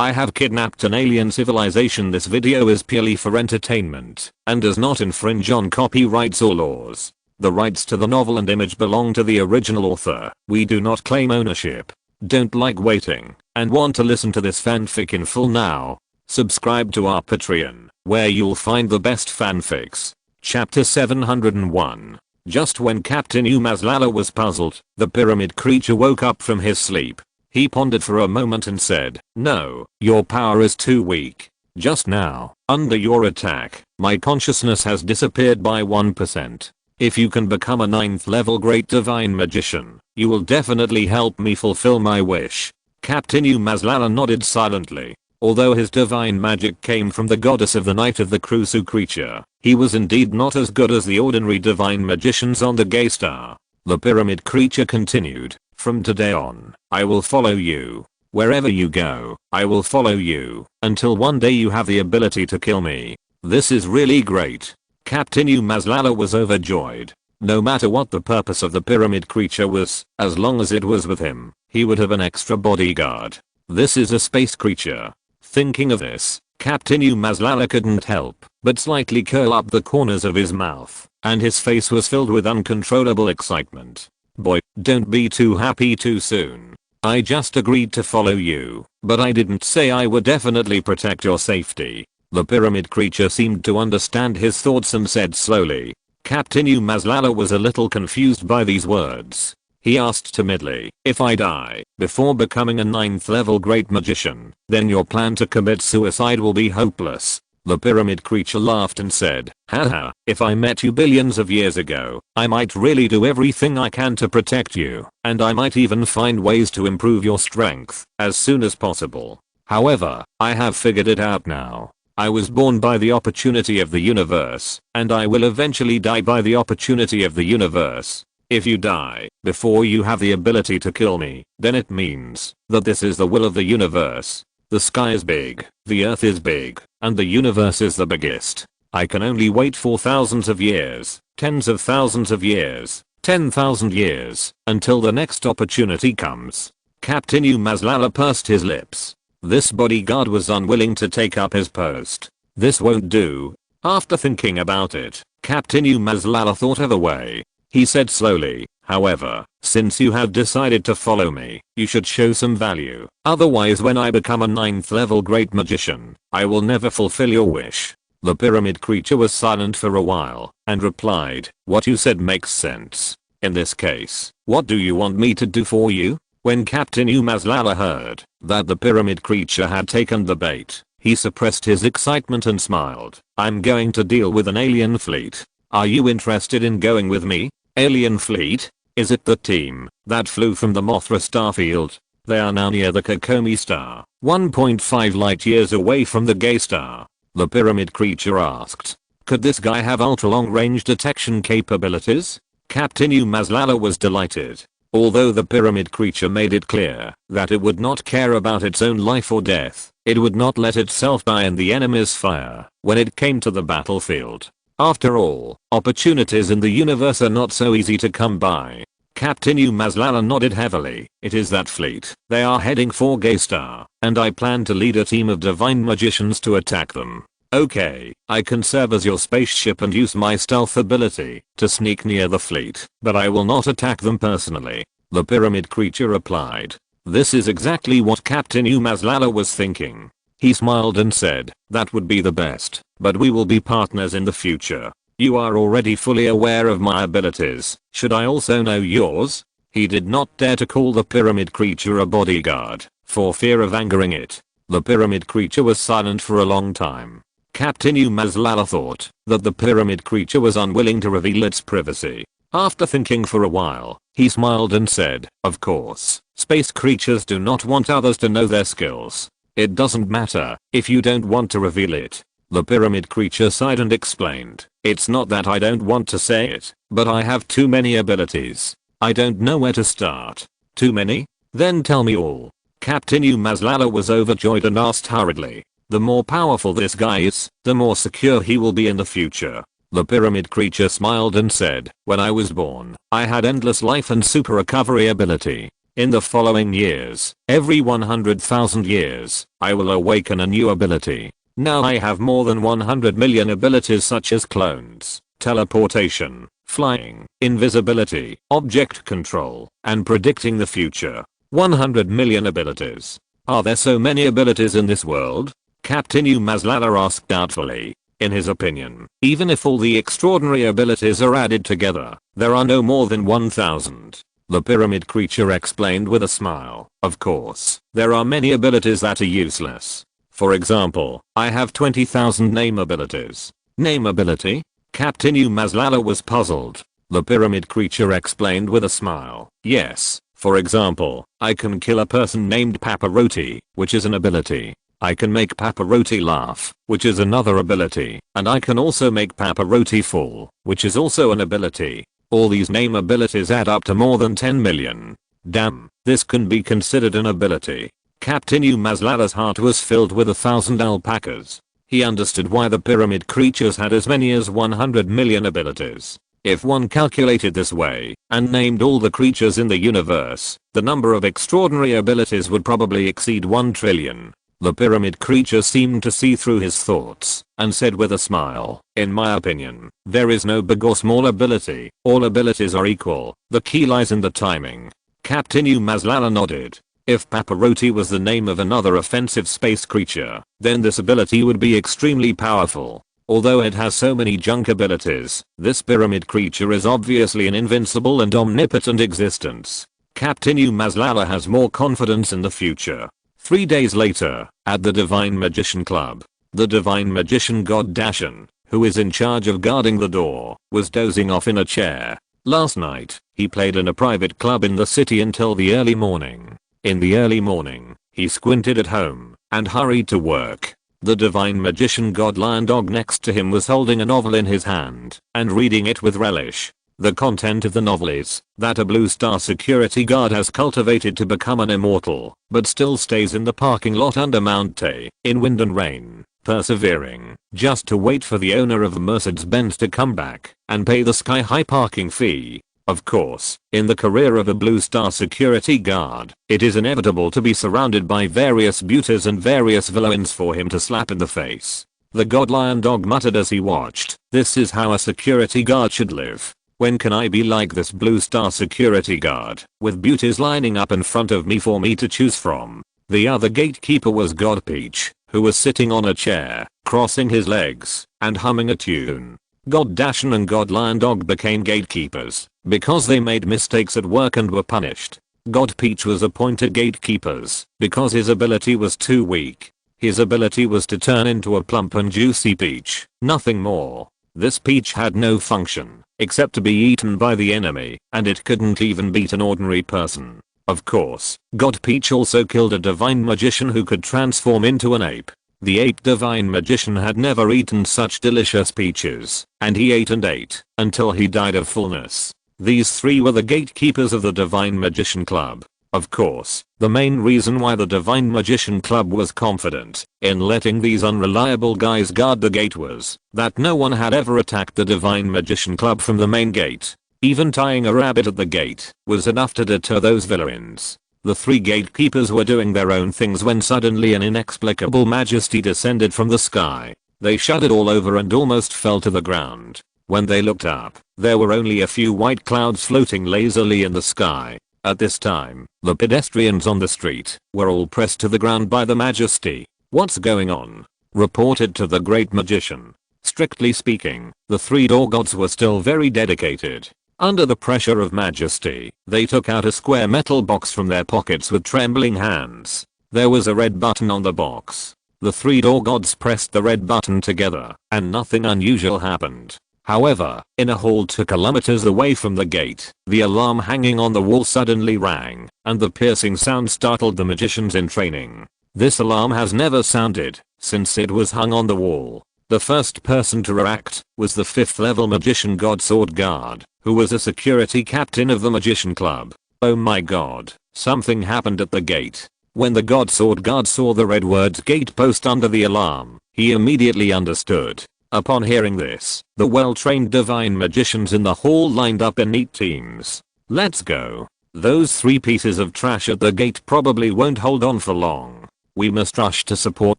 I have kidnapped an alien civilization. This video is purely for entertainment and does not infringe on copyrights or laws. The rights to the novel and image belong to the original author. We do not claim ownership. Don't like waiting and want to listen to this fanfic in full now? Subscribe to our Patreon, where you'll find the best fanfics. Chapter 701. Just when Captain Umazlala was puzzled, the pyramid creature woke up from his sleep. He pondered for a moment and said, "No, your power is too weak. Just now, under your attack, my consciousness has disappeared by 1%. If you can become a 9th level great divine magician, you will definitely help me fulfill my wish." Captain Umazlala nodded silently. Although his divine magic came from the goddess of the night of the Crusoe creature, he was indeed not as good as the ordinary divine magicians on the gay star. The pyramid creature continued, "From today on, I will follow you. Wherever you go, I will follow you, until one day you have the ability to kill me. This is really great." Captain Umazlala was overjoyed. No matter what the purpose of the pyramid creature was, as long as it was with him, he would have an extra bodyguard. This is a space creature. Thinking of this, Captain Umazlala couldn't help but slightly curl up the corners of his mouth, and his face was filled with uncontrollable excitement. "Boy, don't be too happy too soon. I just agreed to follow you, but I didn't say I would definitely protect your safety." The pyramid creature seemed to understand his thoughts and said slowly. Captain Umazlala was a little confused by these words. He asked timidly, "If I die before becoming a 9th level great magician, then your plan to commit suicide will be hopeless." The pyramid creature laughed and said, "Haha, if I met you billions of years ago, I might really do everything I can to protect you, and I might even find ways to improve your strength as soon as possible. However, I have figured it out now. I was born by the opportunity of the universe, and I will eventually die by the opportunity of the universe. If you die before you have the ability to kill me, then it means that this is the will of the universe. The sky is big, the earth is big, and the universe is the biggest. I can only wait for thousands of years, tens of thousands of years, 10,000 years, until the next opportunity comes." Captain Umazlala pursed his lips. This bodyguard was unwilling to take up his post. This won't do. After thinking about it, Captain Umazlala thought of a way. He said slowly, "However, since you have decided to follow me, you should show some value. Otherwise, when I become a 9th level great magician, I will never fulfill your wish." The pyramid creature was silent for a while and replied, "What you said makes sense. In this case, what do you want me to do for you?" When Captain Umazlala heard that the pyramid creature had taken the bait, he suppressed his excitement and smiled. "I'm going to deal with an alien fleet. Are you interested in going with me?" "Alien fleet? Is it the team that flew from the Mothra starfield?" They are now near the Kokomi star, 1.5 light years away from the gay star. The pyramid creature asked. Could this guy have ultra long range detection capabilities? Captain Umazlala was delighted. Although the pyramid creature made it clear that it would not care about its own life or death, it would not let itself die in the enemy's fire when it came to the battlefield. After all, opportunities in the universe are not so easy to come by. Captain Umazlala nodded heavily. "It is that fleet. They are heading for Gay Star, and I plan to lead a team of divine magicians to attack them." "Okay, I can serve as your spaceship and use my stealth ability to sneak near the fleet, but I will not attack them personally," the pyramid creature replied. This is exactly what Captain Umazlala was thinking. He smiled and said, "That would be the best, but we will be partners in the future. You are already fully aware of my abilities. Should I also know yours?" He did not dare to call the pyramid creature a bodyguard, for fear of angering it. The pyramid creature was silent for a long time. Captain Umazlala thought that the pyramid creature was unwilling to reveal its privacy. After thinking for a while, he smiled and said, "Of course, space creatures do not want others to know their skills. It doesn't matter if you don't want to reveal it." The pyramid creature sighed and explained, "It's not that I don't want to say it, but I have too many abilities. I don't know where to start." "Too many? Then tell me all." Captain Umazlala was overjoyed and asked hurriedly, "The more powerful this guy is, the more secure he will be in the future." The pyramid creature smiled and said, "When I was born, I had endless life and super recovery ability. In the following years, every 100,000 years, I will awaken a new ability. Now I have more than 100 million abilities such as clones, teleportation, flying, invisibility, object control, and predicting the future. 100 million abilities. Are there so many abilities in this world? Captain Umazlala asked doubtfully. In his opinion, even if all the extraordinary abilities are added together, there are no more than 1,000. The pyramid creature explained with a smile. Of course, there are many abilities that are useless. For example, I have 20,000 name abilities. Name ability? Captain Umazlala was puzzled. The pyramid creature explained with a smile. Yes, for example, I can kill a person named Paparoti, which is an ability. I can make Paparoti laugh, which is another ability, and I can also make Paparoti fall, which is also an ability. All these name abilities add up to more than 10 million. Damn, this can be considered an ability. Captain Umazlala's heart was filled with 1,000 alpacas. He understood why the pyramid creatures had as many as 100 million abilities. If one calculated this way, and named all the creatures in the universe, the number of extraordinary abilities would probably exceed 1 trillion. The pyramid creature seemed to see through his thoughts, and said with a smile, in my opinion, there is no big or small ability, all abilities are equal, the key lies in the timing. Captain Umazlala nodded. If Paparoti was the name of another offensive space creature, then this ability would be extremely powerful. Although it has so many junk abilities, this pyramid creature is obviously an invincible and omnipotent existence. Captain Umazlala has more confidence in the future. 3 days later, at the Divine Magician Club, the Divine Magician God Dashan, who is in charge of guarding the door, was dozing off in a chair. Last night, he played in a private club in the city until the early morning. In the early morning, he squinted at home, and hurried to work. The Divine Magician God Lion Dog next to him was holding a novel in his hand, and reading it with relish. The content of the novel is that a Blue Star security guard has cultivated to become an immortal, but still stays in the parking lot under Mount Tay, in wind and rain, persevering, just to wait for the owner of a Mercedes-Benz to come back and pay the sky-high parking fee. Of course, in the career of a Blue Star security guard, it is inevitable to be surrounded by various beauties and various villains for him to slap in the face. The God Lion Dog muttered as he watched, this is how a security guard should live. When can I be like this Blue Star security guard, with beauties lining up in front of me for me to choose from? The other gatekeeper was God Peach, who was sitting on a chair, crossing his legs, and humming a tune. God Dashan and God Lion Dog became gatekeepers, because they made mistakes at work and were punished. God Peach was appointed gatekeepers, because his ability was too weak. His ability was to turn into a plump and juicy peach, nothing more. This peach had no function, except to be eaten by the enemy, and it couldn't even beat an ordinary person. Of course, God Peach also killed a divine magician who could transform into an ape. The ape divine magician had never eaten such delicious peaches, and he ate and ate, until he died of fullness. These three were the gatekeepers of the Divine Magician Club. Of course, the main reason why the Divine Magician Club was confident in letting these unreliable guys guard the gate was that no one had ever attacked the Divine Magician Club from the main gate. Even tying a rabbit at the gate was enough to deter those villains. The three gatekeepers were doing their own things when suddenly an inexplicable majesty descended from the sky. They shuddered all over and almost fell to the ground. When they looked up, there were only a few white clouds floating lazily in the sky. At this time, the pedestrians on the street were all pressed to the ground by the majesty. "What's going on?" reported to the great magician. Strictly speaking, the three door gods were still very dedicated. Under the pressure of majesty, they took out a square metal box from their pockets with trembling hands. There was a red button on the box. The three door gods pressed the red button together, and nothing unusual happened. However, in a hall 2 kilometers away from the gate, the alarm hanging on the wall suddenly rang, and the piercing sound startled the magicians in training. This alarm has never sounded since it was hung on the wall. The first person to react was the 5th level magician God Sword Guard, who was a security captain of the Magician Club. Oh my god, something happened at the gate. When the God Sword Guard saw the red words gate post under the alarm, he immediately understood. Upon hearing this, the well-trained divine magicians in the hall lined up in neat teams. "Let's go," Those 3 pieces of trash at the gate probably won't hold on for long. We must rush to support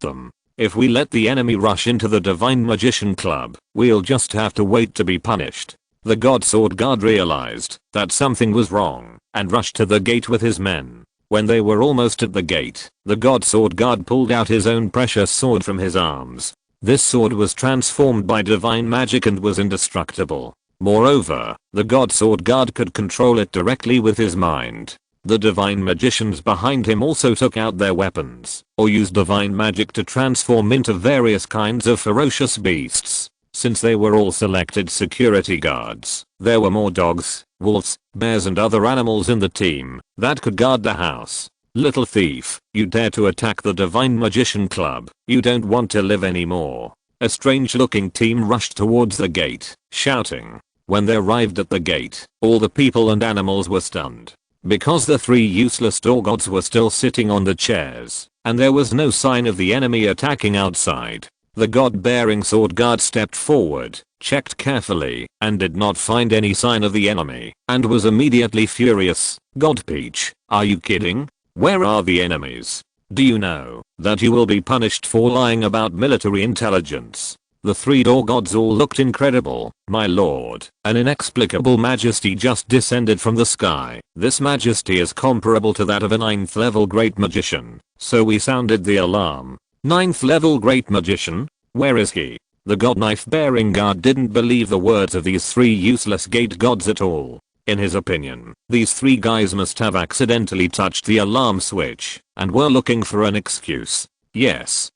them. If we let the enemy rush into the Divine Magician Club, we'll just have to wait to be punished. The God Sword Guard realized that something was wrong and rushed to the gate with his men. When they were almost at the gate, the God Sword Guard pulled out his own precious sword from his arms. This sword was transformed by divine magic and was indestructible. Moreover, the God Sword Guard could control it directly with his mind. The divine magicians behind him also took out their weapons, or used divine magic to transform into various kinds of ferocious beasts. Since they were all selected security guards, there were more dogs, wolves, bears and other animals in the team that could guard the house. Little thief, you dare to attack the Divine Magician Club, you don't want to live anymore. A strange looking team rushed towards the gate, shouting. When they arrived at the gate, all the people and animals were stunned. Because the 3 useless door gods were still sitting on the chairs, and there was no sign of the enemy attacking outside. The god-bearing sword guard stepped forward, checked carefully, and did not find any sign of the enemy, and was immediately furious. God Peach, are you kidding? Where are the enemies? Do you know that you will be punished for lying about military intelligence? The 3 door gods all looked incredible. My lord, an inexplicable majesty just descended from the sky. This majesty is comparable to that of a 9th level great magician. So we sounded the alarm. 9th level great magician? Where is he? The god knife bearing guard didn't believe the words of these 3 useless gate gods at all. In his opinion, these 3 guys must have accidentally touched the alarm switch and were looking for an excuse. Yes.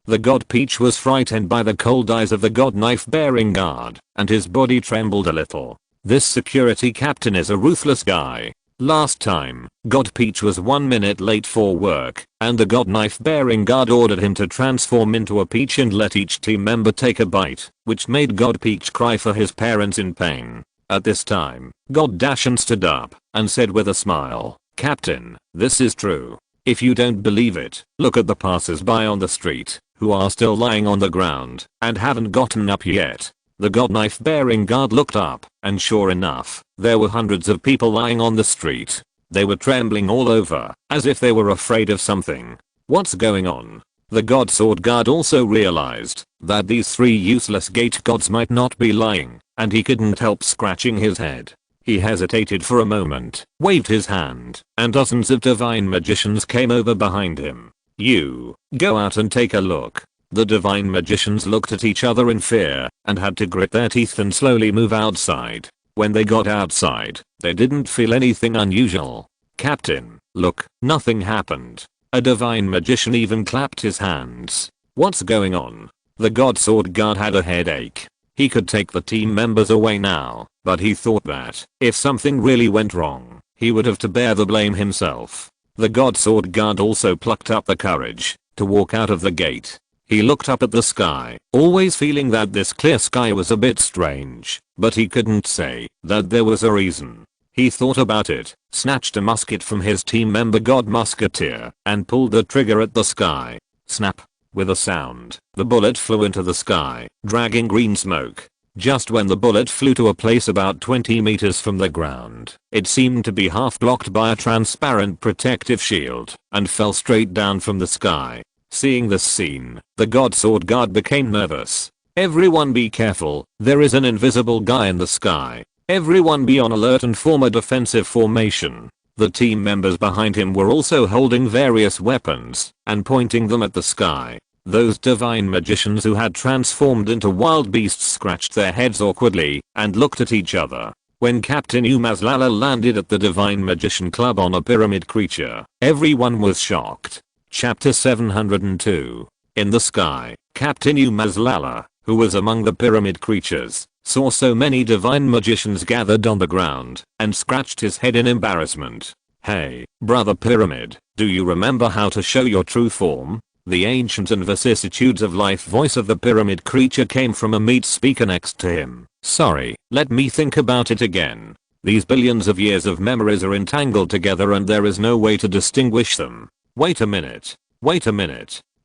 The god Peach was frightened by the cold eyes of the god knife bearing guard, and his body trembled a little. This security captain is a ruthless guy. Last time, God Peach was 1 minute late for work, and the god knife bearing guard ordered him to transform into a peach and let each team member take a bite, which made God Peach cry for his parents in pain. At this time, God Dashan stood up and said with a smile, Captain, this is true. If you don't believe it, look at the passers-by on the street, who are still lying on the ground and haven't gotten up yet. The god knife bearing guard looked up, and sure enough, there were hundreds of people lying on the street. They were trembling all over, as if they were afraid of something. What's going on? The god sword guard also realized that these 3 useless gate gods might not be lying, and he couldn't help scratching his head. He hesitated for a moment, waved his hand, and dozens of divine magicians came over behind him. You, go out and take a look. The divine magicians looked at each other in fear and had to grit their teeth and slowly move outside. When they got outside, they didn't feel anything unusual. Captain, look, nothing happened. A divine magician even clapped his hands. What's going on? The god sword guard had a headache. He could take the team members away now, but he thought that if something really went wrong, he would have to bear the blame himself. The god sword guard also plucked up the courage to walk out of the gate. He looked up at the sky, always feeling that this clear sky was a bit strange, but he couldn't say that there was a reason. He thought about it, snatched a musket from his team member God Musketeer, and pulled the trigger at the sky. Snap. With a sound, the bullet flew into the sky, dragging green smoke. Just when the bullet flew to a place about 20 meters from the ground, it seemed to be half blocked by a transparent protective shield, and fell straight down from the sky. Seeing this scene, the god sword guard became nervous. Everyone be careful, there is an invisible guy in the sky. Everyone be on alert and form a defensive formation. The team members behind him were also holding various weapons and pointing them at the sky. Those divine magicians who had transformed into wild beasts scratched their heads awkwardly and looked at each other. When Captain Umazlala landed at the Divine Magician Club on a pyramid creature, everyone was shocked. Chapter 702. In the sky, Captain Umazlala, who was among the pyramid creatures, saw so many divine magicians gathered on the ground and scratched his head in embarrassment. Hey, brother pyramid, do you remember how to show your true form? The ancient and vicissitudes of life voice of the pyramid creature came from a meat speaker next to him. Sorry, let me think about it again. These billions of years of memories are entangled together and there is no way to distinguish them. Wait a minute.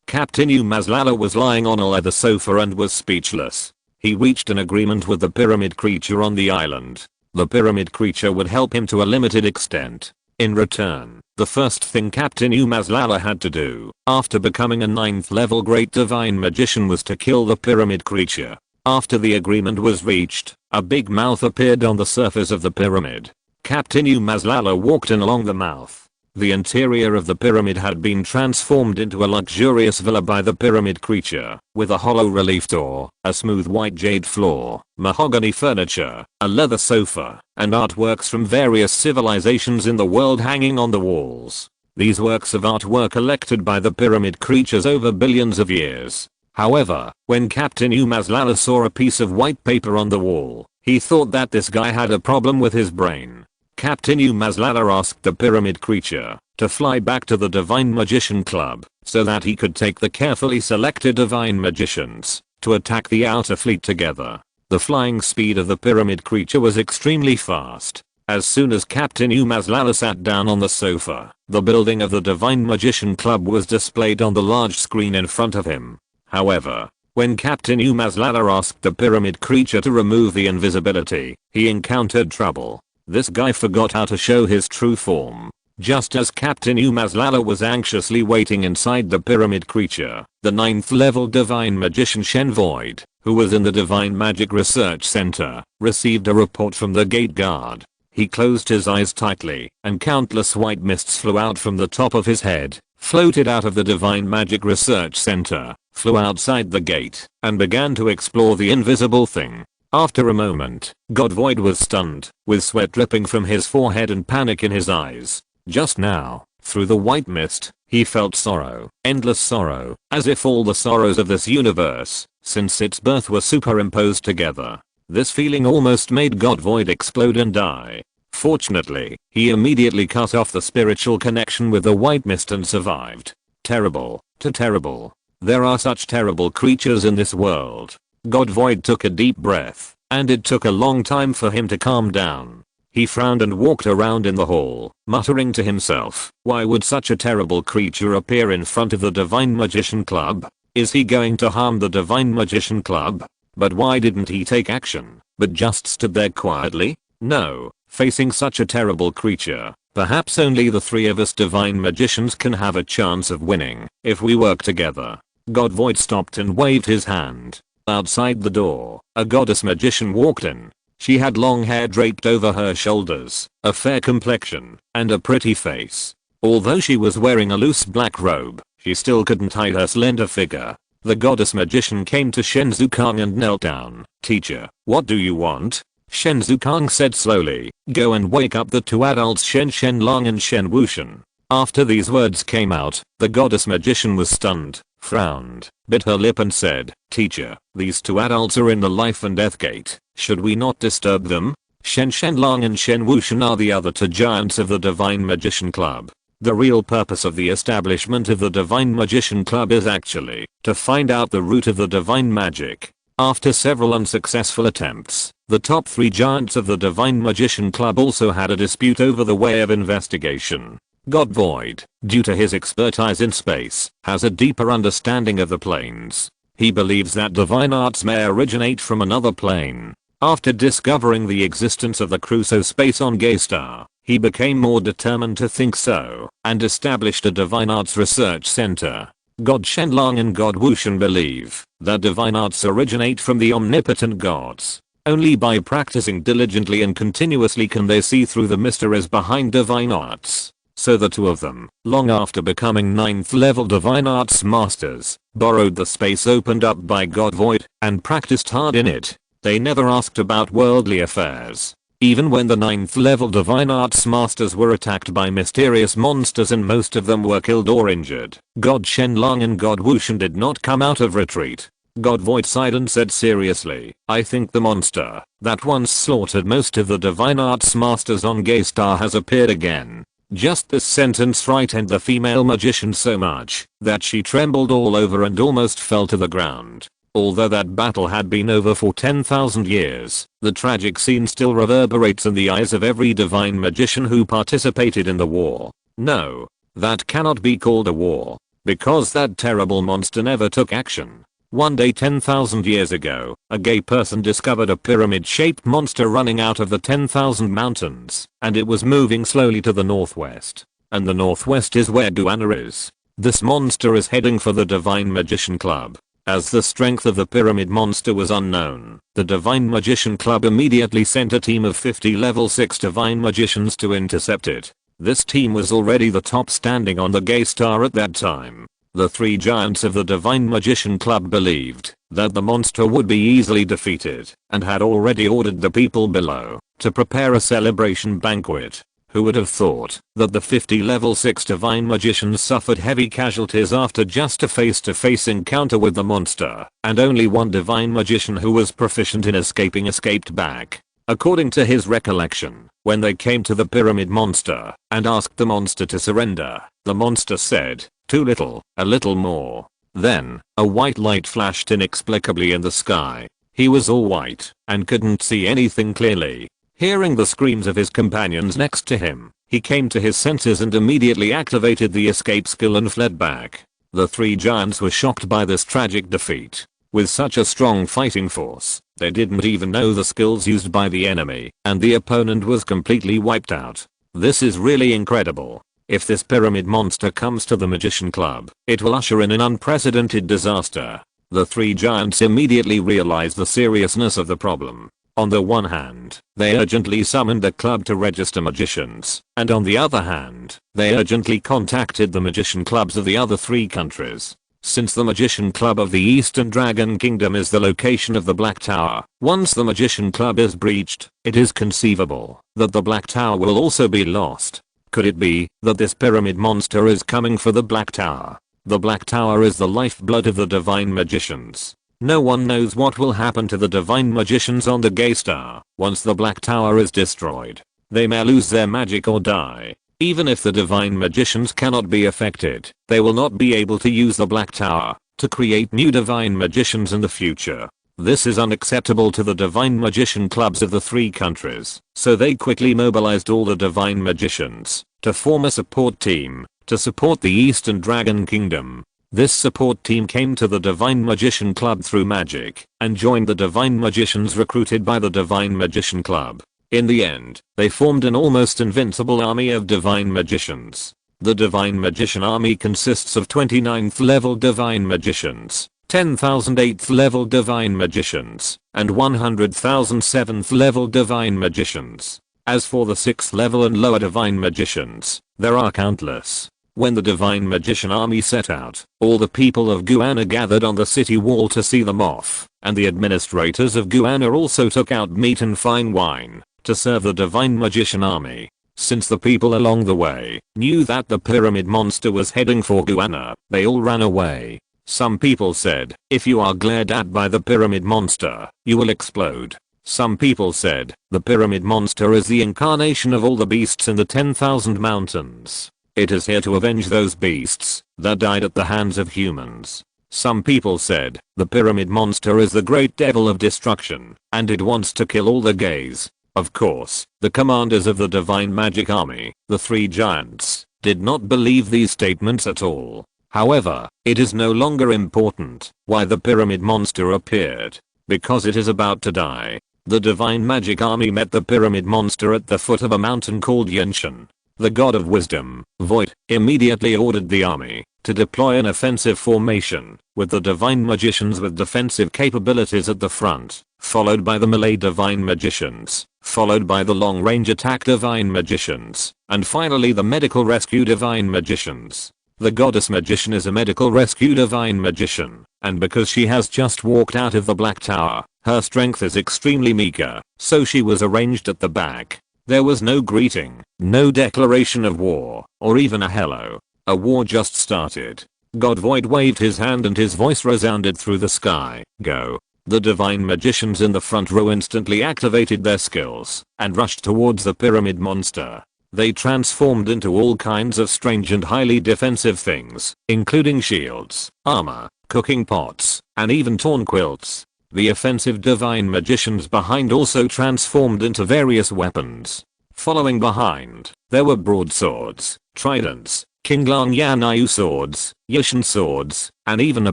Captain Umazlala was lying on a leather sofa and was speechless. He reached an agreement with the pyramid creature on the island. the pyramid creature would help him to a limited extent. In return, the first thing Captain Umazlala had to do, after becoming a 9th level Great Divine Magician, was to kill the pyramid creature. After the agreement was reached, a big mouth appeared on the surface of the pyramid. Captain Umazlala walked in along the mouth. The interior of the pyramid had been transformed into a luxurious villa by the pyramid creature, with a hollow relief door, a smooth white jade floor, mahogany furniture, a leather sofa, and artworks from various civilizations in the world hanging on the walls. These works of art were collected by the pyramid creatures over billions of years. However, when Captain Umazlala saw a piece of white paper on the wall, he thought that this guy had a problem with his brain. Captain Umazlala asked the pyramid creature to fly back to the Divine Magician Club so that he could take the carefully selected divine magicians to attack the outer fleet together. The flying speed of the pyramid creature was extremely fast. As soon as Captain Umazlala sat down on the sofa, the building of the Divine Magician Club was displayed on the large screen in front of him. However, when Captain Umazlala asked the pyramid creature to remove the invisibility, he encountered trouble. This guy forgot how to show his true form. Just as Captain Umazlala was anxiously waiting inside the pyramid creature, the 9th level divine magician Shen Void, who was in the Divine Magic Research Center, received a report from the gate guard. He closed his eyes tightly, and countless white mists flew out from the top of his head, floated out of the Divine Magic Research Center, flew outside the gate, and began to explore the invisible thing. After a moment, God Void was stunned, with sweat dripping from his forehead and panic in his eyes. Just now, through the white mist, he felt sorrow, endless sorrow, as if all the sorrows of this universe, since its birth, were superimposed together. This feeling almost made God Void explode and die. Fortunately, he immediately cut off the spiritual connection with the white mist and survived. Terrible, too terrible. There are such terrible creatures in this world. God Void took a deep breath, and it took a long time for him to calm down. He frowned and walked around in the hall, muttering to himself, why would such a terrible creature appear in front of the Divine Magician Club? Is he going to harm the Divine Magician Club? But why didn't he take action, but just stood there quietly? No, facing such a terrible creature, perhaps only the three of us divine magicians can have a chance of winning, if we work together. God Void stopped and waved his hand. Outside the door, a goddess magician walked in. She had long hair draped over her shoulders, a fair complexion, and a pretty face. Although she was wearing a loose black robe, she still couldn't hide her slender figure. The goddess magician came to Chen Shuxian and knelt down. Teacher, what do you want? Chen Shuxian said slowly, go and wake up the two adults Chen Shenlong and Chen Wuxian. After these words came out, the goddess magician was stunned, frowned, bit her lip and said, Teacher, these two adults are in the life and death gate. Should we not disturb them? Chen Shenlong and Chen Wuxian are the other two giants of the Divine Magician Club. The real purpose of the establishment of the Divine Magician Club is actually to find out the root of the divine magic. After several unsuccessful attempts, the top three giants of the Divine Magician Club also had a dispute over the way of investigation. God Void, due to his expertise in space, has a deeper understanding of the planes. He believes that divine arts may originate from another plane. After discovering the existence of the Crusoe space on Gaystar, he became more determined to think so, and established a divine arts research center. God Shenlong and God Wuxian believe that divine arts originate from the omnipotent gods. Only by practicing diligently and continuously can they see through the mysteries behind divine arts. So the two of them, long after becoming 9th level divine arts masters, borrowed the space opened up by God Void and practiced hard in it. They never asked about worldly affairs. Even when the 9th level divine arts masters were attacked by mysterious monsters and most of them were killed or injured, God Shenlong and God Wuxian did not come out of retreat. God Void sighed and said seriously, I think the monster that once slaughtered most of the divine arts masters on Gaystar has appeared again. Just this sentence frightened the female magician so much that she trembled all over and almost fell to the ground. Although that battle had been over for 10,000 years, the tragic scene still reverberates in the eyes of every divine magician who participated in the war. No, that cannot be called a war, because that terrible monster never took action. One day 10,000 years ago, a gay person discovered a pyramid-shaped monster running out of the 10,000 mountains, and it was moving slowly to the northwest. And the northwest is where Guyana is. This monster is heading for the Divine Magician Club. As the strength of the pyramid monster was unknown, the Divine Magician Club immediately sent a team of 50 level 6 Divine Magicians to intercept it. This team was already the top standing on the gay star at that time. The three giants of the Divine Magician Club believed that the monster would be easily defeated and had already ordered the people below to prepare a celebration banquet. Who would have thought that the 50 level 6 Divine Magicians suffered heavy casualties after just a face-to-face encounter with the monster, and only one Divine Magician who was proficient in escaping escaped back. According to his recollection, when they came to the pyramid monster and asked the monster to surrender, the monster said, "Too little, a little more." Then, a white light flashed inexplicably in the sky. He was all white and couldn't see anything clearly. Hearing the screams of his companions next to him, he came to his senses and immediately activated the escape skill and fled back. The three giants were shocked by this tragic defeat. With such a strong fighting force, they didn't even know the skills used by the enemy, and the opponent was completely wiped out. This is really incredible. If this pyramid monster comes to the Magician Club, it will usher in an unprecedented disaster. The three giants immediately realized the seriousness of the problem. On the one hand, they urgently summoned the club to register magicians, and on the other hand, they urgently contacted the magician clubs of the other three countries. Since the Magician Club of the Eastern Dragon Kingdom is the location of the Black Tower, once the Magician Club is breached, it is conceivable that the Black Tower will also be lost. Could it be that this pyramid monster is coming for the Black Tower? The Black Tower is the lifeblood of the Divine Magicians. No one knows what will happen to the Divine Magicians on the gay star once the Black Tower is destroyed. They may lose their magic or die. Even if the Divine Magicians cannot be affected, they will not be able to use the Black Tower to create new Divine Magicians in the future. This is unacceptable to the Divine Magician Clubs of the three countries, so they quickly mobilized all the Divine Magicians to form a support team to support the Eastern Dragon Kingdom. This support team came to the Divine Magician Club through magic and joined the Divine Magicians recruited by the Divine Magician Club. In the end, they formed an almost invincible army of Divine Magicians. The Divine Magician Army consists of 29th level Divine Magicians, 10,000 8th level Divine Magicians, and 100,000 7th level Divine Magicians. As for the 6th level and lower Divine Magicians, there are countless. When the Divine Magician Army set out, all the people of Guyana gathered on the city wall to see them off, and the administrators of Guyana also took out meat and fine wine to serve the Divine Magician Army. Since the people along the way knew that the pyramid monster was heading for Guyana, they all ran away. Some people said, if you are glared at by the pyramid monster, you will explode. Some people said, the pyramid monster is the incarnation of all the beasts in the 10,000 mountains. It is here to avenge those beasts that died at the hands of humans. Some people said, the pyramid monster is the great devil of destruction, and it wants to kill all the gays. Of course, the commanders of the Divine Magic Army, the three giants, did not believe these statements at all. However, it is no longer important why the pyramid monster appeared, because it is about to die. The Divine Magic Army met the pyramid monster at the foot of a mountain called Yenshan. The god of wisdom, Void, immediately ordered the army to deploy an offensive formation, with the Divine Magicians with defensive capabilities at the front, followed by the melee Divine Magicians, followed by the long-range attack Divine Magicians, and finally the medical rescue Divine Magicians. The Goddess Magician is a medical rescue Divine Magician, and because she has just walked out of the Black Tower, her strength is extremely meager, so she was arranged at the back. There was no greeting, no declaration of war, or even a hello. A war just started. God Void waved his hand and his voice resounded through the sky. Go. The Divine Magicians in the front row instantly activated their skills and rushed towards the pyramid monster. They transformed into all kinds of strange and highly defensive things, including shields, armor, cooking pots, and even torn quilts. The offensive Divine Magicians behind also transformed into various weapons. Following behind, there were broadswords, tridents, King Lang Yan Yu swords, Yushan swords, and even a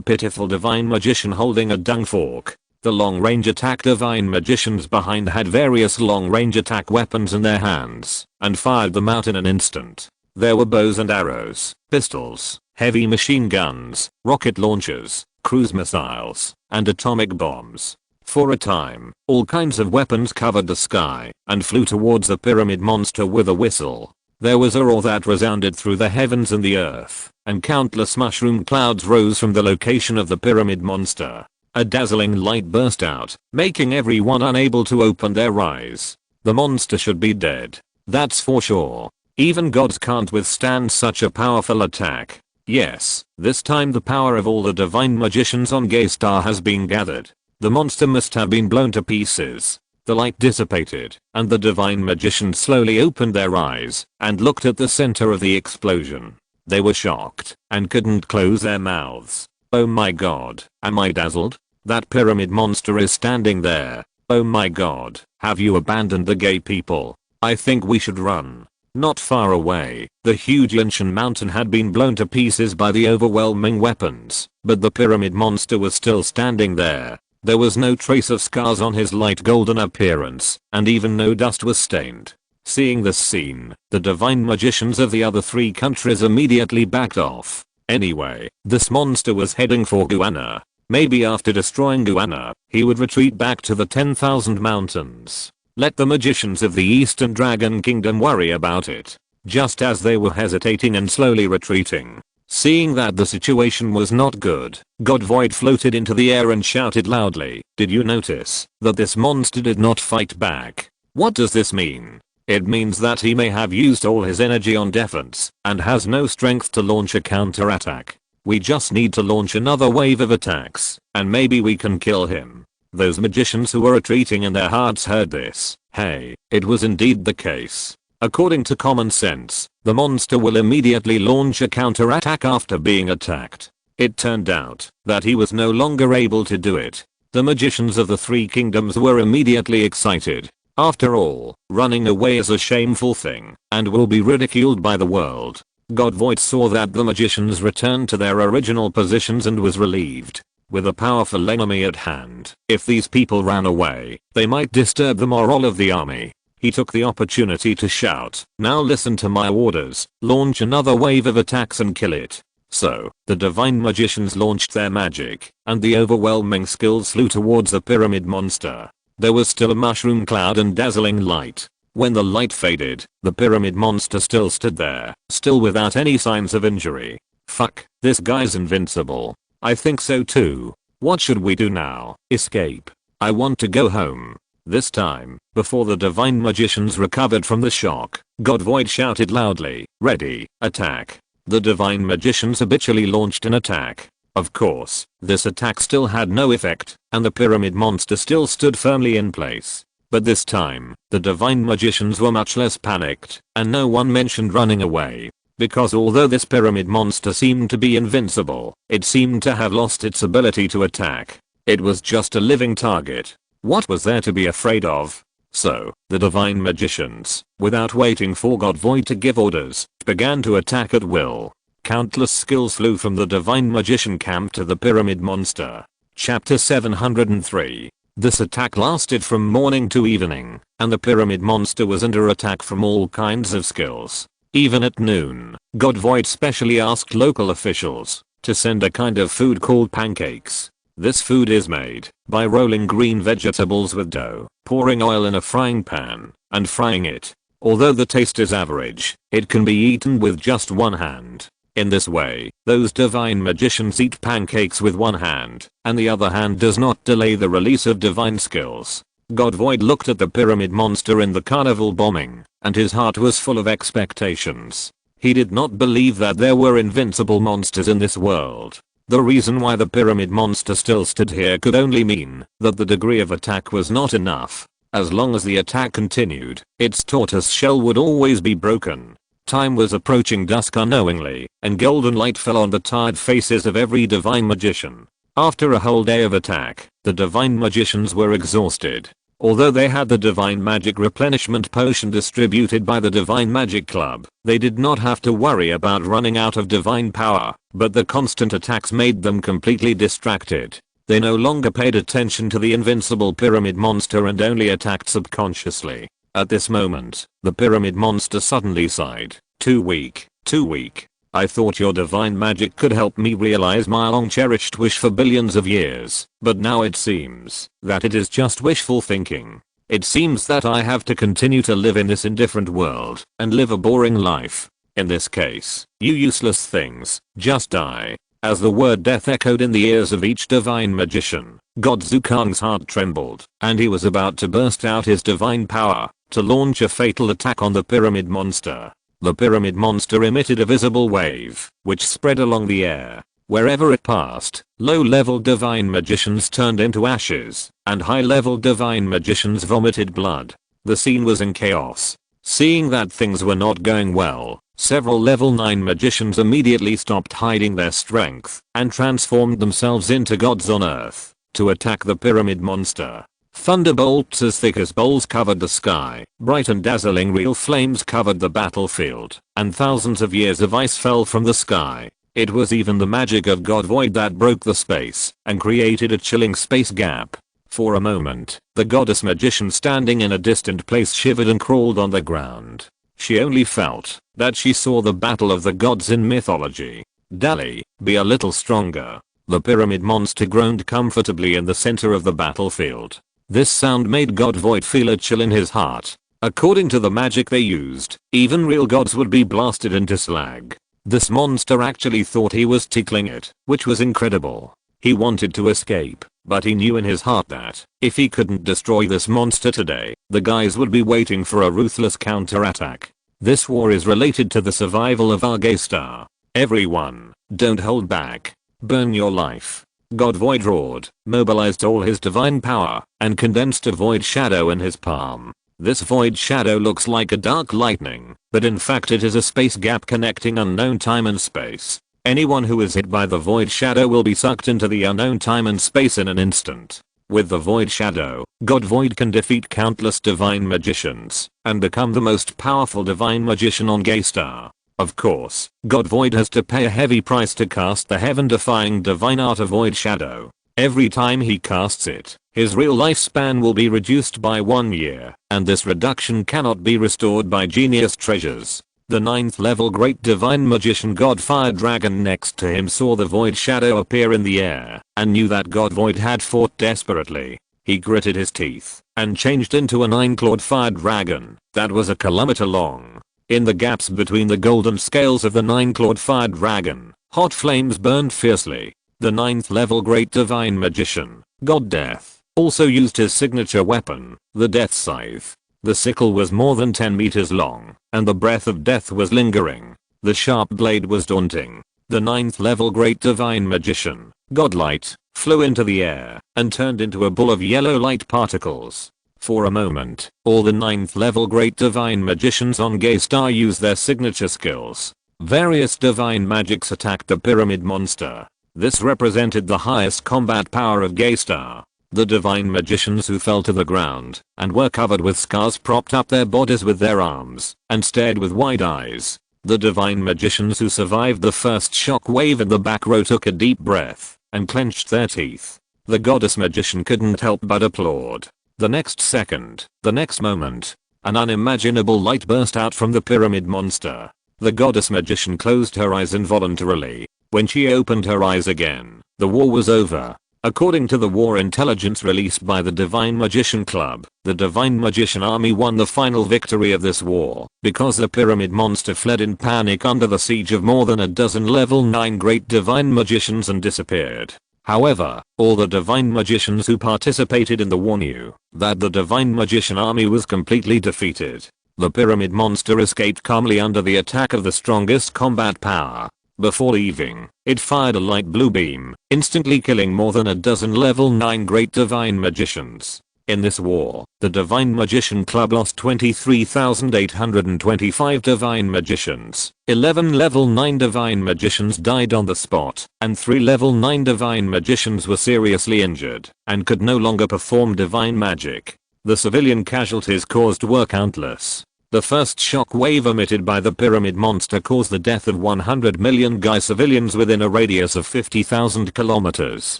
pitiful divine magician holding a dung fork. The long-range attack divine magicians behind had various long-range attack weapons in their hands, and fired them out in an instant. There were bows and arrows, pistols, heavy machine guns, rocket launchers, cruise missiles, and atomic bombs. For a time, all kinds of weapons covered the sky and flew towards the pyramid monster with a whistle. There was a roar that resounded through the heavens and the earth, and countless mushroom clouds rose from the location of the pyramid monster. A dazzling light burst out, making everyone unable to open their eyes. The monster should be dead. That's for sure. Even gods can't withstand such a powerful attack. Yes, this time the power of all the divine magicians on Gaystar has been gathered. The monster must have been blown to pieces. The light dissipated, and the divine magicians slowly opened their eyes and looked at the center of the explosion. They were shocked and couldn't close their mouths. Oh my god, am I dazzled? That pyramid monster is standing there. Oh my god, have you abandoned the gay people? I think we should run. Not far away, the huge Linshan mountain had been blown to pieces by the overwhelming weapons, but the pyramid monster was still standing there. There was no trace of scars on his light golden appearance, and even no dust was stained. Seeing this scene, the divine magicians of the other 3 countries immediately backed off. Anyway, this monster was heading for Guana. Maybe after destroying Guana, he would retreat back to the 10,000 mountains. Let the magicians of the Eastern Dragon Kingdom worry about it. Just as they were hesitating and slowly retreating, seeing that the situation was not good, God Void floated into the air and shouted loudly, "Did you notice that this monster did not fight back? What does this mean? It means that he may have used all his energy on defense and has no strength to launch a counterattack. We just need to launch another wave of attacks, and maybe we can kill him." Those magicians who were retreating in their hearts heard this. Hey, it was indeed the case. According to common sense, the monster will immediately launch a counterattack after being attacked. It turned out that he was no longer able to do it. The magicians of the 3 kingdoms were immediately excited. After all, running away is a shameful thing and will be ridiculed by the world. God Void saw that the magicians returned to their original positions and was relieved. With a powerful enemy at hand, if these people ran away, they might disturb the morale of the army. He took the opportunity to shout, "Now listen to my orders, launch another wave of attacks and kill it." So, the divine magicians launched their magic, and the overwhelming skills flew towards the pyramid monster. There was still a mushroom cloud and dazzling light. When the light faded, the pyramid monster still stood there, still without any signs of injury. Fuck, this guy's invincible. I think so too. What should we do now? Escape. I want to go home. This time, before the divine magicians recovered from the shock, God Void shouted loudly, "Ready, attack." The divine magicians habitually launched an attack. Of course, this attack still had no effect, and the pyramid monster still stood firmly in place. But this time, the divine magicians were much less panicked, and no one mentioned running away. Because although this pyramid monster seemed to be invincible, it seemed to have lost its ability to attack. It was just a living target. What was there to be afraid of? So, the divine magicians, without waiting for God Void to give orders, began to attack at will. Countless skills flew from the divine magician camp to the pyramid monster. Chapter 703. This attack lasted from morning to evening, and the pyramid monster was under attack from all kinds of skills. Even at noon, God Void specially asked local officials to send a kind of food called pancakes. This food is made by rolling green vegetables with dough, pouring oil in a frying pan, and frying it. Although the taste is average, it can be eaten with just one hand. In this way, those divine magicians eat pancakes with one hand, and the other hand does not delay the release of divine skills. God Void looked at the pyramid monster in the carnival bombing, and his heart was full of expectations. He did not believe that there were invincible monsters in this world. The reason why the pyramid monster still stood here could only mean that the degree of attack was not enough. As long as the attack continued, its tortoise shell would always be broken. Time was approaching dusk unknowingly, and golden light fell on the tired faces of every divine magician. After a whole day of attack, the divine magicians were exhausted. Although they had the divine magic replenishment potion distributed by the divine magic club, they did not have to worry about running out of divine power, but the constant attacks made them completely distracted. They no longer paid attention to the invincible pyramid monster and only attacked subconsciously. At this moment, the pyramid monster suddenly sighed. Too weak, too weak. I thought your divine magic could help me realize my long cherished wish for billions of years, but now it seems that it is just wishful thinking. It seems that I have to continue to live in this indifferent world and live a boring life. In this case, you useless things, just die. As the word death echoed in the ears of each divine magician, God Zukang's heart trembled, and he was about to burst out his divine power to launch a fatal attack on the pyramid monster. The pyramid monster emitted a visible wave, which spread along the air. Wherever it passed, low-level divine magicians turned into ashes, and high-level divine magicians vomited blood. The scene was in chaos. Seeing that things were not going well, several level 9 magicians immediately stopped hiding their strength and transformed themselves into gods on earth to attack the pyramid monster. Thunderbolts as thick as bowls covered the sky, bright and dazzling real flames covered the battlefield, and thousands of years of ice fell from the sky. It was even the magic of God Void that broke the space and created a chilling space gap. For a moment, the goddess magician standing in a distant place shivered and crawled on the ground. She only felt that she saw the battle of the gods in mythology. Dali, be a little stronger. The pyramid monster groaned comfortably in the center of the battlefield. This sound made God Void feel a chill in his heart. According to the magic they used, even real gods would be blasted into slag. This monster actually thought he was tickling it, which was incredible. He wanted to escape, but he knew in his heart that if he couldn't destroy this monster today, the guys would be waiting for a ruthless counterattack. This war is related to the survival of our gay star. Everyone, don't hold back. Burn your life. God Void roared, mobilized all his divine power, and condensed a void shadow in his palm. This void shadow looks like a dark lightning, but in fact it is a space gap connecting unknown time and space. Anyone who is hit by the void shadow will be sucked into the unknown time and space in an instant. With the void shadow, God Void can defeat countless divine magicians and become the most powerful divine magician on Gaystar. Of course, God Void has to pay a heavy price to cast the heaven-defying divine art of Void Shadow. Every time he casts it, his real lifespan will be reduced by 1 year, and this reduction cannot be restored by genius treasures. The 9th level great divine magician Godfire Dragon next to him saw the Void Shadow appear in the air, and knew that God Void had fought desperately. He gritted his teeth, and changed into a 9-clawed fire dragon that was a kilometer long. In the gaps between the golden scales of the 9-clawed fire dragon, hot flames burned fiercely. The 9th level great divine magician, God Death, also used his signature weapon, the Death Scythe. The sickle was more than 10 meters long, and the breath of death was lingering. The sharp blade was daunting. The 9th level great divine magician, God Light, flew into the air and turned into a ball of yellow light particles. For a moment, all the 9th level great divine magicians on Gaystar used their signature skills. Various divine magics attacked the pyramid monster. This represented the highest combat power of Gaystar. The divine magicians who fell to the ground and were covered with scars propped up their bodies with their arms and stared with wide eyes. The divine magicians who survived the first shock wave in the back row took a deep breath and clenched their teeth. The goddess magician couldn't help but applaud. The next second, the next moment, an unimaginable light burst out from the pyramid monster. The goddess magician closed her eyes involuntarily. When she opened her eyes again, the war was over. According to the war intelligence released by the Divine Magician Club, the Divine Magician Army won the final victory of this war because the pyramid monster fled in panic under the siege of more than a dozen level 9 great divine magicians and disappeared. However, all the divine magicians who participated in the war knew that the Divine Magician Army was completely defeated. The pyramid monster escaped calmly under the attack of the strongest combat power. Before leaving, it fired a light blue beam, instantly killing more than a dozen level 9 great divine magicians. In this war, the Divine Magician Club lost 23,825 divine magicians. 11 level 9 divine magicians died on the spot, and 3 level 9 divine magicians were seriously injured and could no longer perform divine magic. The civilian casualties caused were countless. The first shock wave emitted by the pyramid monster caused the death of 100 million civilians within a radius of 50,000 kilometers.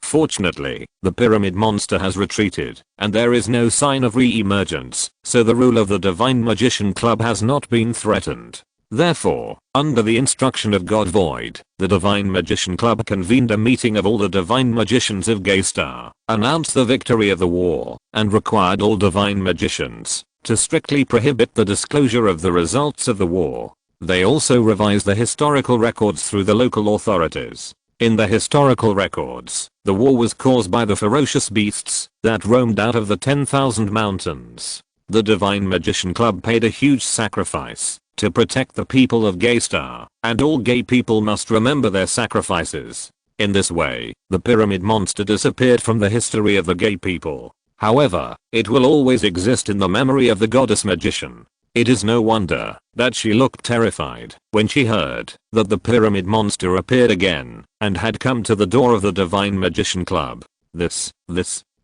Fortunately, the pyramid monster has retreated, and there is no sign of re-emergence, so the rule of the Divine Magician Club has not been threatened. Therefore, under the instruction of God Void, the Divine Magician Club convened a meeting of all the Divine Magicians of Gaystar, announced the victory of the war, and required all Divine Magicians to strictly prohibit the disclosure of the results of the war. They also revised the historical records through the local authorities. In the historical records, the war was caused by the ferocious beasts that roamed out of the 10,000 mountains. The Divine Magician Club paid a huge sacrifice to protect the people of Gaystar, and all gay people must remember their sacrifices. In this way, the pyramid monster disappeared from the history of the gay people. However, it will always exist in the memory of the goddess magician. It is no wonder that she looked terrified when she heard that the pyramid monster appeared again and had come to the door of the Divine Magician Club.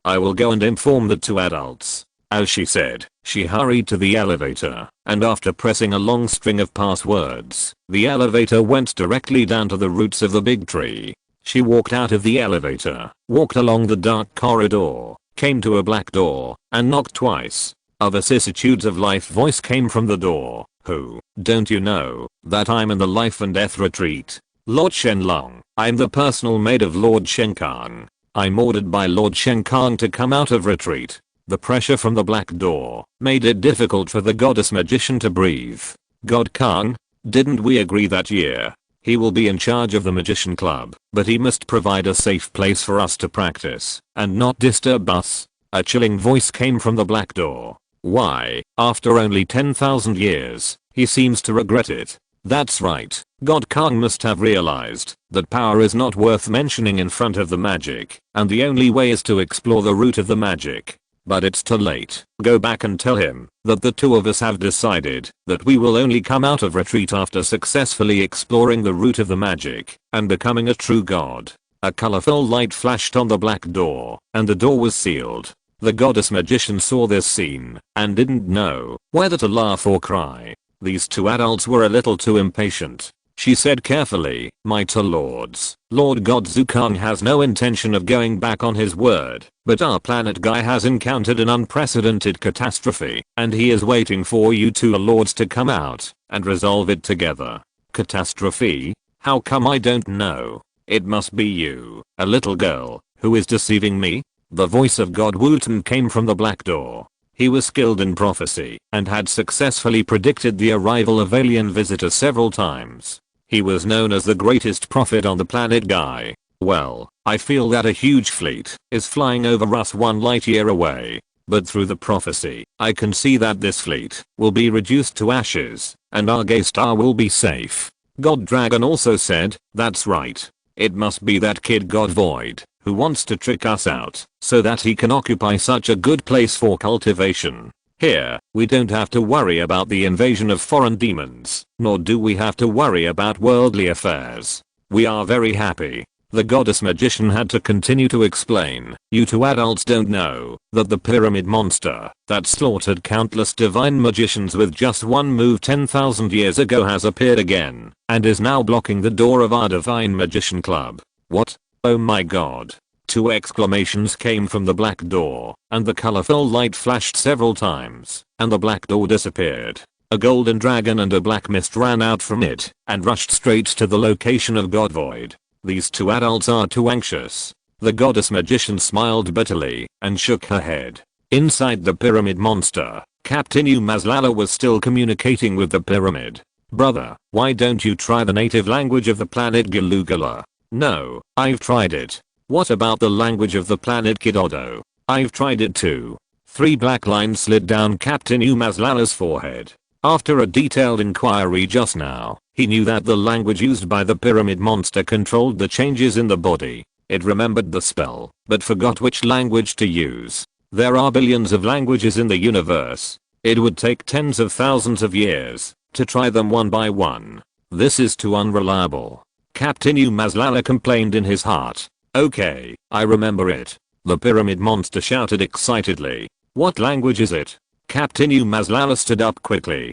I will go and inform the two adults. As she said, she hurried to the elevator, and after pressing a long string of passwords, the elevator went directly down to the roots of the big tree. She walked out of the elevator, walked along the dark corridor, came to a black door, and knocked twice. A vicissitudes of life voice came from the door. Who? Don't you know that I'm in the life and death retreat? Lord Shenlong, I'm the personal maid of Lord Shenkang. I'm ordered by Lord Shenkang to come out of retreat. The pressure from the black door made it difficult for the goddess magician to breathe. God Kang, didn't we agree that year? He will be in charge of the Magician Club, but he must provide a safe place for us to practice and not disturb us. A chilling voice came from the black door. Why, after only 10,000 years, he seems to regret it. That's right, God Kang must have realized that power is not worth mentioning in front of the magic, and the only way is to explore the root of the magic. But it's too late. Go back and tell him that the two of us have decided that we will only come out of retreat after successfully exploring the root of the magic and becoming a true god. A colorful light flashed on the black door, and the door was sealed. The goddess magician saw this scene and didn't know whether to laugh or cry. These two adults were a little too impatient. She said carefully, "My two lords, Lord God Zukang has no intention of going back on his word, but our planet guy has encountered an unprecedented catastrophe, and he is waiting for you two lords to come out and resolve it together." Catastrophe? How come I don't know? It must be you, a little girl, who is deceiving me? The voice of God Wooten came from the black door. He was skilled in prophecy and had successfully predicted the arrival of alien visitors several times. He was known as the greatest prophet on the planet Guy. Well, I feel that a huge fleet is flying over us 1 light year away. But through the prophecy, I can see that this fleet will be reduced to ashes, and our gay star will be safe. God Dragon also said, "That's right. It must be that kid God Void, who wants to trick us out, so that he can occupy such a good place for cultivation. Here, we don't have to worry about the invasion of foreign demons, nor do we have to worry about worldly affairs. We are very happy." The goddess magician had to continue to explain, "You two adults don't know that the pyramid monster that slaughtered countless divine magicians with just one move 10,000 years ago has appeared again, and is now blocking the door of our Divine Magician Club." What? Oh my god. 2 exclamations came from the black door, and the colorful light flashed several times, and the black door disappeared. A golden dragon and a black mist ran out from it, and rushed straight to the location of God Void. These two adults are too anxious. The goddess magician smiled bitterly, and shook her head. Inside the pyramid monster, Captain Umazlala was still communicating with the pyramid. "Brother, why don't you try the native language of the planet Galugala?" "No, I've tried it." "What about the language of the planet Kidodo?" "I've tried it too." 3 black lines slid down Captain Umazlala's forehead. After a detailed inquiry just now, he knew that the language used by the pyramid monster controlled the changes in the body. It remembered the spell, but forgot which language to use. There are billions of languages in the universe. It would take tens of thousands of years to try them one by one. This is too unreliable. Captain Umazlala complained in his heart. "Okay, I remember it." The pyramid monster shouted excitedly. What language is it? Captain Umazlala stood up quickly.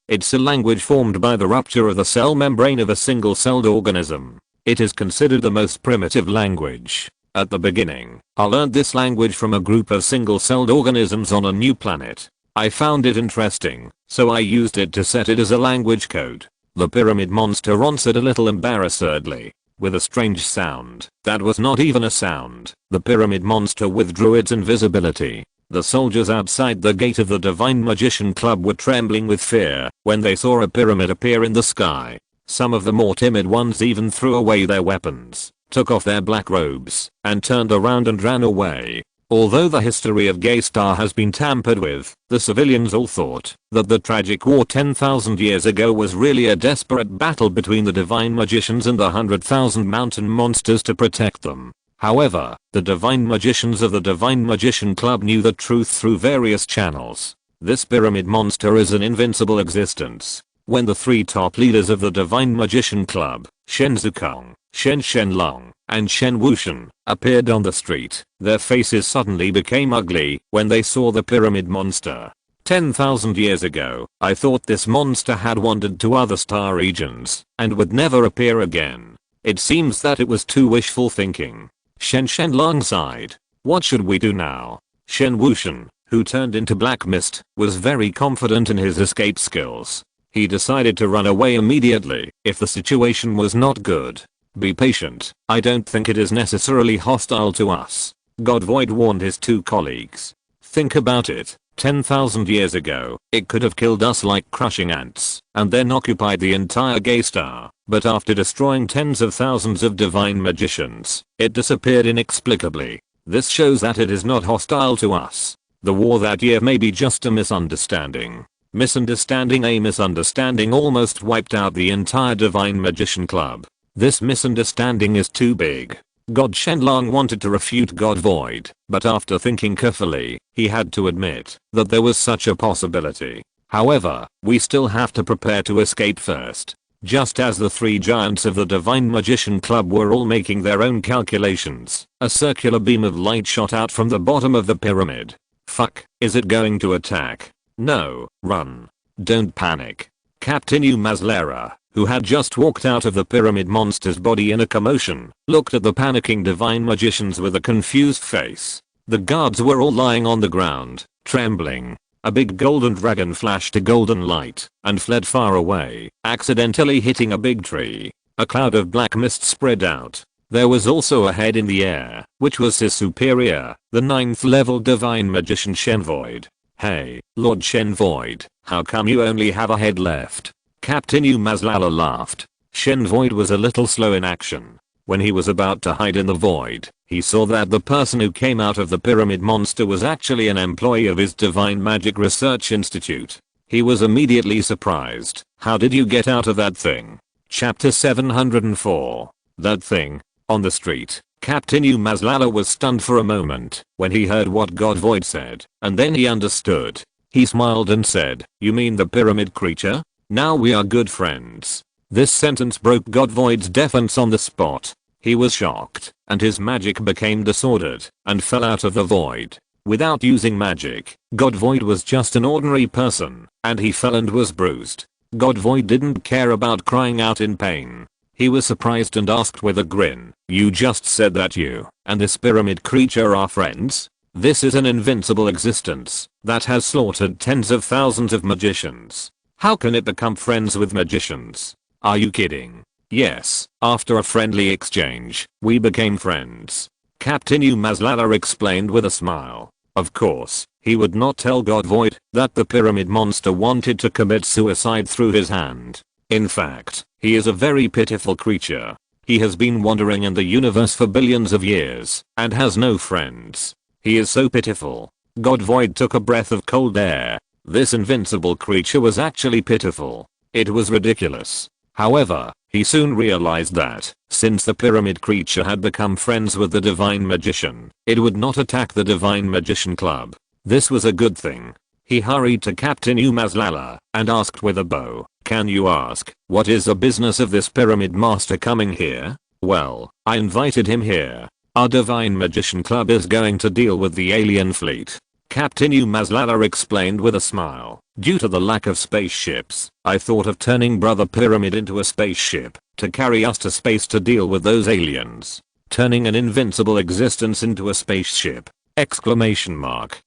It's a language formed by the rupture of the cell membrane of a single-celled organism. It is considered the most primitive language. At the beginning, I learned this language from a group of single-celled organisms on a new planet. I found it interesting, so I used it to set it as a language code. The pyramid monster answered a little embarrassedly. With a strange sound that was not even a sound, the pyramid monster withdrew its invisibility. The soldiers outside the gate of the Divine Magician Club were trembling with fear when they saw a pyramid appear in the sky. Some of the more timid ones even threw away their weapons, took off their black robes, and turned around and ran away. Although the history of Gaystar has been tampered with, the civilians all thought that the tragic war 10,000 years ago was really a desperate battle between the Divine Magicians and the 100,000 mountain monsters to protect them. However, the Divine Magicians of the Divine Magician Club knew the truth through various channels. This pyramid monster is an invincible existence. When the three top leaders of the Divine Magician Club, Chen Shuxian, Chen Shenlong, and Chen Wuxian, appeared on the street, their faces suddenly became ugly when they saw the pyramid monster. 10,000 years ago, I thought this monster had wandered to other star regions and would never appear again. It seems that it was too wishful thinking. Chen Shenlong sighed. What should we do now? Chen Wuxian, who turned into black mist, was very confident in his escape skills. He decided to run away immediately if the situation was not good. Be patient, I don't think it is necessarily hostile to us. Godvoid warned his two colleagues. Think about it, 10,000 years ago, it could have killed us like crushing ants, and then occupied the entire Gaystar. But after destroying tens of thousands of divine magicians, it disappeared inexplicably. This shows that it is not hostile to us. The war that year may be just a misunderstanding. A misunderstanding almost wiped out the entire Divine Magician Club. This misunderstanding is too big. God Shenlong wanted to refute God Void, but after thinking carefully, he had to admit that there was such a possibility. However, we still have to prepare to escape first. Just as the three giants of the Divine Magician Club were all making their own calculations, a circular beam of light shot out from the bottom of the pyramid. Fuck, is it going to attack? No, run. Don't panic. Captain Umazlala, who had just walked out of the pyramid monster's body in a commotion, looked at the panicking divine magicians with a confused face. The guards were all lying on the ground, trembling. A big golden dragon flashed a golden light and fled far away, accidentally hitting a big tree. A cloud of black mist spread out. There was also a head in the air, which was his superior, the 9th level divine magician Shen Void. Hey, Lord Shen Void, how come you only have a head left? Captain Umazlala laughed. Shen Void was a little slow in action. When he was about to hide in the void, he saw that the person who came out of the pyramid monster was actually an employee of his Divine Magic Research Institute. He was immediately surprised. How did you get out of that thing? Chapter 704. That thing. On the street, Captain Umazlala was stunned for a moment when he heard what God Void said, and then he understood. He smiled and said, "You mean the pyramid creature? Now we are good friends." This sentence broke God Void's defense on the spot. He was shocked, and his magic became disordered and fell out of the void. Without using magic, God Void was just an ordinary person, and he fell and was bruised. God Void didn't care about crying out in pain. He was surprised and asked with a grin, "You just said that you and this pyramid creature are friends? This is an invincible existence that has slaughtered tens of thousands of magicians. How can it become friends with magicians? Are you kidding?" "Yes, after a friendly exchange, we became friends." Captain Umazlala explained with a smile. Of course, he would not tell God Void that the pyramid monster wanted to commit suicide through his hand. In fact, he is a very pitiful creature. He has been wandering in the universe for billions of years and has no friends. He is so pitiful. God Void took a breath of cold air. This invincible creature was actually pitiful. It was ridiculous. However, he soon realized that, since the pyramid creature had become friends with the Divine Magician, it would not attack the Divine Magician Club. This was a good thing. He hurried to Captain Umazlala and asked with a bow, "Can you ask, what is the business of this pyramid master coming here?" "Well, I invited him here. Our Divine Magician Club is going to deal with the alien fleet. Captain Umazlala explained with a smile. Due to the lack of spaceships, I thought of turning Brother Pyramid into a spaceship to carry us to space to deal with those aliens. Turning an invincible existence into a spaceship! Exclamation mark.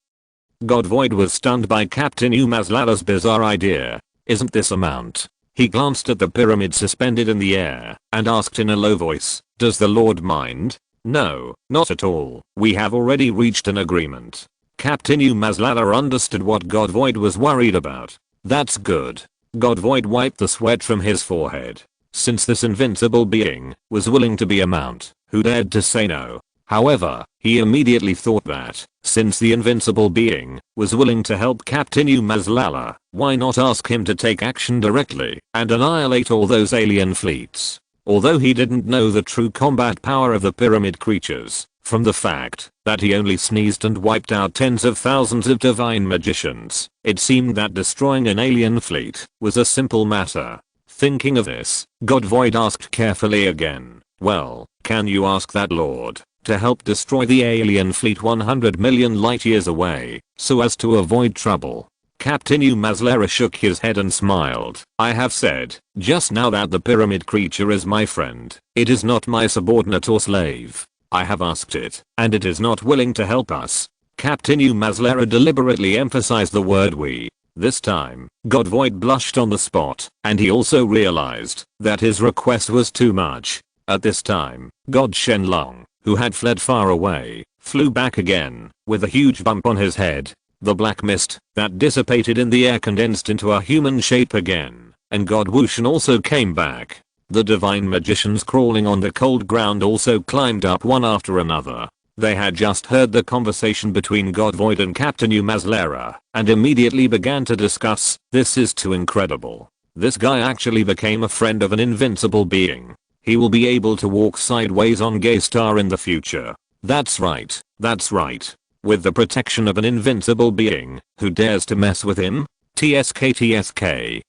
God Void was stunned by Captain Umazlala's bizarre idea. Isn't this a mount? He glanced at the pyramid suspended in the air and asked in a low voice, does the Lord mind? No, not at all. We have already reached an agreement. Captain Umazlala understood what God Void was worried about. That's good. God Void wiped the sweat from his forehead. Since this invincible being was willing to be a mount, who dared to say no? However, he immediately thought that, since the invincible being was willing to help Captain Umazlala, why not ask him to take action directly and annihilate all those alien fleets? Although he didn't know the true combat power of the pyramid creatures, from the fact that he only sneezed and wiped out tens of thousands of divine magicians, it seemed that destroying an alien fleet was a simple matter. Thinking of this, God Void asked carefully again, well, can you ask that Lord to help destroy the alien fleet 100 million light years away, so as to avoid trouble? Captain Umazlala shook his head and smiled. I have said just now that the pyramid creature is my friend. It is not my subordinate or slave. I have asked it, and it is not willing to help us. Captain Umazlala deliberately emphasized the word we. This time, God Void blushed on the spot, and he also realized that his request was too much. At this time, God Shenlong, who had fled far away, flew back again, with a huge bump on his head. The black mist that dissipated in the air condensed into a human shape again, and God Wushan also came back. The divine magicians crawling on the cold ground also climbed up one after another. They had just heard the conversation between God Void and Captain Umazlala, and immediately began to discuss, this is too incredible. This guy actually became a friend of an invincible being. He will be able to walk sideways on Gay Star in the future. That's right, that's right. With the protection of an invincible being who dares to mess with him? TSK,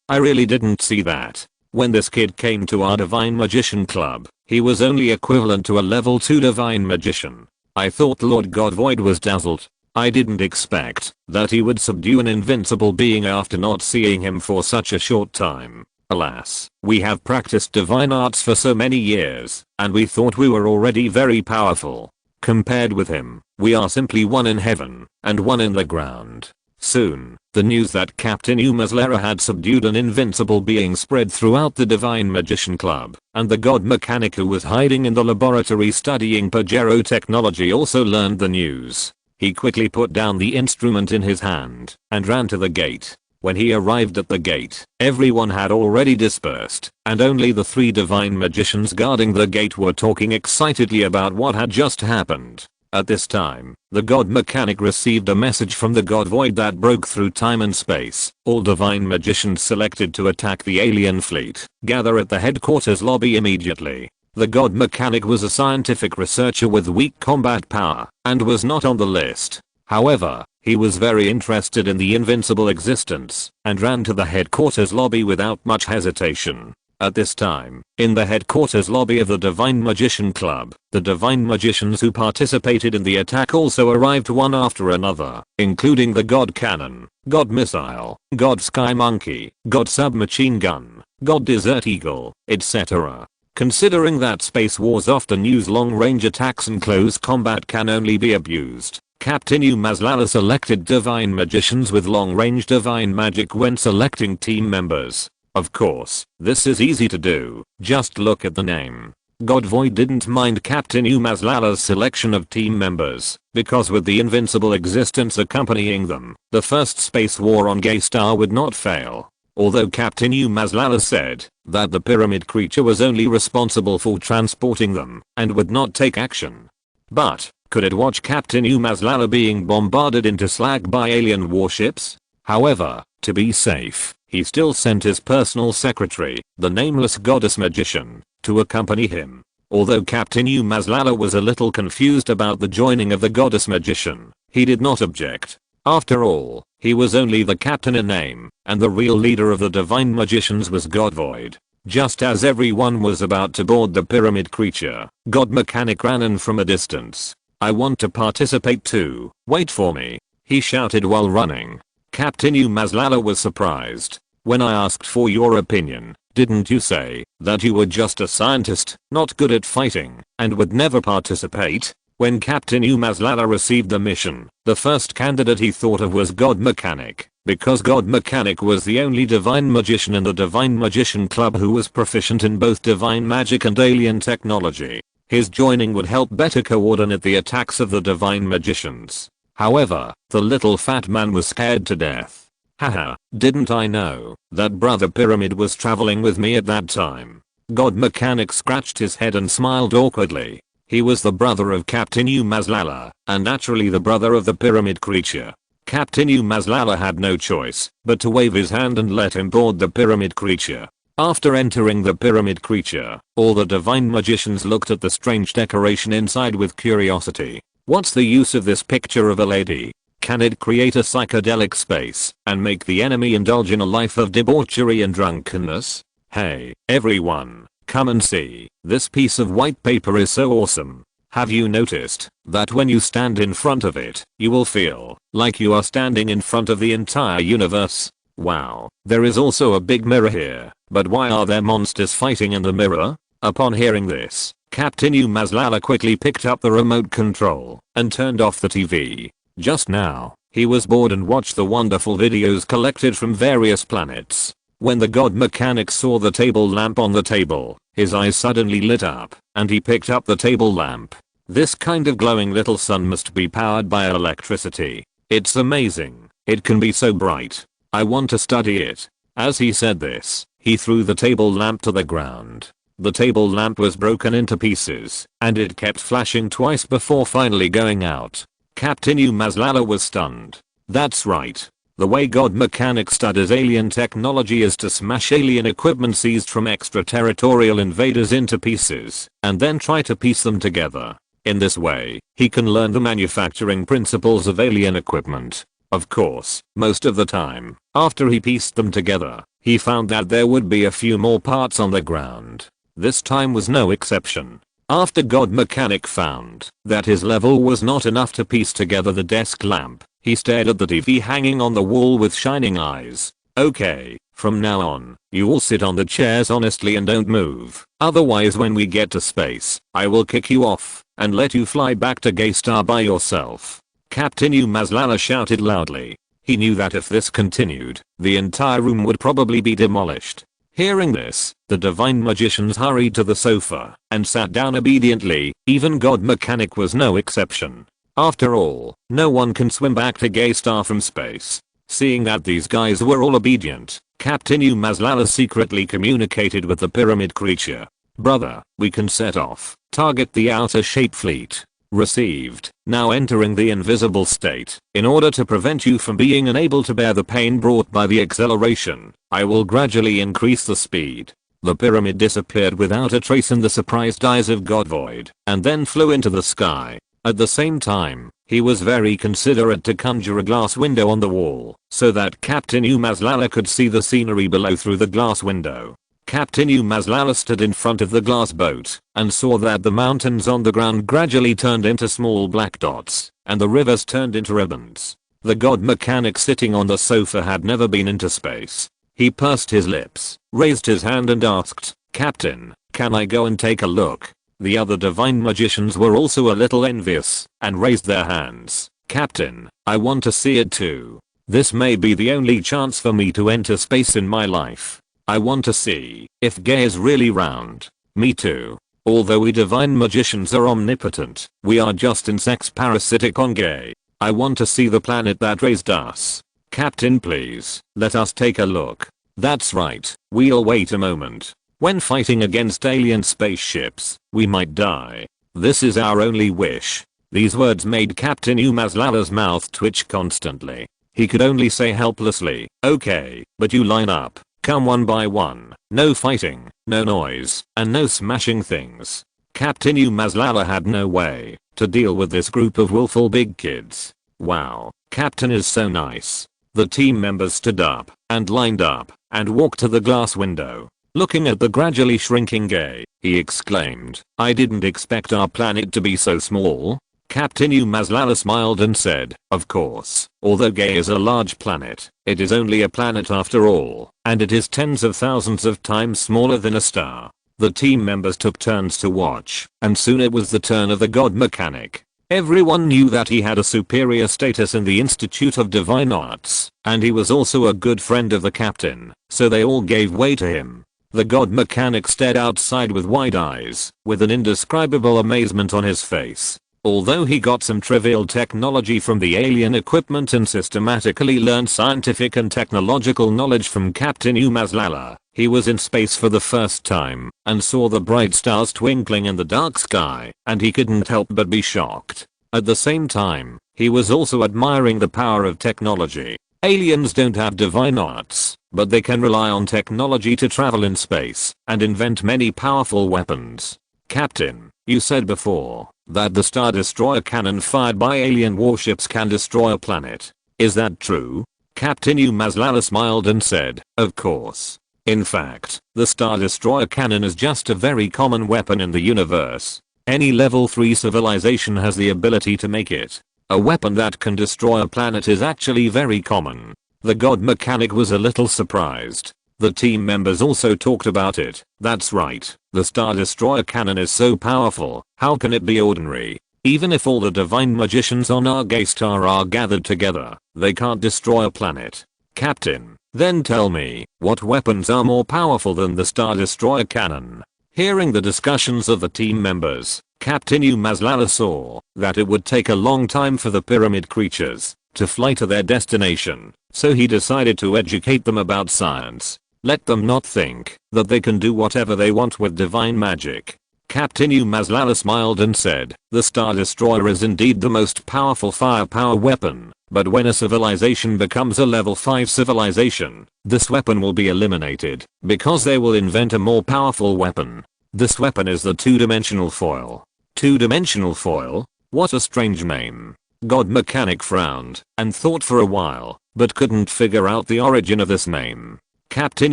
I really didn't see that. When this kid came to our Divine Magician Club, he was only equivalent to a level 2 Divine Magician. I thought Lord God Void was dazzled. I didn't expect that he would subdue an invincible being after not seeing him for such a short time. Alas, we have practiced divine arts for so many years, and we thought we were already very powerful. Compared with him, we are simply one in heaven and one in the ground. Soon, the news that Captain Umazlala had subdued an invincible being spread throughout the Divine Magician Club, and the god mechanic who was hiding in the laboratory studying Pajero technology also learned the news. He quickly put down the instrument in his hand and ran to the gate. When he arrived at the gate, everyone had already dispersed, and only the 3 divine magicians guarding the gate were talking excitedly about what had just happened. At this time, the god mechanic received a message from the God Void that broke through time and space. All divine magicians selected to attack the alien fleet gather at the headquarters lobby immediately. The god mechanic was a scientific researcher with weak combat power and was not on the list. However, he was very interested in the invincible existence and ran to the headquarters lobby without much hesitation. At this time, in the headquarters lobby of the Divine Magician Club, the divine magicians who participated in the attack also arrived one after another, including the God Cannon, God Missile, God Sky Monkey, God Submachine Gun, God Desert Eagle, etc. Considering that space wars often use long-range attacks and close combat can only be abused, Captain Umazlala selected divine magicians with long-range divine magic when selecting team members. Of course, this is easy to do, just look at the name. God Void didn't mind Captain Umazlala's selection of team members, because with the invincible existence accompanying them, the first space war on Gay Star would not fail. Although Captain Umazlala said that the pyramid creature was only responsible for transporting them and would not take action. But, could it watch Captain Umazlala being bombarded into slag by alien warships? However, to be safe, he still sent his personal secretary, the nameless goddess magician, to accompany him. Although Captain Umazlala was a little confused about the joining of the goddess magician, he did not object. After all, he was only the captain in name, and the real leader of the divine magicians was God Void. Just as everyone was about to board the pyramid creature, God Mechanic ran in from a distance. I want to participate too, wait for me. he shouted while running. Captain Umazlala was surprised. When I asked for your opinion, didn't you say that you were just a scientist, not good at fighting, and would never participate? When Captain Umazlala received the mission, the first candidate he thought of was God Mechanic, because God Mechanic was the only divine magician in the Divine Magician Club who was proficient in both divine magic and alien technology. His joining would help better coordinate the attacks of the divine magicians. However, the little fat man was scared to death. Haha, didn't I know that Brother Pyramid was traveling with me at that time? God Mechanic scratched his head and smiled awkwardly. He was the brother of Captain Umazlala, and naturally the brother of the pyramid creature. Captain Umazlala had no choice but to wave his hand and let him board the pyramid creature. After entering the pyramid creature, all the divine magicians looked at the strange decoration inside with curiosity. What's the use of this picture of a lady? Can it create a psychedelic space and make the enemy indulge in a life of debauchery and drunkenness? Hey, everyone, come and see. This piece of white paper is so awesome. Have you noticed that when you stand in front of it, you will feel like you are standing in front of the entire universe? Wow, there is also a big mirror here, but why are there monsters fighting in the mirror? Upon hearing this, Captain Umazlala quickly picked up the remote control and turned off the TV. Just now, he was bored and watched the wonderful videos collected from various planets. When the God Mechanic saw the table lamp on the table, his eyes suddenly lit up, and he picked up the table lamp. This kind of glowing little sun must be powered by electricity. It's amazing. It can be so bright. I want to study it. As he said this, he threw the table lamp to the ground. The table lamp was broken into pieces, and it kept flashing twice before finally going out. Captain Umazlala was stunned. That's right. The way God Mechanic studies alien technology is to smash alien equipment seized from extraterritorial invaders into pieces, and then try to piece them together. In this way, he can learn the manufacturing principles of alien equipment. Of course, most of the time, after he pieced them together, he found that there would be a few more parts on the ground. This time was no exception. After God Mechanic found that his level was not enough to piece together the desk lamp, he stared at the TV hanging on the wall with shining eyes. Okay, from now on, you all sit on the chairs honestly and don't move. Otherwise when we get to space, I will kick you off and let you fly back to Gaystar by yourself. Captain Umazlala shouted loudly. He knew that if this continued, the entire room would probably be demolished. Hearing this, the divine magicians hurried to the sofa and sat down obediently. Even God Mechanic was no exception. After all, no one can swim back to Gaystar from space. Seeing that these guys were all obedient, Captain Umazlala secretly communicated with the pyramid creature. Brother, we can set off. Target the outer shape fleet. Received. Now entering the invisible state. In order to prevent you from being unable to bear the pain brought by the acceleration, I will gradually increase the speed. The pyramid disappeared without a trace in the surprised eyes of Godvoid, and then flew into the sky. At the same time, he was very considerate to conjure a glass window on the wall, so that Captain Umazlala could see the scenery below through the glass window. Captain Umazlala stood in front of the glass boat and saw that the mountains on the ground gradually turned into small black dots, and the rivers turned into ribbons. The God Mechanic sitting on the sofa had never been into space. He pursed his lips, raised his hand and asked, Captain, can I go and take a look? The other divine magicians were also a little envious and raised their hands. Captain, I want to see it too. This may be the only chance for me to enter space in my life. I want to see if Gay is really round. Me too. Although we divine magicians are omnipotent, we are just insects parasitic on Gay. I want to see the planet that raised us. Captain, please, let us take a look. That's right, we'll wait a moment. When fighting against alien spaceships, we might die. This is our only wish. These words made Captain Umazlala's mouth twitch constantly. He could only say helplessly, okay, but you line up. Come one by one. No fighting, no noise, and no smashing things. Captain Umazlala had no way to deal with this group of willful big kids. Wow, Captain is so nice. The team members stood up and lined up and walked to the glass window. Looking at the gradually shrinking Gay, he exclaimed, I didn't expect our planet to be so small. Captain Umazlala smiled and said, "Of course, although Gaia is a large planet, it is only a planet after all, and it is tens of thousands of times smaller than a star." The team members took turns to watch, and soon it was the turn of the god mechanic. Everyone knew that he had a superior status in the Institute of Divine Arts, and he was also a good friend of the captain, so they all gave way to him. The god mechanic stared outside with wide eyes, with an indescribable amazement on his face. Although he got some trivial technology from the alien equipment and systematically learned scientific and technological knowledge from Captain Umazlala, he was in space for the first time and saw the bright stars twinkling in the dark sky, and he couldn't help but be shocked. At the same time, he was also admiring the power of technology. Aliens don't have divine arts, but they can rely on technology to travel in space and invent many powerful weapons. Captain, you said before that the Star Destroyer cannon fired by alien warships can destroy a planet. Is that true? Captain Umazlala smiled and said, "Of course. In fact, the Star Destroyer cannon is just a very common weapon in the universe. Any level 3 civilization has the ability to make it. A weapon that can destroy a planet is actually very common." The god mechanic was a little surprised. The team members also talked about it. "That's right. The Star Destroyer cannon is so powerful, how can it be ordinary? Even if all the divine magicians on our gay star are gathered together, they can't destroy a planet." Captain, then tell me, what weapons are more powerful than the Star Destroyer cannon? Hearing the discussions of the team members, Captain Umazlala saw that it would take a long time for the pyramid creatures to fly to their destination, so he decided to educate them about science. Let them not think that they can do whatever they want with divine magic. Captain Umazlala smiled and said, "The Star Destroyer is indeed the most powerful firepower weapon, but when a civilization becomes a level 5 civilization, this weapon will be eliminated, because they will invent a more powerful weapon. This weapon is the two-dimensional foil." Two-dimensional foil? What a strange name. God Mechanic frowned and thought for a while, but couldn't figure out the origin of this name. Captain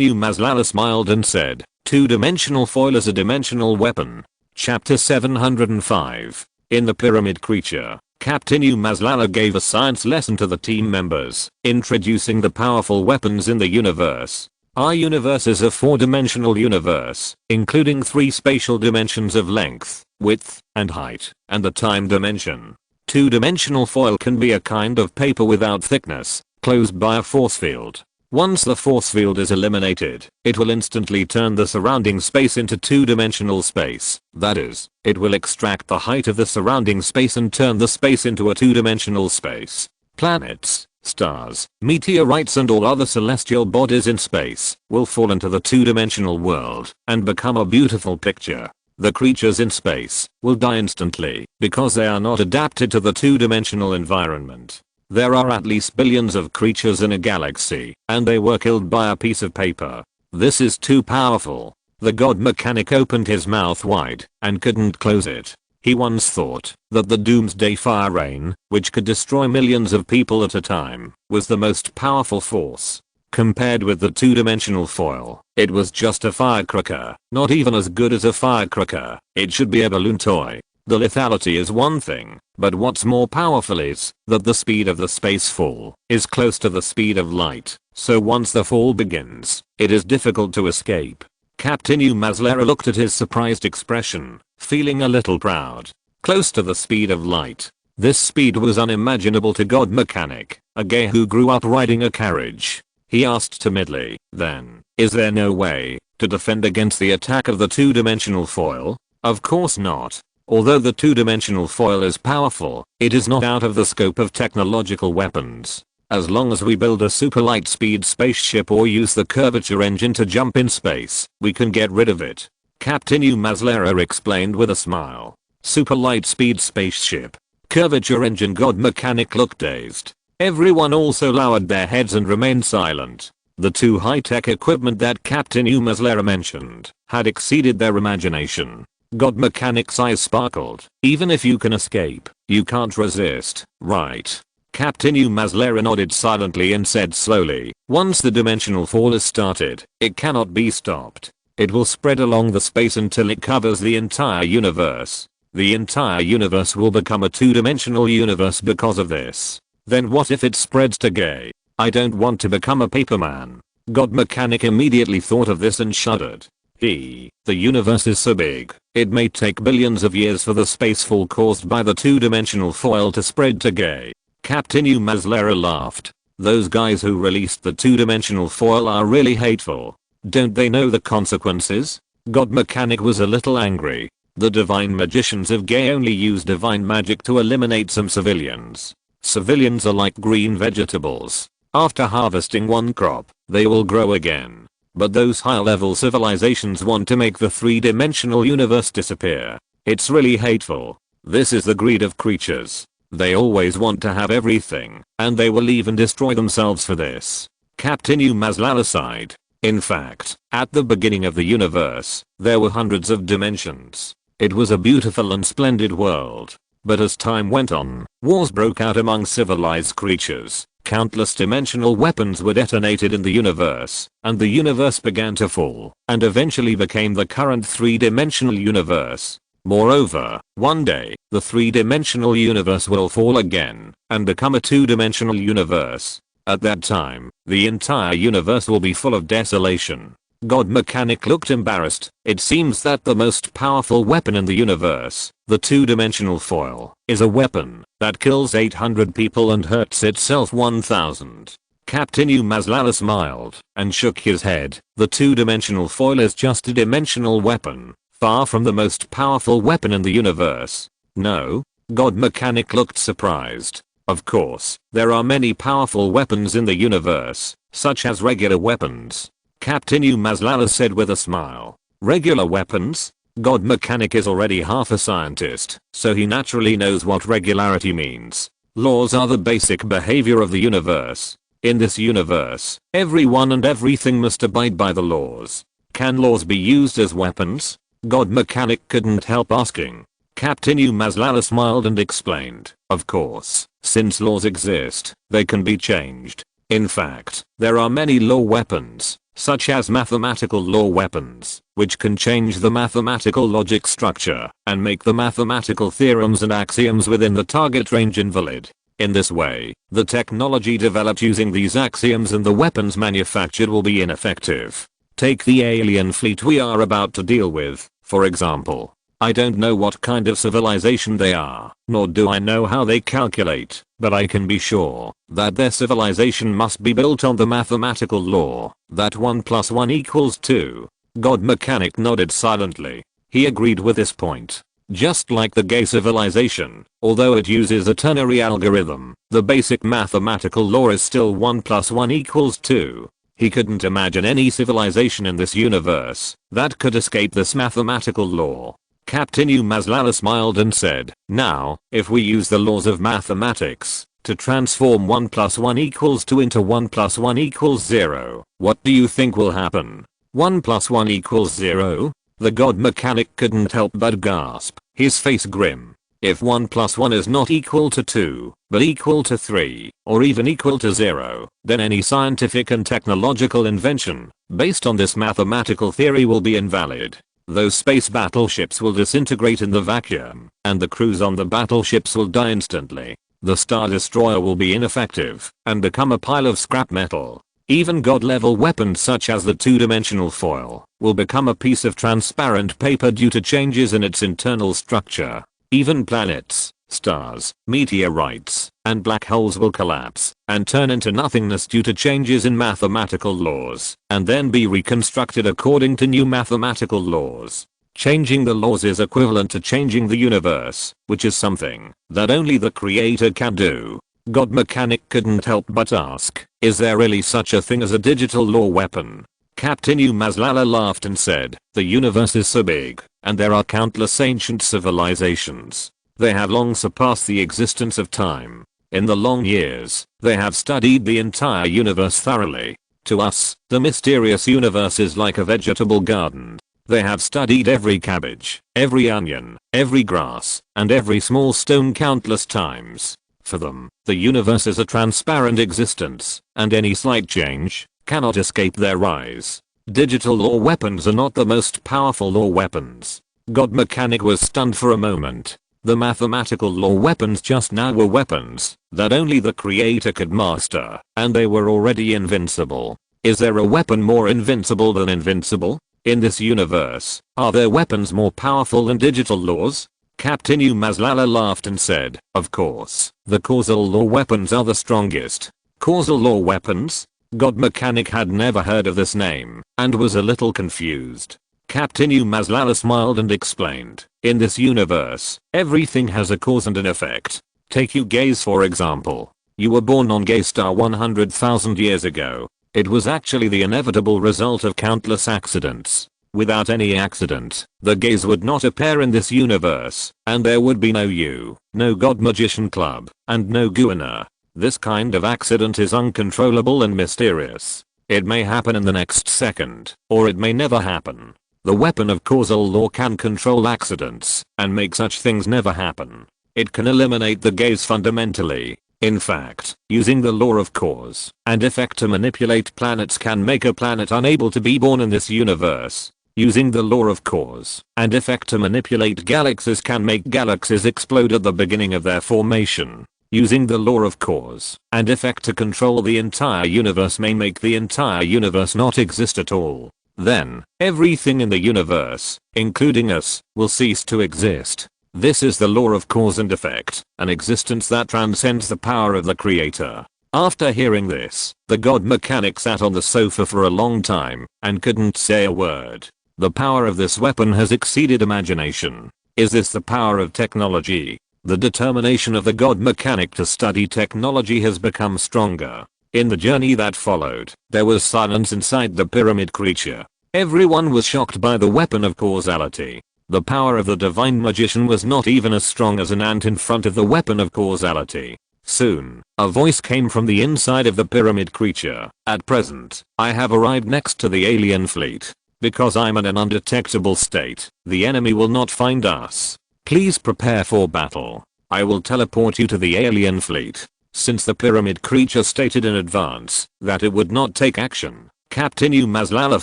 Umazlala smiled and said, "Two-dimensional foil is a dimensional weapon." Chapter 705. In the Pyramid Creature, Captain Umazlala gave a science lesson to the team members, introducing the powerful weapons in the universe. Our universe is a 4-dimensional universe, including 3 spatial dimensions of length, width, and height, and the time dimension. Two-dimensional foil can be a kind of paper without thickness, closed by a force field. Once the force field is eliminated, it will instantly turn the surrounding space into two-dimensional space. That is, it will extract the height of the surrounding space and turn the space into a two-dimensional space. Planets, stars, meteorites and all other celestial bodies in space will fall into the two-dimensional world and become a beautiful picture. The creatures in space will die instantly because they are not adapted to the two-dimensional environment. There are at least billions of creatures in a galaxy, and they were killed by a piece of paper. This is too powerful. The god mechanic opened his mouth wide and couldn't close it. He once thought that the doomsday fire rain, which could destroy millions of people at a time, was the most powerful force. Compared with the two-dimensional foil, it was just a firecracker, not even as good as a firecracker. It should be a balloon toy. The lethality is one thing, but what's more powerful is that the speed of the space fall is close to the speed of light, so once the fall begins, it is difficult to escape. Captain Umazlala looked at his surprised expression, feeling a little proud. Close to the speed of light. This speed was unimaginable to God Mechanic, a gay who grew up riding a carriage. He asked timidly, "Then, is there no way to defend against the attack of the two-dimensional foil?" Of course not. Although the two-dimensional foil is powerful, it is not out of the scope of technological weapons. As long as we build a super light speed spaceship or use the curvature engine to jump in space, we can get rid of it. Captain Umazlala explained with a smile. Super light speed spaceship. Curvature engine. God Mechanic looked dazed. Everyone also lowered their heads and remained silent. The two high-tech equipment that Captain Umazlala mentioned had exceeded their imagination. God Mechanic's eyes sparkled. Even if you can escape, you can't resist, right? Captain Umazlala nodded silently and said slowly, "Once the dimensional fall is started, it cannot be stopped. It will spread along the space until it covers the entire universe. The entire universe will become a two-dimensional universe because of this. Then what if it spreads to gay? I don't want to become a paperman. God Mechanic immediately thought of this and shuddered. The universe is so big, it may take billions of years for the spacefall caused by the two-dimensional foil to spread to gay. Captain Umazlara laughed. Those guys who released the two-dimensional foil are really hateful. Don't they know the consequences? God Mechanic was a little angry. The divine magicians of gay only use divine magic to eliminate some civilians. Civilians are like green vegetables. After harvesting one crop, they will grow again. But those high-level civilizations want to make the three-dimensional universe disappear. It's really hateful. This is the greed of creatures. They always want to have everything, and they will even destroy themselves for this. Captain Umazlala sighed. In fact, at the beginning of the universe, there were hundreds of dimensions. It was a beautiful and splendid world. But as time went on, wars broke out among civilized creatures. Countless dimensional weapons were detonated in the universe, and the universe began to fall, and eventually became the current three-dimensional universe. Moreover, one day, the three-dimensional universe will fall again, and become a two-dimensional universe. At that time, the entire universe will be full of desolation. God Mechanic looked embarrassed. It seems that the most powerful weapon in the universe, the two-dimensional foil, is a weapon that kills 800 people and hurts itself 1000. Captain Umazlala smiled and shook his head. The two-dimensional foil is just a dimensional weapon, far from the most powerful weapon in the universe. No? God Mechanic looked surprised. Of course, there are many powerful weapons in the universe, such as regular weapons. Captain Umazlala said with a smile. Regular weapons? God Mechanic is already half a scientist, so he naturally knows what regularity means. Laws are the basic behavior of the universe. In this universe, everyone and everything must abide by the laws. Can laws be used as weapons? God Mechanic couldn't help asking. Captain Umazlala smiled and explained. Of course, since laws exist, they can be changed. In fact, there are many law weapons, such as mathematical law weapons, which can change the mathematical logic structure and make the mathematical theorems and axioms within the target range invalid. In this way, the technology developed using these axioms and the weapons manufactured will be ineffective. Take the alien fleet we are about to deal with, for example. I don't know what kind of civilization they are, nor do I know how they calculate, but I can be sure that their civilization must be built on the mathematical law that 1 + 1 = 2. God Mechanic nodded silently. He agreed with this point. Just like the gay civilization, although it uses a ternary algorithm, the basic mathematical law is still 1 + 1 = 2. He couldn't imagine any civilization in this universe that could escape this mathematical law. Captain Umazlala smiled and said, now, if we use the laws of mathematics to transform 1 + 1 = 2 into 1 + 1 = 0, what do you think will happen? 1 + 1 = 0? The God Mechanic couldn't help but gasp, his face grim. If 1 + 1 is not equal to 2, but equal to 3, or even equal to 0, then any scientific and technological invention based on this mathematical theory will be invalid. Those space battleships will disintegrate in the vacuum, and the crews on the battleships will die instantly. The Star Destroyer will be ineffective and become a pile of scrap metal. Even god-level weapons such as the two-dimensional foil will become a piece of transparent paper due to changes in its internal structure. Even planets, stars, meteorites, and black holes will collapse and turn into nothingness due to changes in mathematical laws, and then be reconstructed according to new mathematical laws. Changing the laws is equivalent to changing the universe, which is something that only the creator can do. God Mechanic couldn't help but ask, is there really such a thing as a digital law weapon? Captain Umazlala laughed and said, the universe is so big, and there are countless ancient civilizations. They have long surpassed the existence of time. In the long years, they have studied the entire universe thoroughly. To us, the mysterious universe is like a vegetable garden. They have studied every cabbage, every onion, every grass, and every small stone countless times. For them, the universe is a transparent existence, and any slight change cannot escape their eyes. Digital law weapons are not the most powerful law weapons. God Mechanic was stunned for a moment. The mathematical law weapons just now were weapons that only the creator could master, and they were already invincible. Is there a weapon more invincible than invincible? In this universe, are there weapons more powerful than digital laws? Captain Umazlala laughed and said, of course, the causal law weapons are the strongest. Causal law weapons? God Mechanic had never heard of this name, and was a little confused. Captain Umazlala smiled and explained, in this universe, everything has a cause and an effect. Take you gaze for example. You were born on Gaystar 100,000 years ago. It was actually the inevitable result of countless accidents. Without any accident, the gaze would not appear in this universe, and there would be no you, no God Magician Club, and no Guana. This kind of accident is uncontrollable and mysterious. It may happen in the next second, or it may never happen. The weapon of causal law can control accidents, and make such things never happen. It can eliminate the gaze fundamentally. In fact, using the law of cause and effect to manipulate planets can make a planet unable to be born in this universe. Using the law of cause and effect to manipulate galaxies can make galaxies explode at the beginning of their formation. Using the law of cause and effect to control the entire universe may make the entire universe not exist at all. Then, everything in the universe, including us, will cease to exist. This is the law of cause and effect, an existence that transcends the power of the creator. After hearing this, the God Mechanic sat on the sofa for a long time and couldn't say a word. The power of this weapon has exceeded imagination. Is this the power of technology? The determination of the God Mechanic to study technology has become stronger. In the journey that followed, there was silence inside the pyramid creature. Everyone was shocked by the weapon of causality. The power of the divine magician was not even as strong as an ant in front of the weapon of causality. Soon, a voice came from the inside of the pyramid creature. At present, I have arrived next to the alien fleet. Because I'm in an undetectable state, the enemy will not find us. Please prepare for battle. I will teleport you to the alien fleet. Since the pyramid creature stated in advance that it would not take action, Captain Umazlala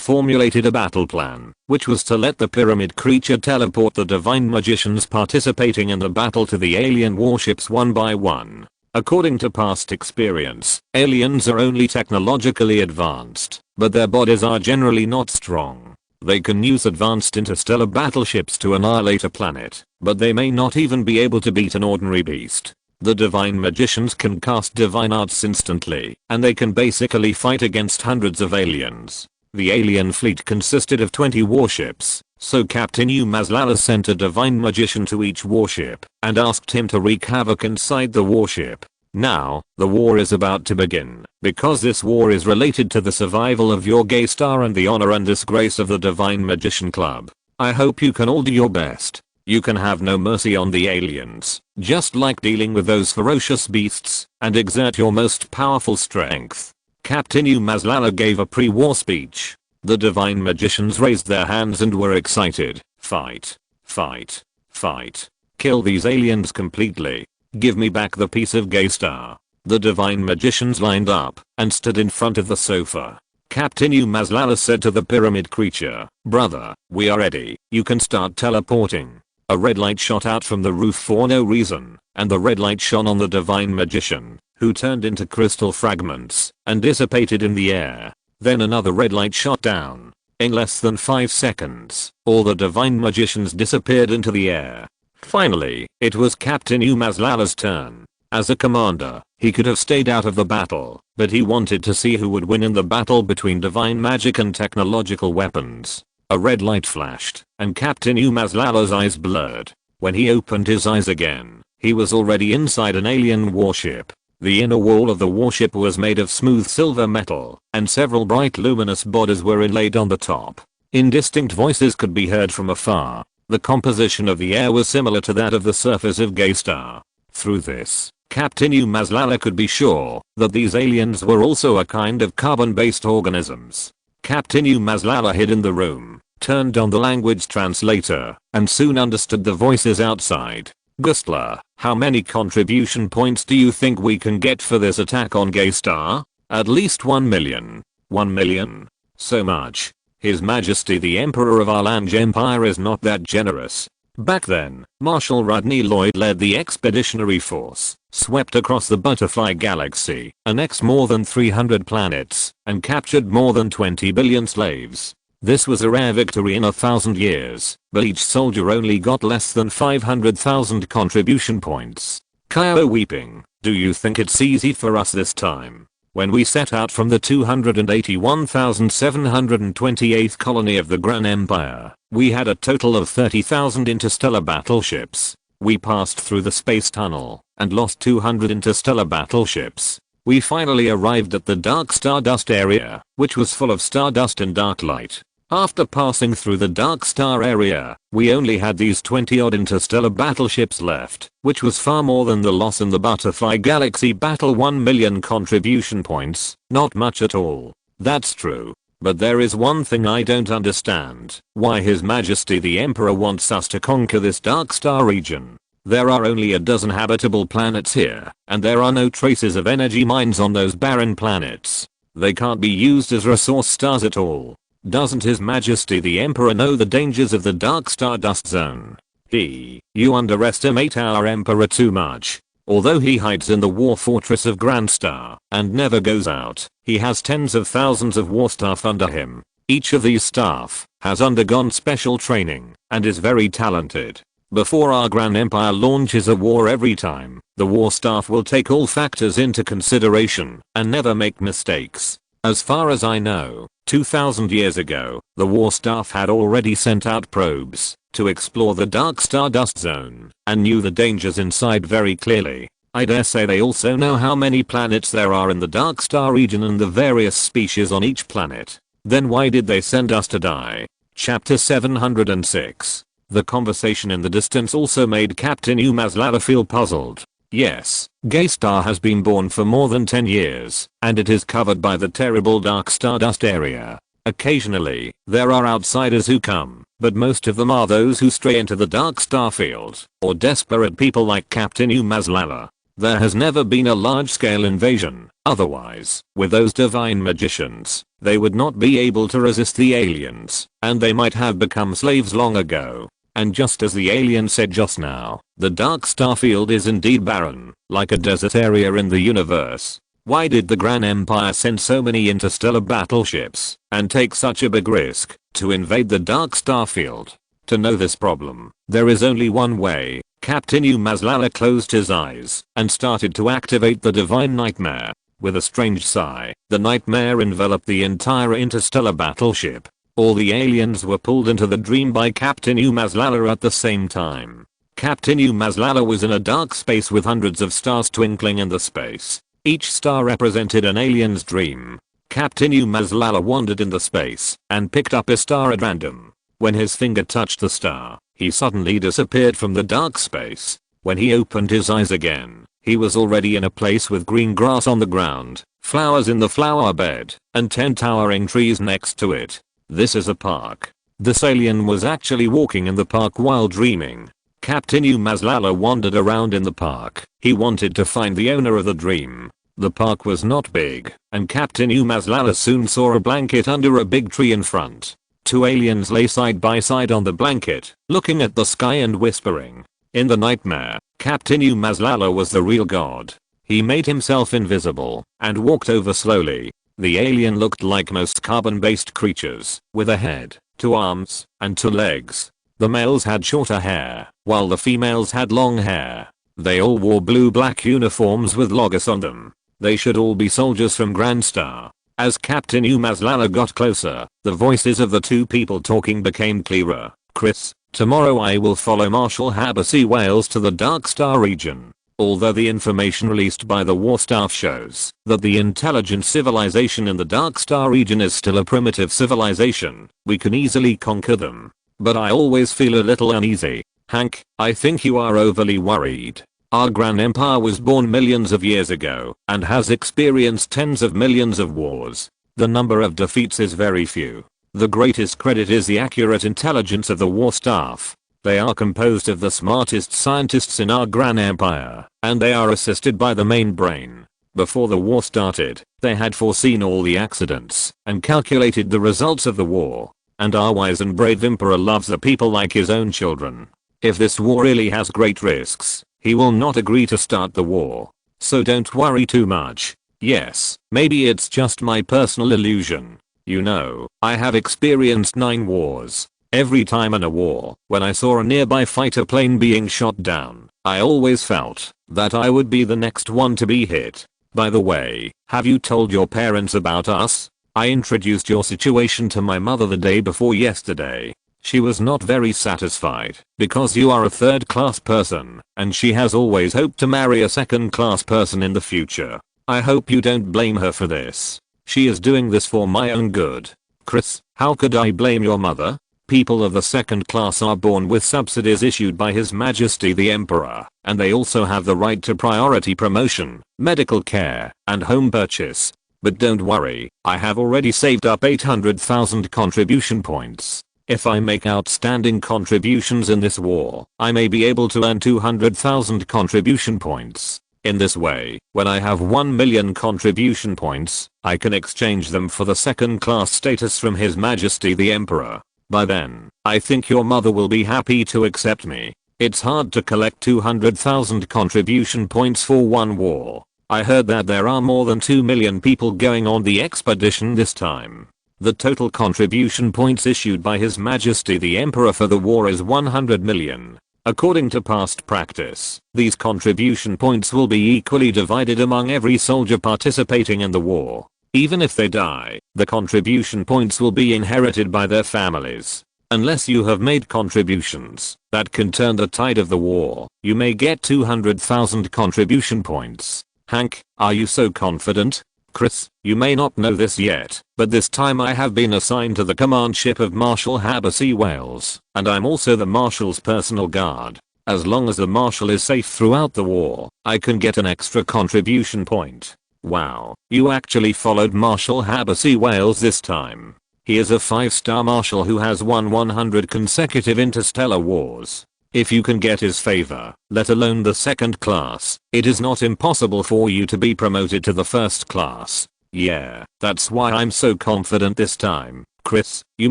formulated a battle plan, which was to let the pyramid creature teleport the divine magicians participating in the battle to the alien warships one by one. According to past experience, aliens are only technologically advanced, but their bodies are generally not strong. They can use advanced interstellar battleships to annihilate a planet, but they may not even be able to beat an ordinary beast. The divine magicians can cast divine arts instantly, and they can basically fight against hundreds of aliens. The alien fleet consisted of 20 warships, so Captain Umazlala sent a divine magician to each warship and asked him to wreak havoc inside the warship. Now, the war is about to begin, because this war is related to the survival of your Gaystar and the honor and disgrace of the Divine Magician Club. I hope you can all do your best. You can have no mercy on the aliens, just like dealing with those ferocious beasts, and exert your most powerful strength. Captain Umazlala gave a pre-war speech. The divine magicians raised their hands and were excited. Fight. Fight. Fight. Kill these aliens completely. Give me back the piece of Gaystar. The divine magicians lined up and stood in front of the sofa. Captain Umazlala said to the pyramid creature, brother, we are ready. You can start teleporting. A red light shot out from the roof for no reason, and the red light shone on the divine magician, who turned into crystal fragments and dissipated in the air. Then another red light shot down. In less than 5 seconds, all the divine magicians disappeared into the air. Finally, it was Captain Umazlala's turn. As a commander, he could have stayed out of the battle, but he wanted to see who would win in the battle between divine magic and technological weapons. A red light flashed, and Captain Umazlala's eyes blurred. When he opened his eyes again, he was already inside an alien warship. The inner wall of the warship was made of smooth silver metal, and several bright luminous bodies were inlaid on the top. Indistinct voices could be heard from afar. The composition of the air was similar to that of the surface of Gaystar. Through this, Captain Umazlala could be sure that these aliens were also a kind of carbon-based organisms. Captain Umazlala hid in the room, turned on the language translator, and soon understood the voices outside. Gustler, how many contribution points do you think we can get for this attack on Gaystar? At least 1 million. 1 million? So much. His Majesty the Emperor of our Lange Empire is not that generous. Back then, Marshal Rodney Lloyd led the expeditionary force, swept across the Butterfly Galaxy, annexed more than 300 planets, and captured more than 20 billion slaves. This was a rare victory in 1,000 years, but each soldier only got less than 500,000 contribution points. Kyo weeping, do you think it's easy for us this time? When we set out from the 281,728th colony of the Gran Empire, we had a total of 30,000 interstellar battleships. We passed through the space tunnel and lost 200 interstellar battleships. We finally arrived at the dark stardust area, which was full of stardust and dark light. After passing through the dark star area, we only had these 20 odd interstellar battleships left, which was far more than the loss in the Butterfly Galaxy battle. 1 million contribution points, not much at all. That's true. But there is one thing I don't understand, why His Majesty the Emperor wants us to conquer this dark star region. There are only a dozen habitable planets here, and there are no traces of energy mines on those barren planets. They can't be used as resource stars at all. Doesn't His Majesty the Emperor know the dangers of the dark stardust zone? You underestimate our Emperor too much. Although he hides in the war fortress of Grand Star and never goes out, he has tens of thousands of war staff under him. Each of these staff has undergone special training and is very talented. Before our Grand Empire launches a war every time, the war staff will take all factors into consideration and never make mistakes. As far as I know, 2,000 years ago, the war staff had already sent out probes to explore the dark stardust zone and knew the dangers inside very clearly. I dare say they also know how many planets there are in the dark star region and the various species on each planet. Then why did they send us to die? Chapter 706. The conversation in the distance also made Captain Umazlala feel puzzled. Yes, Gaystar has been born for more than 10 years, and it is covered by the terrible dark stardust area. Occasionally, there are outsiders who come, but most of them are those who stray into the dark star field, or desperate people like Captain Umazlala. There has never been a large-scale invasion, otherwise, with those divine magicians, they would not be able to resist the aliens, and they might have become slaves long ago. And just as the alien said just now, the dark star field is indeed barren, like a desert area in the universe. Why did the Gran Empire send so many interstellar battleships and take such a big risk to invade the dark star field? To know this problem, there is only one way. Captain Umazlala closed his eyes and started to activate the divine nightmare. With a strange sigh, the nightmare enveloped the entire interstellar battleship. All the aliens were pulled into the dream by Captain Umazlala at the same time. Captain Umazlala was in a dark space with hundreds of stars twinkling in the space. Each star represented an alien's dream. Captain Umazlala wandered in the space and picked up a star at random. When his finger touched the star, he suddenly disappeared from the dark space. When he opened his eyes again, he was already in a place with green grass on the ground, flowers in the flower bed, and 10 towering trees next to it. This is a park. This alien was actually walking in the park while dreaming. Captain Umazlala wandered around in the park. He wanted to find the owner of the dream. The park was not big, and Captain Umazlala soon saw a blanket under a big tree in front. 2 aliens lay side by side on the blanket, looking at the sky and whispering. In the nightmare, Captain Umazlala was the real god. He made himself invisible and walked over slowly. The alien looked like most carbon-based creatures, with a head, 2 arms, and 2 legs. The males had shorter hair, while the females had long hair. They all wore blue-black uniforms with logos on them. They should all be soldiers from Grand Star. As Captain Umazlala got closer, the voices of the 2 people talking became clearer. Chris, tomorrow I will follow Marshal Habasi Wales to the Dark Star region. Although the information released by the war staff shows that the intelligent civilization in the Dark Star region is still a primitive civilization, we can easily conquer them. But I always feel a little uneasy. Hank, I think you are overly worried. Our Grand Empire was born millions of years ago and has experienced tens of millions of wars. The number of defeats is very few. The greatest credit is the accurate intelligence of the war staff. They are composed of the smartest scientists in our Grand Empire, and they are assisted by the main brain. Before the war started, They had foreseen all the accidents and calculated the results of the war. And our wise and brave emperor loves the people like his own children. If this war really has great risks, he will not agree to start the war. So don't worry too much. Yes, maybe it's just my personal illusion. You know, I have experienced 9 wars. Every time in a war, when I saw a nearby fighter plane being shot down, I always felt that I would be the next one to be hit. By the way, have you told your parents about us? I introduced your situation to my mother the day before yesterday. She was not very satisfied because you are a third-class person, and she has always hoped to marry a second-class person in the future. I hope you don't blame her for this. She is doing this for my own good. Chris, how could I blame your mother? People of the second class are born with subsidies issued by His Majesty the Emperor, and they also have the right to priority promotion, medical care, and home purchase. But don't worry, I have already saved up 800,000 contribution points. If I make outstanding contributions in this war, I may be able to earn 200,000 contribution points. In this way, when I have 1 million contribution points, I can exchange them for the second class status from His Majesty the Emperor. By then, I think your mother will be happy to accept me. It's hard to collect 200,000 contribution points for one war. I heard that there are more than 2 million people going on the expedition this time. The total contribution points issued by His Majesty the Emperor for the war is 100 million. According to past practice, these contribution points will be equally divided among every soldier participating in the war. Even if they die, the contribution points will be inherited by their families. Unless you have made contributions that can turn the tide of the war, you may get 200,000 contribution points. Hank, are you so confident? Chris, you may not know this yet, but this time I have been assigned to the command ship of Marshal Habbassy Wales, and I'm also the Marshal's personal guard. As long as the Marshal is safe throughout the war, I can get an extra contribution point. Wow, you actually followed Marshal Habbassy Wales this time. He is a 5-star Marshal who has won 100 consecutive interstellar wars. If you can get his favor, let alone the second class, it is not impossible for you to be promoted to the first class. Yeah, that's why I'm so confident this time. Chris, you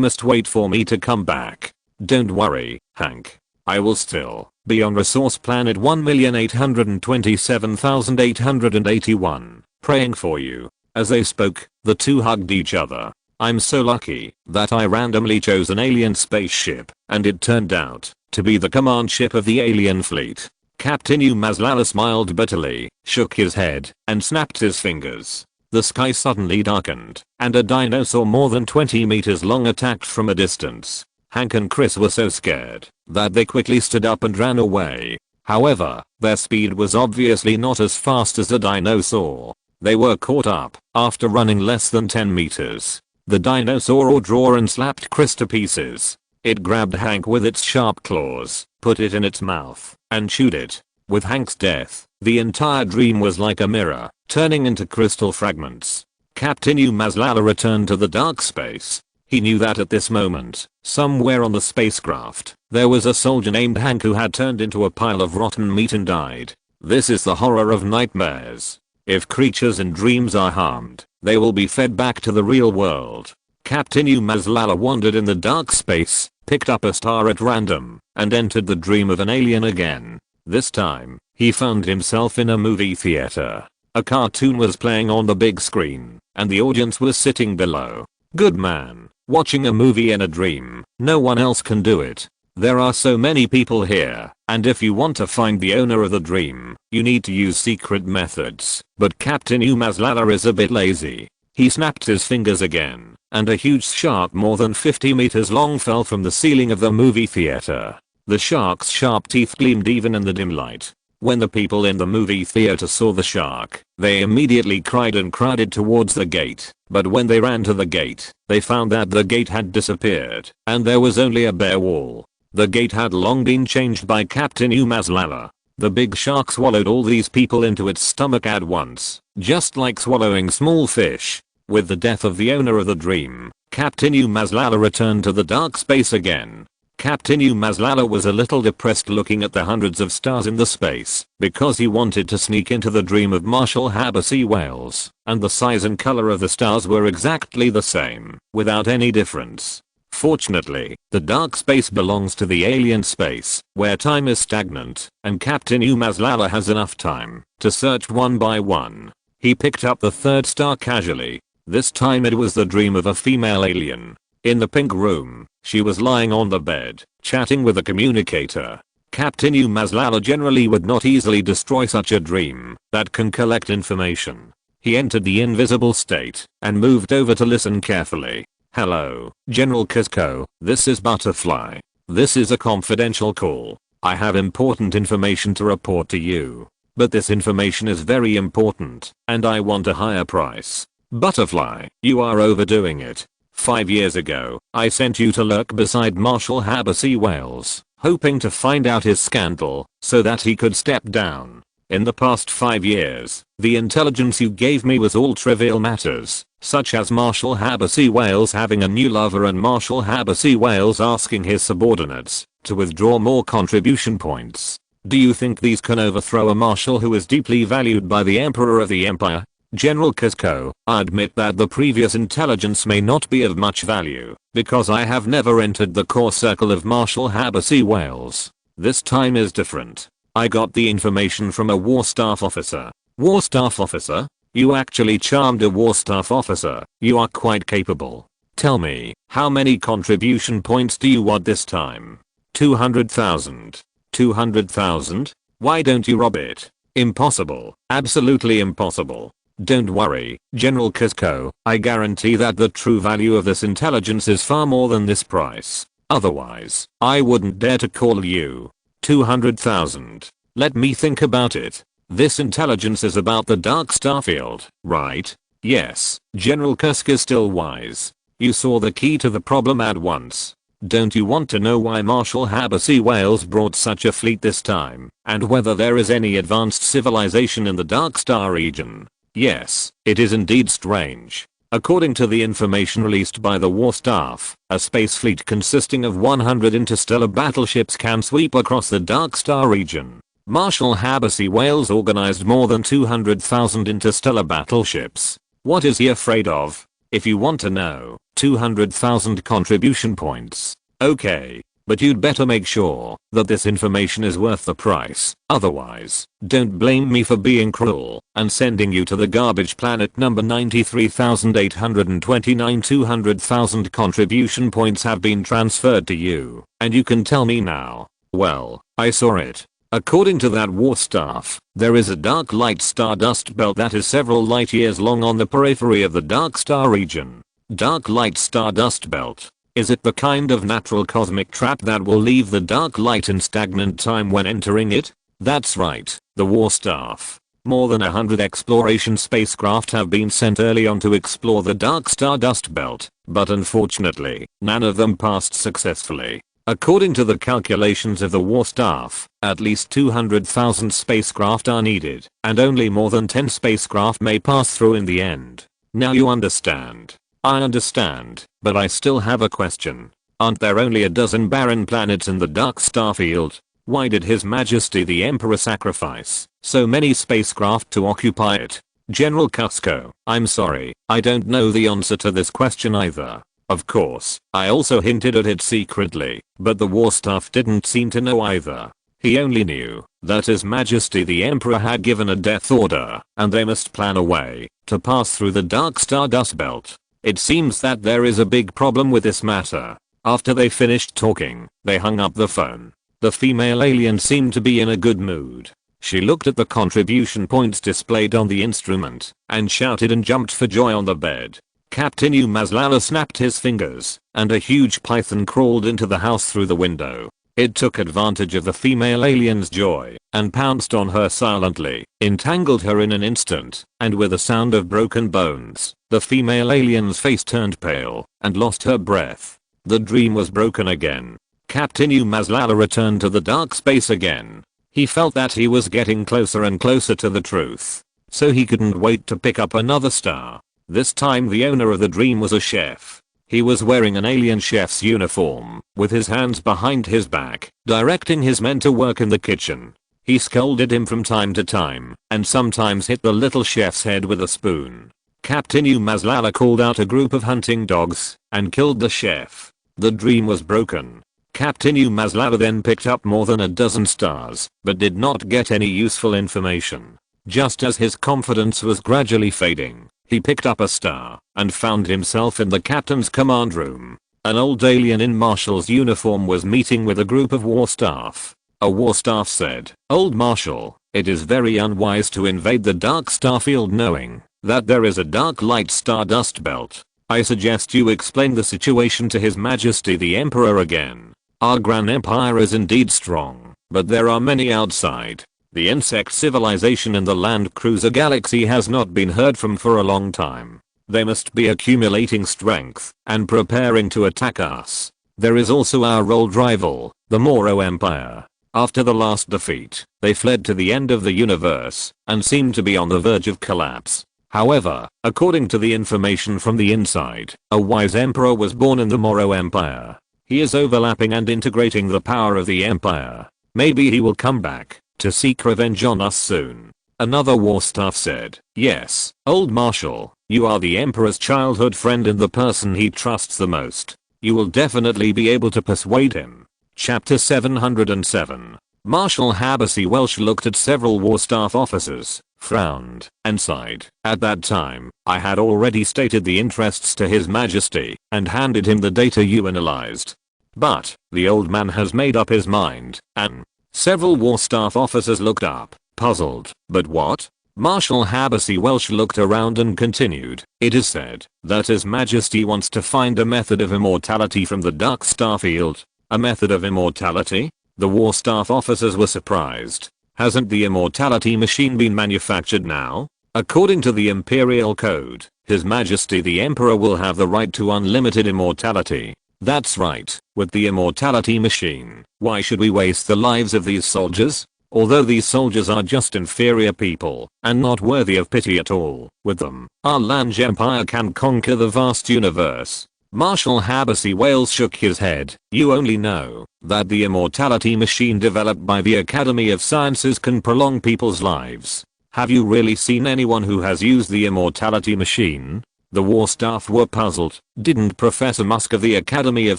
must wait for me to come back. Don't worry, Hank. I will still be on resource planet 1,827,881, praying for you. As they spoke, the two hugged each other. I'm so lucky that I randomly chose an alien spaceship, and it turned out to be the command ship of the alien fleet. Captain Umazlala smiled bitterly, shook his head, and snapped his fingers. The sky suddenly darkened, and a dinosaur more than 20 meters long attacked from a distance. Hank and Chris were so scared that they quickly stood up and ran away. However, their speed was obviously not as fast as the dinosaur. They were caught up after running less than 10 meters. The dinosaur drew and slapped Chris to pieces. It grabbed Hank with its sharp claws, put it in its mouth, and chewed it. With Hank's death, the entire dream was like a mirror, turning into crystal fragments. Captain Umazlala returned to the dark space. He knew that at this moment, somewhere on the spacecraft, there was a soldier named Hank who had turned into a pile of rotten meat and died. This is the horror of nightmares. If creatures in dreams are harmed, they will be fed back to the real world. Captain Umazlala wandered in the dark space, picked up a star at random, and entered the dream of an alien again. This time, he found himself in a movie theater. A cartoon was playing on the big screen, and the audience was sitting below. Good man, watching a movie in a dream, no one else can do it. There are so many people here, and if you want to find the owner of the dream, you need to use secret methods. But Captain Umazlala is a bit lazy. He snapped his fingers again, and a huge shark more than 50 meters long fell from the ceiling of the movie theater. The shark's sharp teeth gleamed even in the dim light. When the people in the movie theater saw the shark, they immediately cried and crowded towards the gate. But when they ran to the gate, they found that the gate had disappeared, and there was only a bare wall. The gate had long been changed by Captain Umazlala. The big shark swallowed all these people into its stomach at once, just like swallowing small fish. With the death of the owner of the dream, Captain Umazlala returned to the dark space again. Captain Umazlala was a little depressed looking at the hundreds of stars in the space because he wanted to sneak into the dream of Marshall Habasi whales, and the size and color of the stars were exactly the same, without any difference. Fortunately, the dark space belongs to the alien space, where time is stagnant, and Captain Umazlala has enough time to search one by one. He picked up the third star casually. This time it was the dream of a female alien. In the pink room, she was lying on the bed, chatting with a communicator. Captain Umazlala generally would not easily destroy such a dream that can collect information. He entered the invisible state and moved over to listen carefully. Hello, General Cusco, this is Butterfly. This is a confidential call. I have important information to report to you. But this information is very important, and I want a higher price. Butterfly, you are overdoing it. 5 years ago, I sent you to lurk beside Marshall Habasi whales, hoping to find out his scandal, so that he could step down. In the past 5 years, the intelligence you gave me was all trivial matters, such as Marshall Habasi whales having a new lover and Marshall Habasi whales asking his subordinates to withdraw more contribution points. Do you think these can overthrow a marshal who is deeply valued by the Emperor of the Empire? General Cusco, I admit that the previous intelligence may not be of much value, because I have never entered the core circle of Marshall Habasi whales. This time is different. I got the information from a war staff officer. War staff officer? You actually charmed a war staff officer. You are quite capable. Tell me, how many contribution points do you want this time? 200,000. 200,000? Why don't you rob it? Impossible. Absolutely impossible. Don't worry, General Cusco, I guarantee that the true value of this intelligence is far more than this price. Otherwise, I wouldn't dare to call you. 200,000. Let me think about it. This intelligence is about the dark star field, right? Yes, General Cusco is still wise. You saw the key to the problem at once. Don't you want to know why Marshall Habasi whales brought such a fleet this time, and whether there is any advanced civilization in the dark star region? Yes, it is indeed strange. According to the information released by the war staff, a space fleet consisting of 100 interstellar battleships can sweep across the dark star region. Marshall Habasi whales organized more than 200,000 interstellar battleships. What is he afraid of? If you want to know, 200,000 contribution points. Okay. But you'd better make sure that this information is worth the price. Otherwise, don't blame me for being cruel and sending you to the garbage planet number 93,829. 200,000 contribution points have been transferred to you, and you can tell me now. Well, I saw it. According to that war staff, there is a dark light star dust belt that is several light years long on the periphery of the dark star region. Dark light star dust belt. Is it the kind of natural cosmic trap that will leave the dark light in stagnant time when entering it? That's right, the war staff. More than 100 exploration spacecraft have been sent early on to explore the dark star dust belt, but unfortunately, none of them passed successfully. According to the calculations of the war staff, at least 200,000 spacecraft are needed, and only more than 10 spacecraft may pass through in the end. Now you understand. I understand, but I still have a question. Aren't there only a dozen barren planets in the dark star field? Why did His Majesty the Emperor sacrifice so many spacecraft to occupy it? General Cusco, I'm sorry, I don't know the answer to this question either. Of course, I also hinted at it secretly, but the war staff didn't seem to know either. He only knew that His Majesty the Emperor had given a death order, and they must plan a way to pass through the dark star dust belt. It seems that there is a big problem with this matter. After they finished talking, they hung up the phone. The female alien seemed to be in a good mood. She looked at the contribution points displayed on the instrument, and shouted and jumped for joy on the bed. Captain Umazlala snapped his fingers, and a huge python crawled into the house through the window. It took advantage of the female alien's joy, and pounced on her silently, entangled her in an instant, and with a sound of broken bones, the female alien's face turned pale, and lost her breath. The dream was broken again. Captain Umazlala returned to the dark space again. He felt that he was getting closer and closer to the truth. So he couldn't wait to pick up another star. This time the owner of the dream was a chef. He was wearing an alien chef's uniform, with his hands behind his back, directing his men to work in the kitchen. He scolded him from time to time, and sometimes hit the little chef's head with a spoon. Captain Umazlala called out a group of hunting dogs, and killed the chef. The dream was broken. Captain Umazlala then picked up more than a dozen stars, but did not get any useful information. Just as his confidence was gradually fading, he picked up a star, and found himself in the captain's command room. An old alien in marshal's uniform was meeting with a group of war staff. A war staff said, "Old Marshal, it is very unwise to invade the dark starfield knowing that there is a dark light stardust belt. I suggest you explain the situation to His Majesty the Emperor again. Our Grand Empire is indeed strong, but there are many outside. The insect civilization in the Land Cruiser Galaxy has not been heard from for a long time. They must be accumulating strength and preparing to attack us. There is also our old rival, the Moro Empire. After the last defeat, they fled to the end of the universe and seem to be on the verge of collapse. However, according to the information from the inside, a wise emperor was born in the Moro Empire. He is overlapping and integrating the power of the empire. Maybe he will come back to seek revenge on us soon." Another war staff said, "Yes, Old Marshal, you are the Emperor's childhood friend and the person he trusts the most. You will definitely be able to persuade him." Chapter 707. Marshal Habasi Welsh looked at several war staff officers, frowned, and sighed. "At that time, I had already stated the interests to His Majesty and handed him the data you analyzed. But the old man has made up his mind, and..." Several war staff officers looked up, puzzled. "But what?" Marshal Habasi Welsh looked around and continued, "It is said that His Majesty wants to find a method of immortality from the dark starfield." "A method of immortality?" The war staff officers were surprised. "Hasn't the immortality machine been manufactured now? According to the Imperial Code, His Majesty the Emperor will have the right to unlimited immortality." "That's right, with the immortality machine, why should we waste the lives of these soldiers? Although these soldiers are just inferior people, and not worthy of pity at all, with them, our Lange Empire can conquer the vast universe." Marshal Habasi Wales shook his head. "You only know that the immortality machine developed by the Academy of Sciences can prolong people's lives. Have you really seen anyone who has used the immortality machine?" The war staff were puzzled. "Didn't Professor Musk of the Academy of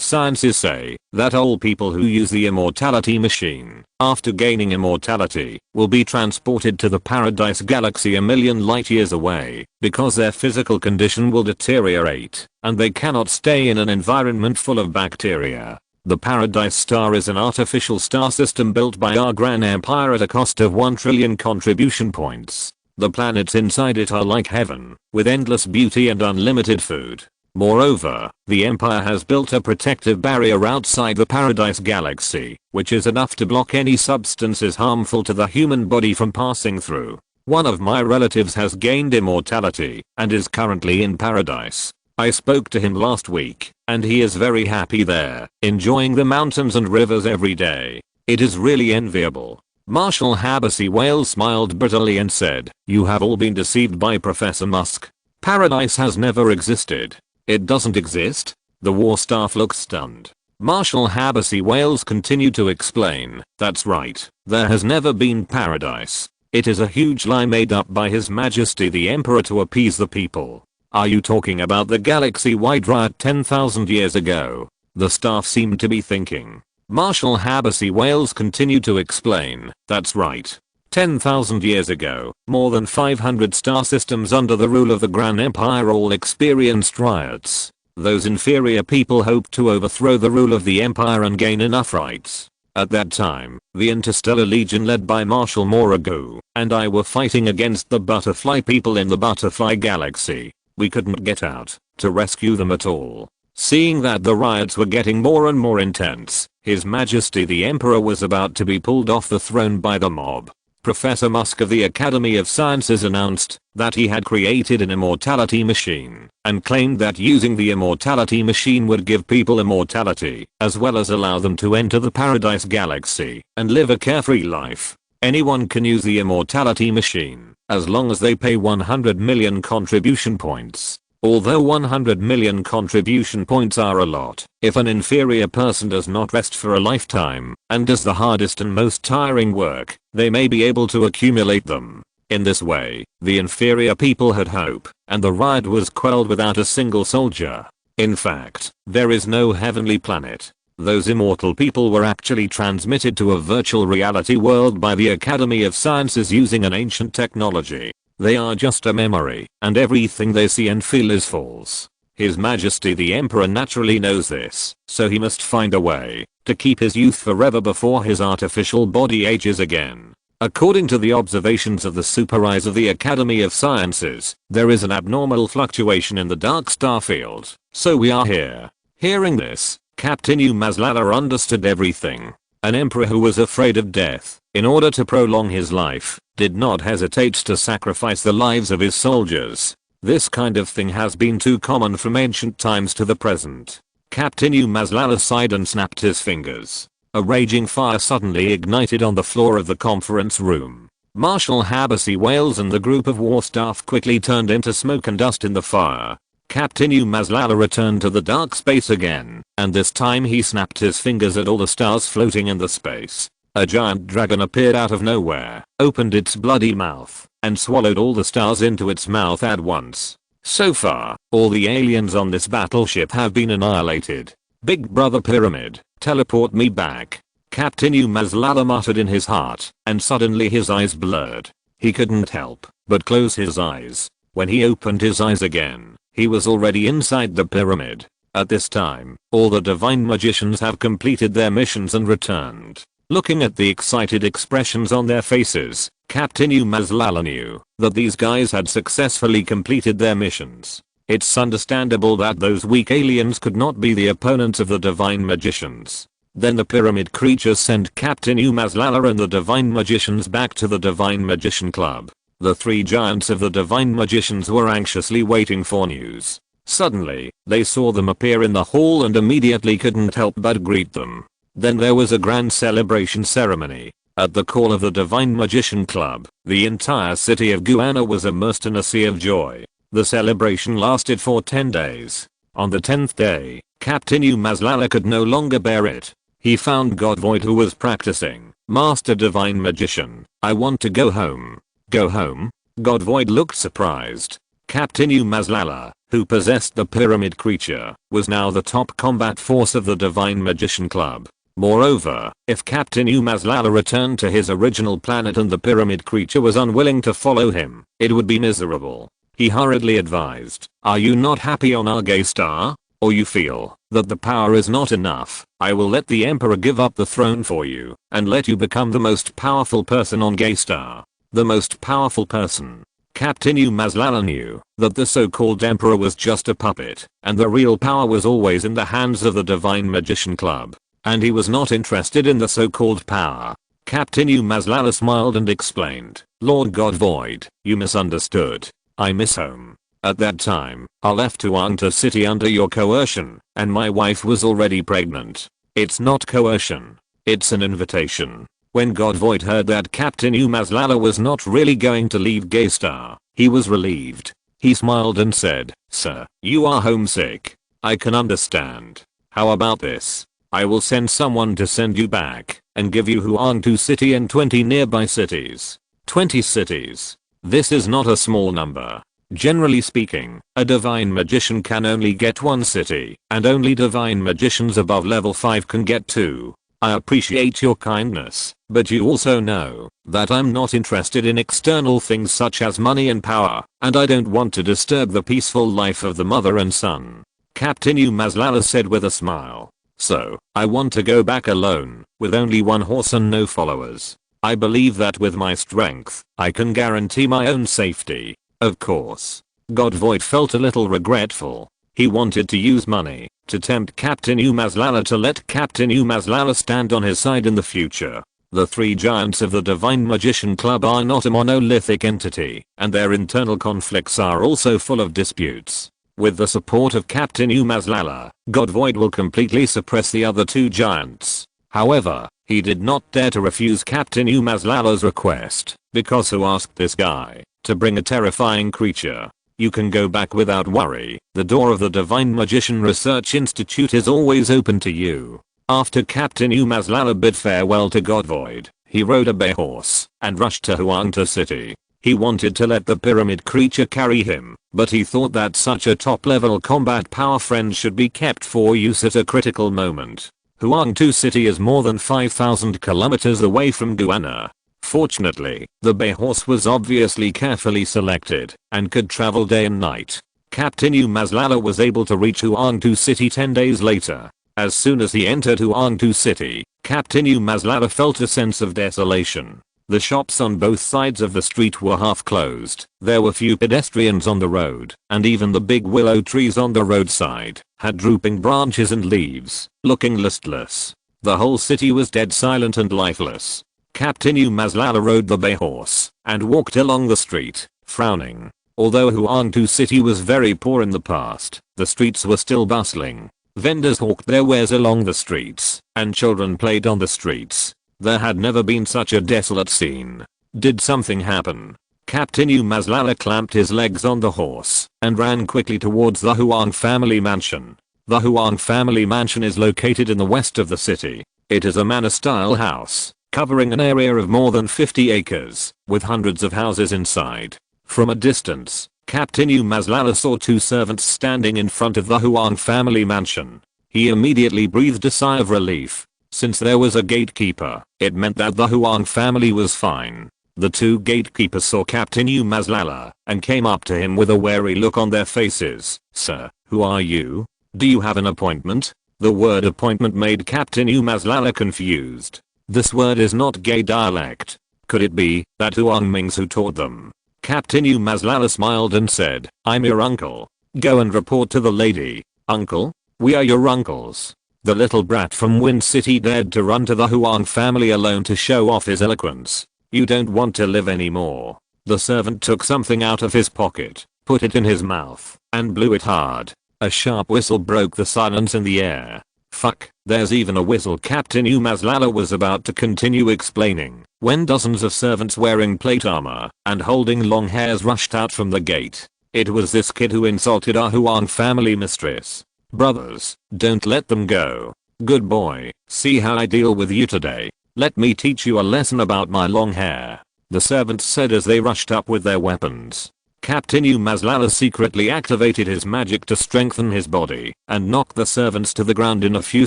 Sciences say that all people who use the immortality machine, after gaining immortality, will be transported to the Paradise Galaxy a million light years away, because their physical condition will deteriorate, and they cannot stay in an environment full of bacteria? The Paradise Star is an artificial star system built by our Grand Empire at a cost of 1 trillion contribution points. The planets inside it are like heaven, with endless beauty and unlimited food. Moreover, the Empire has built a protective barrier outside the Paradise Galaxy, which is enough to block any substances harmful to the human body from passing through. One of my relatives has gained immortality, and is currently in Paradise. I spoke to him last week, and he is very happy there, enjoying the mountains and rivers every day. It is really enviable." Marshal Habasi Wales smiled bitterly and said, "You have all been deceived by Professor Musk. Paradise has never existed." "It doesn't exist?" The war staff looked stunned. Marshal Habasi Wales continued to explain, "That's right. There has never been paradise. It is a huge lie made up by His Majesty the Emperor to appease the people." "Are you talking about the galaxy-wide riot 10,000 years ago?" The staff seemed to be thinking. Marshal Habasi Wales continued to explain, "That's right. 10,000 years ago, more than 500 star systems under the rule of the Grand Empire all experienced riots. Those inferior people hoped to overthrow the rule of the Empire and gain enough rights. At that time, the Interstellar Legion led by Marshal Moragu and I were fighting against the Butterfly people in the Butterfly Galaxy. We couldn't get out to rescue them at all. Seeing that the riots were getting more and more intense, His Majesty the Emperor was about to be pulled off the throne by the mob. Professor Musk of the Academy of Sciences announced that he had created an immortality machine and claimed that using the immortality machine would give people immortality as well as allow them to enter the Paradise Galaxy and live a carefree life. Anyone can use the immortality machine as long as they pay 100 million contribution points. Although 100 million contribution points are a lot, if an inferior person does not rest for a lifetime and does the hardest and most tiring work, they may be able to accumulate them. In this way, the inferior people had hope, and the riot was quelled without a single soldier. In fact, there is no heavenly planet. Those immortal people were actually transmitted to a virtual reality world by the Academy of Sciences using an ancient technology. They are just a memory, and everything they see and feel is false. His Majesty the Emperor naturally knows this, so he must find a way to keep his youth forever before his artificial body ages again. According to the observations of the super eyes of the Academy of Sciences, there is an abnormal fluctuation in the dark star field, so we are here. Hearing this, Captain Umazlala understood everything. An emperor who was afraid of death, in order to prolong his life, did not hesitate to sacrifice the lives of his soldiers. This kind of thing has been too common from ancient times to the present. Captain Umazlala sighed and snapped his fingers. A raging fire suddenly ignited on the floor of the conference room. Marshal Habasi Wales and the group of war staff quickly turned into smoke and dust in the fire. Captain Umazlala returned to the dark space again, and this time he snapped his fingers at all the stars floating in the space. A giant dragon appeared out of nowhere, opened its bloody mouth, and swallowed all the stars into its mouth at once. So far, all the aliens on this battleship have been annihilated. Big Brother Pyramid, teleport me back. Captain Umazlala muttered in his heart, and suddenly his eyes blurred. He couldn't help but close his eyes. When he opened his eyes again, he was already inside the pyramid. At this time, all the divine magicians have completed their missions and returned. Looking at the excited expressions on their faces, Captain Umazlala knew that these guys had successfully completed their missions. It's understandable that those weak aliens could not be the opponents of the divine magicians. Then the pyramid creatures sent Captain Umazlala and the divine magicians back to the Divine Magician Club. The three giants of the divine magicians were anxiously waiting for news. Suddenly, they saw them appear in the hall and immediately couldn't help but greet them. Then there was a grand celebration ceremony. At the call of the Divine Magician Club, the entire city of Guyana was immersed in a sea of joy. The celebration lasted for 10 days. On the 10th day, Captain Umazlala could no longer bear it. He found Godvoid, who was practicing. Master Divine Magician, I want to go home. Go home? Godvoid looked surprised. Captain Umazlala, who possessed the pyramid creature, was now the top combat force of the Divine Magician Club. Moreover, if Captain Umazlala returned to his original planet and the pyramid creature was unwilling to follow him, it would be miserable. He hurriedly advised, are you not happy on our gay star? Or you feel that the power is not enough? I will let the Emperor give up the throne for you and let you become the most powerful person on gay star. The most powerful person. Captain Umazlala knew that the so-called Emperor was just a puppet, and the real power was always in the hands of the Divine Magician Club. And he was not interested in the so-called power. Captain Umazlala smiled and explained, Lord Godvoid, you misunderstood. I miss home. At that time, I left to Anta City under your coercion, and my wife was already pregnant. It's not coercion. It's an invitation. When Godvoid heard that Captain Umazlala was not really going to leave Gaystar, he was relieved. He smiled and said, Sir, you are homesick. I can understand. How about this? I will send someone to send you back, and give you Huangtu City and 20 nearby cities. 20 cities. This is not a small number. Generally speaking, a divine magician can only get 1 city, and only divine magicians above level 5 can get 2. I appreciate your kindness, but you also know that I'm not interested in external things such as money and power, and I don't want to disturb the peaceful life of the mother and son. Captain Umazlala said with a smile. So, I want to go back alone, with only 1 horse and no followers. I believe that with my strength, I can guarantee my own safety. Of course. Godvoid felt a little regretful. He wanted to use money to tempt Captain Umazlala to let Captain Umazlala stand on his side in the future. The 3 giants of the Divine Magician Club are not a monolithic entity, and their internal conflicts are also full of disputes. With the support of Captain Umazlala, Godvoid will completely suppress the other 2 giants. However, he did not dare to refuse Captain Umazlala's request, because who asked this guy to bring a terrifying creature? You can go back without worry. The door of the Divine Magician Research Institute is always open to you. After Captain Umazlala bid farewell to Godvoid, he rode a bay horse and rushed to Huangta City. He wanted to let the pyramid creature carry him, but he thought that such a top-level combat power friend should be kept for use at a critical moment. Huangtu City is more than 5,000 kilometers away from Guana. Fortunately, the bay horse was obviously carefully selected and could travel day and night. Captain Umazlala was able to reach Huangtu City 10 days later. As soon as he entered Huangtu City, Captain Umazlala felt a sense of desolation. The shops on both sides of the street were half closed. There were few pedestrians on the road, and even the big willow trees on the roadside had drooping branches and leaves, looking listless. The whole city was dead silent and lifeless. Captain Umazlala rode the bay horse and walked along the street, frowning. Although Huangtu City was very poor in the past, the streets were still bustling. Vendors hawked their wares along the streets, and children played on the streets. There had never been such a desolate scene. Did something happen? Captain Umazlala clamped his legs on the horse and ran quickly towards the Huang family mansion. The Huang family mansion is located in the west of the city. It is a manor-style house, covering an area of more than 50 acres, with hundreds of houses inside. From a distance, Captain Umazlala saw two servants standing in front of the Huang family mansion. He immediately breathed a sigh of relief. Since there was a gatekeeper, it meant that the Huang family was fine. The two gatekeepers saw Captain Umazlala and came up to him with a wary look on their faces. "Sir, who are you? Do you have an appointment?" The word appointment made Captain Umazlala confused. This word is not gay dialect. Could it be that Huang Mings who taught them? Captain Umazlala smiled and said, "I'm your uncle. Go and report to the lady." "Uncle? We are your uncles." The little brat from Wind City dared to run to the Huang family alone to show off his eloquence. "You don't want to live anymore." The servant took something out of his pocket, put it in his mouth, and blew it hard. A sharp whistle broke the silence in the air. "Fuck, there's even a whistle." Captain Umazlala was about to continue explaining when dozens of servants wearing plate armor and holding long hairs rushed out from the gate. It was this kid who insulted our Huang family mistress. "Brothers, don't let them go. Good boy, see how I deal with you today. Let me teach you a lesson about my long hair," the servants said as they rushed up with their weapons. Captain Umazlala secretly activated his magic to strengthen his body and knock the servants to the ground in a few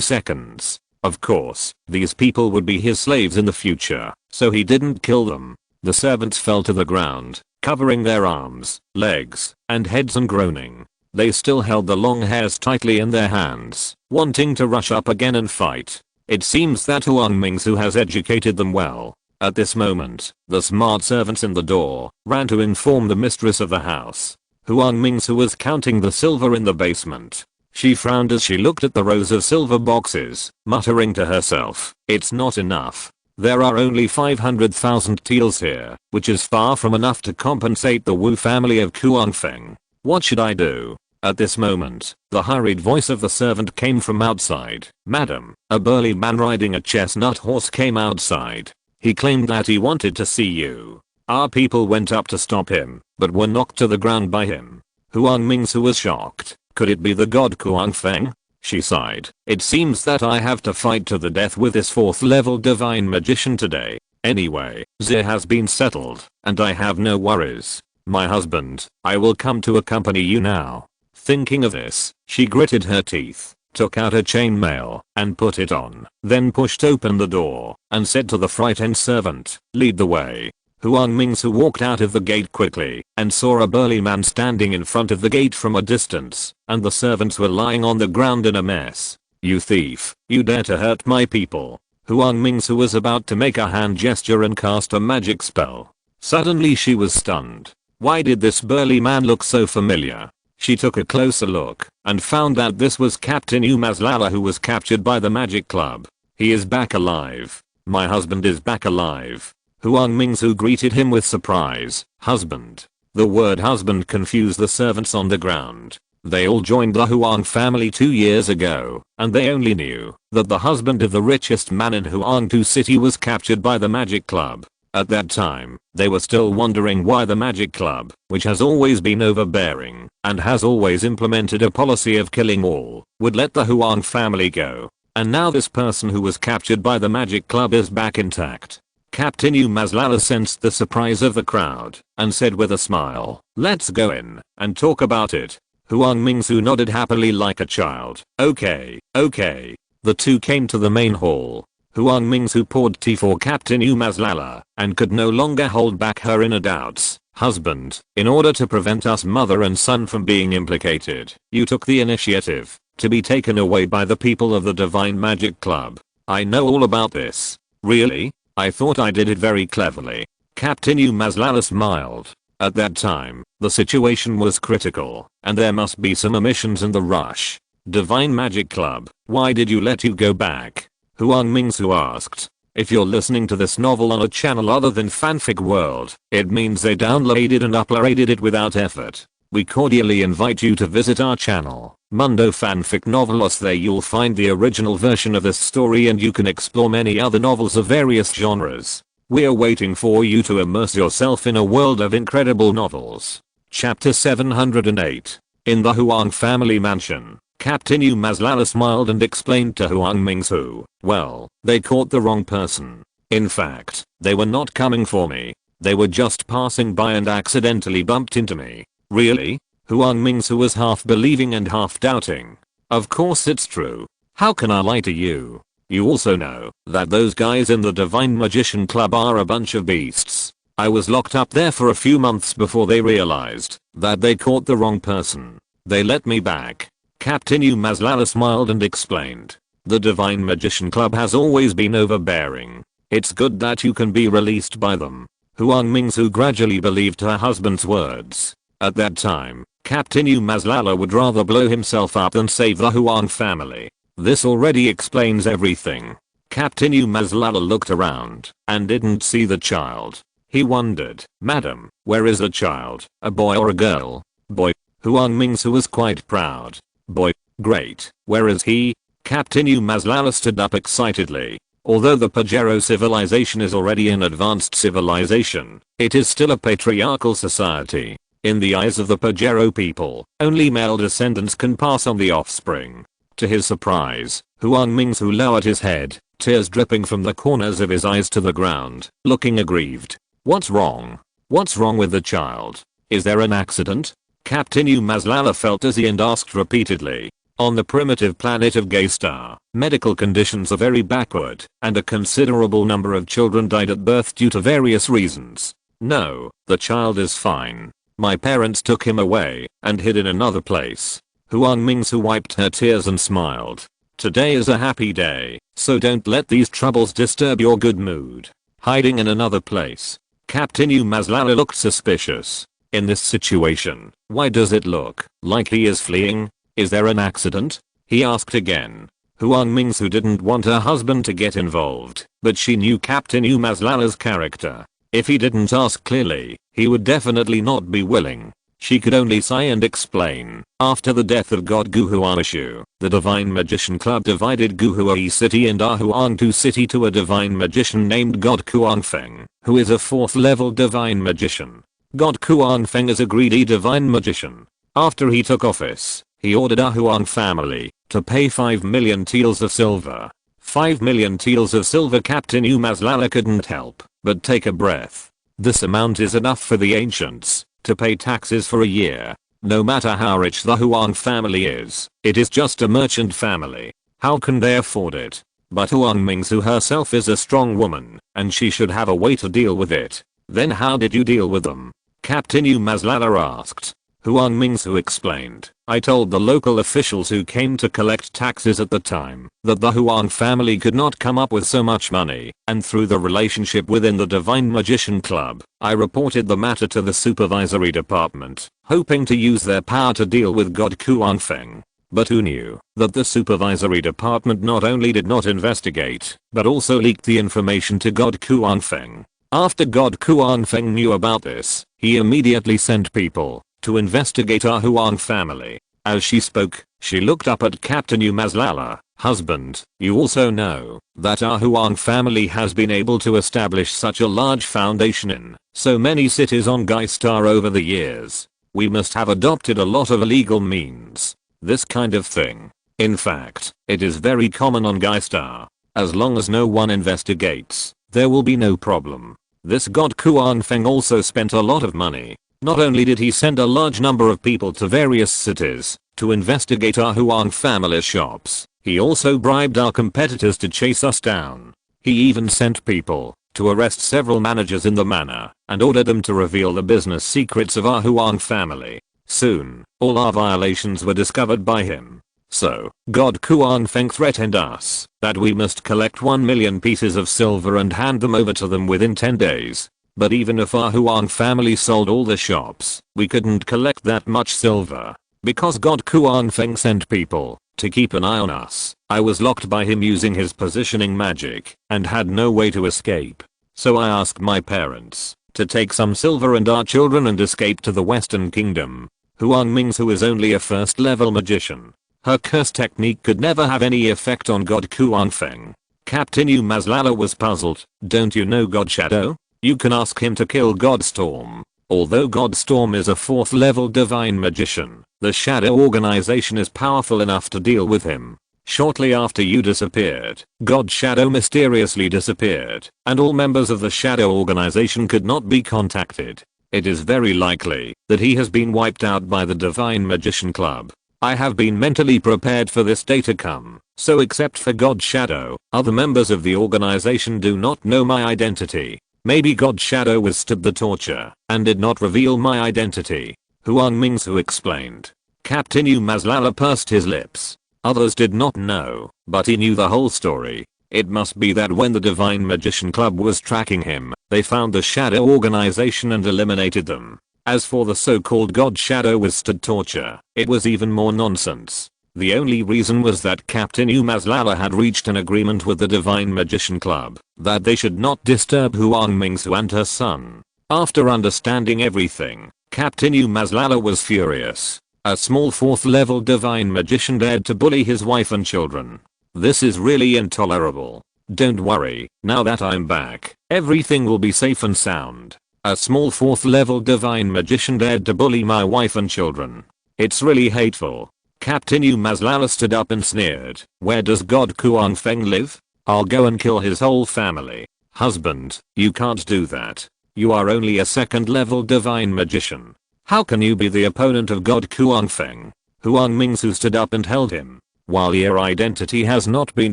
seconds. Of course, these people would be his slaves in the future, so he didn't kill them. The servants fell to the ground, covering their arms, legs, and heads and groaning. They still held the long hairs tightly in their hands, wanting to rush up again and fight. It seems that Huang Mingsu has educated them well. At this moment, the smart servants in the door ran to inform the mistress of the house. Huang Mingsu was counting the silver in the basement. She frowned as she looked at the rows of silver boxes, muttering to herself, "It's not enough. There are only 500,000 taels here, which is far from enough to compensate the Wu family of Kuangfeng. What should I do?" At this moment, the hurried voice of the servant came from outside. "Madam, a burly man riding a chestnut horse came outside. He claimed that he wanted to see you. Our people went up to stop him, but were knocked to the ground by him." Huang Mingsu was shocked. Could it be the god Kuangfeng? She sighed. "It seems that I have to fight to the death with this 4th level divine magician today. Anyway, Zhe has been settled, and I have no worries. My husband, I will come to accompany you now." Thinking of this, she gritted her teeth, took out a chainmail, and put it on, then pushed open the door, and said to the frightened servant, "Lead the way." Huang Mingsu walked out of the gate quickly, and saw a burly man standing in front of the gate from a distance, and the servants were lying on the ground in a mess. "You thief, you dare to hurt my people." Huang Mingsu was about to make a hand gesture and cast a magic spell. Suddenly she was stunned. Why did this burly man look so familiar? She took a closer look and found that this was Captain Umazlala, who was captured by the magic club. "He is back alive. My husband is back alive." Huang Mingsu greeted him with surprise. "Husband?" The word husband confused the servants on the ground. They all joined the Huang family 2 years ago, and they only knew that the husband of the richest man in Huangtu City was captured by the magic club. At that time, they were still wondering why the Magic Club, which has always been overbearing and has always implemented a policy of killing all, would let the Huang family go. And now this person who was captured by the Magic Club is back intact. Captain Umazlala sensed the surprise of the crowd and said with a smile, "Let's go in and talk about it." Huang Mingsu nodded happily like a child. Okay. The two came to the main hall. Huang Mingsu poured tea for Captain Umazlala and could no longer hold back her inner doubts. "Husband, in order to prevent us mother and son from being implicated, you took the initiative to be taken away by the people of the Divine Magic Club. I know all about this." "Really? I thought I did it very cleverly." Captain Umazlala smiled. At that time, the situation was critical, and there must be some omissions in the rush. "Divine Magic Club, why did you let you go back?" Huang Mingsu asked. If you're listening to this novel on a channel other than Fanfic World, it means they downloaded and uploaded it without effort. We cordially invite you to visit our channel, Mundo Fanfic Novelos. There you'll find the original version of this story and you can explore many other novels of various genres. We're waiting for you to immerse yourself in a world of incredible novels. Chapter 708. In the Huang family mansion. Captain Umazlala smiled and explained to Huang Mingsu, "Well, they caught the wrong person. In fact, they were not coming for me. They were just passing by and accidentally bumped into me." "Really?" Huang Mingsu was half believing and half doubting. "Of course it's true. How can I lie to you? You also know that those guys in the Divine Magician Club are a bunch of beasts. I was locked up there for a few months before they realized that they caught the wrong person. They let me back." Captain Umazlala smiled and explained. "The Divine Magician Club has always been overbearing. It's good that you can be released by them." Huang Mingsu gradually believed her husband's words. At that time, Captain Umazlala would rather blow himself up than save the Huang family. This already explains everything. Captain Umazlala looked around and didn't see the child. He wondered, "Madam, where is the child? A boy or a girl?" "Boy." Huang Mingsu was quite proud. "Boy, great. Where is he?" Captain Umazlala stood up excitedly. Although the Pajero civilization is already an advanced civilization, it is still a patriarchal society. In the eyes of the Pajero people, only male descendants can pass on the offspring. To his surprise, Huang Mingsu lowered his head, tears dripping from the corners of his eyes to the ground, looking aggrieved. "What's wrong? What's wrong with the child? Is there an accident?" Captain Umazlala felt dizzy and asked repeatedly. On the primitive planet of Gaystar, medical conditions are very backward, and a considerable number of children died at birth due to various reasons. "No, the child is fine. My parents took him away and hid in another place." Huang Mingsu wiped her tears and smiled. "Today is a happy day, so don't let these troubles disturb your good mood." "Hiding in another place?" Captain Umazlala looked suspicious. "In this situation, why does it look like he is fleeing? Is there an accident?" he asked again. Huang Mingsu didn't want her husband to get involved, but she knew Captain Umazlala's character. If he didn't ask clearly, he would definitely not be willing. She could only sigh and explain. After the death of God Guhuanishu, the Divine Magician Club divided Guhuai City and Ahuangtu City to a divine magician named God Kuangfeng, who is a 4th level divine magician. God Kuangfeng is a greedy divine magician. After he took office, he ordered a Huang family to pay 5 million taels of silver. 5 million taels of silver. Captain Umazlala couldn't help but take a breath. This amount is enough for the ancients to pay taxes for a year. No matter how rich the Huang family is, it is just a merchant family. How can they afford it? But Huang Mingsu herself is a strong woman, and she should have a way to deal with it. "Then how did you deal with them?" Captain Umazlala asked. Huang Mingsu explained. "I told the local officials who came to collect taxes at the time that the Huang family could not come up with so much money, and through the relationship within the Divine Magician Club, I reported the matter to the supervisory department, hoping to use their power to deal with God Kuangfeng. But who knew that the supervisory department not only did not investigate, but also leaked the information to God Kuangfeng. After God Kuangfeng knew about this, he immediately sent people to investigate our Huang family." As she spoke, she looked up at Captain Umazlala. Husband, you also know that our Huang family has been able to establish such a large foundation in so many cities on Geistar over the years. We must have adopted a lot of illegal means. This kind of thing. In fact, it is very common on Geistar. As long as no one investigates, there will be no problem. This god Kuang Feng also spent a lot of money. Not only did he send a large number of people to various cities to investigate our Huang family shops, he also bribed our competitors to chase us down. He even sent people to arrest several managers in the manor and ordered them to reveal the business secrets of our Huang family. Soon, all our violations were discovered by him. So, God Kuang Feng threatened us that we must collect 1 million pieces of silver and hand them over to them within 10 days. But even if our Huang family sold all the shops, we couldn't collect that much silver. Because God Kuang Feng sent people to keep an eye on us, I was locked by him using his positioning magic and had no way to escape. So I asked my parents to take some silver and our children and escape to the Western Kingdom. Huang Mingsu is only a first level magician. Her curse technique could never have any effect on God Kuang Feng. Captain Umazlala was puzzled. Don't you know God Shadow? You can ask him to kill God Storm. Although God Storm is a 4th level divine magician, the Shadow organization is powerful enough to deal with him. Shortly after you disappeared, God Shadow mysteriously disappeared, and all members of the Shadow organization could not be contacted. It is very likely that he has been wiped out by the Divine Magician Club. I have been mentally prepared for this day to come, so except for God Shadow, other members of the organization do not know my identity. Maybe God Shadow withstood the torture and did not reveal my identity. Huang Mingsu explained. Captain Umazlala pursed his lips. Others did not know, but he knew the whole story. It must be that when the Divine Magician Club was tracking him, they found the Shadow organization and eliminated them. As for the so-called God Shadow withstood torture, it was even more nonsense. The only reason was that Captain Umazlala had reached an agreement with the Divine Magician Club that they should not disturb Huang Mingsu and her son. After understanding everything, Captain Umazlala was furious. A small 4th level divine magician dared to bully his wife and children. This is really intolerable. Don't worry, now that I'm back, everything will be safe and sound. A small 4th level divine magician dared to bully my wife and children. It's really hateful. Captain Umazlala stood up and sneered. Where does God Kuang Feng live? I'll go and kill his whole family. Husband, you can't do that. You are only a 2nd level divine magician. How can you be the opponent of God Kuang Feng? Huang Mingsu stood up and held him. While your identity has not been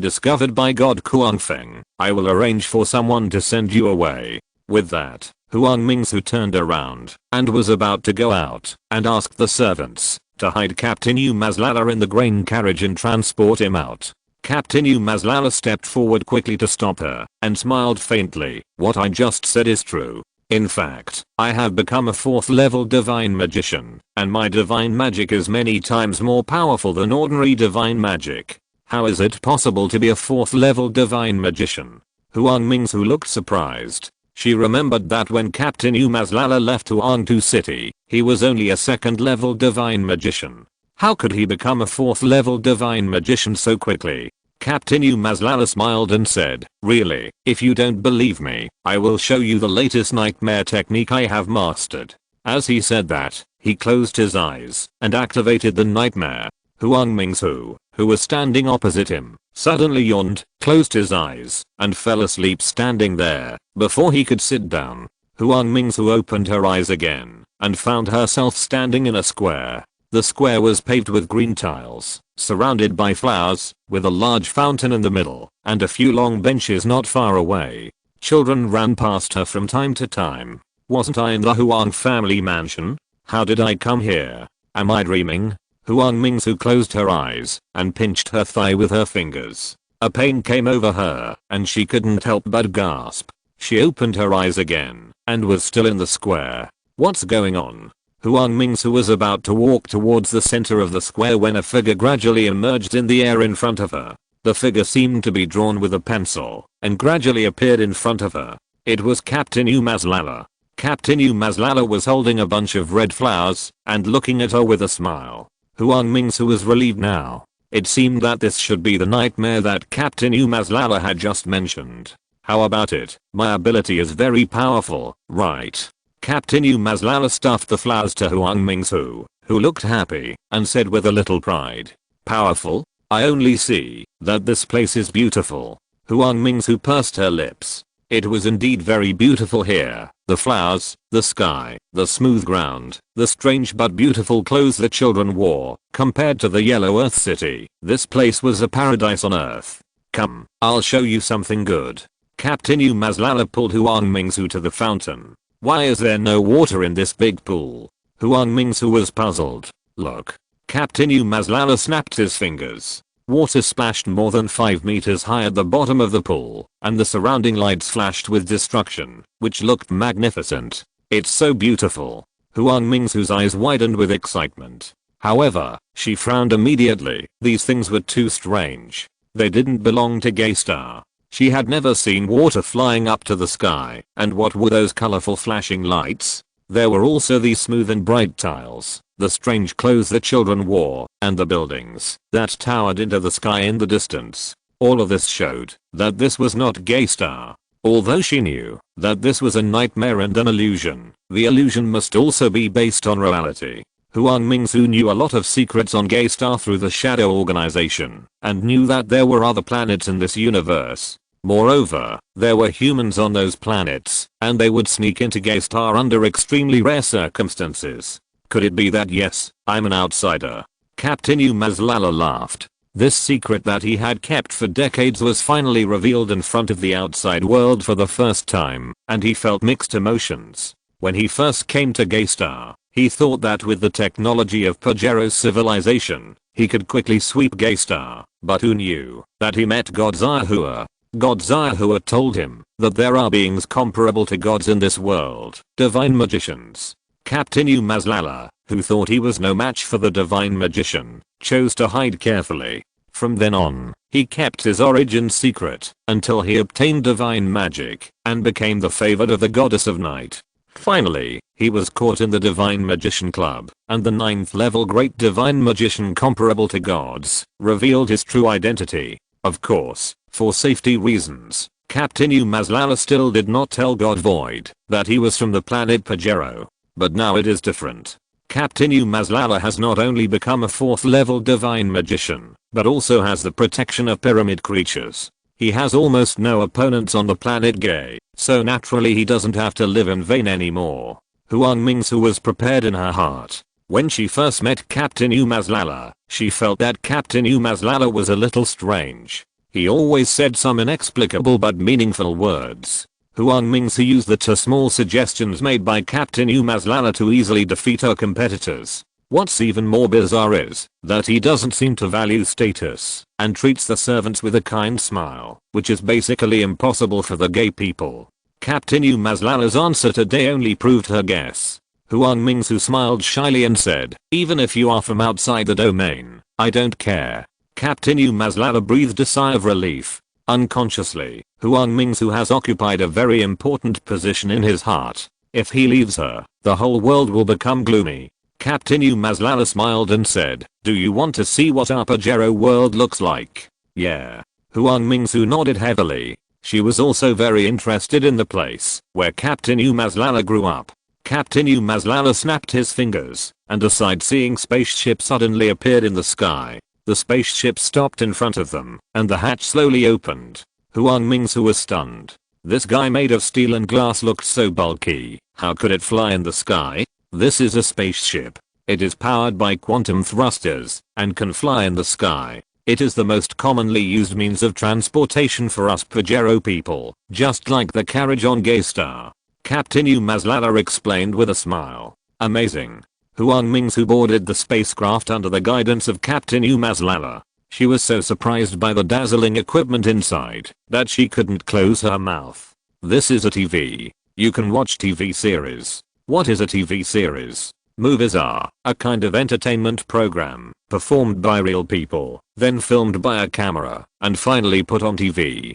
discovered by God Kuang Feng, I will arrange for someone to send you away. With that, Huang Mingsu turned around and was about to go out and ask the servants to hide Captain Umazlala in the grain carriage and transport him out. Captain Umazlala stepped forward quickly to stop her and smiled faintly. What I just said is true. In fact, I have become a 4th level divine magician, and my divine magic is many times more powerful than ordinary divine magic. How is it possible to be a 4th level divine magician? Huang Mingsu looked surprised. She remembered that when Captain Umazlala left Huangtu City, he was only a 2nd level divine magician. How could he become a 4th level divine magician so quickly? Captain Umazlala smiled and said, really, if you don't believe me, I will show you the latest nightmare technique I have mastered. As he said that, he closed his eyes and activated the nightmare. Huang Mingsu, who was standing opposite him, suddenly yawned, closed his eyes, and fell asleep standing there. Before he could sit down, Huang Mingsu opened her eyes again and found herself standing in a square. The square was paved with green tiles, surrounded by flowers, with a large fountain in the middle, and a few long benches not far away. Children ran past her from time to time. Wasn't I in the Huang family mansion? How did I come here? Am I dreaming? Huang Mingsu closed her eyes and pinched her thigh with her fingers. A pain came over her, and she couldn't help but gasp. She opened her eyes again, and was still in the square. What's going on? Huang Mingsu was about to walk towards the center of the square when a figure gradually emerged in the air in front of her. The figure seemed to be drawn with a pencil, and gradually appeared in front of her. It was Captain Umazlala. Captain Umazlala was holding a bunch of red flowers, and looking at her with a smile. Huang Mingsu was relieved now. It seemed that this should be the nightmare that Captain Umazlala had just mentioned. How about it? My ability is very powerful, right? Captain Umazlala stuffed the flowers to Huang Mingsu, who looked happy, and said with a little pride. Powerful? I only see that this place is beautiful. Huang Mingsu pursed her lips. It was indeed very beautiful here. The flowers, the sky, the smooth ground, the strange but beautiful clothes the children wore. Compared to the Yellow Earth City, this place was a paradise on Earth. Come, I'll show you something good. Captain Umazlala pulled Huang Mingsu to the fountain. Why is there no water in this big pool? Huang Mingsu was puzzled. Look. Captain Umazlala snapped his fingers. Water splashed more than 5 meters high at the bottom of the pool, and the surrounding lights flashed with destruction, which looked magnificent. It's so beautiful. Huang Mingsu's eyes widened with excitement. However, she frowned immediately. These things were too strange. They didn't belong to Gaystar. She had never seen water flying up to the sky, and what were those colorful flashing lights? There were also these smooth and bright tiles, the strange clothes the children wore, and the buildings that towered into the sky in the distance. All of this showed that this was not Gaystar. Although she knew that this was a nightmare and an illusion, the illusion must also be based on reality. Huang Mingsu knew a lot of secrets on Gaystar through the Shadow Organization, and knew that there were other planets in this universe. Moreover, there were humans on those planets, and they would sneak into Gaystar under extremely rare circumstances. Could it be that yes, I'm an outsider? Captain Umazlala laughed. This secret that he had kept for decades was finally revealed in front of the outside world for the first time, and he felt mixed emotions. When he first came to Gaystar, he thought that with the technology of Pajero's civilization, he could quickly sweep Gaystar, but who knew that he met God Zahua? God Zahua told him that there are beings comparable to gods in this world, divine magicians. Captain Umazlala, who thought he was no match for the divine magician, chose to hide carefully. From then on, he kept his origin secret until he obtained divine magic and became the favored of the goddess of night. Finally, he was caught in the Divine Magician Club, and the 9th level great divine magician comparable to gods revealed his true identity. Of course, for safety reasons, Captain Umazlala still did not tell God Void that he was from the planet Pajero. But now it is different. Captain Umazlala has not only become a 4th level divine magician, but also has the protection of pyramid creatures. He has almost no opponents on the planet Gay, so naturally he doesn't have to live in vain anymore. Huang Mingsu was prepared in her heart. When she first met Captain Umazlala, she felt that Captain Umazlala was a little strange. He always said some inexplicable but meaningful words. Huang Mingsu used the 2 small suggestions made by Captain Umazlala to easily defeat her competitors. What's even more bizarre is that he doesn't seem to value status and treats the servants with a kind smile, which is basically impossible for the Gay people. Captain Umazlala's answer today only proved her guess. Huang Mingsu smiled shyly and said, even if you are from outside the domain, I don't care. Captain Umazlala breathed a sigh of relief. Unconsciously, Huang Mingsu has occupied a very important position in his heart. If he leaves her, the whole world will become gloomy. Captain Umazlala smiled and said, do you want to see what our Pajero world looks like? Yeah. Huang Mingsu nodded heavily. She was also very interested in the place where Captain Umazlala grew up. Captain Umazlala snapped his fingers, and a sightseeing spaceship suddenly appeared in the sky. The spaceship stopped in front of them, and the hatch slowly opened. Huang Mingsu was stunned. This guy made of steel and glass looked so bulky. How could it fly in the sky? This is a spaceship. It is powered by quantum thrusters, and can fly in the sky. It is the most commonly used means of transportation for us Pajero people, just like the carriage on Gaystar. Captain Umazlala explained with a smile. Amazing. Huang Mingsu boarded the spacecraft under the guidance of Captain Umazlala. She was so surprised by the dazzling equipment inside that she couldn't close her mouth. This is a TV. You can watch TV series. What is a TV series? Movies are a kind of entertainment program performed by real people, then filmed by a camera, and finally put on TV.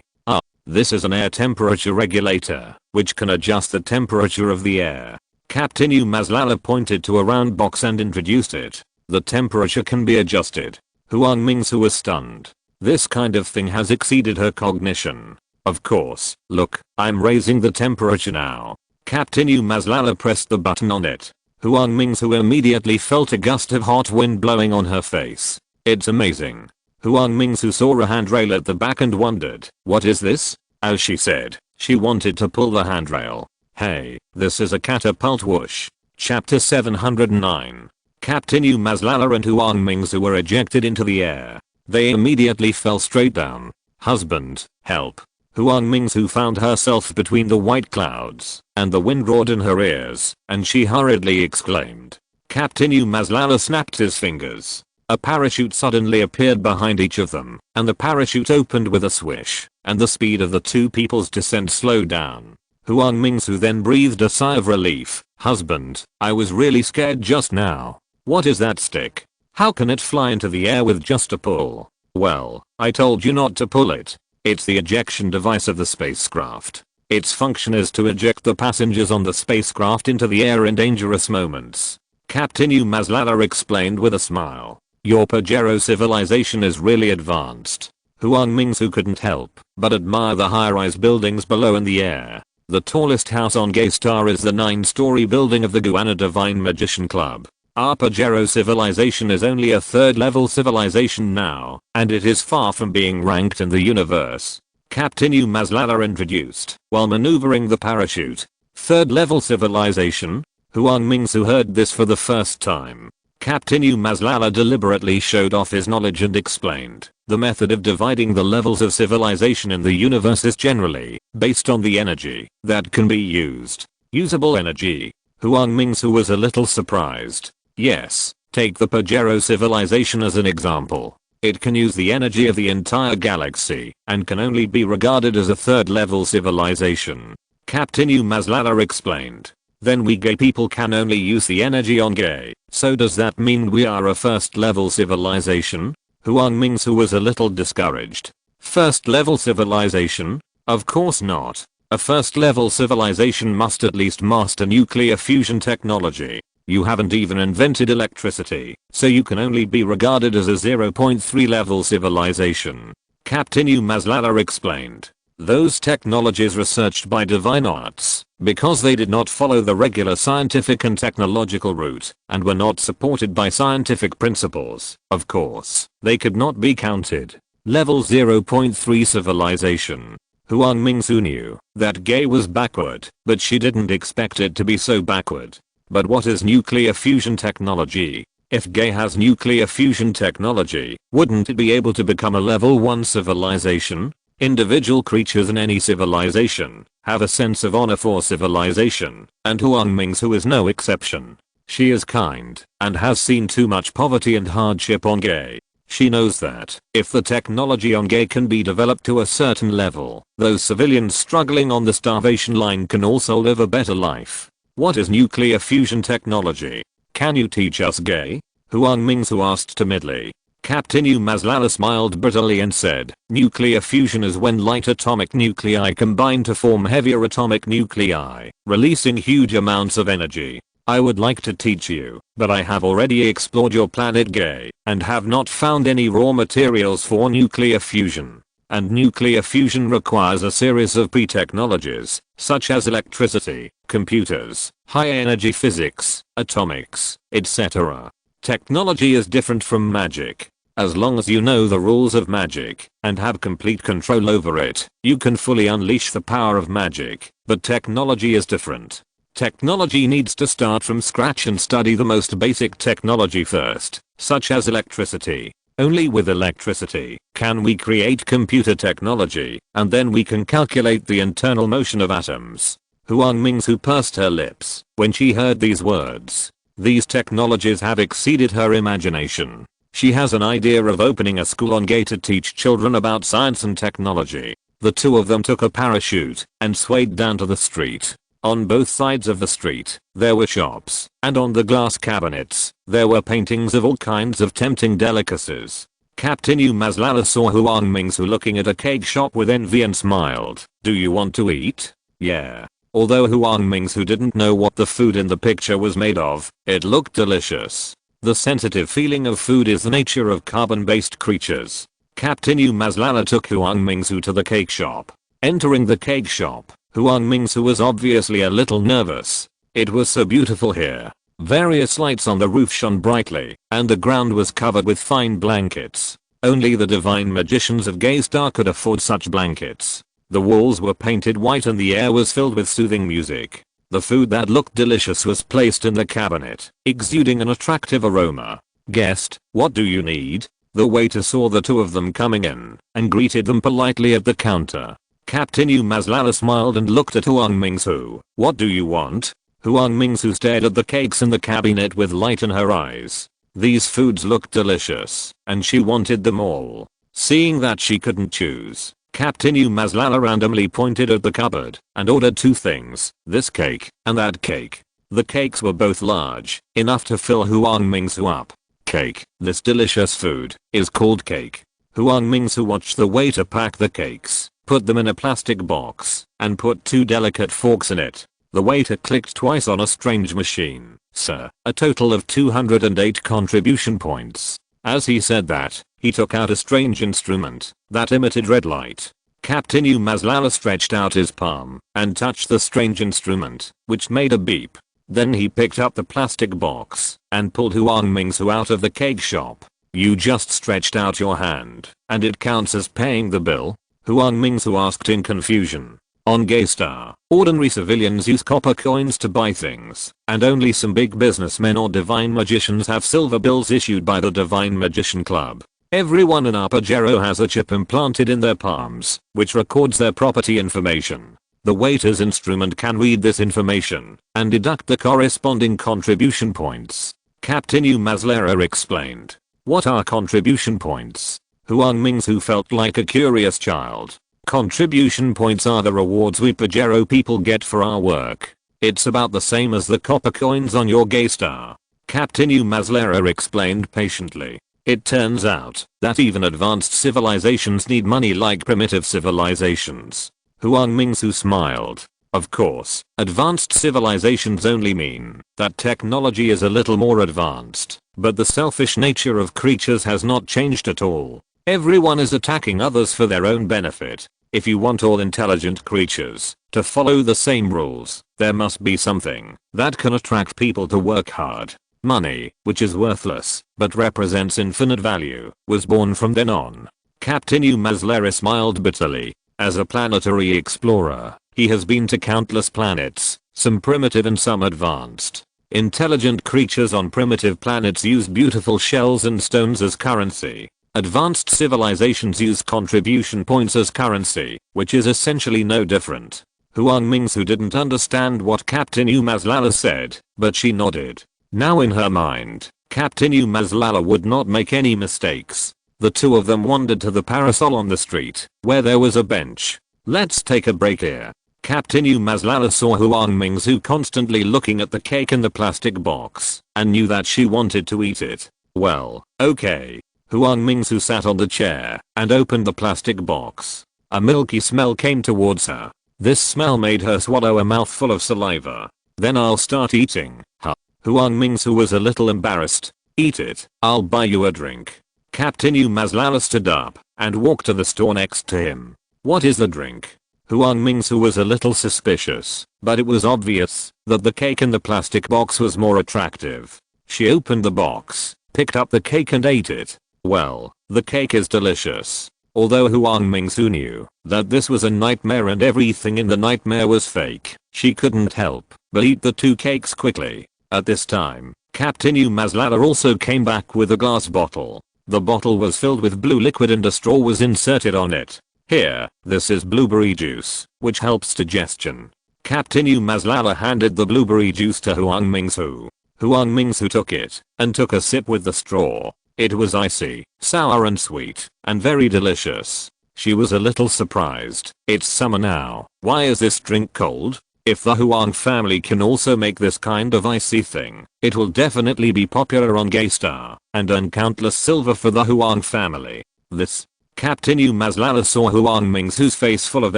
This is an air temperature regulator, which can adjust the temperature of the air. Captain Umazlala pointed to a round box and introduced it. The temperature can be adjusted. Huang Mingsu was stunned. This kind of thing has exceeded her cognition. Of course, look, I'm raising the temperature now. Captain Umazlala pressed the button on it. Huang Mingsu immediately felt a gust of hot wind blowing on her face. It's amazing. Huang Mingsu saw a handrail at the back and wondered, what is this? As she said, she wanted to pull the handrail. Hey, this is a catapult whoosh. Chapter 709. Captain Umazlala and Huang Mingsu were ejected into the air. They immediately fell straight down. Husband, help. Huang Mingsu found herself between the white clouds, and the wind roared in her ears, and she hurriedly exclaimed. Captain Umazlala snapped his fingers. A parachute suddenly appeared behind each of them, and the parachute opened with a swish, and the speed of the two people's descent slowed down. Huang Mingsu then breathed a sigh of relief. Husband, I was really scared just now. What is that stick? How can it fly into the air with just a pull? Well, I told you not to pull it. It's the ejection device of the spacecraft. Its function is to eject the passengers on the spacecraft into the air in dangerous moments. Captain Umazlala explained with a smile. Your Pajero civilization is really advanced. Huang Mingsu couldn't help but admire the high-rise buildings below in the air. The tallest house on Gay Star is the 9-story building of the Guana Divine Magician Club. Our Pajero civilization is only a third-level civilization now, and it is far from being ranked in the universe. Captain Umazlala introduced, while maneuvering the parachute. Third-level civilization? Huang Mingsu heard this for the first time. Captain Umazlala deliberately showed off his knowledge and explained, the method of dividing the levels of civilization in the universe is generally based on the energy that can be used. Usable energy. Huang Mingsu was a little surprised. Yes, take the Pajero civilization as an example. It can use the energy of the entire galaxy and can only be regarded as a third-level civilization. Captain Umazlala explained. Then we Gay people can only use the energy on Gay. So does that mean we are a first-level civilization? Huang Mingsu was a little discouraged. First-level civilization? Of course not. A first-level civilization must at least master nuclear fusion technology. You haven't even invented electricity, so you can only be regarded as a 0.3 level civilization. Captain Umazlala explained. Those technologies researched by Divine Arts, because they did not follow the regular scientific and technological route, and were not supported by scientific principles, of course, they could not be counted. Level 0.3 civilization. Huang Mingsu knew that Gay was backward, but she didn't expect it to be so backward. But what is nuclear fusion technology? If Gay has nuclear fusion technology, wouldn't it be able to become a level 1 civilization? Individual creatures in any civilization have a sense of honor for civilization, and Huang Mingsu is no exception. She is kind and has seen too much poverty and hardship on Gay. She knows that if the technology on Gay can be developed to a certain level, those civilians struggling on the starvation line can also live a better life. What is nuclear fusion technology? Can you teach us, Gay? Huang Mingsu asked timidly. Captain Umazlala smiled bitterly and said, nuclear fusion is when light atomic nuclei combine to form heavier atomic nuclei, releasing huge amounts of energy. I would like to teach you, but I have already explored your planet, Gay, and have not found any raw materials for nuclear fusion. And nuclear fusion requires a series of pre-technologies, such as electricity, computers, high-energy physics, atomics, etc. Technology is different from magic. As long as you know the rules of magic and have complete control over it, you can fully unleash the power of magic, but technology is different. Technology needs to start from scratch and study the most basic technology first, such as electricity. Only with electricity can we create computer technology, and then we can calculate the internal motion of atoms. Huang Mingsu pursed her lips when she heard these words. These technologies have exceeded her imagination. She has an idea of opening a school on Gay to teach children about science and technology. The two of them took a parachute and swayed down to the street. On both sides of the street, there were shops, and on the glass cabinets, there were paintings of all kinds of tempting delicacies. Captain Umazlala saw Huang Mingsu looking at a cake shop with envy and smiled. Do you want to eat? Yeah. Although Huang Mingsu didn't know what the food in the picture was made of, it looked delicious. The sensitive feeling of food is the nature of carbon-based creatures. Captain Mazlala took Huang Mingsu to the cake shop. Entering the cake shop, Huang Mingsu was obviously a little nervous. It was so beautiful here. Various lights on the roof shone brightly, and the ground was covered with fine blankets. Only the divine magicians of Gaystar could afford such blankets. The walls were painted white and the air was filled with soothing music. The food that looked delicious was placed in the cabinet, exuding an attractive aroma. "Guest, what do you need?" The waiter saw the two of them coming in, and greeted them politely at the counter. Captain Mazlala smiled and looked at Huang Mingsu. "What do you want?" Huang Mingsu stared at the cakes in the cabinet with light in her eyes. These foods looked delicious, and she wanted them all. Seeing that she couldn't choose, Captain Mazlala randomly pointed at the cupboard and ordered two things, this cake and that cake. The cakes were both large, enough to fill Huang Mingsu up. Cake, this delicious food, is called cake. Huang Mingsu watched the waiter pack the cakes, put them in a plastic box, and put two delicate forks in it. The waiter clicked twice on a strange machine. "Sir, a total of 208 contribution points." As he said that, he took out a strange instrument that emitted red light. Captain Mazlala stretched out his palm and touched the strange instrument, which made a beep. Then he picked up the plastic box and pulled Huang Mingsu out of the cake shop. "You just stretched out your hand, and it counts as paying the bill?" Huang Mingsu asked in confusion. On Gaystar, ordinary civilians use copper coins to buy things, and only some big businessmen or divine magicians have silver bills issued by the Divine Magician Club. Everyone in our Pajero has a chip implanted in their palms, which records their property information. The waiter's instrument can read this information and deduct the corresponding contribution points. Captain Mazlala explained. "What are contribution points?" Huang Mingsu felt like a curious child. "Contribution points are the rewards we Pajero people get for our work. It's about the same as the copper coins on your Gaystar." Captain Mazlala explained patiently. "It turns out that even advanced civilizations need money like primitive civilizations." Huang Mingsu smiled. "Of course, advanced civilizations only mean that technology is a little more advanced, but the selfish nature of creatures has not changed at all. Everyone is attacking others for their own benefit. If you want all intelligent creatures to follow the same rules, there must be something that can attract people to work hard. Money, which is worthless but represents infinite value, was born from then on." Captain Mazlala smiled bitterly. As a planetary explorer, he has been to countless planets, some primitive and some advanced. Intelligent creatures on primitive planets use beautiful shells and stones as currency. Advanced civilizations use contribution points as currency, which is essentially no different. Huang Mingsu didn't understand what Captain Mazlala said, but she nodded. Now in her mind, Captain Mazlala would not make any mistakes. The two of them wandered to the parasol on the street, where there was a bench. "Let's take a break here." Captain Mazlala saw Huang Mingsu constantly looking at the cake in the plastic box, and knew that she wanted to eat it. "Well, okay." Huang Mingsu sat on the chair and opened the plastic box. A milky smell came towards her. This smell made her swallow a mouthful of saliva. "Then I'll start eating, huh?" Huang Mingsu was a little embarrassed. "Eat it, I'll buy you a drink." Captain Mazlala stood up and walked to the store next to him. "What is the drink?" Huang Mingsu was a little suspicious, but it was obvious that the cake in the plastic box was more attractive. She opened the box, picked up the cake and ate it. Well, the cake is delicious. Although Huang Mingsu knew that this was a nightmare and everything in the nightmare was fake, she couldn't help but eat the two cakes quickly. At this time, Captain Mazlala also came back with a glass bottle. The bottle was filled with blue liquid and a straw was inserted on it. "Here, this is blueberry juice, which helps digestion." Captain Mazlala handed the blueberry juice to Huang Mingsu. Huang Mingsu took it and took a sip with the straw. It was icy, sour and sweet, and very delicious. She was a little surprised. "It's summer now, why is this drink cold?" If the Huang family can also make this kind of icy thing, it will definitely be popular on Gaystar and earn countless silver for the Huang family. This. Captain Mazlala saw Huang Mingsu's face full of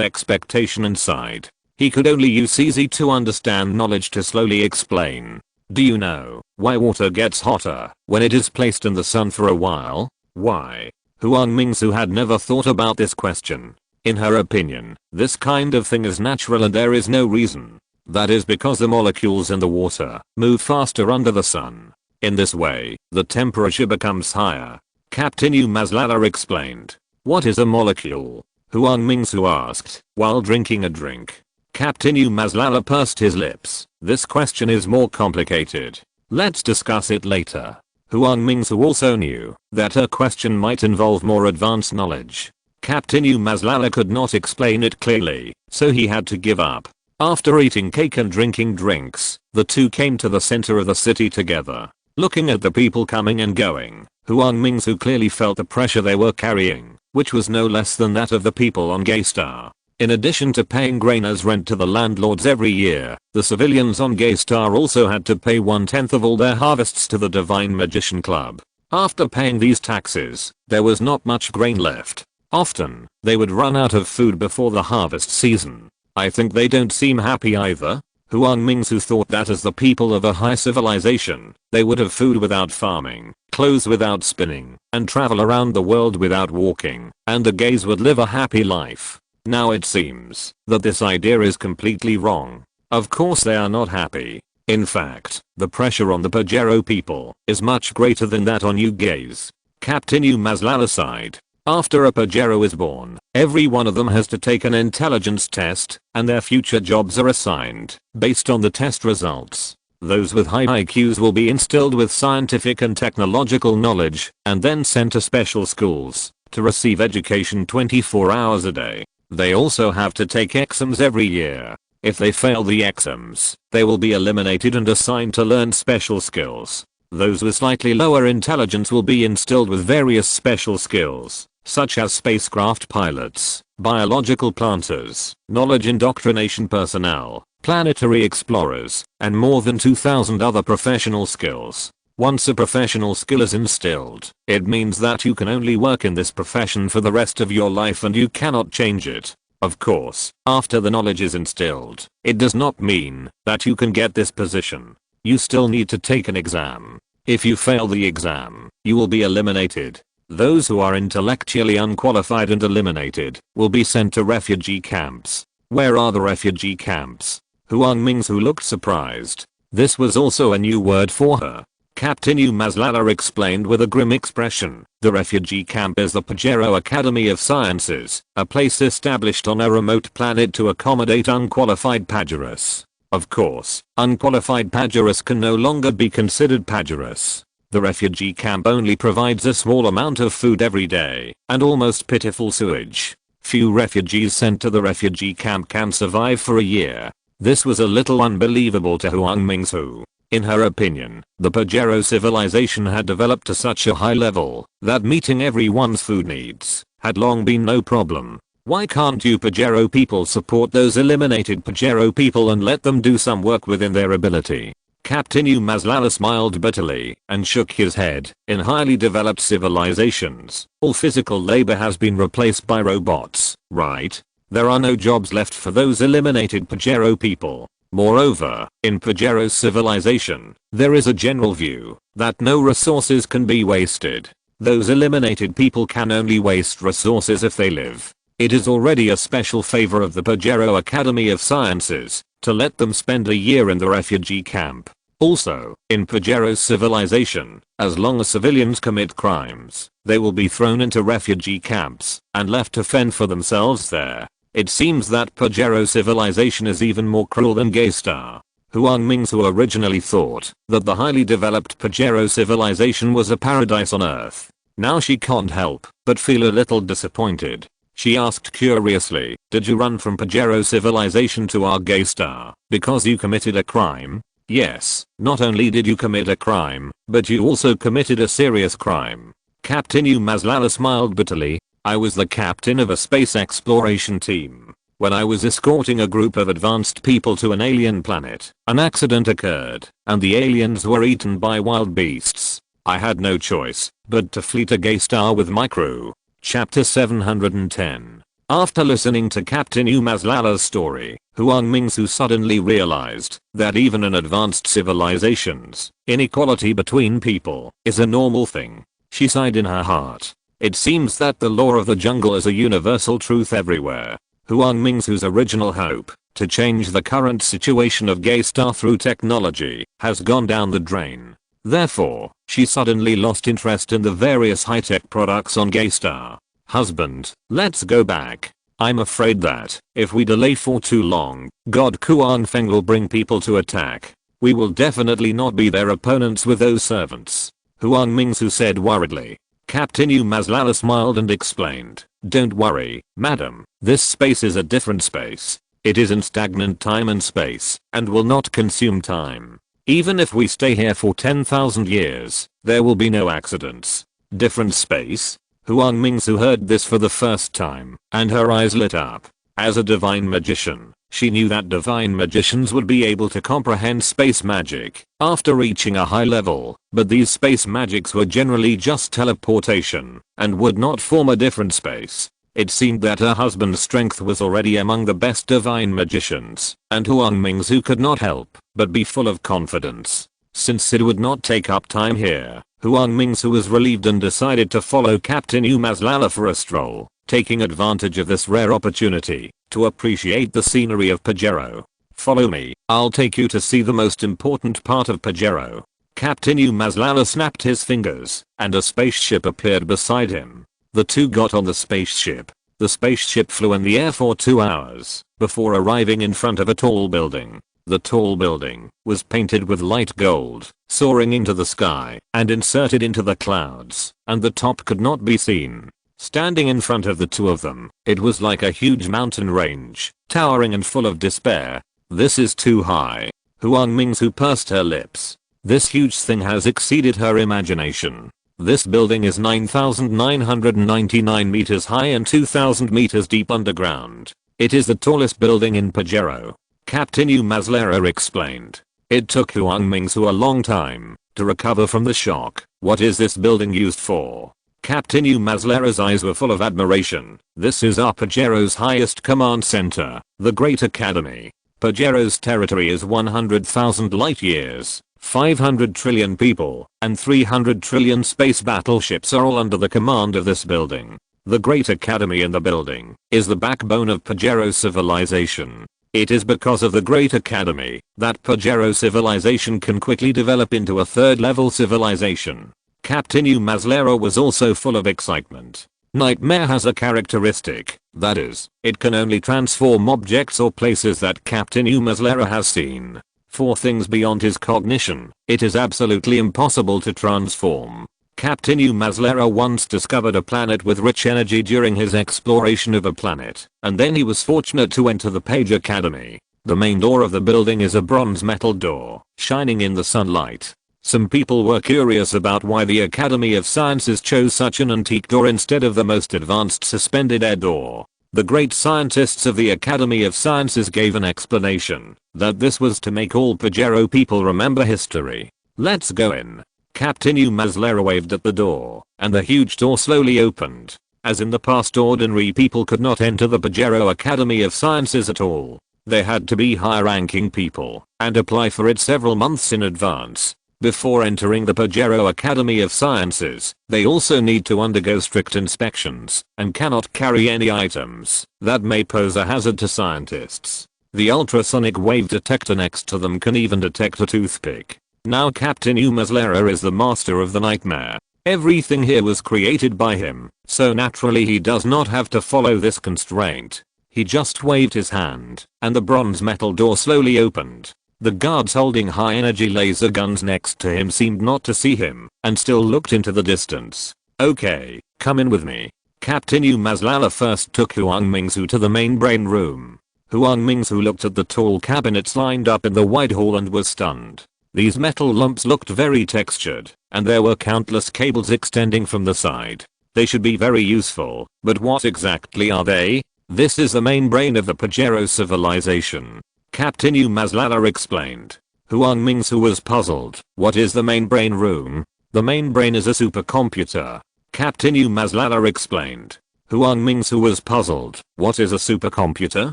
expectation and sighed. He could only use easy to understand knowledge to slowly explain. Do you know why water gets hotter when it is placed in the sun for a while? Why? Huang Mingsu had never thought about this question. In her opinion, this kind of thing is natural and there is no reason. That is because the molecules in the water move faster under the sun. In this way, the temperature becomes higher. Captain Mazlala explained. What is a molecule? Huang Mingsu asked, while drinking a drink. Captain Mazlala pursed his lips. This question is more complicated. Let's discuss it later. Huang Mingsu also knew that her question might involve more advanced knowledge. Captain Mazlala could not explain it clearly, so he had to give up. After eating cake and drinking drinks, the two came to the center of the city together. Looking at the people coming and going, Huang Mingsu clearly felt the pressure they were carrying, which was no less than that of the people on Gaystar. In addition to paying grain as rent to the landlords every year, the civilians on Gaystar also had to pay 1/10 of all their harvests to the Divine Magician Club. After paying these taxes, there was not much grain left. Often, they would run out of food before the harvest season. I think they don't seem happy either. Huang Mingsu thought that as the people of a high civilization, they would have food without farming, clothes without spinning, and travel around the world without walking, and the gays would live a happy life. Now it seems that this idea is completely wrong. Of course they are not happy. In fact, the pressure on the Pajero people is much greater than that on you gays. Captain Mazlala sighed. After a Pajero is born, every one of them has to take an intelligence test, and their future jobs are assigned based on the test results. Those with high IQs will be instilled with scientific and technological knowledge, and then sent to special schools to receive education 24 hours a day. They also have to take exams every year. If they fail the exams, they will be eliminated and assigned to learn special skills. Those with slightly lower intelligence will be instilled with various special skills, such as spacecraft pilots, biological planters, knowledge indoctrination personnel, planetary explorers, and more than 2,000 other professional skills. Once a professional skill is instilled, it means that you can only work in this profession for the rest of your life and you cannot change it. Of course, after the knowledge is instilled, it does not mean that you can get this position. You still need to take an exam. If you fail the exam, you will be eliminated. Those who are intellectually unqualified and eliminated will be sent to refugee camps. Where are the refugee camps? Huang Mingsu looked surprised. This was also a new word for her. Captain Mazlala explained with a grim expression. The refugee camp is the Pajero Academy of Sciences, a place established on a remote planet to accommodate unqualified Pajeros. Of course, unqualified Pajeros can no longer be considered Pajeros. The refugee camp only provides a small amount of food every day, and almost pitiful sewage. Few refugees sent to the refugee camp can survive for a year. This was a little unbelievable to Huang Mingsu. In her opinion, the Pajero civilization had developed to such a high level that meeting everyone's food needs had long been no problem. Why can't you Pajero people support those eliminated Pajero people and let them do some work within their ability? Captain Mazlala smiled bitterly and shook his head. In highly developed civilizations, all physical labor has been replaced by robots, right? There are no jobs left for those eliminated Pajero people. Moreover, in Pajero's civilization, there is a general view that no resources can be wasted. Those eliminated people can only waste resources if they live. It is already a special favor of the Pajero Academy of Sciences to let them spend a year in the refugee camp. Also, in Pajero's civilization, as long as civilians commit crimes, they will be thrown into refugee camps and left to fend for themselves there. It seems that Pajero civilization is even more cruel than Gaystar. Huang Mingsu originally thought that the highly developed Pajero civilization was a paradise on Earth. Now she can't help but feel a little disappointed. She asked curiously, did you run from Pajero civilization to our Gaystar because you committed a crime? Yes, not only did you commit a crime, but you also committed a serious crime. Captain Mazlala smiled bitterly. I was the captain of a space exploration team. When I was escorting a group of advanced people to an alien planet, an accident occurred, and the aliens were eaten by wild beasts. I had no choice but to flee to Gaystar with my crew. Chapter 710. After listening to Captain Umazlala's story, Huang Mingsu suddenly realized that even in advanced civilizations, inequality between people is a normal thing. She sighed in her heart. It seems that the law of the jungle is a universal truth everywhere. Huang Mingsu's original hope to change the current situation of Gaystar through technology has gone down the drain. Therefore, she suddenly lost interest in the various high-tech products on Gaystar. Husband, let's go back. I'm afraid that if we delay for too long, God Kuan Feng will bring people to attack. We will definitely not be their opponents with those servants. Huang Mingsu said worriedly. Captain Umazlala smiled and explained. Don't worry, madam. This space is a different space. It is in stagnant time and space and will not consume time. Even if we stay here for 10,000 years, there will be no accidents. Different space? Huang Mingsu heard this for the first time, and her eyes lit up. As a divine magician, she knew that divine magicians would be able to comprehend space magic after reaching a high level, but these space magics were generally just teleportation and would not form a different space. It seemed that her husband's strength was already among the best divine magicians, and Huang Mingsu could not help but be full of confidence. Since it would not take up time here, Huang Mingsu was relieved and decided to follow Captain Umazlala for a stroll, taking advantage of this rare opportunity to appreciate the scenery of Pajero. Follow me, I'll take you to see the most important part of Pajero. Captain Umazlala snapped his fingers, and a spaceship appeared beside him. The two got on the spaceship. The spaceship flew in the air for 2 hours before arriving in front of a tall building. The tall building was painted with light gold, soaring into the sky and inserted into the clouds, and the top could not be seen. Standing in front of the two of them, it was like a huge mountain range, towering and full of despair. This is too high. Huang Mingsu pursed her lips. This huge thing has exceeded her imagination. This building is 9,999 meters high and 2,000 meters deep underground. It is the tallest building in Pajero. Captain Umazlala explained. It took Huang Mingsu a long time to recover from the shock. What is this building used for? Captain Umazlala's eyes were full of admiration. This is our Pajero's highest command center, the Great Academy. Pajero's territory is 100,000 light years. 500 trillion people and 300 trillion space battleships are all under the command of this building. The Great Academy in the building is the backbone of Pajero civilization. It is because of the Great Academy that Pajero civilization can quickly develop into a third-level civilization. Captain Umazlala was also full of excitement. Nightmare has a characteristic, that is, it can only transform objects or places that Captain Umazlala has seen. For things beyond his cognition, it is absolutely impossible to transform. Captain Umazlala once discovered a planet with rich energy during his exploration of a planet, and then he was fortunate to enter the Page Academy. The main door of the building is a bronze metal door, shining in the sunlight. Some people were curious about why the Academy of Sciences chose such an antique door instead of the most advanced suspended air door. The great scientists of the Academy of Sciences gave an explanation that this was to make all Pajero people remember history. Let's go in. Captain Umazlala waved at the door, and the huge door slowly opened. As in the past, ordinary people could not enter the Pajero Academy of Sciences at all. They had to be high-ranking people and apply for it several months in advance. Before entering the Pajero Academy of Sciences, they also need to undergo strict inspections and cannot carry any items that may pose a hazard to scientists. The ultrasonic wave detector next to them can even detect a toothpick. Now Captain Umazlala is the master of the nightmare. Everything here was created by him, so naturally he does not have to follow this constraint. He just waved his hand, and the bronze metal door slowly opened. The guards holding high energy laser guns next to him seemed not to see him, and still looked into the distance. Okay, come in with me. Captain Umazlala first took Huang Mingsu to the main brain room. Huang Mingsu looked at the tall cabinets lined up in the wide hall and was stunned. These metal lumps looked very textured, and there were countless cables extending from the side. They should be very useful, but what exactly are they? This is the main brain of the Pajero civilization. Captain Umazlala explained. Huang Mingsu was puzzled. What is the main brain room? The main brain is a supercomputer. Captain Umazlala explained. Huang Mingsu was puzzled. What is a supercomputer?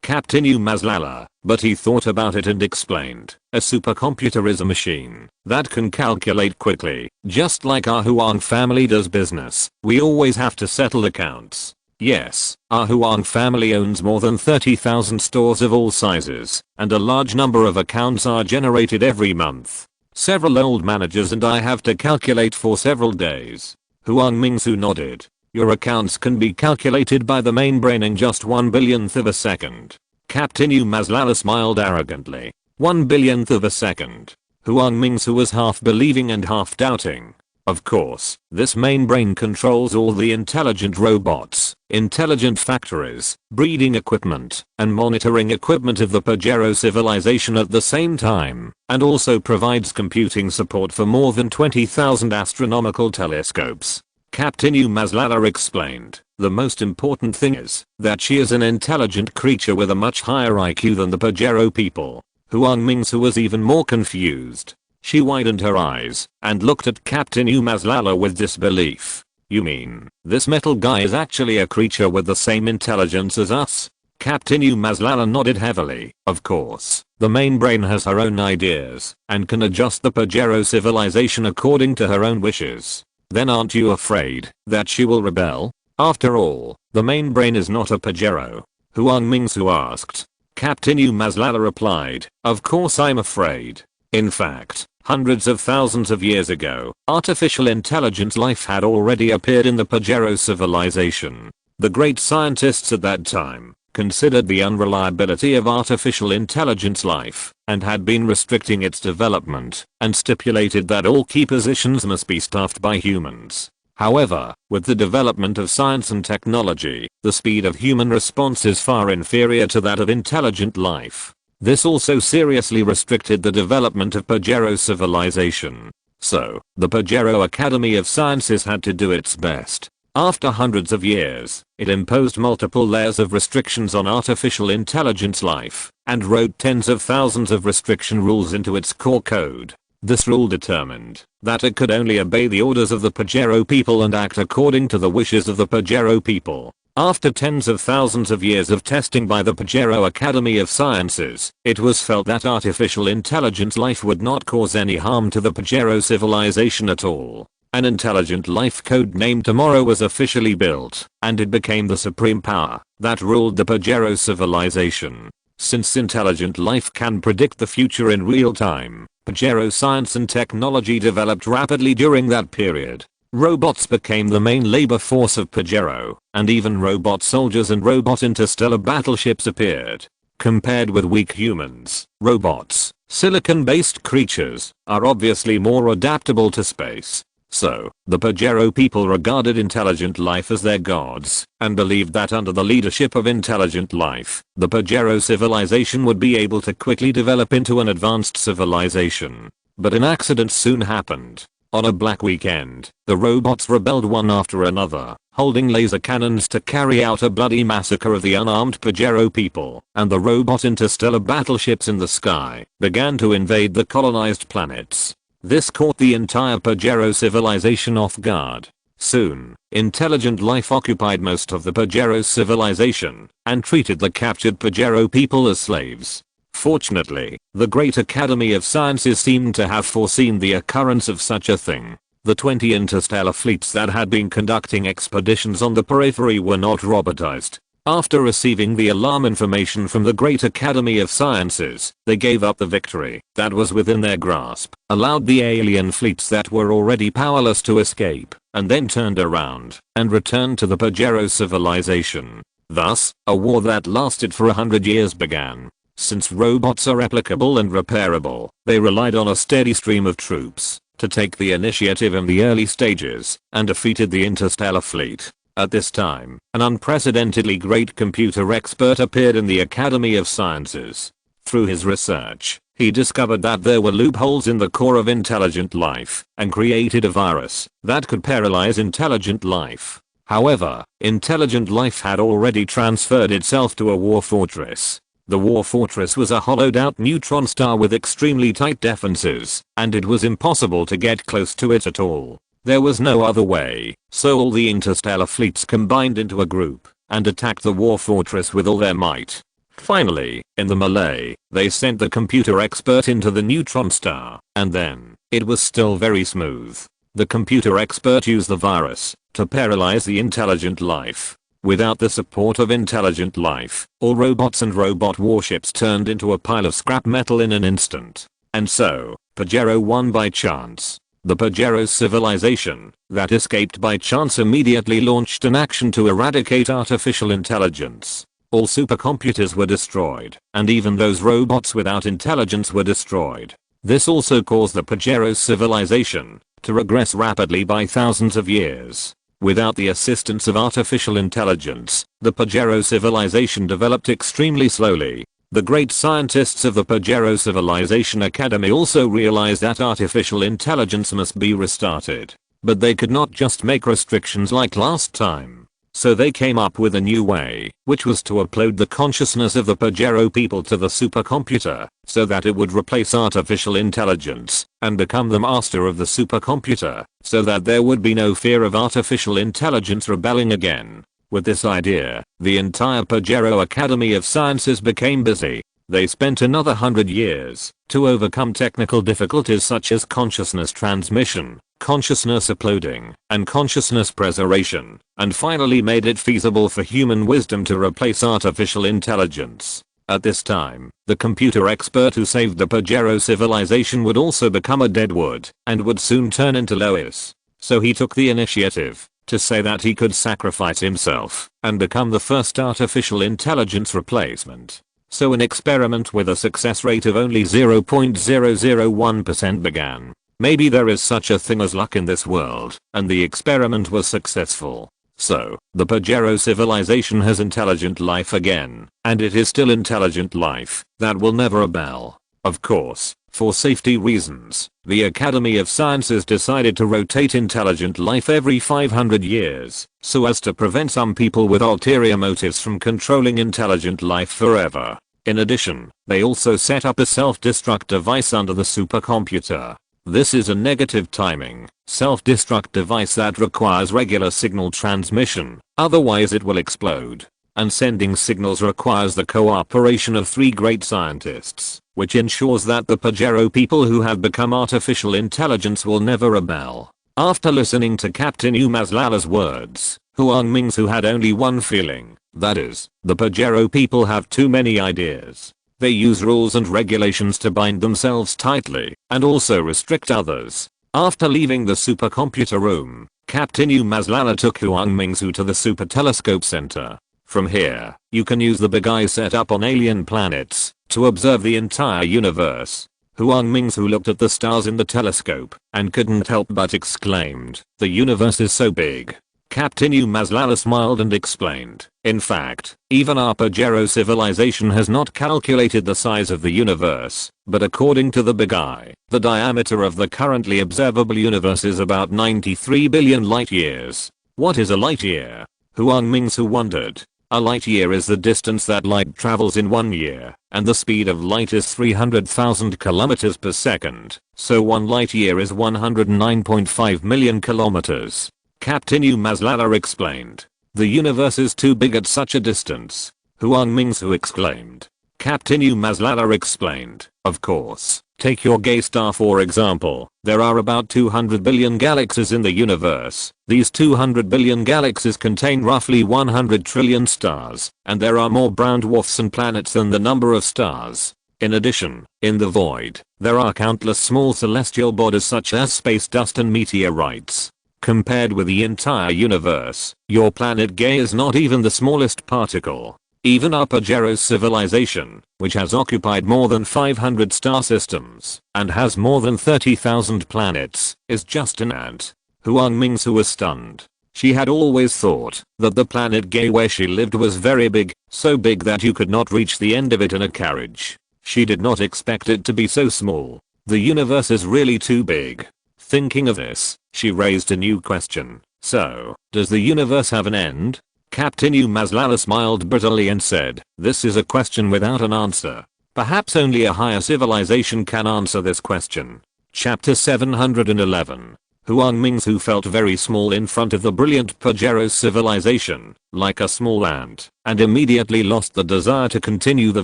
Captain Maslala, but he thought about it and explained, a supercomputer is a machine that can calculate quickly, just like our Huang family does business. We always have to settle accounts. Yes, our Huang family owns more than 30,000 stores of all sizes, and a large number of accounts are generated every month. Several old managers and I have to calculate for several days. Huang Mingsu nodded. Your accounts can be calculated by the main brain in just 1 billionth of a second. Captain Maslala smiled arrogantly. 1 billionth of a second. Huang Mingsu was half believing and half doubting. Of course, this main brain controls all the intelligent robots, intelligent factories, breeding equipment, and monitoring equipment of the Pajero civilization at the same time, and also provides computing support for more than 20,000 astronomical telescopes. Captain Maslala explained, the most important thing is that she is an intelligent creature with a much higher IQ than the Pajero people. Huang Mingsu was even more confused. She widened her eyes and looked at Captain Maslala with disbelief. You mean, this metal guy is actually a creature with the same intelligence as us? Captain Maslala nodded heavily. Of course, the main brain has her own ideas and can adjust the Pajero civilization according to her own wishes. Then aren't you afraid that she will rebel? After all, the main brain is not a Pajero. Huang Mingsu asked. Captain Maslala replied, of course I'm afraid. In fact, hundreds of thousands of years ago, artificial intelligence life had already appeared in the Pajero civilization. The great scientists at that time considered the unreliability of artificial intelligence life and had been restricting its development and stipulated that all key positions must be staffed by humans. However, with the development of science and technology, the speed of human response is far inferior to that of intelligent life. This also seriously restricted the development of Pajero civilization. So, the Pajero Academy of Sciences had to do its best. After hundreds of years, it imposed multiple layers of restrictions on artificial intelligence life, and wrote tens of thousands of restriction rules into its core code. This rule determined that it could only obey the orders of the Pajero people and act according to the wishes of the Pajero people. After tens of thousands of years of testing by the Pajero Academy of Sciences, it was felt that artificial intelligence life would not cause any harm to the Pajero civilization at all. An intelligent life code named Tomorrow was officially built, and it became the supreme power that ruled the Pajero civilization. Since intelligent life can predict the future in real time, Pajero science and technology developed rapidly during that period. Robots became the main labor force of Pajero, and even robot soldiers and robot interstellar battleships appeared. Compared with weak humans, robots, silicon-based creatures, are obviously more adaptable to space. So, the Pajero people regarded intelligent life as their gods, and believed that under the leadership of intelligent life, the Pajero civilization would be able to quickly develop into an advanced civilization. But an accident soon happened. On a black weekend, the robots rebelled one after another, holding laser cannons to carry out a bloody massacre of the unarmed Pajero people, and the robot interstellar battleships in the sky began to invade the colonized planets. This caught the entire Pajero civilization off guard. Soon, intelligent life occupied most of the Pajero civilization and treated the captured Pajero people as slaves. Fortunately, the Great Academy of Sciences seemed to have foreseen the occurrence of such a thing. The 20 interstellar fleets that had been conducting expeditions on the periphery were not robotized. After receiving the alarm information from the Great Academy of Sciences, they gave up the victory that was within their grasp, allowed the alien fleets that were already powerless to escape, and then turned around and returned to the Pajero civilization. Thus, a war that lasted for 100 years began. Since robots are replicable and repairable, they relied on a steady stream of troops to take the initiative in the early stages and defeated the interstellar fleet. At this time, an unprecedentedly great computer expert appeared in the Academy of Sciences. Through his research, he discovered that there were loopholes in the core of intelligent life and created a virus that could paralyze intelligent life. However, intelligent life had already transferred itself to a war fortress. The war fortress was a hollowed out neutron star with extremely tight defenses, and it was impossible to get close to it at all. There was no other way, so all the interstellar fleets combined into a group and attacked the war fortress with all their might. Finally, in the melee, they sent the computer expert into the neutron star, and then, it was still very smooth. The computer expert used the virus to paralyze the intelligent life. Without the support of intelligent life, all robots and robot warships turned into a pile of scrap metal in an instant. And so, Pajero won by chance. The Pajero civilization that escaped by chance immediately launched an action to eradicate artificial intelligence. All supercomputers were destroyed, and even those robots without intelligence were destroyed. This also caused the Pajero civilization to regress rapidly by thousands of years. Without the assistance of artificial intelligence, the Pajero civilization developed extremely slowly. The great scientists of the Pajero Civilization Academy also realized that artificial intelligence must be restarted. But they could not just make restrictions like last time. So they came up with a new way, which was to upload the consciousness of the Pajero people to the supercomputer, so that it would replace artificial intelligence and become the master of the supercomputer, so that there would be no fear of artificial intelligence rebelling again. With this idea, the entire Pajero Academy of Sciences became busy. They spent another 100 years to overcome technical difficulties such as consciousness transmission, consciousness uploading, and consciousness preservation, and finally made it feasible for human wisdom to replace artificial intelligence. At this time, the computer expert who saved the Pajero civilization would also become a deadwood and would soon turn into Lois. So he took the initiative to say that he could sacrifice himself and become the first artificial intelligence replacement. So an experiment with a success rate of only 0.001% began. Maybe there is such a thing as luck in this world, and the experiment was successful. So, the Pajero civilization has intelligent life again, and it is still intelligent life that will never rebel. Of course, for safety reasons, the Academy of Sciences decided to rotate intelligent life every 500 years, so as to prevent some people with ulterior motives from controlling intelligent life forever. In addition, they also set up a self-destruct device under the supercomputer. This is a negative timing, self-destruct device that requires regular signal transmission, otherwise it will explode. And sending signals requires the cooperation of 3 great scientists, which ensures that the Pajero people who have become artificial intelligence will never rebel. After listening to Captain Umazlala's words, Huang Mingsu had only one feeling, that is, the Pajero people have too many ideas. They use rules and regulations to bind themselves tightly, and also restrict others. After leaving the supercomputer room, Captain Umazlala took Huang Mingsu to the Super Telescope Center. From here, you can use the big eye set up on alien planets to observe the entire universe. Huang Mingsu looked at the stars in the telescope and couldn't help but exclaimed, "The universe is so big." Captain Umazlala smiled and explained, "In fact, even our Pajero civilization has not calculated the size of the universe, but according to the big eye, the diameter of the currently observable universe is about 93 billion light years." What is a light year? Huang Mingsu wondered. A light year is the distance that light travels in 1 year, and the speed of light is 300,000 kilometers per second, so 1 light year is 109.5 million kilometers. Captain Umazlala explained. "The universe is too big at such a distance," Huang Mingsu exclaimed. Captain Umazlala explained, "Of course, take your gay star for example. There are about 200 billion galaxies in the universe. These 200 billion galaxies contain roughly 100 trillion stars, and there are more brown dwarfs and planets than the number of stars. In addition, in the void, there are countless small celestial bodies such as space dust and meteorites. Compared with the entire universe, your planet Gay is not even the smallest particle. Even our Pajero civilization, which has occupied more than 500 star systems and has more than 30,000 planets, is just an ant." Huang Mingsu was stunned. She had always thought that the planet Gay where she lived was very big, so big that you could not reach the end of it in a carriage. She did not expect it to be so small. The universe is really too big. Thinking of this, she raised a new question. "So, does the universe have an end?" Captain Umazlala smiled bitterly and said, "This is a question without an answer. Perhaps only a higher civilization can answer this question." Chapter 711. Huang Mingsu felt very small in front of the brilliant Pajero civilization, like a small ant, and immediately lost the desire to continue the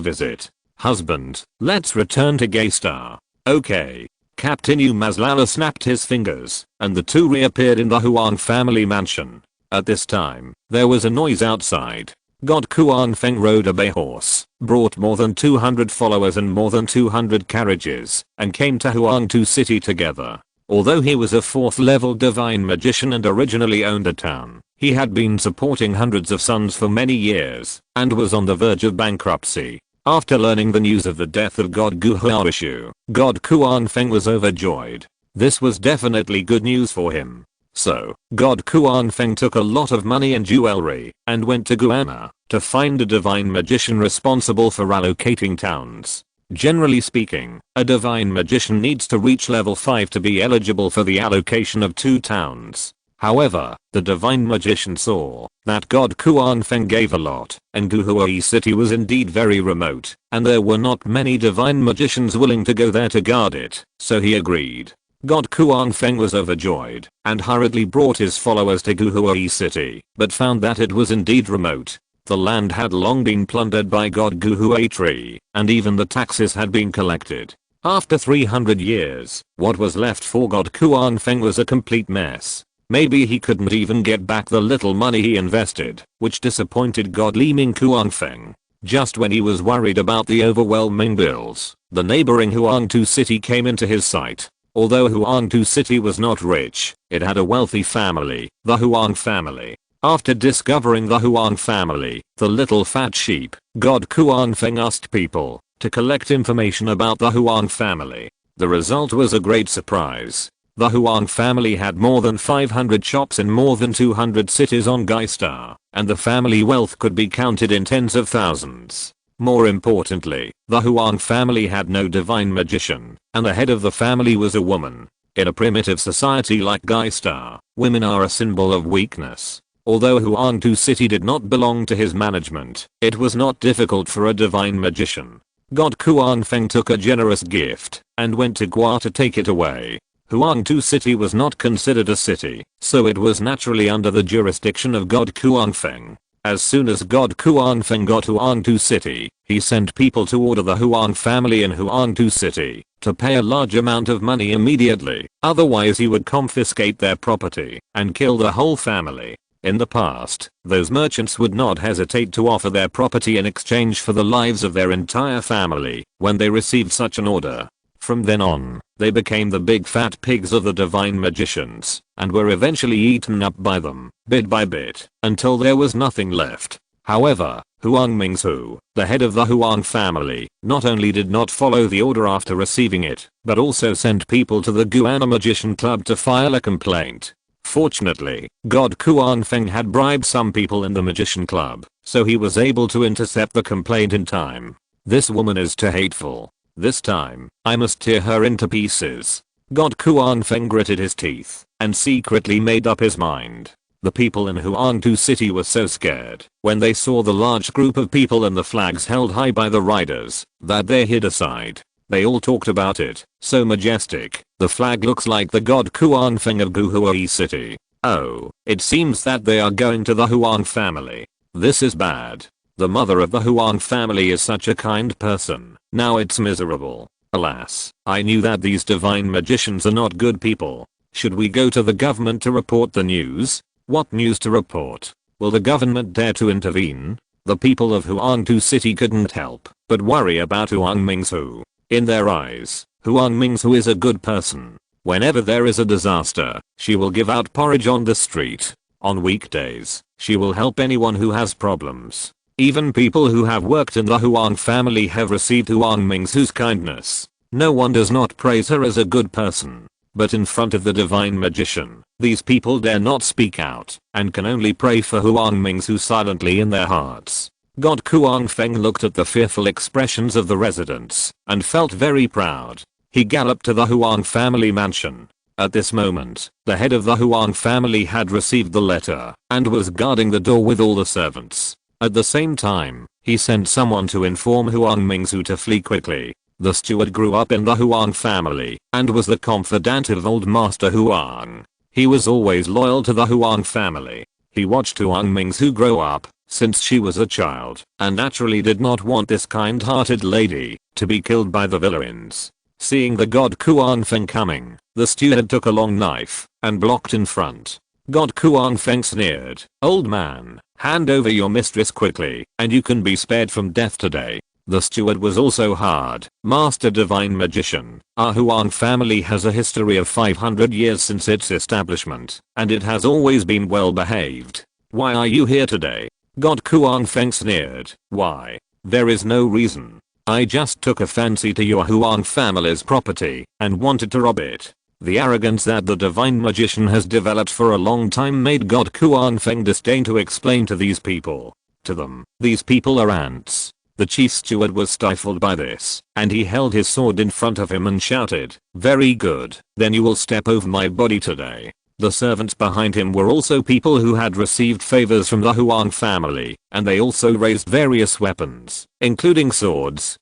visit. Husband, let's return to Gaystar. Okay. Captain Umazlala snapped his fingers, and the two reappeared in the Huang family mansion. At this time, there was a noise outside. God Kuan Feng rode a bay horse, brought more than 200 followers and more than 200 carriages, and came to Huangtu City together. Although he was a 4th level divine magician and originally owned a town, he had been supporting hundreds of sons for many years, and was on the verge of bankruptcy. After learning the news of the death of God Gu Huaishu, God Kuan Feng was overjoyed. This was definitely good news for him. So, God Kuan Feng took a lot of money and jewelry, and went to Guana, to find a divine magician responsible for allocating towns. Generally speaking, a divine magician needs to reach level 5 to be eligible for the allocation of 2 towns. However, the divine magician saw that God Kuan Feng gave a lot, and Guhuai City was indeed very remote, and there were not many divine magicians willing to go there to guard it, so he agreed. God Kuan Feng was overjoyed, and hurriedly brought his followers to Guhuai City, but found that it was indeed remote. The land had long been plundered by God Guhuai Tree, and even the taxes had been collected. After 300 years, what was left for God Kuan Feng was a complete mess. Maybe he couldn't even get back the little money he invested, which disappointed God Liming Kuan Feng. Just when he was worried about the overwhelming bills, the neighboring Huangtu City came into his sight. Although Huangtu City was not rich, it had a wealthy family, the Huang family. After discovering the Huang family, the little fat sheep, God Kuan Feng asked people to collect information about the Huang family. The result was a great surprise. The Huang family had more than 500 shops in more than 200 cities on Gaistar, and the family wealth could be counted in tens of thousands. More importantly, the Huang family had no divine magician, and the head of the family was a woman. In a primitive society like Gaistar, women are a symbol of weakness. Although Huangtu City did not belong to his management, it was not difficult for a divine magician. God Kuan Feng took a generous gift, and went to Gua to take it away. Huangtu City was not considered a city, so it was naturally under the jurisdiction of God Kuan Feng. As soon as God Kuan Feng got Huangtu City, he sent people to order the Huang family in Huangtu City to pay a large amount of money immediately, otherwise he would confiscate their property and kill the whole family. In the past, those merchants would not hesitate to offer their property in exchange for the lives of their entire family when they received such an order. From then on, they became the big fat pigs of the divine magicians, and were eventually eaten up by them, bit by bit, until there was nothing left. However, Huang Mingsu, the head of the Huang family, not only did not follow the order after receiving it, but also sent people to the Guana Magician Club to file a complaint. Fortunately, God Kuan Feng had bribed some people in the Magician Club, so he was able to intercept the complaint in time. This woman is too hateful. This time, I must tear her into pieces. God Kuan Feng gritted his teeth, and secretly made up his mind. The people in Huangtu City were so scared when they saw the large group of people and the flags held high by the riders that they hid aside. They all talked about it. So majestic, the flag looks like the God Kuan Feng of Guhuai City. Oh, it seems that they are going to the Huang family. This is bad. The mother of the Huang family is such a kind person. Now it's miserable. Alas, I knew that these divine magicians are not good people. Should we go to the government to report the news? What news to report? Will the government dare to intervene? The people of Huangtu City couldn't help but worry about Huang Mingsu. In their eyes, Huang Mingsu is a good person. Whenever there is a disaster, she will give out porridge on the street. On weekdays, she will help anyone who has problems. Even people who have worked in the Huang family have received Huang Mingsu's kindness. No one does not praise her as a good person. But in front of the divine magician, these people dare not speak out, and can only pray for Huang Mingsu silently in their hearts. God Kuan Feng looked at the fearful expressions of the residents, and felt very proud. He galloped to the Huang family mansion. At this moment, the head of the Huang family had received the letter, and was guarding the door with all the servants. At the same time, he sent someone to inform Huang Mingsu to flee quickly. The steward grew up in the Huang family, and was the confidant of old master Huang. He was always loyal to the Huang family. He watched Huang Mingzu grow up since she was a child and naturally did not want this kind-hearted lady to be killed by the villains. Seeing the god Kuan-Feng coming, the steward took a long knife and blocked in front. God Kuan-Feng sneered, "Old man, hand over your mistress quickly and you can be spared from death today." The steward was also hard. "Master Divine Magician, our Huang family has a history of 500 years since its establishment, and it has always been well behaved. Why are you here today?" God Kuan-Feng sneered, "Why? There is no reason. I just took a fancy to your Huang family's property and wanted to rob it." The arrogance that the Divine Magician has developed for a long time made God Kuan-Feng disdain to explain to these people. To them, these people are ants. The chief steward was stifled by this, and he held his sword in front of him and shouted, "Very good, then you will step over my body today." The servants behind him were also people who had received favors from the Huang family, and they also raised various weapons, including swords,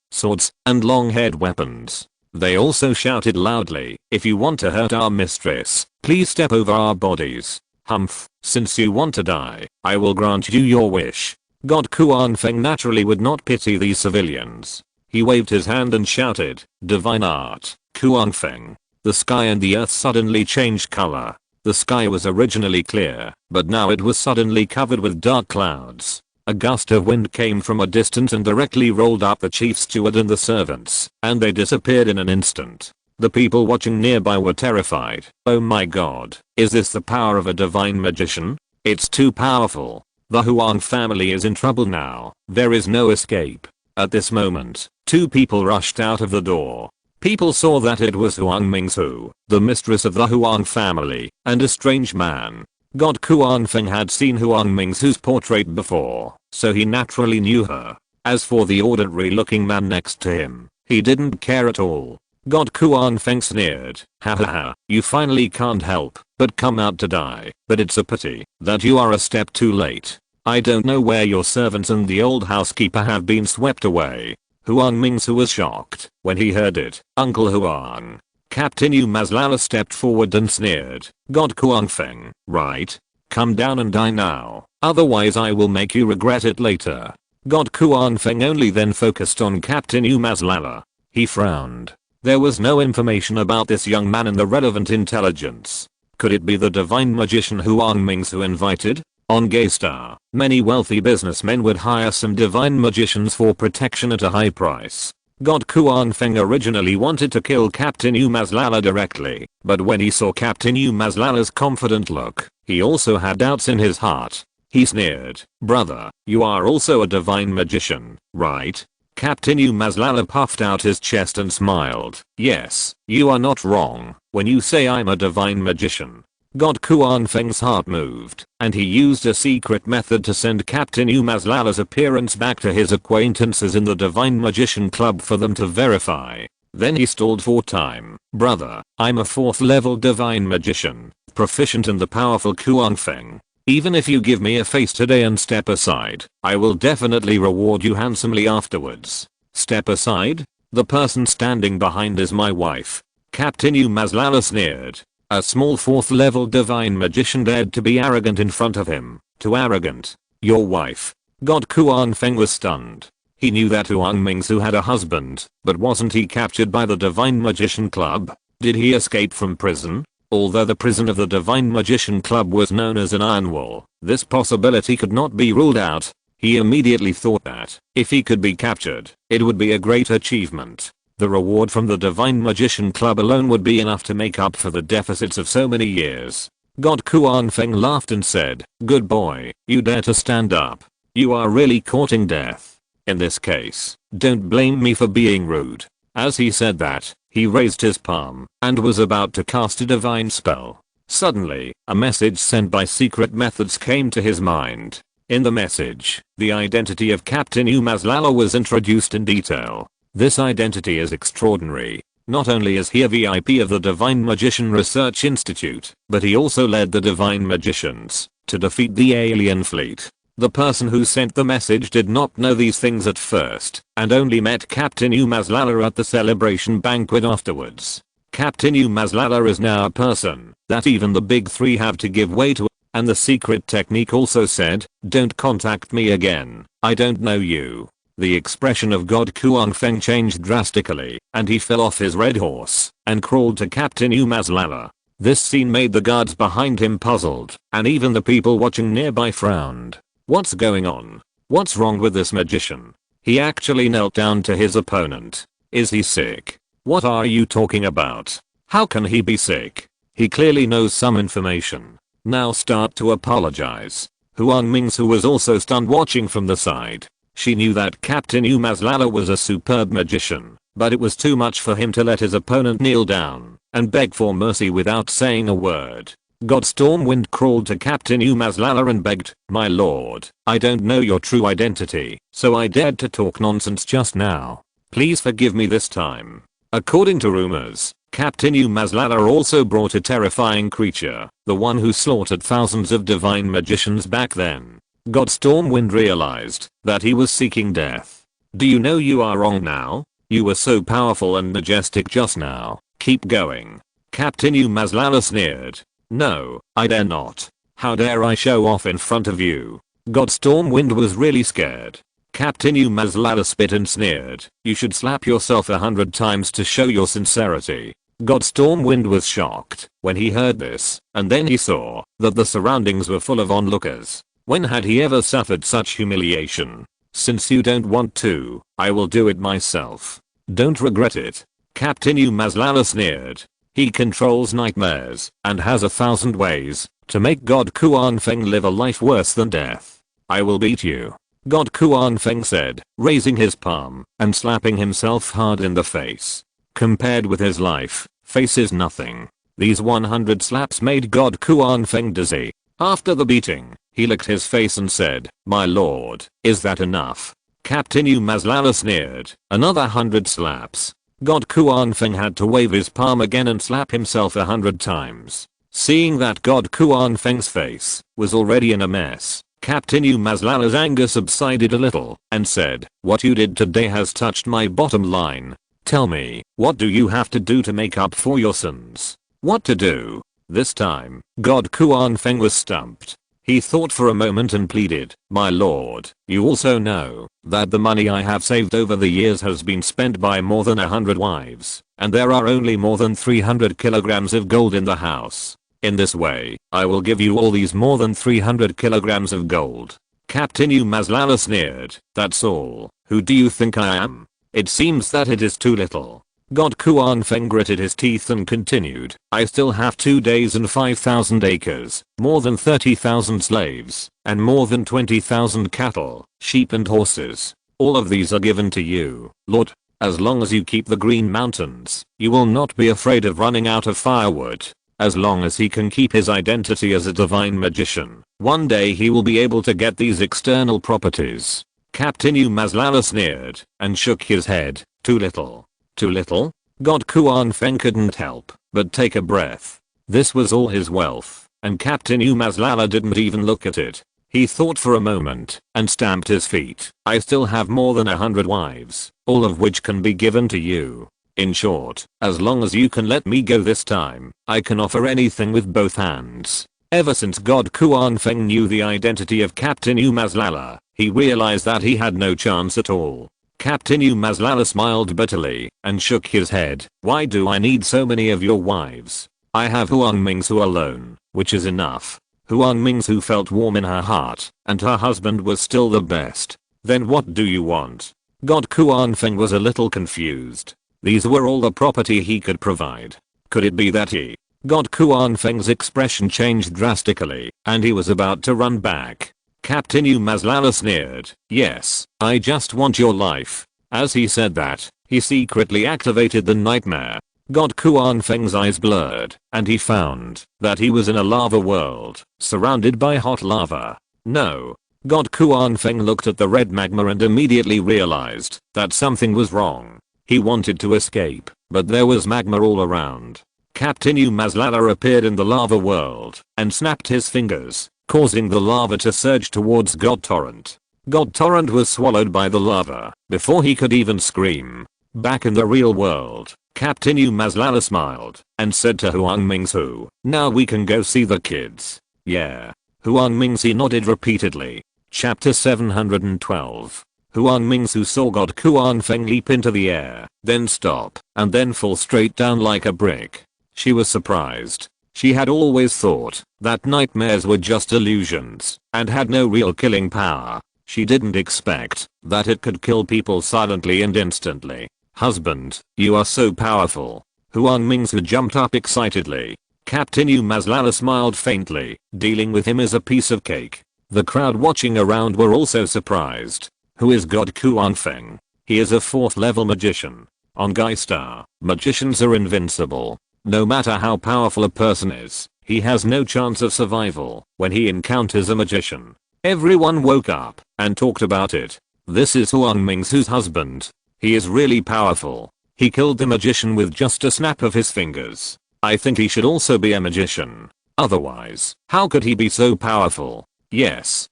and long-haired weapons. They also shouted loudly, "If you want to hurt our mistress, please step over our bodies. Humph, since you want to die, I will grant you your wish." God Kuan-Feng naturally would not pity these civilians. He waved his hand and shouted, "Divine art, Kuan-Feng." The sky and the earth suddenly changed color. The sky was originally clear, but now it was suddenly covered with dark clouds. A gust of wind came from a distance and directly rolled up the chief steward and the servants, and they disappeared in an instant. The people watching nearby were terrified. "Oh my god, is this the power of a divine magician? It's too powerful. The Huang family is in trouble now. There is no escape." At this moment, two people rushed out of the door. People saw that it was Huang Mingzu, the mistress of the Huang family, and a strange man. God Kuan-Feng had seen Huang Mingzu's portrait before, so he naturally knew her. As for the ordinary looking man next to him, he didn't care at all. God Kuan-Feng sneered, "Ha ha ha, you finally can't help but come out to die, but it's a pity that you are a step too late. I don't know where your servants and the old housekeeper have been swept away." Huang Mingzu was shocked when he heard it. "Uncle Huang." Captain Yu Mazlala stepped forward and sneered, "God Kuan-Feng, right? Come down and die now, otherwise I will make you regret it later." God Kuan-Feng only then focused on Captain Yu Mazlala. He frowned. There was no information about this young man in the relevant intelligence. Could it be the divine magician Huang Mingzu invited? On Gaystar, many wealthy businessmen would hire some divine magicians for protection at a high price. God Kuan-Feng originally wanted to kill Captain Yu Mazlala directly, but when he saw Captain Yu Mazlala's confident look, he also had doubts in his heart. He sneered, "Brother, you are also a divine magician, right?" Captain Yu Mazlala puffed out his chest and smiled, "Yes, you are not wrong when you say I'm a divine magician." God Kuan-Feng's heart moved, and he used a secret method to send Captain Yu Mazlala's appearance back to his acquaintances in the Divine Magician Club for them to verify. Then he stalled for time. "Brother, I'm a 4th level divine magician, proficient in the powerful Kuan-Feng. Even if you give me a face today and step aside, I will definitely reward you handsomely afterwards." "Step aside? The person standing behind is my wife." Captain Yu Mazlala sneered. A small 4th level divine magician dared to be arrogant in front of him. Too arrogant. "Your wife?" God Kuan-Feng was stunned. He knew that Huang Mingzu had a husband, but wasn't he captured by the Divine Magician Club? Did he escape from prison? Although the prison of the Divine Magician Club was known as an iron wall, this possibility could not be ruled out. He immediately thought that, if he could be captured, it would be a great achievement. The reward from the Divine Magician Club alone would be enough to make up for the deficits of so many years. God Kuan-Feng laughed and said, "Good boy, you dare to stand up. You are really courting death. In this case, don't blame me for being rude." As he said that, he raised his palm and was about to cast a divine spell. Suddenly, a message sent by secret methods came to his mind. In the message, the identity of Captain Yu Mazlala was introduced in detail. This identity is extraordinary. Not only is he a VIP of the Divine Magician Research Institute, but he also led the Divine Magicians to defeat the alien fleet. The person who sent the message did not know these things at first, and only met Captain Yu Mazlala at the celebration banquet afterwards. Captain Umazlala is now a person that even the big three have to give way to, and the secret technique also said, don't contact me again, I don't know you. The expression of God Kuan Feng changed drastically, and he fell off his red horse and crawled to Captain Umazlala. This scene made the guards behind him puzzled, and even the people watching nearby frowned. What's going on? What's wrong with this magician? He actually knelt down to his opponent. Is he sick? What are you talking about? How can he be sick? He clearly knows some information. Now start to apologize. Huang Mingsu was also stunned watching from the side. She knew that Captain Umazlala was a superb magician, but it was too much for him to let his opponent kneel down and beg for mercy without saying a word. God Stormwind crawled to Captain Umazlala and begged, my lord, I don't know your true identity, so I dared to talk nonsense just now. Please forgive me this time. According to rumors, Captain Umazlala also brought a terrifying creature, the one who slaughtered thousands of divine magicians back then. God Stormwind realized that he was seeking death. Do you know you are wrong now? You were so powerful and majestic just now. Keep going. Captain Umazlala sneered. No, I dare not. How dare I show off in front of you? God Stormwind was really scared. Captain Umazlala spit and sneered. You should slap yourself 100 times to show your sincerity. God Stormwind was shocked when he heard this, and then he saw that the surroundings were full of onlookers. When had he ever suffered such humiliation? Since you don't want to, I will do it myself. Don't regret it. Captain Umazlala sneered. He controls nightmares and has 1,000 ways to make God Kuan Feng live a life worse than death. I will beat you. God Kuan Feng said, raising his palm and slapping himself hard in the face. Compared with his life, face is nothing. These 100 slaps made God Kuan Feng dizzy. After the beating, he licked his face and said, my lord, is that enough? Captain Umazlala sneered. Another 100 slaps. God Kuan Feng had to wave his palm again and slap himself 100 times. Seeing that God Kuan Feng's face was already in a mess, Captain Umazlala's anger subsided a little and said, what you did today has touched my bottom line. Tell me, what do you have to do to make up for your sins? What to do? This time, God Kuan Feng was stumped. He thought for a moment and pleaded, my lord, you also know that the money I have saved over the years has been spent by more than 100 wives, and there are only more than 300 kilograms of gold in the house. In this way, I will give you all these more than 300 kilograms of gold. Captain Umazlala sneered, that's all. Who do you think I am? It seems that it is too little. God Kuan Feng gritted his teeth and continued, I still have 2 days and 5,000 acres, more than 30,000 slaves, and more than 20,000 cattle, sheep and horses. All of these are given to you, Lord. As long as you keep the Green Mountains, you will not be afraid of running out of firewood. As long as he can keep his identity as a divine magician, one day he will be able to get these external properties. Captain Umazlala sneered and shook his head. Too little. Too little? God Kuan Feng couldn't help but take a breath. This was all his wealth, and Captain Umazlala didn't even look at it. He thought for a moment and stamped his feet. I still have more than 100 wives, all of which can be given to you. In short, as long as you can let me go this time, I can offer anything with both hands. Ever since God Kuan Feng knew the identity of Captain Umazlala, he realized that he had no chance at all. Captain Umazlala smiled bitterly and shook his head. Why do I need so many of your wives? I have Huang Mingsu alone, which is enough. Huang Mingsu felt warm in her heart, and her husband was still the best. Then what do you want? God Kuan Feng was a little confused. These were all the property he could provide. Could it be that he? God Kuan Feng's expression changed drastically, and he was about to run back. Captain Umazlala sneered. Yes, I just want your life. As he said that, he secretly activated the nightmare. God Kuan Feng's eyes blurred, and he found that he was in a lava world, surrounded by hot lava. No. God Kuan Feng looked at the red magma and immediately realized that something was wrong. He wanted to escape, but there was magma all around. Captain Umazlala appeared in the lava world and snapped his fingers, causing the lava to surge towards God Torrent. God Torrent was swallowed by the lava before he could even scream. Back in the real world, Captain Mazlala smiled and said to Huang Mingsu, "Now we can go see the kids." "Yeah." Huang Mingsu nodded repeatedly. Chapter 712. Huang Mingsu saw God Kuang Feng leap into the air, then stop, and then fall straight down like a brick. She was surprised. She had always thought that nightmares were just illusions and had no real killing power. She didn't expect that it could kill people silently and instantly. "Husband, you are so powerful." Huang Mingsu jumped up excitedly. Captain Mazlala smiled faintly, dealing with him as a piece of cake. The crowd watching around were also surprised. "Who is God Kuang Feng?" "He is a 4th level magician. On Geistar, magicians are invincible. No matter how powerful a person is, he has no chance of survival when he encounters a magician." Everyone woke up and talked about it. "This is Huang Mingsu's husband. He is really powerful. He killed the magician with just a snap of his fingers. I think he should also be a magician. Otherwise, how could he be so powerful?" Yes.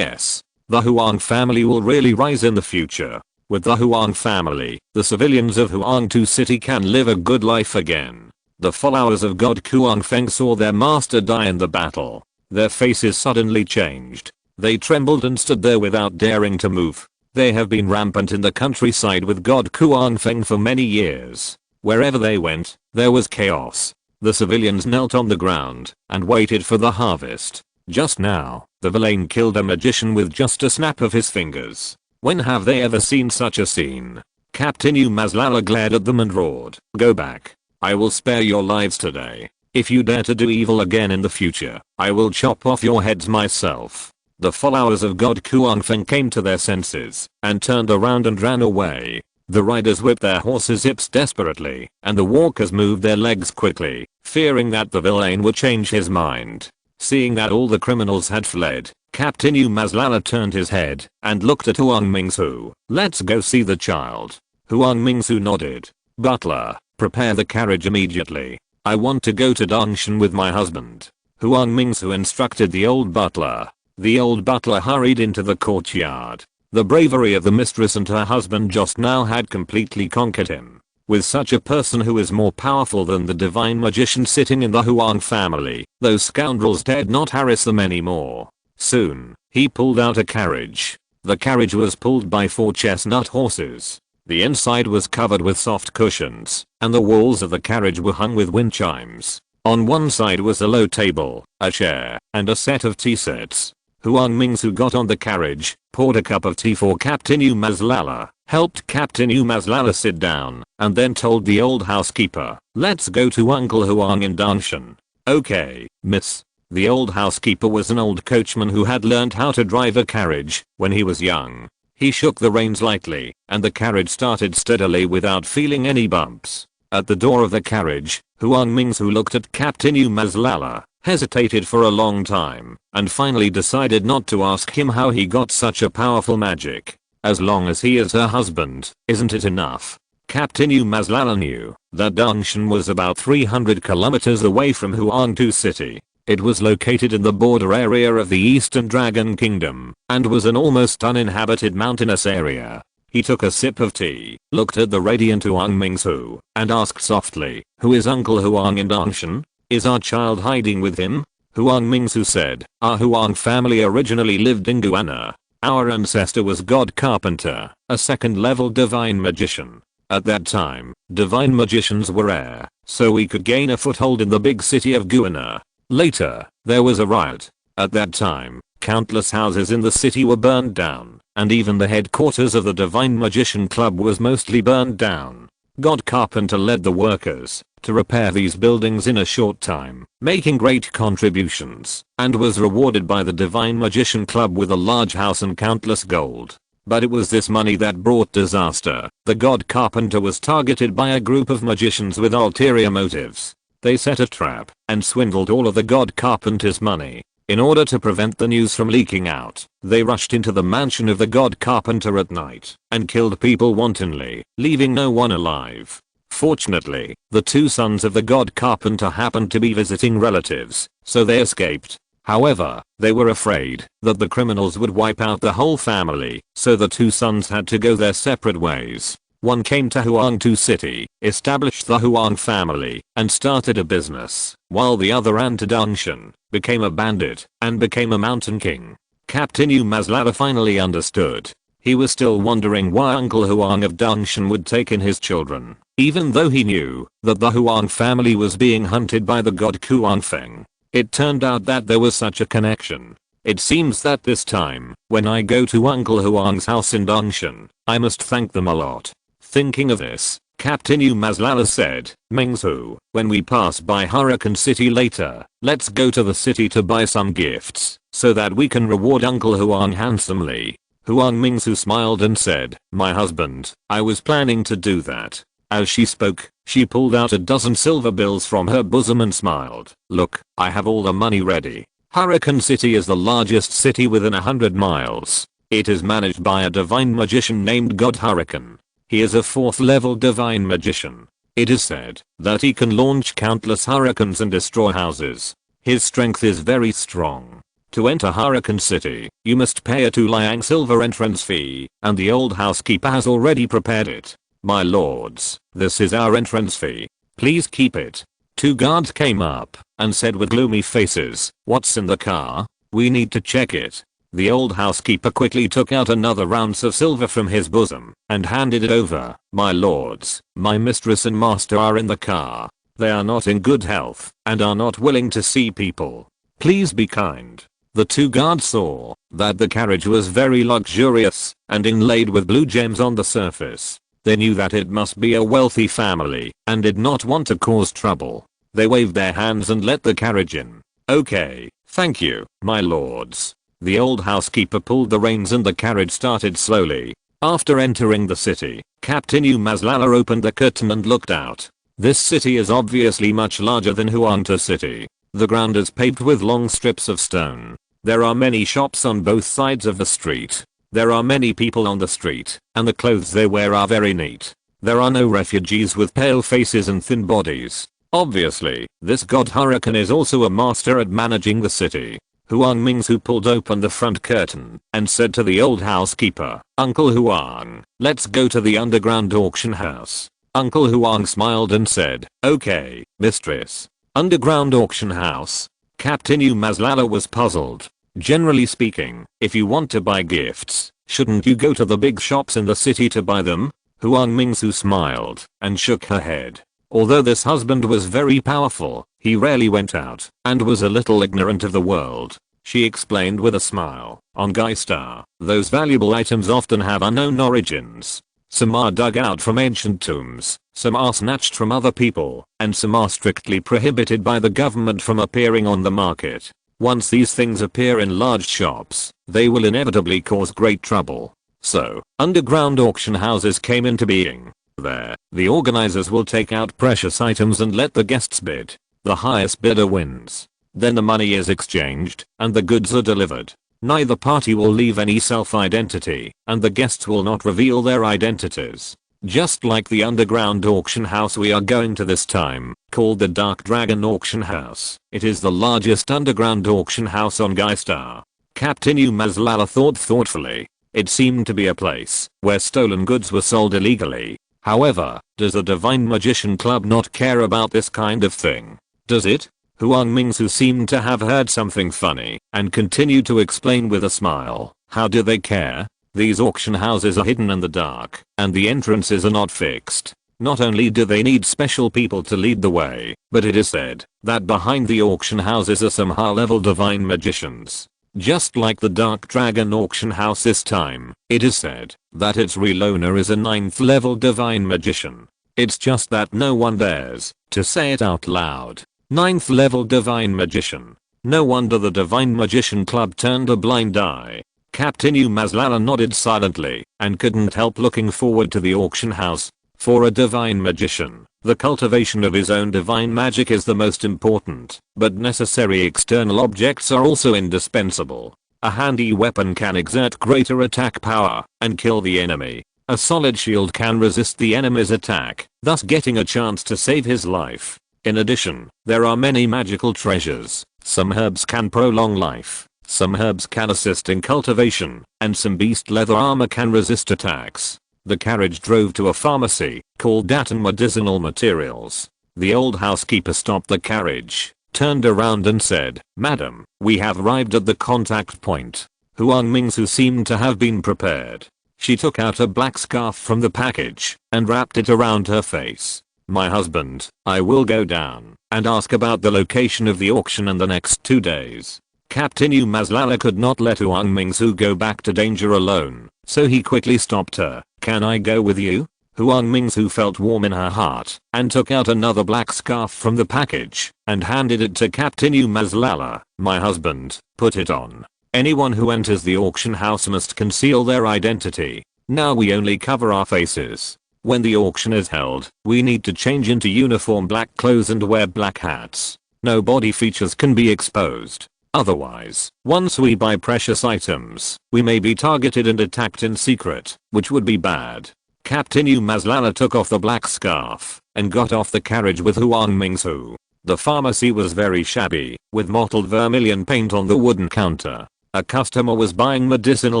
The Huang family will really rise in the future. With the Huang family, the civilians of Huangtu City can live a good life again. The followers of God Kuang Feng saw their master die in the battle. Their faces suddenly changed. They trembled and stood there without daring to move. They have been rampant in the countryside with God Kuang Feng for many years. Wherever they went, there was chaos. The civilians knelt on the ground and waited for the harvest. Just now, the villain killed a magician with just a snap of his fingers. When have they ever seen such a scene? Captain Mazlala glared at them and roared, "Go back. I will spare your lives today. If you dare to do evil again in the future, I will chop off your heads myself." The followers of God Kuang Feng came to their senses and turned around and ran away. The riders whipped their horses' hips desperately, and the walkers moved their legs quickly, fearing that the villain would change his mind. Seeing that all the criminals had fled, Captain Mazlala turned his head and looked at Huang Mingsu. "Let's go see the child." Huang Mingsu nodded. "Butler, prepare the carriage immediately. I want to go to Dongshan with my husband." Huang Mingsu instructed the old butler. The old butler hurried into the courtyard. The bravery of the mistress and her husband just now had completely conquered him. With such a person who is more powerful than the divine magician sitting in the Huang family, those scoundrels dared not harass them anymore. Soon, he pulled out a carriage. The carriage was pulled by 4 chestnut horses. The inside was covered with soft cushions, and the walls of the carriage were hung with wind chimes. On one side was a low table, a chair, and a set of tea sets. Huang Mingsu got on the carriage, poured a cup of tea for Captain Mazlala, helped Captain Mazlala sit down, and then told the old housekeeper, "Let's go to Uncle Huang in Danshan." "Okay, miss." The old housekeeper was an old coachman who had learned how to drive a carriage when he was young. He shook the reins lightly, and the carriage started steadily without feeling any bumps. At the door of the carriage, Huang Mingsu looked at Captain Mazlala, hesitated for a long time, and finally decided not to ask him how he got such a powerful magic. As long as he is her husband, isn't it enough? Captain Mazlala knew that Dongshan was about 300 kilometers away from Huangtu City. It was located in the border area of the Eastern Dragon Kingdom, and was an almost uninhabited mountainous area. He took a sip of tea, looked at the radiant Huang Mingsu, and asked softly, "Who is Uncle Huang in Dongshan? Is our child hiding with him?" Huang Mingsu said, "Our Huang family originally lived in Guana. Our ancestor was God Carpenter, a 2nd level divine magician. At that time, divine magicians were rare, so we could gain a foothold in the big city of Guana. Later, there was a riot. At that time, countless houses in the city were burned down, and even the headquarters of the Divine Magician Club was mostly burned down. God Carpenter led the workers to repair these buildings in a short time, making great contributions, and was rewarded by the Divine Magician Club with a large house and countless gold. But it was this money that brought disaster. The God Carpenter was targeted by a group of magicians with ulterior motives. They set a trap and swindled all of the God Carpenter's money. In order to prevent the news from leaking out, they rushed into the mansion of the God Carpenter at night and killed people wantonly, leaving no one alive. Fortunately, the 2 sons of the God Carpenter happened to be visiting relatives, so they escaped. However, they were afraid that the criminals would wipe out the whole family, so the 2 sons had to go their separate ways. One came to Huangtu City, established the Huang family, and started a business, while the other ran to Dongshan, became a bandit, and became a mountain king. Captain Mazlala finally understood. He was still wondering why Uncle Huang of Dongshan would take in his children, even though he knew that the Huang family was being hunted by the god Kuangfeng. It turned out that there was such a connection. It seems that this time, when I go to Uncle Huang's house in Dongshan, I must thank them a lot. Thinking of this, Captain Mazlala said, Mingsu, when we pass by Hurricane City later, let's go to the city to buy some gifts, so that we can reward Uncle Huang handsomely. Huang Mingsu smiled and said, my husband, I was planning to do that. As she spoke, she pulled out a dozen silver bills from her bosom and smiled. Look, I have all the money ready. Hurricane City is the largest city within 100 miles. It is managed by a divine magician named God Hurricane. He is a 4th level divine magician. It is said that he can launch countless hurricanes and destroy houses. His strength is very strong. To enter Hurricane City, you must pay a 2 liang silver entrance fee, and the old housekeeper has already prepared it. My lords, this is our entrance fee. Please keep it. 2 guards came up and said with gloomy faces, what's in the car? We need to check it. The old housekeeper quickly took out another ounce of silver from his bosom and handed it over. My lords, my mistress and master are in the car. They are not in good health and are not willing to see people. Please be kind. The 2 guards saw that the carriage was very luxurious and inlaid with blue gems on the surface. They knew that it must be a wealthy family and did not want to cause trouble. They waved their hands and let the carriage in. Okay, thank you, my lords. The old housekeeper pulled the reins and the carriage started slowly. After entering the city, Captain Mazlala opened the curtain and looked out. This city is obviously much larger than Huangtu City. The ground is paved with long strips of stone. There are many shops on both sides of the street. There are many people on the street, and the clothes they wear are very neat. There are no refugees with pale faces and thin bodies. Obviously, this god Hurricane is also a master at managing the city. Huang Mingsu pulled open the front curtain and said to the old housekeeper, Uncle Huang, let's go to the underground auction house. Uncle Huang smiled and said, okay, mistress. Underground auction house. Captain Mazlala was puzzled. Generally speaking, if you want to buy gifts, shouldn't you go to the big shops in the city to buy them? Huang Mingsu smiled and shook her head. Although this husband was very powerful, he rarely went out and was a little ignorant of the world. She explained with a smile, on Geistar, those valuable items often have unknown origins. Some are dug out from ancient tombs, some are snatched from other people, and some are strictly prohibited by the government from appearing on the market. Once these things appear in large shops, they will inevitably cause great trouble. So, underground auction houses came into being. There, the organizers will take out precious items and let the guests bid. The highest bidder wins. Then the money is exchanged, and the goods are delivered. Neither party will leave any self-identity, and the guests will not reveal their identities. Just like the underground auction house we are going to this time, called the Dark Dragon Auction House. It is the largest underground auction house on Geistar. Captain Mazlala thought thoughtfully. It seemed to be a place where stolen goods were sold illegally. However, does the Divine Magician Club not care about this kind of thing? Does it? Huang Mingsu seemed to have heard something funny and continued to explain with a smile. How do they care? These auction houses are hidden in the dark, and the entrances are not fixed. Not only do they need special people to lead the way, but it is said that behind the auction houses are some high-level divine magicians. Just like the Dark Dragon auction house this time, it is said that its real owner is a 9th level divine magician. It's just that no one dares to say it out loud. 9th level divine magician. No wonder the Divine Magician Club turned a blind eye. Captain Mazlala nodded silently and couldn't help looking forward to the auction house. For a divine magician, the cultivation of his own divine magic is the most important, but necessary external objects are also indispensable. A handy weapon can exert greater attack power and kill the enemy. A solid shield can resist the enemy's attack, thus getting a chance to save his life. In addition, there are many magical treasures. Some herbs can prolong life, some herbs can assist in cultivation, and some beast leather armor can resist attacks. The carriage drove to a pharmacy called Datton Medicinal Materials. The old housekeeper stopped the carriage, turned around and said, "Madam, we have arrived at the contact point." Huang Mingsu seemed to have been prepared. She took out a black scarf from the package and wrapped it around her face. "My husband, I will go down and ask about the location of the auction in the next 2 days." Captain Umazlala could not let Huang Mingsu go back to danger alone, so he quickly stopped her. "Can I go with you?" Huang Mingsu felt warm in her heart and took out another black scarf from the package and handed it to Captain Umazlala. "My husband, put it on. Anyone who enters the auction house must conceal their identity. Now we only cover our faces. When the auction is held, we need to change into uniform black clothes and wear black hats. No body features can be exposed. Otherwise, once we buy precious items, we may be targeted and attacked in secret, which would be bad." Captain Umazlala took off the black scarf and got off the carriage with Huang Mingsu. The pharmacy was very shabby, with mottled vermilion paint on the wooden counter. A customer was buying medicinal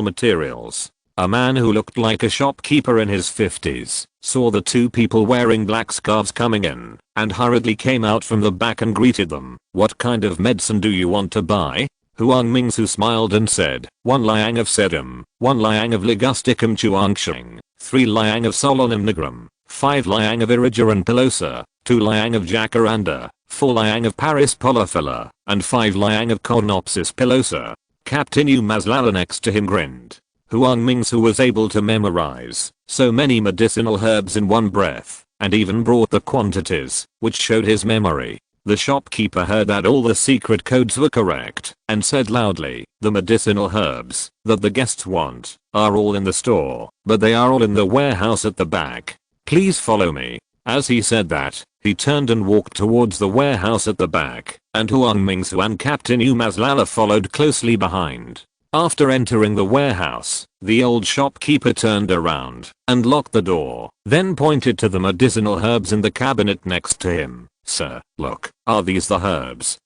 materials. A man who looked like a shopkeeper in his 50s saw the two people wearing black scarves coming in and hurriedly came out from the back and greeted them. "What kind of medicine do you want to buy?" Huang Mingsu smiled and said, "1 liang of sedum, 1 liang of ligusticum chuangsheng, 3 liang of solanum nigrum, 5 liang of irigeron pilosa, 2 liang of jacaranda, 4 liang of Paris polyphila, and 5 liang of SYNOPSIS pilosa." Captain Umazlala next to him grinned. Huang Mingsu was able to memorize so many medicinal herbs in one breath, and even brought the quantities, which showed his memory. The shopkeeper heard that all the secret codes were correct, and said loudly, "The medicinal herbs that the guests want are all in the store, but they are all in the warehouse at the back. Please follow me." As he said that, he turned and walked towards the warehouse at the back, and Huang Mingsu and Captain Umazlala followed closely behind. After entering the warehouse, the old shopkeeper turned around and locked the door, then pointed to the medicinal herbs in the cabinet next to him. "Sir, look, are these the herbs?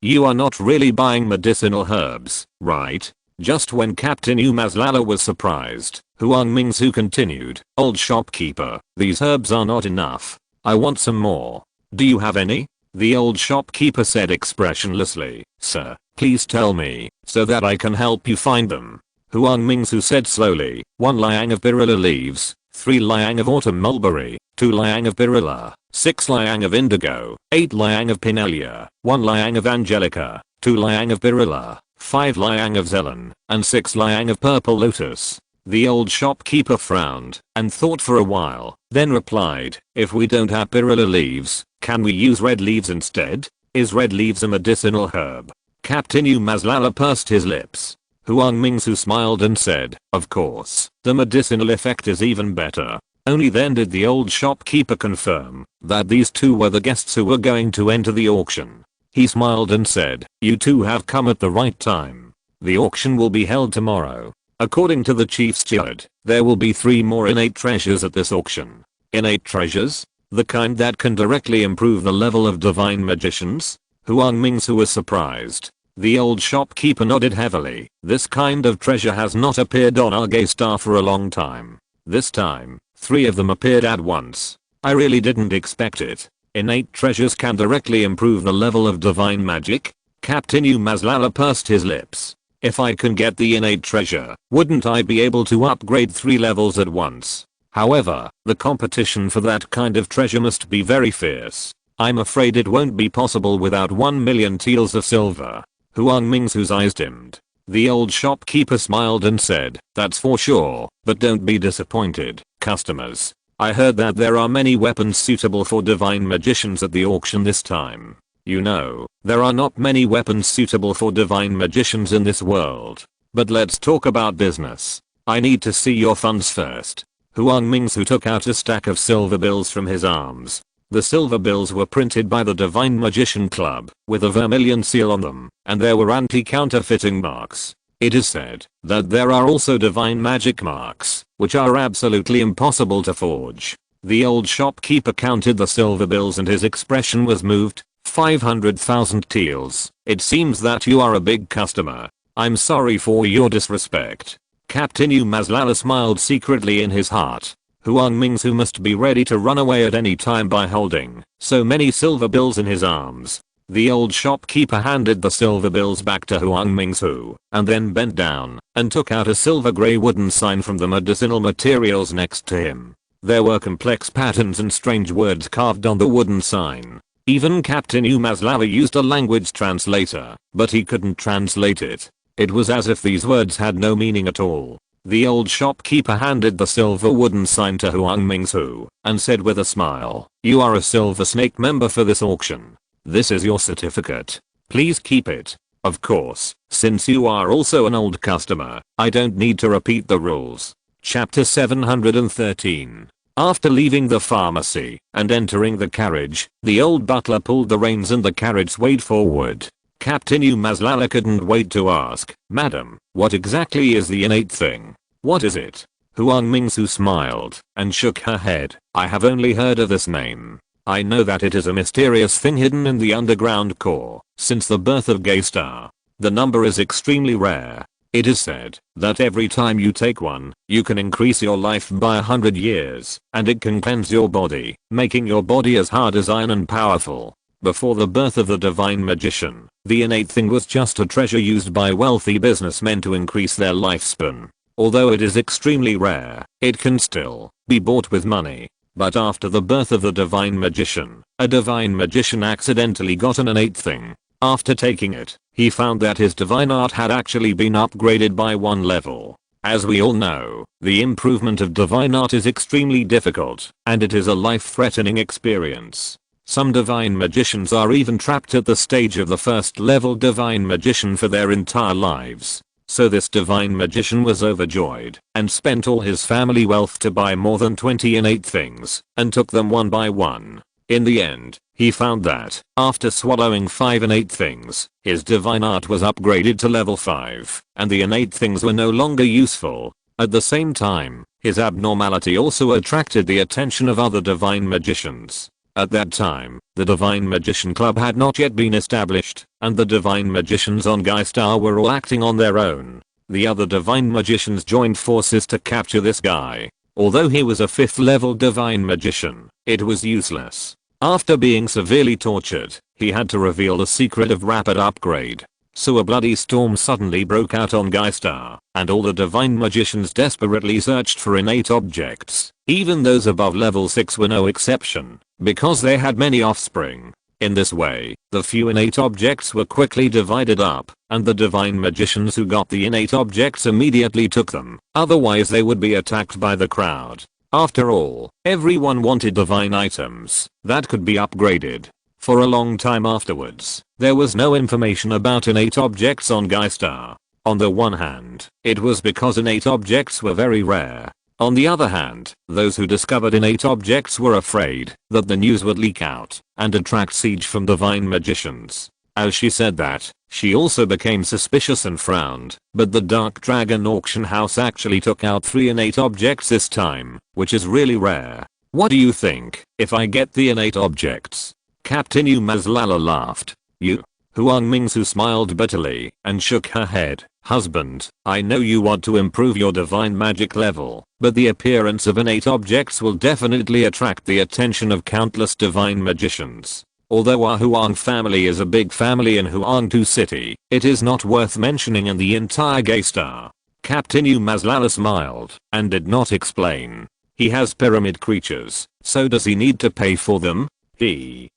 You are not really buying medicinal herbs, right?" Just when Captain Umazlala was surprised, Huang Mingsu continued, "Old shopkeeper, these herbs are not enough. I want some more. Do you have any?" The old shopkeeper said expressionlessly, "Sir, please tell me, so that I can help you find them." Huang Mingsu said slowly, 1 liang of birilla leaves, 3 liang of autumn mulberry, 2 liang of birilla, 6 liang of indigo, 8 liang of pinelia, 1 liang of angelica, 2 liang of birilla, 5 liang of zelan, and 6 liang of purple lotus. The old shopkeeper frowned and thought for a while, then replied, "If we don't have birilla leaves, can we use red leaves instead? Is red leaves a medicinal herb?" Captain Umazlala pursed his lips. Huang Mingsu smiled and said, "Of course, the medicinal effect is even better." Only then did the old shopkeeper confirm that these two were the guests who were going to enter the auction. He smiled and said, "You two have come at the right time. The auction will be held tomorrow. According to the chief steward, there will be 3 more innate treasures at this auction." "Innate treasures? The kind that can directly improve the level of divine magicians?" Huang Mingsu was surprised. The old shopkeeper nodded heavily. "This kind of treasure has not appeared on our Star for a long time. This time, 3 of them appeared at once. I really didn't expect it. Innate treasures can directly improve the level of divine magic?" Captain Umazlala pursed his lips. "If I can get the innate treasure, wouldn't I be able to upgrade 3 levels at once? However, the competition for that kind of treasure must be very fierce. I'm afraid it won't be possible without 1 million taels of silver." Huang Mingsu's eyes dimmed. The old shopkeeper smiled and said, "That's for sure, but don't be disappointed, customers. I heard that there are many weapons suitable for divine magicians at the auction this time. You know, there are not many weapons suitable for divine magicians in this world. But let's talk about business. I need to see your funds first." Huang Mingsu took out a stack of silver bills from his arms. The silver bills were printed by the Divine Magician Club, with a vermilion seal on them, and there were anti-counterfeiting marks. It is said that there are also divine magic marks, which are absolutely impossible to forge. The old shopkeeper counted the silver bills and his expression was moved. 500,000 taels. It seems that you are a big customer. I'm sorry for your disrespect. Captain Umazlala smiled secretly in his heart. Huang Mingsu must be ready to run away at any time by holding so many silver bills in his arms. The old shopkeeper handed the silver bills back to Huang Mingsu and then bent down and took out a silver grey wooden sign from the medicinal materials next to him. There were complex patterns and strange words carved on the wooden sign. Even Captain Umazlala used a language translator, but he couldn't translate it. It was as if these words had no meaning at all. The old shopkeeper handed the silver wooden sign to Huang Mingsu and said with a smile, "You are a Silver Snake member for this auction. This is your certificate. Please keep it. Of course, since you are also an old customer, I don't need to repeat the rules." Chapter 713. After leaving the pharmacy and entering the carriage, the old butler pulled the reins and the carriage swayed forward. Captain Umazlala couldn't wait to ask, "Madam, what exactly is the innate thing? What is it?" Huang Mingsu smiled and shook her head. "I have only heard of this name. I know that it is a mysterious thing hidden in the underground core since the birth of Gaystar. The number is extremely rare. It is said that every time you take one, you can increase your life by 100 years, and it can cleanse your body, making your body as hard as iron and powerful. Before the birth of the divine magician, the innate thing was just a treasure used by wealthy businessmen to increase their lifespan. Although it is extremely rare, it can still be bought with money. But after the birth of the divine magician, a divine magician accidentally got an innate thing. After taking it, he found that his divine art had actually been upgraded by one level. As we all know, the improvement of divine art is extremely difficult, and it is a life-threatening experience. Some divine magicians are even trapped at the stage of the first level divine magician for their entire lives. So this divine magician was overjoyed and spent all his family wealth to buy more than 20 innate things and took them one by one. In the end, he found that, after swallowing 5 innate things, his divine art was upgraded to level 5, and the innate things were no longer useful. At the same time, his abnormality also attracted the attention of other divine magicians. At that time, the Divine Magician Club had not yet been established, and the divine magicians on Gaystar were all acting on their own. The other divine magicians joined forces to capture this guy. Although he was a 5th level divine magician, it was useless. After being severely tortured, he had to reveal the secret of rapid upgrade. So a bloody storm suddenly broke out on Gaystar, and all the divine magicians desperately searched for innate objects. Even those above level 6 were no exception, because they had many offspring. In this way, the few innate objects were quickly divided up, and the divine magicians who got the innate objects immediately took them, otherwise they would be attacked by the crowd. After all, everyone wanted divine items that could be upgraded. For a long time afterwards, there was no information about innate objects on Gaystar. On the one hand, it was because innate objects were very rare. On the other hand, those who discovered innate objects were afraid that the news would leak out and attract siege from divine magicians. As she said that, she also became suspicious and frowned, but the Dark Dragon auction house actually took out 3 innate objects this time, which is really rare. What do you think if I get the innate objects? Captain Umazlala laughed. You? Huang Mingsu smiled bitterly and shook her head. Husband, I know you want to improve your divine magic level, but the appearance of innate objects will definitely attract the attention of countless divine magicians. Although our Huang family is a big family in Huangtu City, it is not worth mentioning in the entire Gaystar. Captain Umazlala smiled and did not explain. He has pyramid creatures, so does he need to pay for them?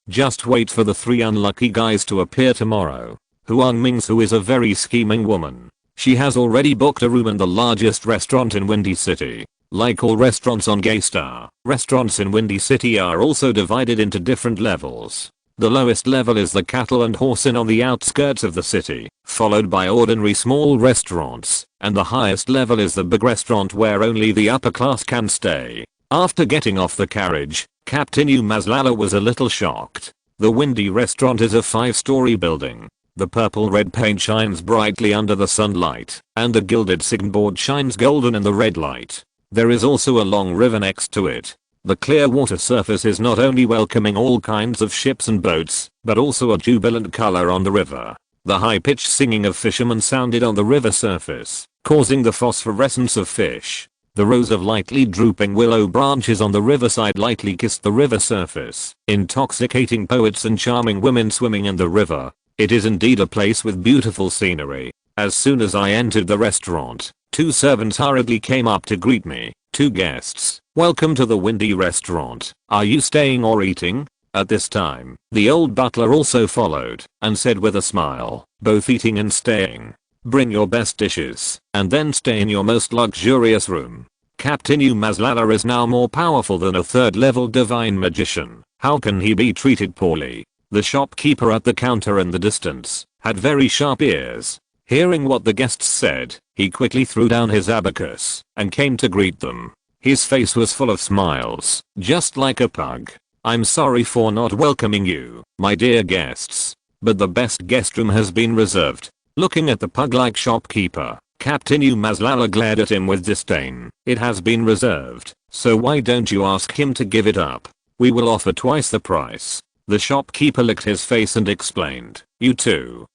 Just wait for the 3 unlucky guys to appear tomorrow. Huang Mingsu is a very scheming woman. She has already booked a room in the largest restaurant in Windy City. Like all restaurants on Gaystar, restaurants in Windy City are also divided into different levels. The lowest level is the Cattle and Horse Inn on the outskirts of the city, followed by ordinary small restaurants, and the highest level is the big restaurant where only the upper class can stay. After getting off the carriage, Captain Umazlala was a little shocked. The Windy restaurant is a 5-story building. The purple-red paint shines brightly under the sunlight, and the gilded signboard shines golden in the red light. There is also a long river next to it. The clear water surface is not only welcoming all kinds of ships and boats, but also a jubilant color on the river. The high-pitched singing of fishermen sounded on the river surface, causing the phosphorescence of fish. The rows of lightly drooping willow branches on the riverside lightly kissed the river surface. Intoxicating poets and charming women swimming in the river. It is indeed a place with beautiful scenery. As soon as I entered the restaurant, 2 servants hurriedly came up to greet me. 2 guests. Welcome to the windy restaurant. Are you staying or eating? At this time, the old butler also followed and said with a smile, both eating and staying. Bring your best dishes and then stay in your most luxurious room. Captain Umazlala is now more powerful than a 3rd level divine magician. How can he be treated poorly? The shopkeeper at the counter in the distance had very sharp ears. Hearing what the guests said, he quickly threw down his abacus and came to greet them. His face was full of smiles, just like a pug. I'm sorry for not welcoming you, my dear guests, but the best guest room has been reserved. Looking at the pug-like shopkeeper, Captain Umazlala glared at him with disdain. It has been reserved, so why don't you ask him to give it up? We will offer twice the price. The shopkeeper licked his face and explained, you two,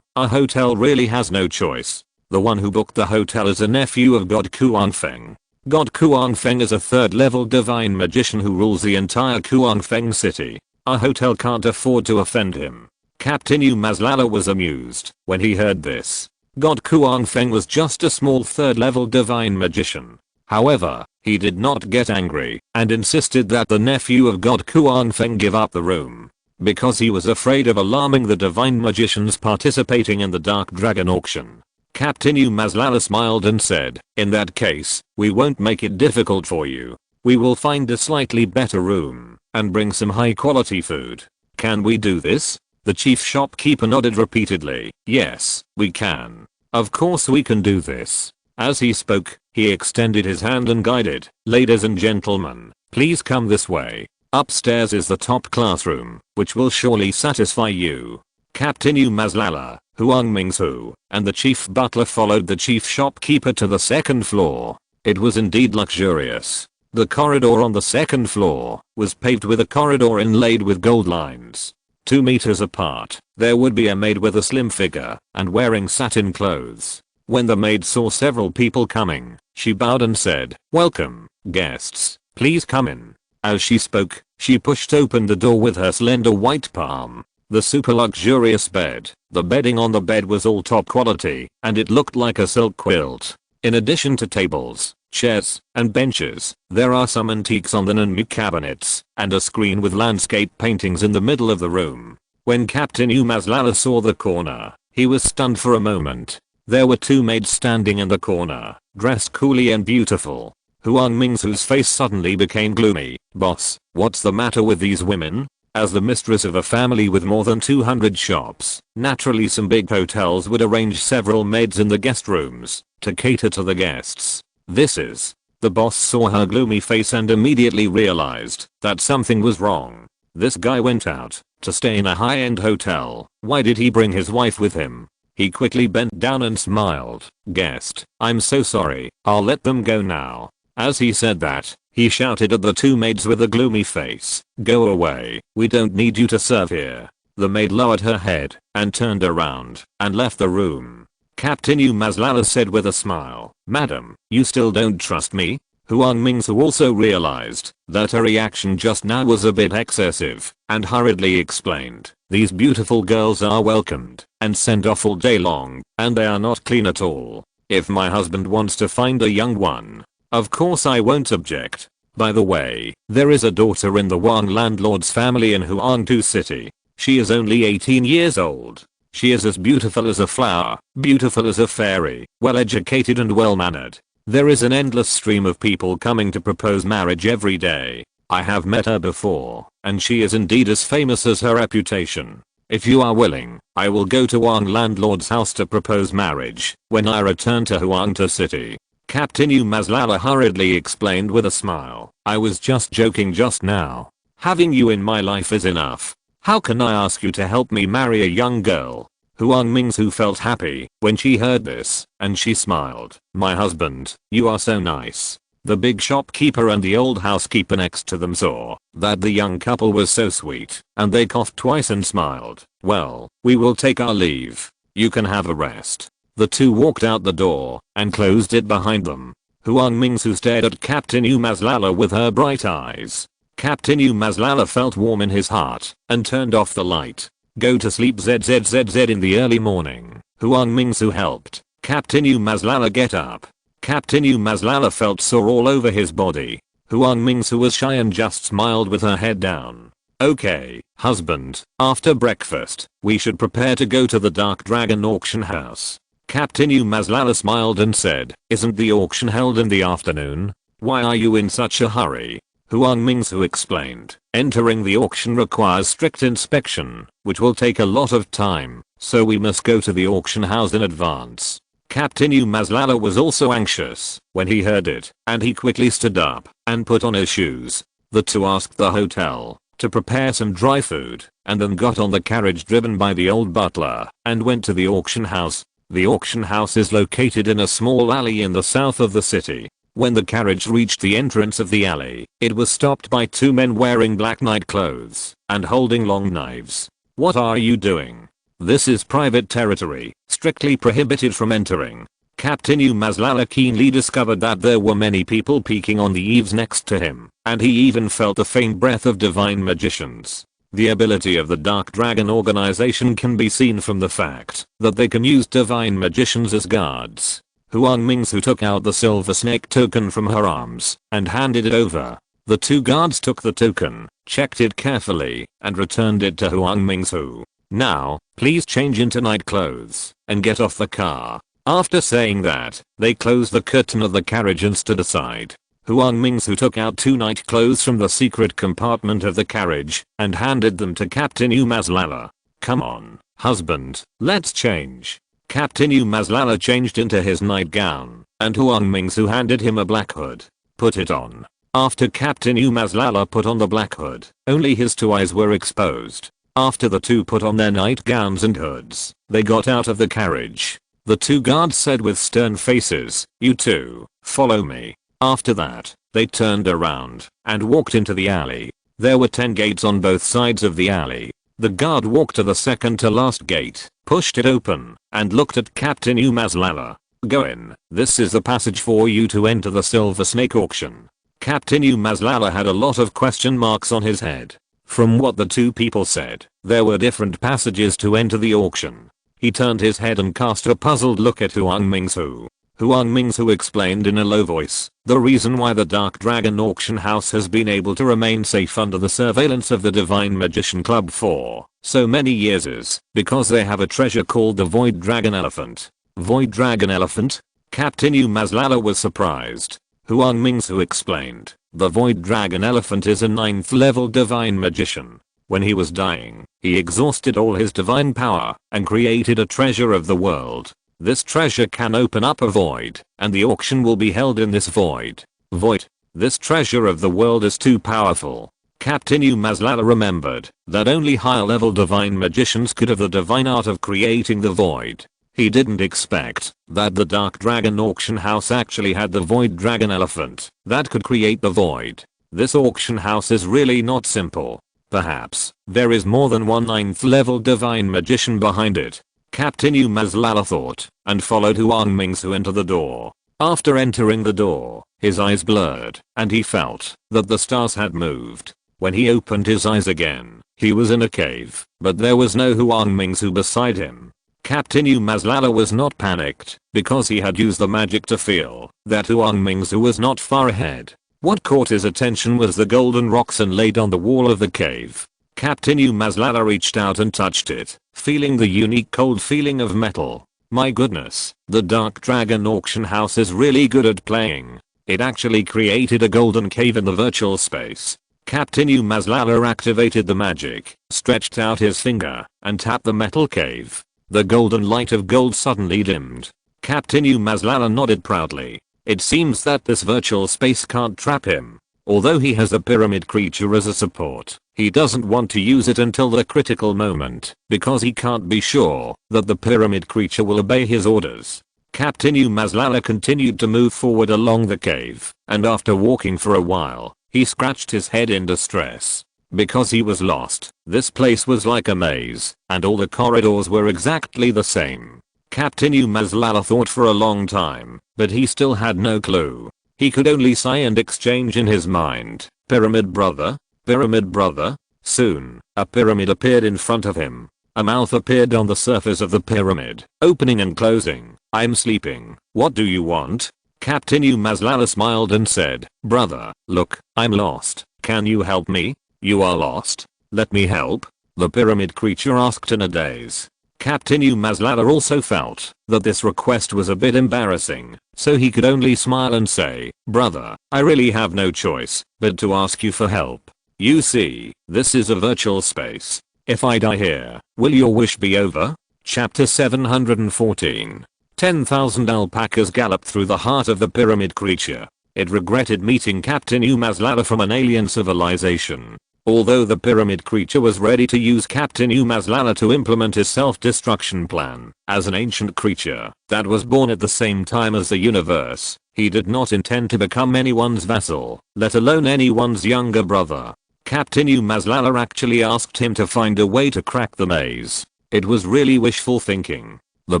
our hotel really has no choice. The one who booked the hotel is a nephew of God Kuangfeng. God Kuangfeng is a 3rd level divine magician who rules the entire Kuangfeng city. Our hotel can't afford to offend him. Captain Umazlala was amused when he heard this. God Kuangfeng was just a small 3rd level divine magician. However, he did not get angry and insisted that the nephew of God Kuangfeng give up the room because he was afraid of alarming the divine magicians participating in the Dark Dragon auction. Captain Umazlala smiled and said, in that case, we won't make it difficult for you. We will find a slightly better room and bring some high quality food. Can we do this? The chief shopkeeper nodded repeatedly. Yes, we can. Of course we can do this. As he spoke, he extended his hand and guided. Ladies and gentlemen, please come this way. Upstairs is the top classroom, which will surely satisfy you. Captain Umazlala, Huang Mingsu, and the chief butler followed the chief shopkeeper to the 2nd floor. It was indeed luxurious. The corridor on the 2nd floor was paved with a corridor inlaid with gold lines. 2 meters apart, there would be a maid with a slim figure and wearing satin clothes. When the maid saw several people coming, she bowed and said, welcome, guests, please come in. As she spoke, she pushed open the door with her slender white palm. The super luxurious bed. The bedding on the bed was all top quality, and it looked like a silk quilt. In addition to tables, chairs, and benches, there are some antiques on the Nanmu cabinets, and a screen with landscape paintings in the middle of the room. When Captain Umazlala saw the corner, he was stunned for a moment. There were 2 maids standing in the corner, dressed coolly and beautiful. Huang Mingsu's face suddenly became gloomy. Boss, what's the matter with these women? As the mistress of a family with more than 200 shops, naturally some big hotels would arrange several maids in the guest rooms to cater to the guests. The boss saw her gloomy face and immediately realized that something was wrong. This guy went out to stay in a high-end hotel. Why did he bring his wife with him? He quickly bent down and smiled. Guest, I'm so sorry, I'll let them go now. As he said that, he shouted at the 2 maids with a gloomy face, go away, we don't need you to serve here. The maid lowered her head and turned around and left the room. Captain Umazlala said with a smile, madam, you still don't trust me? Huang Mingsu also realized that her reaction just now was a bit excessive and hurriedly explained, these beautiful girls are welcomed and sent off all day long, and they are not clean at all. If my husband wants to find a young one, of course I won't object. By the way, there is a daughter in the Wang landlord's family in Huangtu City. She is only 18 years old. She is as beautiful as a flower, beautiful as a fairy, well educated and well mannered. There is an endless stream of people coming to propose marriage every day. I have met her before, and she is indeed as famous as her reputation. If you are willing, I will go to Wang landlord's house to propose marriage when I return to Huangtu City. Captain Umazlala hurriedly explained with a smile. I was just joking just now. Having you in my life is enough. How can I ask you to help me marry a young girl? Huang Mingsu felt happy when she heard this, and she smiled. My husband, you are so nice. The big shopkeeper and the old housekeeper next to them saw that the young couple was so sweet, and they coughed twice and smiled. "Well, we will take our leave. You can have a rest." The two walked out the door and closed it behind them. Huang Mingsu stared at Captain Umazlala with her bright eyes. Captain Umazlala felt warm in his heart and turned off the light. "Go to sleep zzzzz." In the early morning, Huang Mingsu helped Captain Umazlala get up. Captain Umazlala felt sore all over his body. Huang Mingsu was shy and just smiled with her head down. "Okay, husband, after breakfast, we should prepare to go to the Dark Dragon auction house." Captain Umazlala smiled and said, "Isn't the auction held in the afternoon? Why are you in such a hurry?" Huang Mingsu explained, "Entering the auction requires strict inspection, which will take a lot of time, so we must go to the auction house in advance." Captain Umazlala was also anxious when he heard it, and he quickly stood up and put on his shoes. The two asked the hotel to prepare some dry food, and then got on the carriage driven by the old butler and went to the auction house. The auction house is located in a small alley in the south of the city. When the carriage reached the entrance of the alley, it was stopped by two men wearing black night clothes and holding long knives. "What are you doing? This is private territory, strictly prohibited from entering." Captain Umazlala keenly discovered that there were many people peeking on the eaves next to him, and he even felt the faint breath of divine magicians. The ability of the Dark Dragon organization can be seen from the fact that they can use divine magicians as guards. Huang Mingsu took out the silver snake token from her arms and handed it over. The two guards took the token, checked it carefully, and returned it to Huang Mingsu. "Now, please change into night clothes and get off the car." After saying that, they closed the curtain of the carriage and stood aside. Huang Mingsu took out two night clothes from the secret compartment of the carriage and handed them to Captain Umazlala. "Come on, husband, let's change." Captain Umazlala changed into his nightgown, and Huang Mingsu handed him a black hood. "Put it on." After Captain Umazlala put on the black hood, only his two eyes were exposed. After the two put on their nightgowns and hoods, they got out of the carriage. The two guards said with stern faces, "You two, follow me." After that, they turned around and walked into the alley. There were 10 gates on both sides of the alley. The guard walked to the second to last gate, pushed it open, and looked at Captain Umazlala. "Go in. This is the passage for you to enter the Silver Snake auction." Captain Umazlala had a lot of question marks on his head. From what the two people said, there were different passages to enter the auction. He turned his head and cast a puzzled look at Huang Mingsu. Huang Mingsu explained in a low voice, "The reason why the Dark Dragon auction house has been able to remain safe under the surveillance of the Divine Magician Club for so many years is because they have a treasure called the Void Dragon Elephant." Void Dragon Elephant? Captain Umazlala was surprised. Huang Mingsu explained, "The Void Dragon Elephant is a 9th level Divine Magician. When he was dying, he exhausted all his divine power and created a treasure of the world. This treasure can open up a void, and the auction will be held in this void. Void. This treasure of the world is too powerful." Captain Umazlala remembered that only higher level divine magicians could have the divine art of creating the void. He didn't expect that the Dark Dragon auction house actually had the Void Dragon Elephant that could create the void. This auction house is really not simple. Perhaps there is more than one 9th level divine magician behind it. Captain Umazlala thought, and followed Huang Mingsu into the door. After entering the door, his eyes blurred, and he felt that the stars had moved. When he opened his eyes again, he was in a cave, but there was no Huang Mingsu beside him. Captain Umazlala was not panicked, because he had used the magic to feel that Huang Mingsu was not far ahead. What caught his attention was the golden rocks inlaid on the wall of the cave. Captain Umazlala reached out and touched it, feeling the unique cold feeling of metal. My goodness, the Dark Dragon auction house is really good at playing. It actually created a golden cave in the virtual space. Captain Umazlala activated the magic, stretched out his finger, and tapped the metal cave. The golden light of gold suddenly dimmed. Captain Umazlala nodded proudly. It seems that this virtual space can't trap him. Although he has a pyramid creature as a support, he doesn't want to use it until the critical moment, because he can't be sure that the pyramid creature will obey his orders. Captain Umazlala continued to move forward along the cave, and after walking for a while, he scratched his head in distress. Because he was lost, this place was like a maze, and all the corridors were exactly the same. Captain Umazlala thought for a long time, but he still had no clue. He could only sigh and exchange in his mind, "Pyramid brother? Pyramid brother?" Soon, a pyramid appeared in front of him. A mouth appeared on the surface of the pyramid, opening and closing. "I'm sleeping. What do you want?" Captain Umazlala smiled and said, "Brother, look, I'm lost. Can you help me?" "You are lost? Let me help?" the pyramid creature asked in a daze. Captain Umazlala also felt that this request was a bit embarrassing, so he could only smile and say, "Brother, I really have no choice but to ask you for help. You see, this is a virtual space. If I die here, will your wish be over?" Chapter 714. 10,000 alpacas galloped through the heart of the pyramid creature. It regretted meeting Captain Umazlala from an alien civilization. Although the pyramid creature was ready to use Captain Umazlala to implement his self-destruction plan, as an ancient creature that was born at the same time as the universe, he did not intend to become anyone's vassal, let alone anyone's younger brother. Captain Umazlala actually asked him to find a way to crack the maze. It was really wishful thinking. The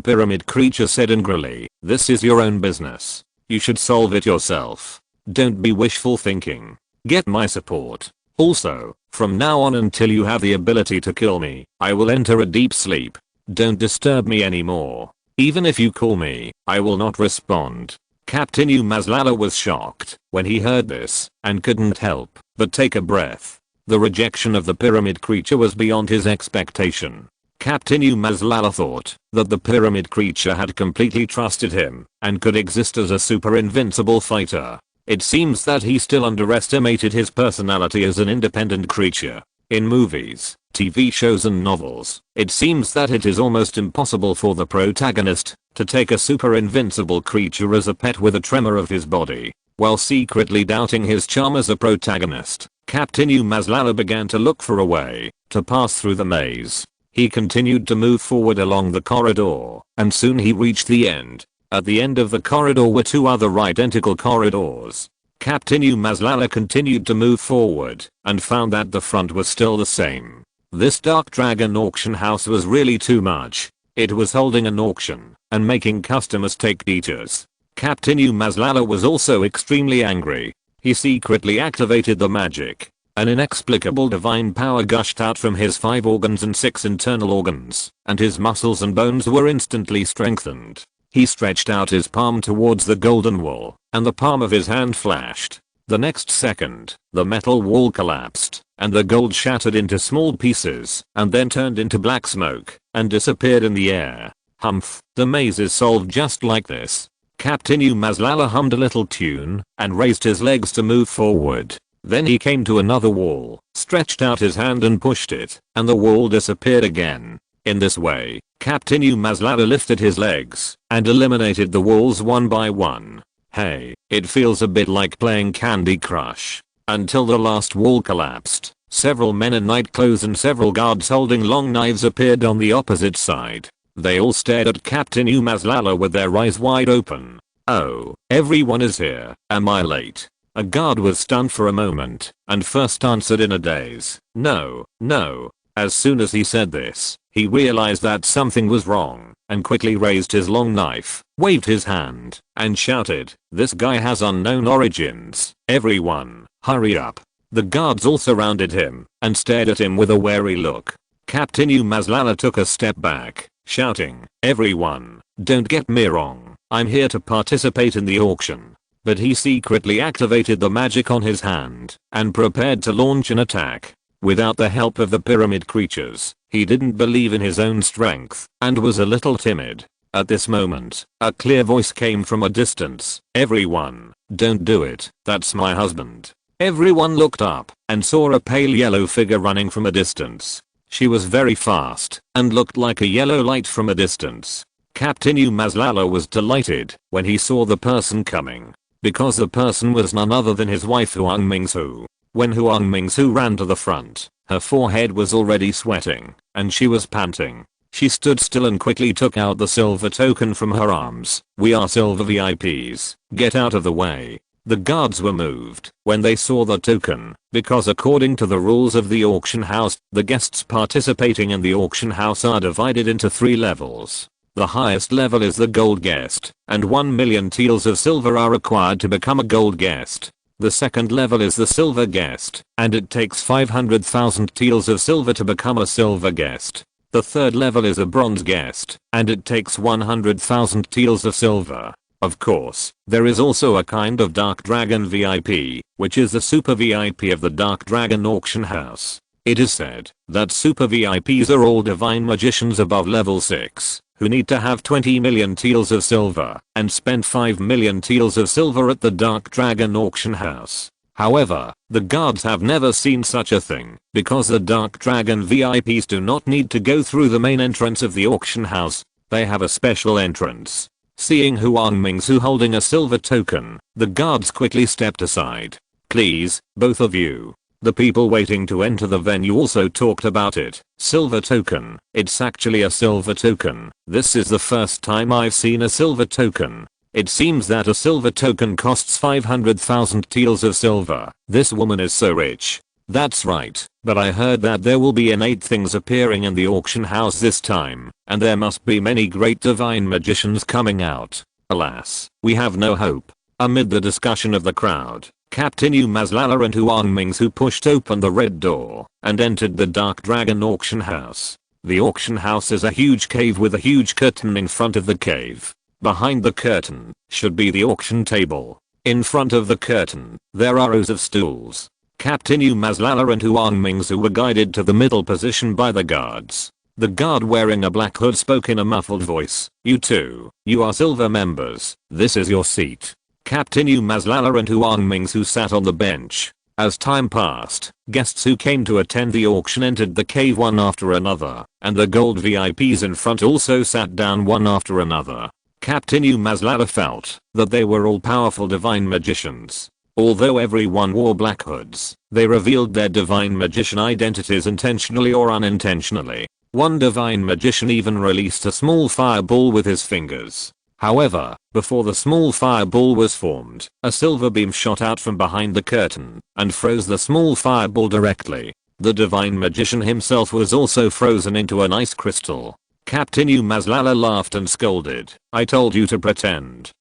pyramid creature said angrily, "This is your own business. You should solve it yourself. Don't be wishful thinking. Get my support. Also, from now on until you have the ability to kill me, I will enter a deep sleep. Don't disturb me anymore. Even if you call me, I will not respond." Captain Umazlala was shocked when he heard this and couldn't help but take a breath. The rejection of the pyramid creature was beyond his expectation. Captain Umazlala thought that the pyramid creature had completely trusted him and could exist as a super invincible fighter. It seems that he still underestimated his personality as an independent creature. In movies, TV shows and novels, it seems that it is almost impossible for the protagonist to take a super invincible creature as a pet with a tremor of his body. While secretly doubting his charm as a protagonist, Captain Umazlala began to look for a way to pass through the maze. He continued to move forward along the corridor, and soon he reached the end. At the end of the corridor were two other identical corridors. Captain Umazlala continued to move forward and found that the front was still the same. This dark dragon auction house was really too much. It was holding an auction and making customers take detours. Captain Umazlala was also extremely angry. He secretly activated the magic. An inexplicable divine power gushed out from his 5 organs and 6 internal organs, and his muscles and bones were instantly strengthened. He stretched out his palm towards the golden wall, and the palm of his hand flashed. The next second, the metal wall collapsed, and the gold shattered into small pieces, and then turned into black smoke, and disappeared in the air. Humph, the maze is solved just like this. Captain Umazlala hummed a little tune, and raised his legs to move forward. Then he came to another wall, stretched out his hand and pushed it, and the wall disappeared again. In this way, Captain Umazlala lifted his legs and eliminated the walls one by one. Hey, it feels a bit like playing Candy Crush. Until the last wall collapsed, several men in night clothes and several guards holding long knives appeared on the opposite side. They all stared at Captain Umazlala with their eyes wide open. "Oh, everyone is here. Am I late?" A guard was stunned for a moment and first answered in a daze, "No, no." As soon as he said this, he realized that something was wrong and quickly raised his long knife, waved his hand, and shouted, "This guy has unknown origins. Everyone, hurry up." The guards all surrounded him and stared at him with a wary look. Captain Umazlala took a step back, shouting, "Everyone, don't get me wrong, I'm here to participate in the auction." But he secretly activated the magic on his hand and prepared to launch an attack. Without the help of the pyramid creatures, he didn't believe in his own strength and was a little timid. At this moment, a clear voice came from a distance, "Everyone, don't do it, that's my husband." Everyone looked up and saw a pale yellow figure running from a distance. She was very fast and looked like a yellow light from a distance. Captain Umazlala was delighted when he saw the person coming, because the person was none other than his wife Huang Mingsu. When Huang Mingsu ran to the front, her forehead was already sweating, and she was panting. She stood still and quickly took out the silver token from her arms. "We are silver VIPs. Get out of the way." The guards were moved when they saw the token, because according to the rules of the auction house, the guests participating in the auction house are divided into 3 levels. The highest level is the gold guest, and 1 million taels of silver are required to become a gold guest. The second level is the silver guest, and it takes 500,000 taels of silver to become a silver guest. The third level is a bronze guest, and it takes 100,000 taels of silver. Of course, there is also a kind of Dark Dragon VIP, which is the super VIP of the Dark Dragon auction house. It is said that super VIPs are all divine magicians above level 6, who need to have 20 million taels of silver and spend 5 million taels of silver at the Dark Dragon auction house. However, the guards have never seen such a thing, because the Dark Dragon VIPs do not need to go through the main entrance of the auction house. They have a special entrance. Seeing Huang Mingsu holding a silver token, the guards quickly stepped aside. "Please, both of you." The people waiting to enter the venue also talked about it. "Silver token. It's actually a silver token. This is the first time I've seen a silver token. It seems that a silver token costs 500,000 taels of silver. This woman is so rich." "That's right, but I heard that there will be 8 things appearing in the auction house this time, and there must be many great divine magicians coming out. Alas, we have no hope." Amid the discussion of the crowd, Captain Umazlala and Huang Mingsu pushed open the red door and entered the Dark Dragon auction house. The auction house is a huge cave with a huge curtain in front of the cave. Behind the curtain should be the auction table. In front of the curtain, there are rows of stools. Captain Umazlala and Huang Mingsu were guided to the middle position by the guards. The guard wearing a black hood spoke in a muffled voice. "You two, you are silver members. This is your seat." Captain Umazlala and Huang Mingsu sat on the bench. As time passed, guests who came to attend the auction entered the cave one after another, and the gold VIPs in front also sat down one after another. Captain Umazlala felt that they were all powerful divine magicians. Although everyone wore black hoods, they revealed their divine magician identities intentionally or unintentionally. One divine magician even released a small fireball with his fingers. However, before the small fireball was formed, a silver beam shot out from behind the curtain and froze the small fireball directly. The divine magician himself was also frozen into an ice crystal. Captain Umazlala laughed and scolded. "I told you to pretend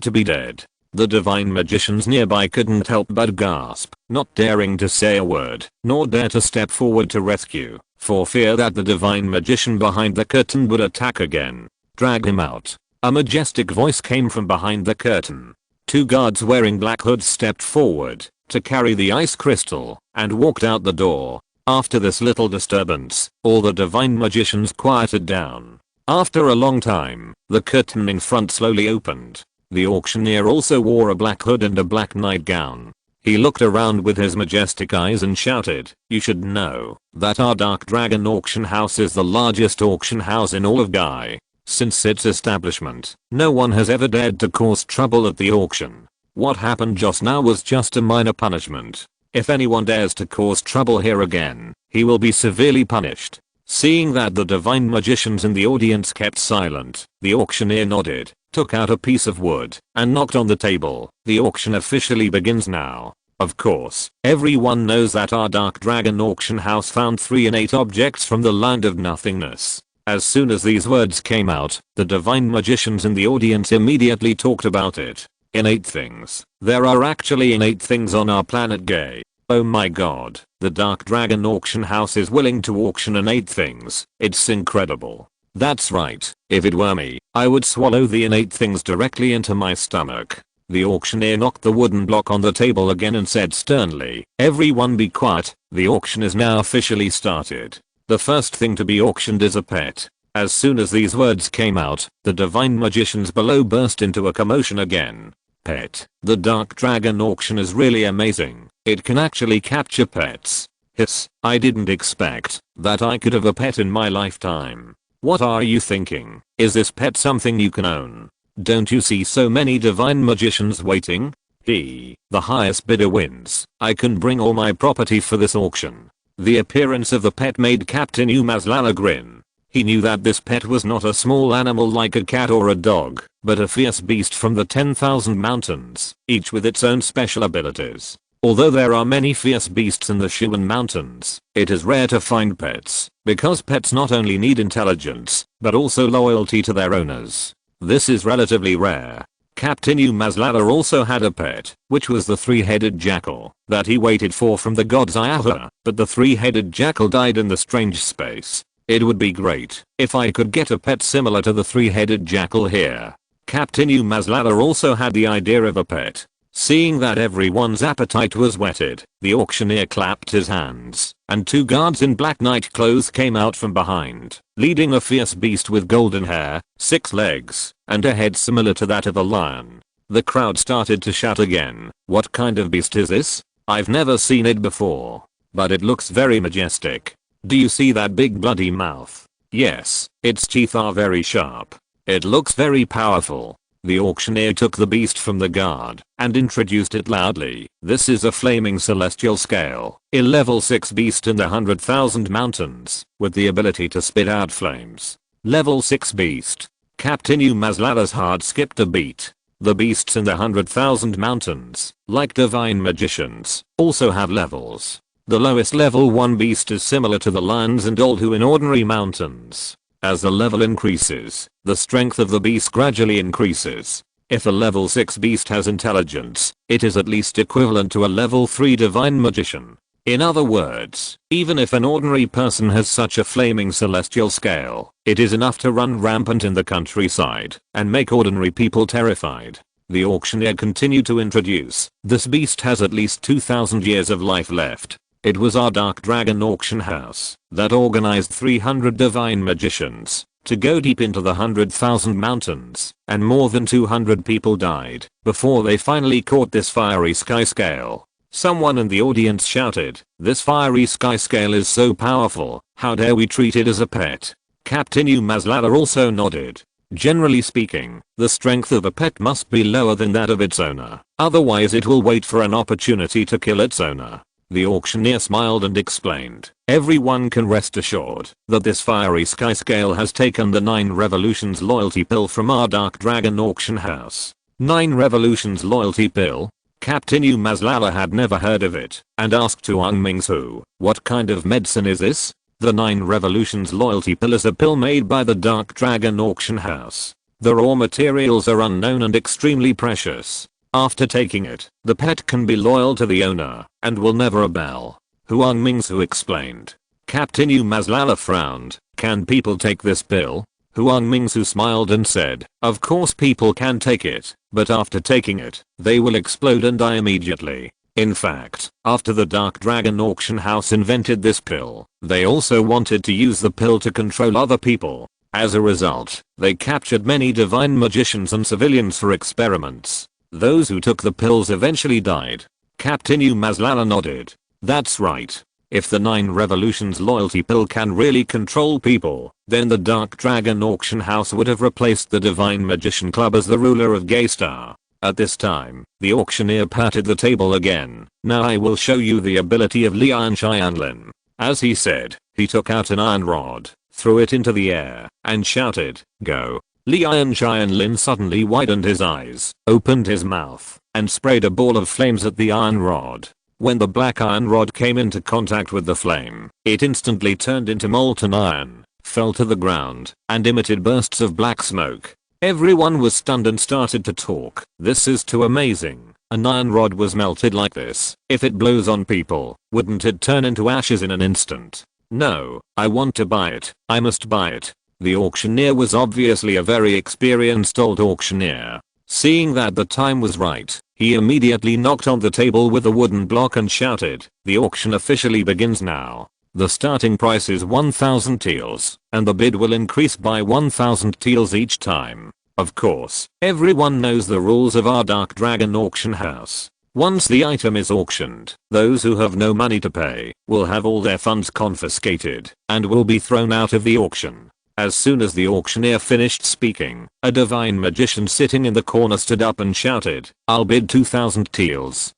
to be dead." The divine magicians nearby couldn't help but gasp, not daring to say a word, nor dare to step forward to rescue, for fear that the divine magician behind the curtain would attack again. "Drag him out." A majestic voice came from behind the curtain. 2 guards wearing black hoods stepped forward to carry the ice crystal and walked out the door. After this little disturbance, all the divine magicians quieted down. After a long time, the curtain in front slowly opened. The auctioneer also wore a black hood and a black nightgown. He looked around with his majestic eyes and shouted, "You should know that our Dark Dragon auction house is the largest auction house in all of Gai. Since its establishment, no one has ever dared to cause trouble at the auction. What happened just now was just a minor punishment. If anyone dares to cause trouble here again, he will be severely punished." Seeing that the divine magicians in the audience kept silent, the auctioneer nodded, took out a piece of wood, and knocked on the table. "The auction officially begins now." Of course, everyone knows that our Dark Dragon auction house found 3 innate objects from the land of nothingness. As soon as these words came out, the divine magicians in the audience immediately talked about it. Innate things. There are actually innate things on our planet Gai. Oh my god, the Dark Dragon auction house is willing to auction innate things. It's incredible. That's right, if it were me, I would swallow the innate things directly into my stomach. The auctioneer knocked the wooden block on the table again and said sternly, "Everyone be quiet, the auction is now officially started. The first thing to be auctioned is a pet." As soon as these words came out, the divine magicians below burst into a commotion again. Pet. The Dark Dragon auction is really amazing. It can actually capture pets. Hiss, I didn't expect that I could have a pet in my lifetime. What are you thinking? Is this pet something you can own? Don't you see so many divine magicians waiting? The highest bidder wins. I can bring all my property for this auction. The appearance of the pet made Captain Umazlala grin. He knew that this pet was not a small animal like a cat or a dog, but a fierce beast from the 10,000 mountains, each with its own special abilities. Although there are many fierce beasts in the Shuxian Mountains, it is rare to find pets, because pets not only need intelligence, but also loyalty to their owners. This is relatively rare. Captain Umazlala also had a pet, which was the three-headed jackal, that he waited for from the gods Iahua, but the three-headed jackal died in the strange space. It would be great if I could get a pet similar to the three-headed jackal here. Captain Umazlala also had the idea of a pet. Seeing that everyone's appetite was whetted, the auctioneer clapped his hands, and two guards in black night clothes came out from behind, leading a fierce beast with golden hair, 6 legs, and a head similar to that of a lion. The crowd started to shout again. What kind of beast is this? I've never seen it before. But it looks very majestic. Do you see that big bloody mouth? Yes, its teeth are very sharp. It looks very powerful. The auctioneer took the beast from the guard and introduced it loudly. This is a flaming celestial scale, a level 6 beast in the 100,000 mountains, with the ability to spit out flames. Level 6 beast. Captain Umazlala's heart skipped a beat. The beasts in the 100,000 mountains, like divine magicians, also have levels. The lowest level 1 beast is similar to the lions and Olhu in ordinary mountains. As the level increases, the strength of the beast gradually increases. If a level 6 beast has intelligence, it is at least equivalent to a level 3 divine magician. In other words, even if an ordinary person has such a flaming celestial scale, it is enough to run rampant in the countryside and make ordinary people terrified. The auctioneer continued to introduce, this beast has at least 2,000 years of life left. It was our Dark Dragon auction house that organized 300 divine magicians to go deep into the 100,000 mountains, and more than 200 people died before they finally caught this fiery sky scale. Someone in the audience shouted, this fiery sky scale is so powerful, how dare we treat it as a pet? Captain Umazlala also nodded. Generally speaking, the strength of a pet must be lower than that of its owner, otherwise it will wait for an opportunity to kill its owner. The auctioneer smiled and explained, everyone can rest assured that this fiery sky scale has taken the 9 revolutions loyalty pill from our Dark Dragon auction house. 9 revolutions loyalty pill? Captain Umazlala had never heard of it, and asked Tuang Mingsu, what kind of medicine is this? The 9 revolutions loyalty pill is a pill made by the Dark Dragon auction house. The raw materials are unknown and extremely precious. After taking it, the pet can be loyal to the owner and will never rebel. Huang Mingsu explained. Captain Umazlala frowned. Can people take this pill? Huang Mingsu smiled and said, of course people can take it, but after taking it, they will explode and die immediately. In fact, after the Dark Dragon auction house invented this pill, they also wanted to use the pill to control other people. As a result, they captured many divine magicians and civilians for experiments. Those who took the pills eventually died. Captain Umazlala nodded. That's right. If the 9 revolutions loyalty pill can really control people, then the Dark Dragon auction house would have replaced the Divine Magician Club as the ruler of Gaystar. At this time, the auctioneer patted the table again. Now I will show you the ability of Lian Xianlin. As he said, he took out an iron rod, threw it into the air, and shouted, go. Lian Xianlin suddenly widened his eyes, opened his mouth, and sprayed a ball of flames at the iron rod. When the black iron rod came into contact with the flame, it instantly turned into molten iron, fell to the ground, and emitted bursts of black smoke. Everyone was stunned and started to talk. This is too amazing. An iron rod was melted like this. If it blows on people, wouldn't it turn into ashes in an instant? No, I want to buy it. I must buy it. The auctioneer was obviously a very experienced old auctioneer. Seeing that the time was right, he immediately knocked on the table with a wooden block and shouted, the auction officially begins now. The starting price is 1,000 taels, and the bid will increase by 1,000 taels each time. Of course, everyone knows the rules of our Dark Dragon auction house. Once the item is auctioned, those who have no money to pay will have all their funds confiscated and will be thrown out of the auction. As soon as the auctioneer finished speaking, a divine magician sitting in the corner stood up and shouted, I'll bid 2,000 taels.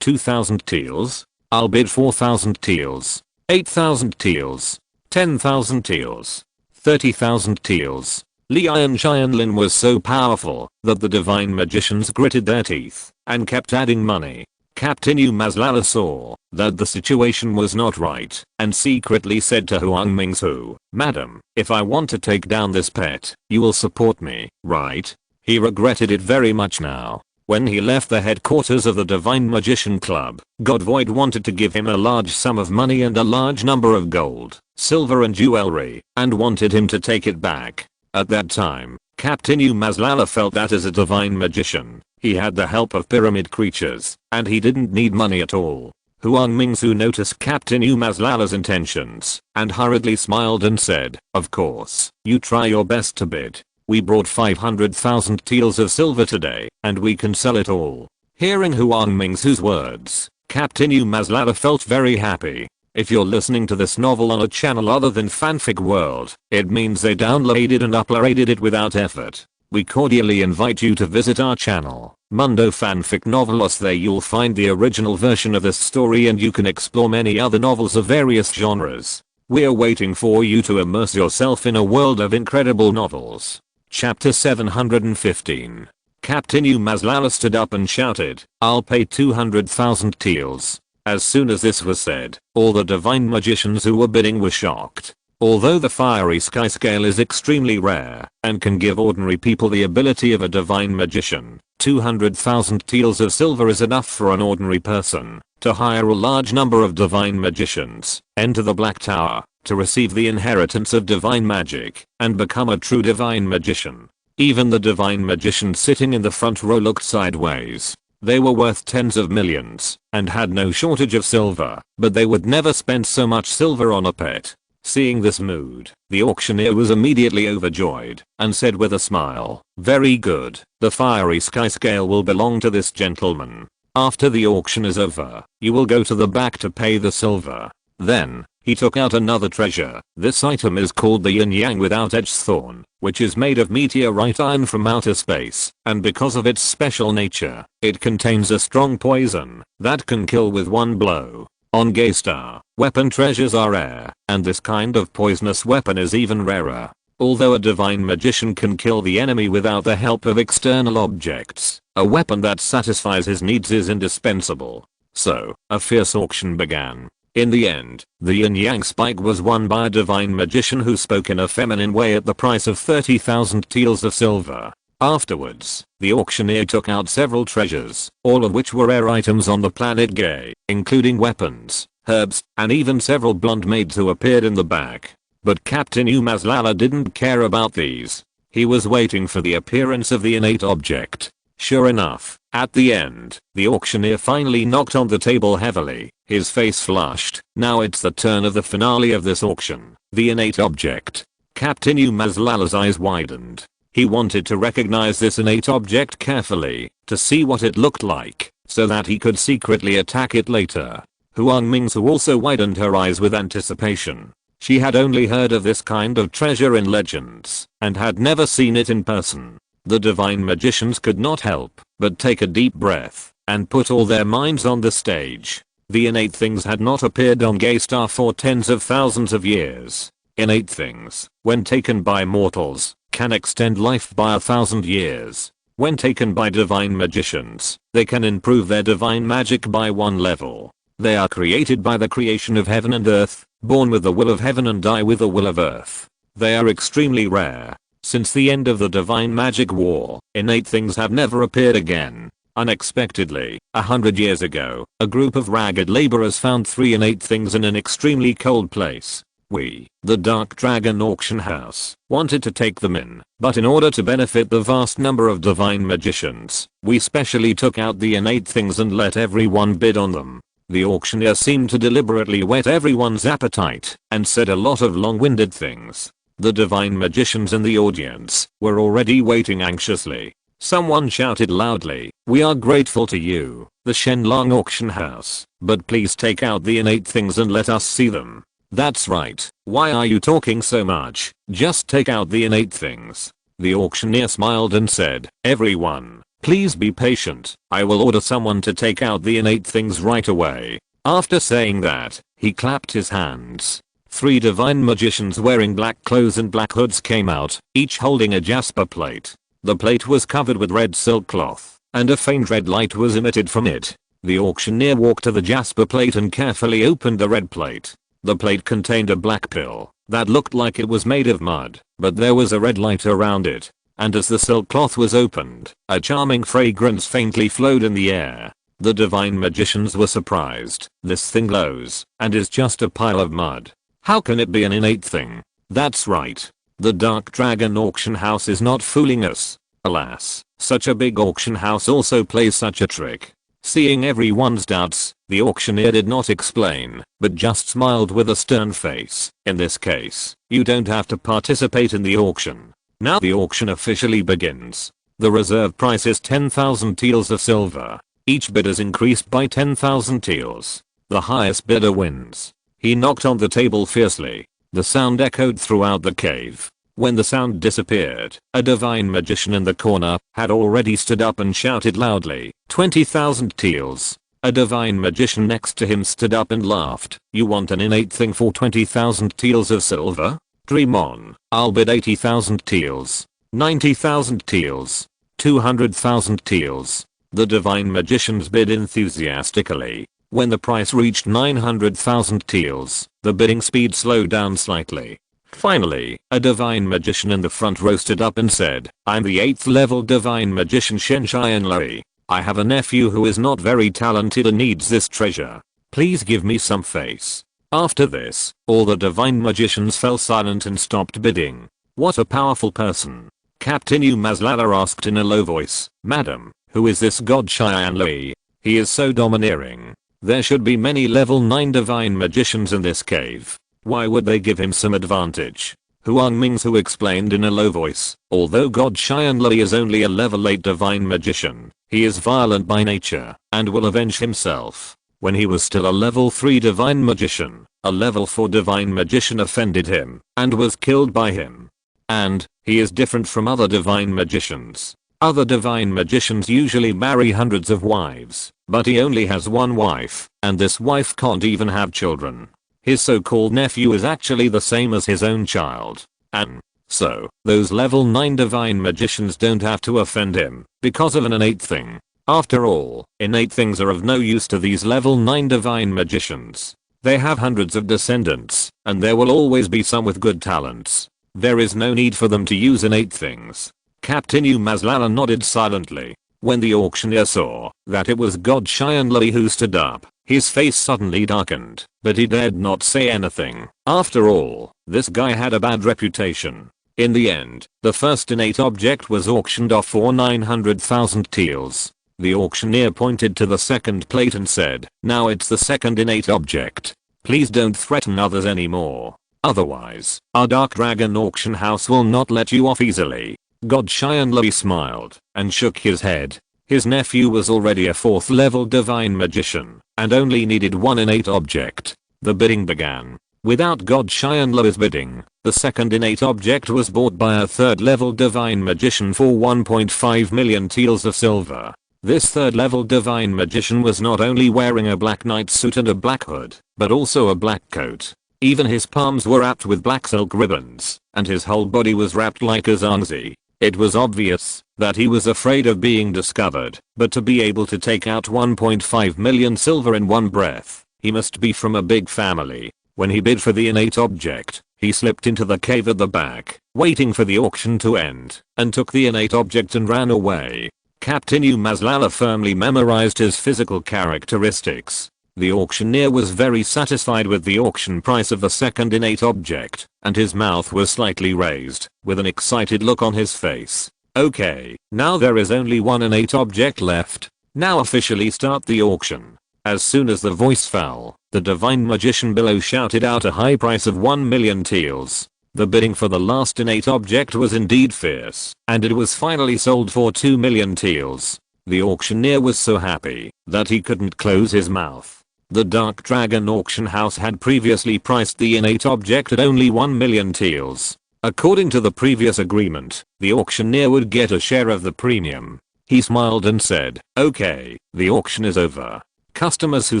2,000 taels? I'll bid 4,000 taels. 8,000 taels. 10,000 taels. 30,000 teals. Lian Qianlin was so powerful that the divine magicians gritted their teeth and kept adding money. Captain Umazlala saw that the situation was not right and secretly said to Huang Mingsu, "Madam, if I want to take down this pet, you will support me, right?" He regretted it very much now. When he left the headquarters of the Divine Magician Club, God Void wanted to give him a large sum of money and a large number of gold, silver and jewelry, and wanted him to take it back. At that time, Captain Umazlala felt that as a divine magician, he had the help of pyramid creatures, and he didn't need money at all. Huang Mingsu noticed Captain Umazlala's intentions, and hurriedly smiled and said, "Of course, you try your best to bid. We brought 500,000 teals of silver today, and we can sell it all." Hearing Huang Mingsu's words, Captain Umazlala felt very happy. If you're listening to this novel on a channel other than Fanfic World, it means they downloaded and uploaded it without effort. We cordially invite you to visit our channel, Mundo Fanfic Novelos. There you'll find the original version of this story and you can explore many other novels of various genres. We're waiting for you to immerse yourself in a world of incredible novels. Chapter 715. Captain Umazlala stood up and shouted, "I'll pay 200,000 teals." As soon as this was said, all the divine magicians who were bidding were shocked. Although the fiery sky scale is extremely rare and can give ordinary people the ability of a divine magician, 200,000 teals of silver is enough for an ordinary person to hire a large number of divine magicians, enter the Black Tower, to receive the inheritance of divine magic, and become a true divine magician. Even the divine magicians sitting in the front row looked sideways. They were worth tens of millions, and had no shortage of silver, but they would never spend so much silver on a pet. Seeing this mood, the auctioneer was immediately overjoyed, and said with a smile, "Very good, the fiery sky scale will belong to this gentleman. After the auction is over, you will go to the back to pay the silver." Then, he took out another treasure. This item is called the Yin Yang without edge thorn, which is made of meteorite iron from outer space, and because of its special nature, it contains a strong poison that can kill with one blow. On Gaystar, weapon treasures are rare, and this kind of poisonous weapon is even rarer. Although a divine magician can kill the enemy without the help of external objects, a weapon that satisfies his needs is indispensable. So, a fierce auction began. In the end, the Yin Yang spike was won by a divine magician who spoke in a feminine way at the price of 30,000 teals of silver. Afterwards, the auctioneer took out several treasures, all of which were rare items on the planet Gay, including weapons, herbs, and even several blonde maids who appeared in the back. But Captain Umazlala didn't care about these. He was waiting for the appearance of the innate object. Sure enough, at the end, the auctioneer finally knocked on the table heavily. His face flushed. Now it's the turn of the finale of this auction, the innate object. Captain Umazlala's eyes widened. He wanted to recognize this innate object carefully, to see what it looked like, so that he could secretly attack it later. Huang Mingsu also widened her eyes with anticipation. She had only heard of this kind of treasure in legends, and had never seen it in person. The divine magicians could not help but take a deep breath, and put all their minds on the stage. The innate things had not appeared on Gaystar for tens of thousands of years. Innate things, when taken by mortals, can extend life by 1,000 years. When taken by divine magicians, they can improve their divine magic by one level. They are created by the creation of heaven and earth, born with the will of heaven and die with the will of earth. They are extremely rare. Since the end of the divine magic war, innate things have never appeared again. Unexpectedly, 100 years ago, a group of ragged laborers found 3 innate things in an extremely cold place. We, the Dark Dragon Auction House, wanted to take them in, but in order to benefit the vast number of divine magicians, we specially took out the innate things and let everyone bid on them. The auctioneer seemed to deliberately whet everyone's appetite, and said a lot of long-winded things. The divine magicians in the audience were already waiting anxiously. Someone shouted loudly, "We are grateful to you, the Shenlong Auction House, but please take out the innate things and let us see them." "That's right, why are you talking so much? Just take out the innate things." The auctioneer smiled and said, "Everyone, please be patient, I will order someone to take out the innate things right away." After saying that, he clapped his hands. 3 divine magicians wearing black clothes and black hoods came out, each holding a jasper plate. The plate was covered with red silk cloth, and a faint red light was emitted from it. The auctioneer walked to the jasper plate and carefully opened the red plate. The plate contained a black pill that looked like it was made of mud, but there was a red light around it. And as the silk cloth was opened, a charming fragrance faintly flowed in the air. The divine magicians were surprised. This thing glows, and is just a pile of mud. How can it be an innate thing? That's right. The Dark Dragon auction house is not fooling us. Alas, such a big auction house also plays such a trick. Seeing everyone's doubts, the auctioneer did not explain, but just smiled with a stern face. In this case, you don't have to participate in the auction. Now the auction officially begins. The reserve price is 10,000 taels of silver. Each bid is increased by 10,000 taels. The highest bidder wins. He knocked on the table fiercely. The sound echoed throughout the cave. When the sound disappeared, a divine magician in the corner had already stood up and shouted loudly, 20,000 taels. A divine magician next to him stood up and laughed. You want an innate thing for 20,000 taels of silver? Dream on. I'll bid 80,000 taels. 90,000 taels. 200,000 taels. The divine magicians bid enthusiastically. When the price reached 900,000 taels, the bidding speed slowed down slightly. Finally, a divine magician in the front row stood up and said, I'm the 8th level divine magician Chen Shuxian. I have a nephew who is not very talented and needs this treasure. Please give me some face. After this, all the divine magicians fell silent and stopped bidding. What a powerful person. Captain Umazlala asked in a low voice, Madam, who is this god Shuxian? He is so domineering. There should be many level 9 divine magicians in this cave. Why would they give him some advantage? Huang Mingsu explained in a low voice, although god Shuxian is only a level 8 divine magician, he is violent by nature, and will avenge himself. When he was still a level 3 divine magician, a level 4 divine magician offended him, and was killed by him. And, he is different from other divine magicians. Other divine magicians usually marry hundreds of wives, but he only has one wife, and this wife can't even have children. His so-called nephew is actually the same as his own child. And so, those level 9 divine magicians don't have to offend him because of an innate thing. After all, innate things are of no use to these level 9 divine magicians. They have hundreds of descendants, and there will always be some with good talents. There is no need for them to use innate things. Captain Umazlala nodded silently. When the auctioneer saw that it was god Shuxian who stood up, his face suddenly darkened, but he dared not say anything. After all, this guy had a bad reputation. In the end, the first innate object was auctioned off for 900,000 taels. The auctioneer pointed to the second plate and said, now it's the second innate object. Please don't threaten others anymore. Otherwise, our Dark Dragon auction house will not let you off easily. God Shuxian smiled and shook his head. His nephew was already a 4th level divine magician and only needed one innate object. The bidding began. Without god Shuxian's bidding, the second innate object was bought by a 3rd level divine magician for 1.5 million taels of silver. This 3rd level divine magician was not only wearing a black knight suit and a black hood, but also a black coat. Even his palms were wrapped with black silk ribbons, and his whole body was wrapped like a zangzi. It was obvious that he was afraid of being discovered, but to be able to take out 1.5 million silver in one breath, he must be from a big family. When he bid for the innate object, he slipped into the cave at the back, waiting for the auction to end, and took the innate object and ran away. Captain Umazlala firmly memorized his physical characteristics. The auctioneer was very satisfied with the auction price of the second innate object, and his mouth was slightly raised, with an excited look on his face. Okay, now there is only one innate object left. Now officially start the auction. As soon as the voice fell, the divine magician below shouted out a high price of 1 million taels. The bidding for the last innate object was indeed fierce, and it was finally sold for 2 million taels. The auctioneer was so happy that he couldn't close his mouth. The Dark Dragon auction house had previously priced the innate object at only 1 million taels. According to the previous agreement, the auctioneer would get a share of the premium. He smiled and said, okay, the auction is over. Customers who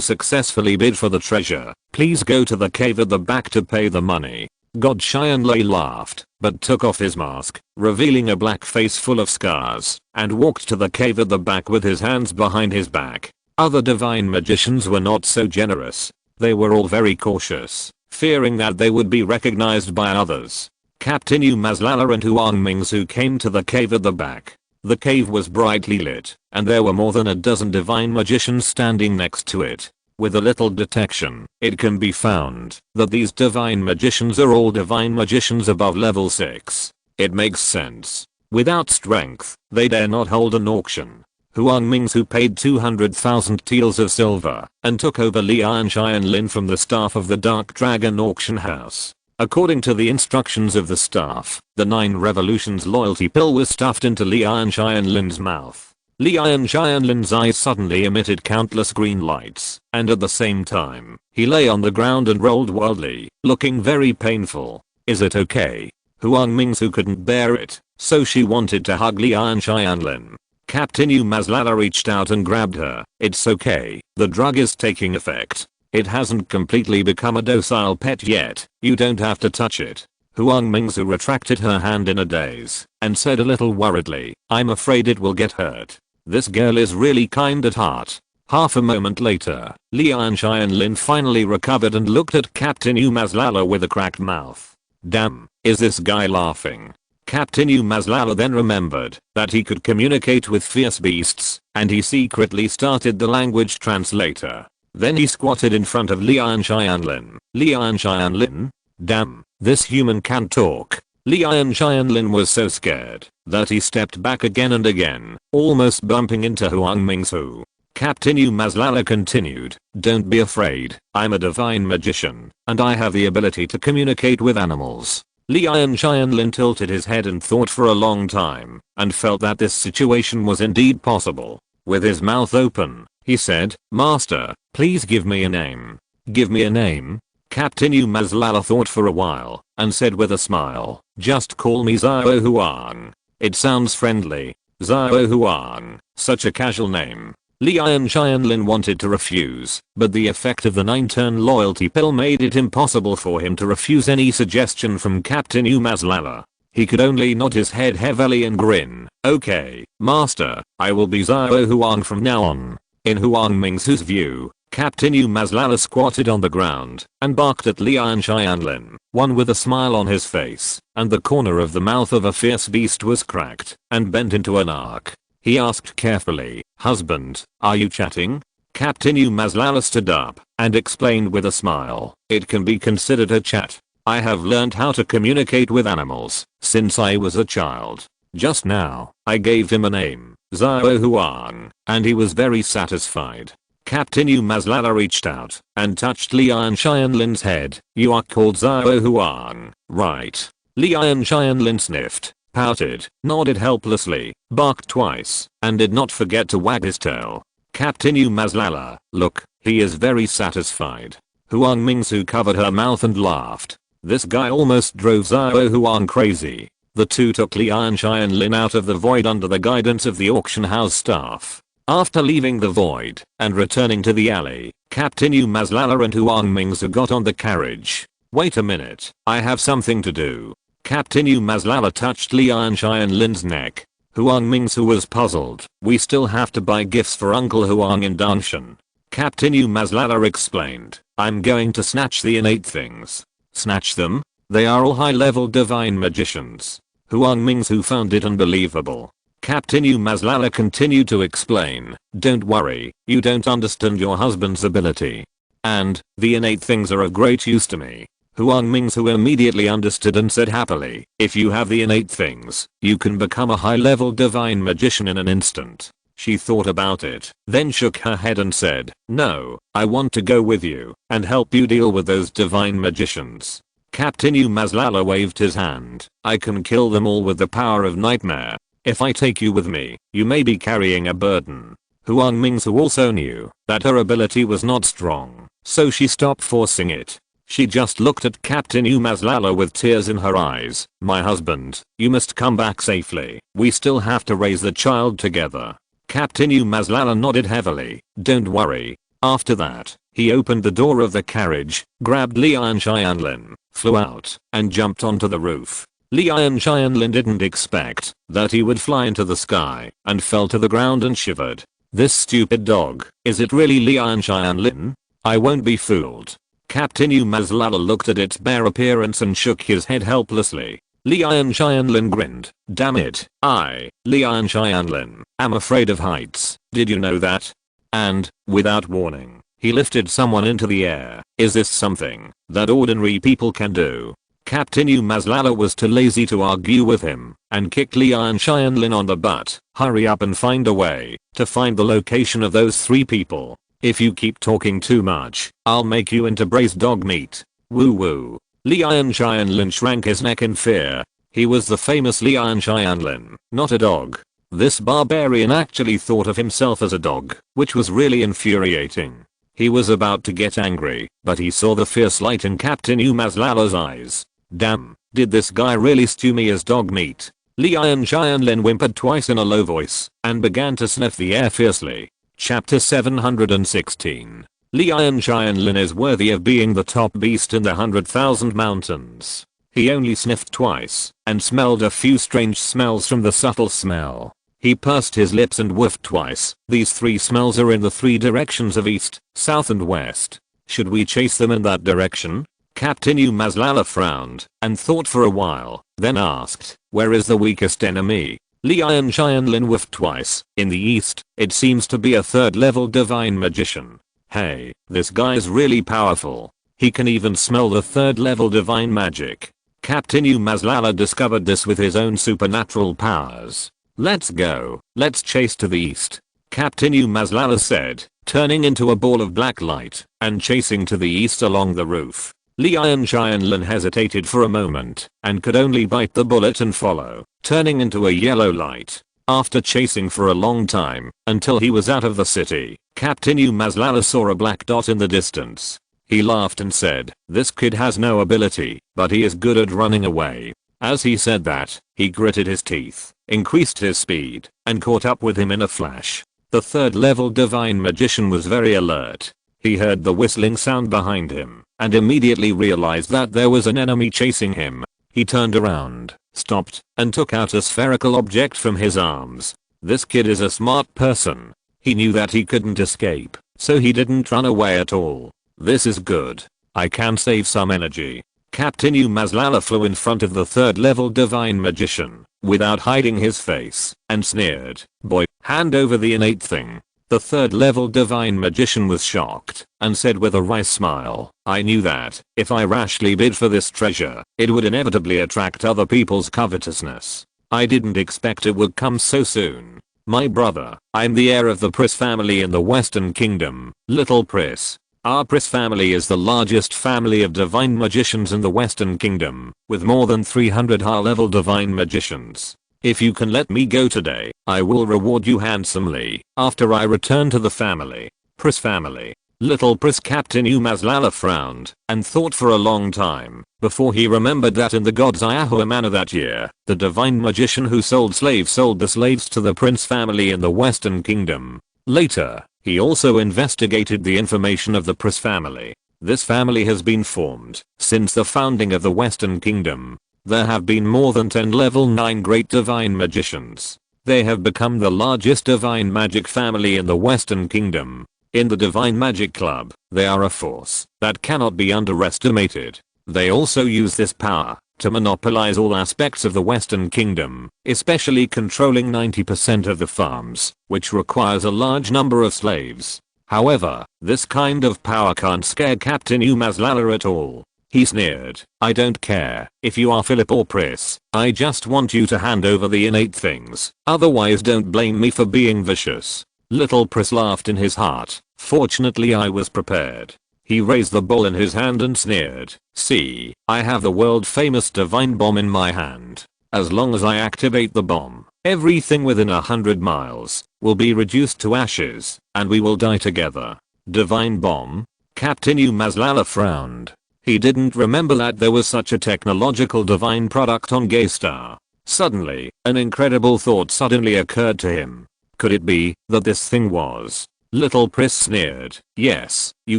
successfully bid for the treasure, please go to the cave at the back to pay the money. God Xianlei laughed, but took off his mask, revealing a black face full of scars, and walked to the cave at the back with his hands behind his back. Other divine magicians were not so generous. They were all very cautious, fearing that they would be recognized by others. Captain Umazlala and Huang Mingzu came to the cave at the back. The cave was brightly lit, and there were more than a dozen divine magicians standing next to it. With a little detection, it can be found that these divine magicians are all divine magicians above level 6. It makes sense. Without strength, they dare not hold an auction. Huang Mingzu paid 200,000 taels of silver and took over Lian Xianlin from the staff of the Dark Dragon auction house. According to the instructions of the staff, the 9 revolutions loyalty pill was stuffed into Lian Xianlin's mouth. Lian Xianlin's eyes suddenly emitted countless green lights, and at the same time, he lay on the ground and rolled wildly, looking very painful. Is it okay? Huang Mingzu couldn't bear it, so she wanted to hug Lian Xianlin. Captain Umazlala reached out and grabbed her. It's okay, the drug is taking effect. It hasn't completely become a docile pet yet, you don't have to touch it. Huang Mingzu retracted her hand in a daze, and said a little worriedly, I'm afraid it will get hurt. This girl is really kind at heart. Half a moment later, Lian Xianlin finally recovered and looked at Captain Umazlala with a cracked mouth. Damn, is this guy laughing? Captain Umazlala then remembered that he could communicate with fierce beasts, and he secretly started the language translator. Then he squatted in front of Lian Xianlin. Lian Xianlin? Damn, this human can talk. Lian Xianlin was so scared that he stepped back again and again, almost bumping into Huang Mingzu. Captain Umazlala continued, don't be afraid, I'm a divine magician, and I have the ability to communicate with animals. Lian Xianlin tilted his head and thought for a long time, and felt that this situation was indeed possible. With his mouth open, he said, Master, please give me a name. Give me a name? Captain Umazlala thought for a while, and said with a smile, just call me Zhao Huang. It sounds friendly. Zhao Huang, such a casual name. Lian Xianlin wanted to refuse, but the effect of the 9-turn loyalty pill made it impossible for him to refuse any suggestion from Captain Umazlala. He could only nod his head heavily and grin. Okay, master, I will be Zhao Huang from now on. In Huang Mingzu's view, Captain Umazlala squatted on the ground and barked at Lian Xianlin, one with a smile on his face, and the corner of the mouth of a fierce beast was cracked and bent into an arc. He asked carefully, husband, are you chatting? Captain Umazlala stood up and explained with a smile, it can be considered a chat. I have learned how to communicate with animals since I was a child. Just now, I gave him a name, Zhao Huang, and he was very satisfied. Captain Umazlala reached out and touched Lian Xianlin's head. You are called Zhao Huang, right? Lian Xianlin sniffed, pouted, nodded helplessly, barked twice, and did not forget to wag his tail. Captain Umazlala, look, he is very satisfied. Huang Mingzu covered her mouth and laughed. This guy almost drove Zhao Huang crazy. The two took Lian Xianlin out of the void under the guidance of the auction house staff. After leaving the void and returning to the alley, Captain Umazlala and Huang Mingzu got on the carriage. Wait a minute, I have something to do. Captain Umazlala touched Lian Xianlin's neck. Huang Mingzu was puzzled. We still have to buy gifts for Uncle Huang in Danshan. Captain Umazlala explained, I'm going to snatch the innate things. Snatch them? They are all high-level divine magicians. Huang Mingzu found it unbelievable. Captain Umazlala continued to explain, don't worry, you don't understand your husband's ability. And, the innate things are of great use to me. Huang Mingzu immediately understood and said happily, if you have the innate things, you can become a high-level divine magician in an instant. She thought about it, then shook her head and said, no, I want to go with you and help you deal with those divine magicians. Captain Umazlala waved his hand. I can kill them all with the power of nightmare. If I take you with me, you may be carrying a burden. Huang Mingzu also knew that her ability was not strong, so she stopped forcing it. She just looked at Captain Umazlala with tears in her eyes. My husband, you must come back safely. We still have to raise the child together. Captain Umazlala nodded heavily. Don't worry. After that, he opened the door of the carriage, grabbed Lian Xianlin, flew out, and jumped onto the roof. Lian Xianlin didn't expect that he would fly into the sky, and fell to the ground and shivered. This stupid dog, is it really Lian Xianlin? I won't be fooled. Captain Umazlala looked at its bare appearance and shook his head helplessly. Lian Xianlin grinned. Damn it, Lian Xianlin, am afraid of heights, did you know that? And, without warning, he lifted someone into the air. Is this something that ordinary people can do? Captain Umazlala was too lazy to argue with him, and kicked Lian Xianlin on the butt. Hurry up and find a way to find the location of those 3 people. If you keep talking too much, I'll make you into braised dog meat. Woo woo. Lian Xianlin shrank his neck in fear. He was the famous Lian Xianlin, not a dog. This barbarian actually thought of himself as a dog, which was really infuriating. He was about to get angry, but he saw the fierce light in Captain Umazlala's eyes. Damn, did this guy really stew me as dog meat? Lian Xianlin whimpered twice in a low voice, and began to sniff the air fiercely. Chapter 716. Lian Xianlin is worthy of being the top beast in the 100,000 mountains. He only sniffed twice, and smelled a few strange smells from the subtle smell. He pursed his lips and whiffed twice. These 3 smells are in the 3 directions of east, south and west. Should we chase them in that direction? Captain Umazlala frowned, and thought for a while, then asked, where is the weakest enemy? Lian Xianlin whiffed twice. In the east, it seems to be a 3rd level divine magician. Hey, this guy's really powerful. He can even smell the 3rd level divine magic. Captain Umazlala discovered this with his own supernatural powers. Let's go, let's chase to the east. Captain Umazlala said, turning into a ball of black light, and chasing to the east along the roof. Lian Xianlin hesitated for a moment, and could only bite the bullet and follow, turning into a yellow light. After chasing for a long time, until he was out of the city, Captain Umazlala saw a black dot in the distance. He laughed and said, this kid has no ability, but he is good at running away. As he said that, he gritted his teeth, increased his speed, and caught up with him in a flash. The 3rd level divine magician was very alert. He heard the whistling sound behind him, and immediately realized that there was an enemy chasing him. He turned around, stopped, and took out a spherical object from his arms. This kid is a smart person. He knew that he couldn't escape, so he didn't run away at all. This is good. I can save some energy. Captain Umazlala flew in front of the 3rd level divine magician, without hiding his face, and sneered, boy, hand over the innate thing. The 3rd level divine magician was shocked, and said with a wry smile, I knew that, if I rashly bid for this treasure, it would inevitably attract other people's covetousness. I didn't expect it would come so soon. My brother, I'm the heir of the Pris family in the Western Kingdom, Little Pris. Our Pris family is the largest family of divine magicians in the Western Kingdom, with more than 300 high-level divine magicians. If you can let me go today, I will reward you handsomely after I return to the family. Pris family. Little Pris. Captain Umazlala frowned and thought for a long time before he remembered that in the God's Ayahuasca manor that year, the divine magician who sold the slaves to the prince family in the Western Kingdom. Later, he also investigated the information of the Pris family. This family has been formed since the founding of the Western Kingdom. There have been more than 10 level 9 great divine magicians. They have become the largest divine magic family in the Western Kingdom. In the Divine Magic Club, they are a force that cannot be underestimated. They also use this power to monopolize all aspects of the Western Kingdom, especially controlling 90% of the farms, which requires a large number of slaves. However, this kind of power can't scare Captain Umazlala at all. He sneered, I don't care if you are Philip or Pris, I just want you to hand over the innate things, otherwise don't blame me for being vicious. Little Pris laughed in his heart, fortunately I was prepared. He raised the ball in his hand and sneered, see, I have the world famous divine bomb in my hand. As long as I activate the bomb, everything within 100 miles will be reduced to ashes, and we will die together. Divine bomb? Captain Umazlala frowned. He didn't remember that there was such a technological divine product on Gaystar. Suddenly, an incredible thought suddenly occurred to him. Could it be that this thing was Little Pris sneered. Yes, you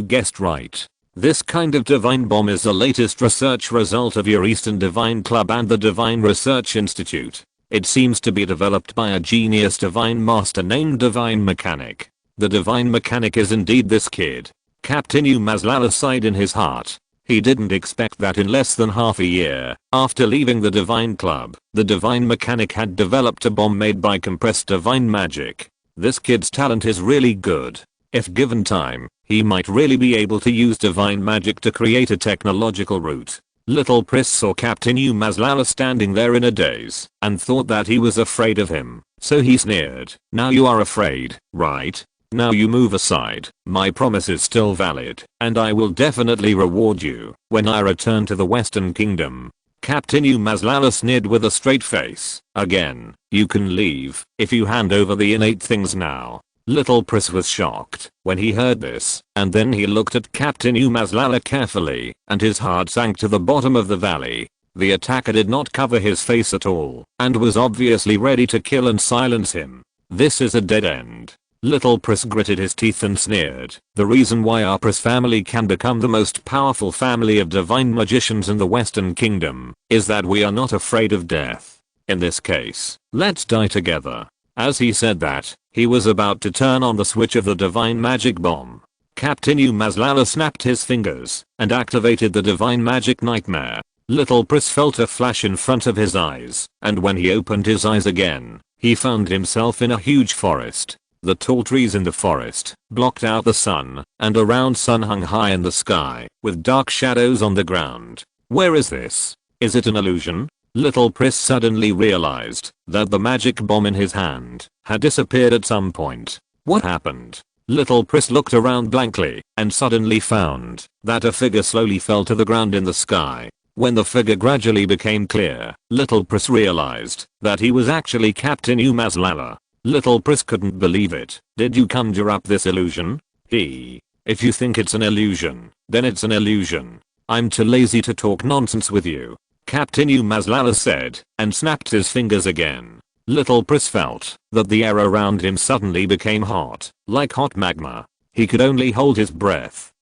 guessed right. This kind of divine bomb is the latest research result of your Eastern Divine Club and the Divine Research Institute. It seems to be developed by a genius divine master named Divine Mechanic. The Divine Mechanic is indeed this kid. Captain Umazlala sighed in his heart. He didn't expect that in less than half a year, after leaving the Divine Club, the Divine Mechanic had developed a bomb made by compressed divine magic. This kid's talent is really good. If given time, he might really be able to use divine magic to create a technological route. Little Pris saw Captain Umazlala standing there in a daze, and thought that he was afraid of him, so he sneered. Now you are afraid, right? Now you move aside. My promise is still valid, and I will definitely reward you when I return to the Western Kingdom. Captain Umazlala sneered with a straight face. Again, you can leave if you hand over the innate things now. Little Pris was shocked when he heard this, and then he looked at Captain Umazlala carefully, and his heart sank to the bottom of the valley. The attacker did not cover his face at all, and was obviously ready to kill and silence him. This is a dead end. Little Pris gritted his teeth and sneered. The reason why our Pris family can become the most powerful family of divine magicians in the Western Kingdom is that we are not afraid of death. In this case, let's die together. As he said that, he was about to turn on the switch of the divine magic bomb. Captain Umazlala snapped his fingers and activated the divine magic nightmare. Little Pris felt a flash in front of his eyes, and when he opened his eyes again, he found himself in a huge forest. The tall trees in the forest blocked out the sun, and a round sun hung high in the sky, with dark shadows on the ground. Where is this? Is it an illusion? Little Pris suddenly realized that the magic bomb in his hand had disappeared at some point. What happened? Little Pris looked around blankly and suddenly found that a figure slowly fell to the ground in the sky. When the figure gradually became clear, Little Pris realized that he was actually Captain Umazlala. Little Pris couldn't believe it. Did you conjure up this illusion? If you think it's an illusion, then it's an illusion. I'm too lazy to talk nonsense with you. Captain Umazlala said, and snapped his fingers again. Little Pris felt that the air around him suddenly became hot, like hot magma. He could only hold his breath.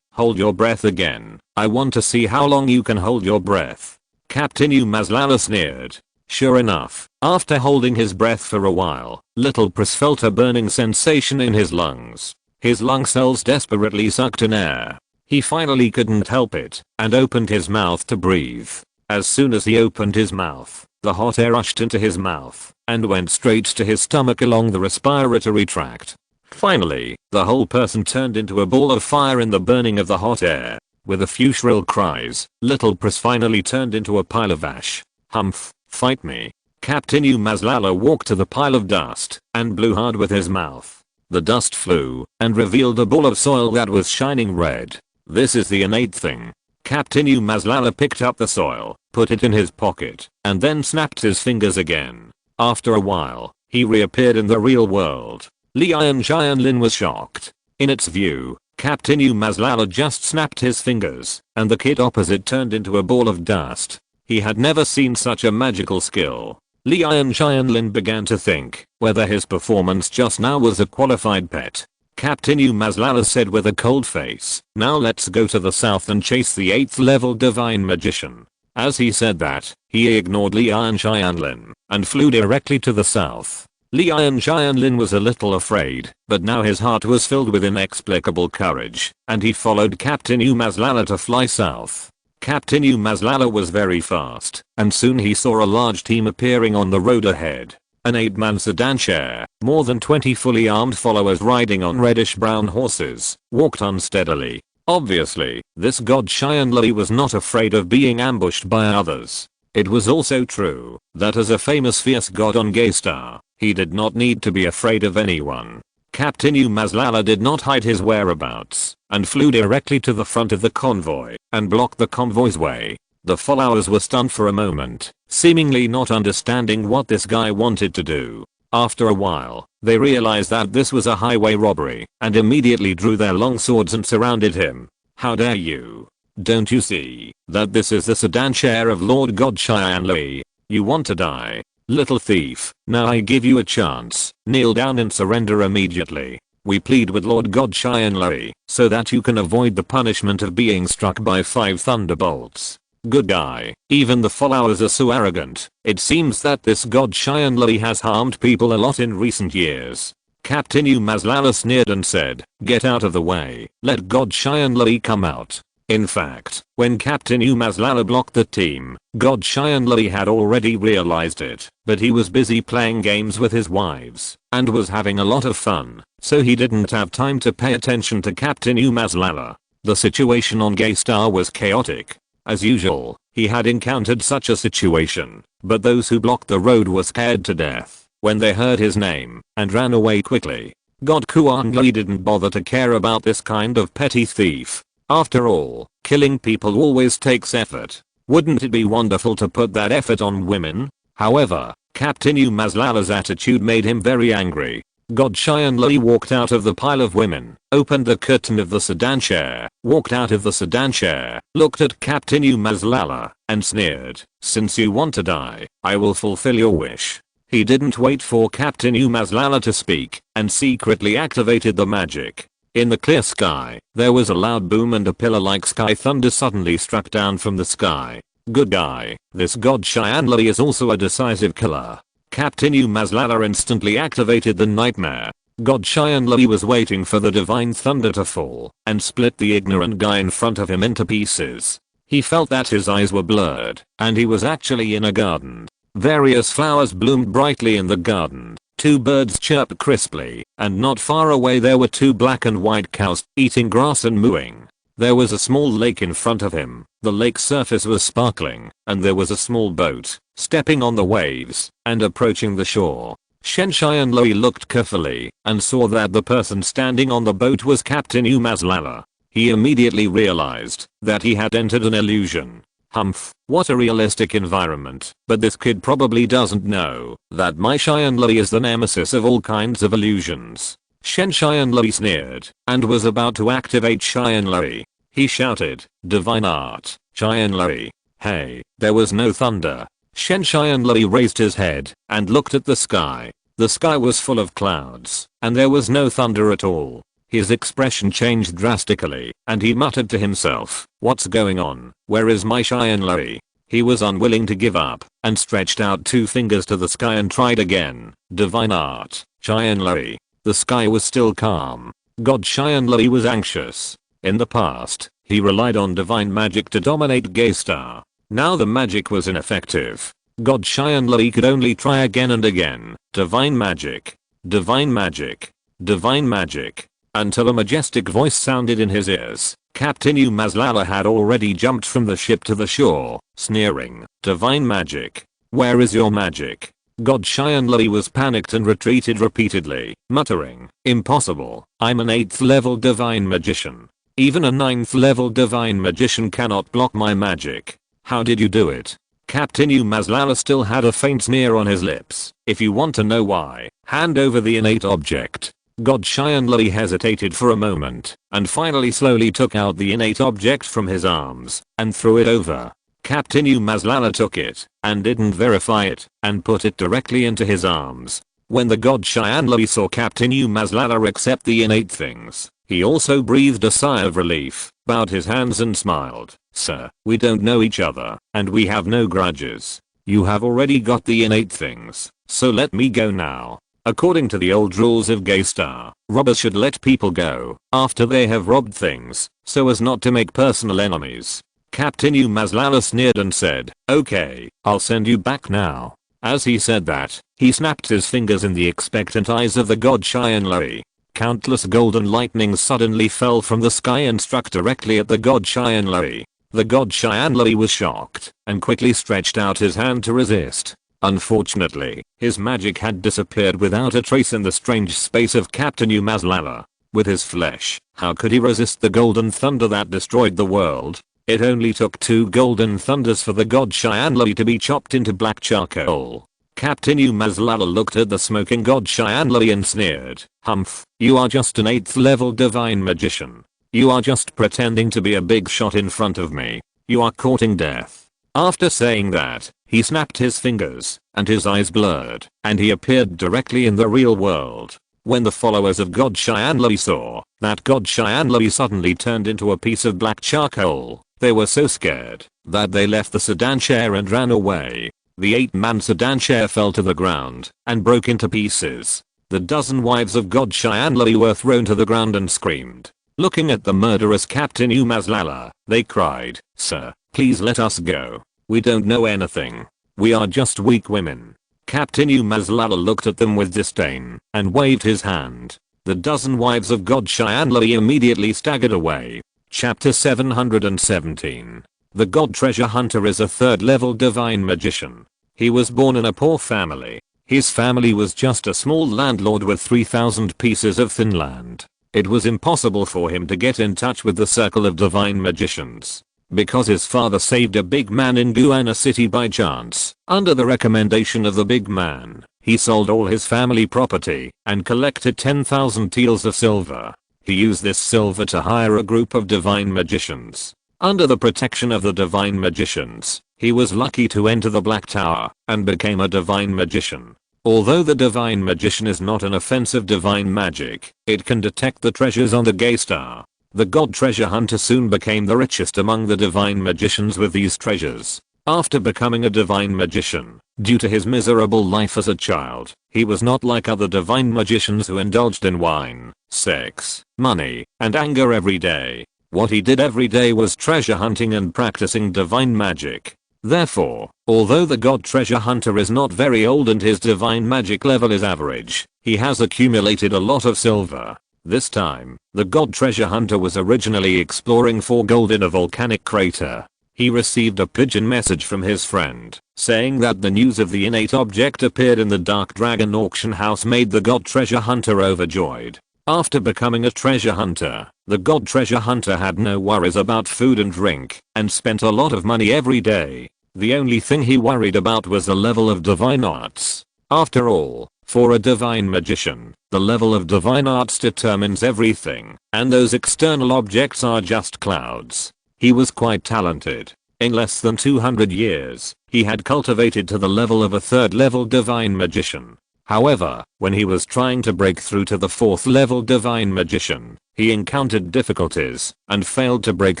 Hold your breath again. I want to see how long you can hold your breath. Captain Umazlala sneered. Sure enough, after holding his breath for a while, Little Pris felt a burning sensation in his lungs. His lung cells desperately sucked in air. He finally couldn't help it, and opened his mouth to breathe. As soon as he opened his mouth, the hot air rushed into his mouth, and went straight to his stomach along the respiratory tract. Finally, the whole person turned into a ball of fire in the burning of the hot air. With a few shrill cries, Little Pris finally turned into a pile of ash. Humph, fight me. Captain Umazlala walked to the pile of dust, and blew hard with his mouth. The dust flew, and revealed a ball of soil that was shining red. This is the innate thing. Captain Umazlala picked up the soil, put it in his pocket, and then snapped his fingers again. After a while, he reappeared in the real world. Lian Xianlin was shocked. In its view, Captain Umazlala just snapped his fingers, and the kid opposite turned into a ball of dust. He had never seen such a magical skill. Lian Xianlin began to think whether his performance just now was a qualified pet. Captain Umazlala said with a cold face, now let's go to the south and chase the 8th level divine magician. As he said that, he ignored Lian Xianlin and flew directly to the south. Lian Xianlin was a little afraid, but now his heart was filled with inexplicable courage, and he followed Captain Umazlala to fly south. Captain Umazlala was very fast, and soon he saw a large team appearing on the road ahead. An 8-man sedan chair, more than 20 fully armed followers riding on reddish-brown horses, walked unsteadily. Obviously, this god Xianli was not afraid of being ambushed by others. It was also true that as a famous fierce god on Gaystar, he did not need to be afraid of anyone. Captain Umazlala did not hide his whereabouts, and flew directly to the front of the convoy, and blocked the convoy's way. The followers were stunned for a moment, seemingly not understanding what this guy wanted to do. After a while, they realized that this was a highway robbery, and immediately drew their long swords and surrounded him. How dare you? Don't you see that this is the sedan chair of Lord God Xianli? You want to die? Little thief, now I give you a chance. Kneel down and surrender immediately. We plead with Lord God Xianlei, so that you can avoid the punishment of being struck by 5 thunderbolts. Good guy. Even the followers are so arrogant. It seems that this God Xianlei has harmed people a lot in recent years. Captain Umazlala sneered and said, "Get out of the way, let God Xianlei come out." In fact, when Captain Umazlala blocked the team, God Xianlei had already realized it, but he was busy playing games with his wives, and was having a lot of fun, so he didn't have time to pay attention to Captain Umazlala. The situation on Gaystar was chaotic. As usual, he had encountered such a situation, but those who blocked the road were scared to death when they heard his name, and ran away quickly. God Kuangli didn't bother to care about this kind of petty thief. After all, killing people always takes effort. Wouldn't it be wonderful to put that effort on women? However, Captain Umazlala's attitude made him very angry. God Xianlei walked out of the pile of women, opened the curtain of the sedan chair, walked out of the sedan chair, looked at Captain Umazlala, and sneered, "Since you want to die, I will fulfill your wish." He didn't wait for Captain Umazlala to speak, and secretly activated the magic. In the clear sky, there was a loud boom and a pillar-like sky thunder suddenly struck down from the sky. Good guy. This God Xianlei is also a decisive killer. Captain Umazlala instantly activated the nightmare. God Xianlei was waiting for the divine thunder to fall and split the ignorant guy in front of him into pieces. He felt that his eyes were blurred, and he was actually in a garden. Various flowers bloomed brightly in the garden. 2 birds chirped crisply, and not far away there were 2 black and white cows eating grass and mooing. There was a small lake in front of him. The lake's surface was sparkling, and there was a small boat, stepping on the waves, and approaching the shore. Chen Shuxian looked carefully, and saw that the person standing on the boat was Captain Umazlala. He immediately realized that he had entered an illusion. Humph, what a realistic environment, but this kid probably doesn't know that my Xianlei is the nemesis of all kinds of illusions. Chen Shuxian sneered, and was about to activate Xianlei. He shouted, "Divine art, Xianlei." Hey, there was no thunder. Chen Shuxian raised his head, and looked at the sky. The sky was full of clouds, and there was no thunder at all. His expression changed drastically, and he muttered to himself, "What's going on? Where is my Xianlei?" He was unwilling to give up, and stretched out 2 fingers to the sky and tried again. "Divine art, Xianlei." The sky was still calm. God Xianlei was anxious. In the past, he relied on divine magic to dominate Gaystar. Now the magic was ineffective. God Xianlei could only try again and again. Divine magic. Divine magic. Divine magic. Until a majestic voice sounded in his ears. Captain Umazlala had already jumped from the ship to the shore, sneering, "Divine magic. Where is your magic?" God Xianlei was panicked and retreated repeatedly, muttering, "Impossible, I'm an 8th level divine magician. Even a 9th level divine magician cannot block my magic. How did you do it?" Captain Umazlala still had a faint sneer on his lips. "If you want to know why, hand over the innate object." God Xianlei hesitated for a moment, and finally slowly took out the innate object from his arms, and threw it over. Captain Umazlala took it, and didn't verify it, and put it directly into his arms. When the God Xianlei saw Captain Umazlala accept the innate things, he also breathed a sigh of relief, bowed his hands and smiled. "Sir, we don't know each other, and we have no grudges. You have already got the innate things, so let me go now." According to the old rules of Gaystar, robbers should let people go after they have robbed things, so as not to make personal enemies. Captain Umazlala sneered and said, "Okay, I'll send you back now." As he said that, he snapped his fingers in the expectant eyes of the God Xianlei. Countless golden lightnings suddenly fell from the sky and struck directly at the God Xianlei. The God Xianlei was shocked, and quickly stretched out his hand to resist. Unfortunately, his magic had disappeared without a trace in the strange space of Captain Umazlala. With his flesh, how could he resist the golden thunder that destroyed the world? It only took 2 golden thunders for the God Xianlei to be chopped into black charcoal. Captain Umazlala looked at the smoking God Xianlei and sneered, "Humph, you are just an 8th level divine magician. You are just pretending to be a big shot in front of me. You are courting death." After saying that, he snapped his fingers, and his eyes blurred, and he appeared directly in the real world. When the followers of God Xianlui saw that God Xianlui suddenly turned into a piece of black charcoal, they were so scared that they left the sedan chair and ran away. The 8-man sedan chair fell to the ground and broke into pieces. The dozen wives of God Xianlui were thrown to the ground and screamed. Looking at the murderous Captain Umazlala, they cried, "Sir, please let us go. We don't know anything. We are just weak women." Captain Umazlala looked at them with disdain and waved his hand. The dozen wives of God Xianlui immediately staggered away. Chapter 717. The God Treasure Hunter is a 3rd level divine magician. He was born in a poor family. His family was just a small landlord with 3,000 pieces of thin land. It was impossible for him to get in touch with the circle of divine magicians. Because his father saved a big man in Guana City by chance, under the recommendation of the big man, he sold all his family property and collected 10,000 taels of silver. He used this silver to hire a group of divine magicians. Under the protection of the divine magicians, he was lucky to enter the Black Tower and became a divine magician. Although the divine magician is not an offensive divine magic, it can detect the treasures on the gay star. The God Treasure Hunter soon became the richest among the divine magicians with these treasures. After becoming a divine magician, due to his miserable life as a child, he was not like other divine magicians who indulged in wine, sex, money, and anger every day. What he did every day was treasure hunting and practicing divine magic. Therefore, although the God Treasure Hunter is not very old and his divine magic level is average, he has accumulated a lot of silver. This time, the God Treasure Hunter was originally exploring for gold in a volcanic crater. He received a pigeon message from his friend, saying that the news of the innate object appeared in the Dark Dragon auction house made the God Treasure Hunter overjoyed. After becoming a treasure hunter, the God Treasure Hunter had no worries about food and drink, and spent a lot of money every day. The only thing he worried about was the level of divine arts. After all, for a divine magician, the level of divine arts determines everything, and those external objects are just clouds. He was quite talented. In less than 200 years, he had cultivated to the level of a 3rd level divine magician. However, when he was trying to break through to the 4th level divine magician, he encountered difficulties and failed to break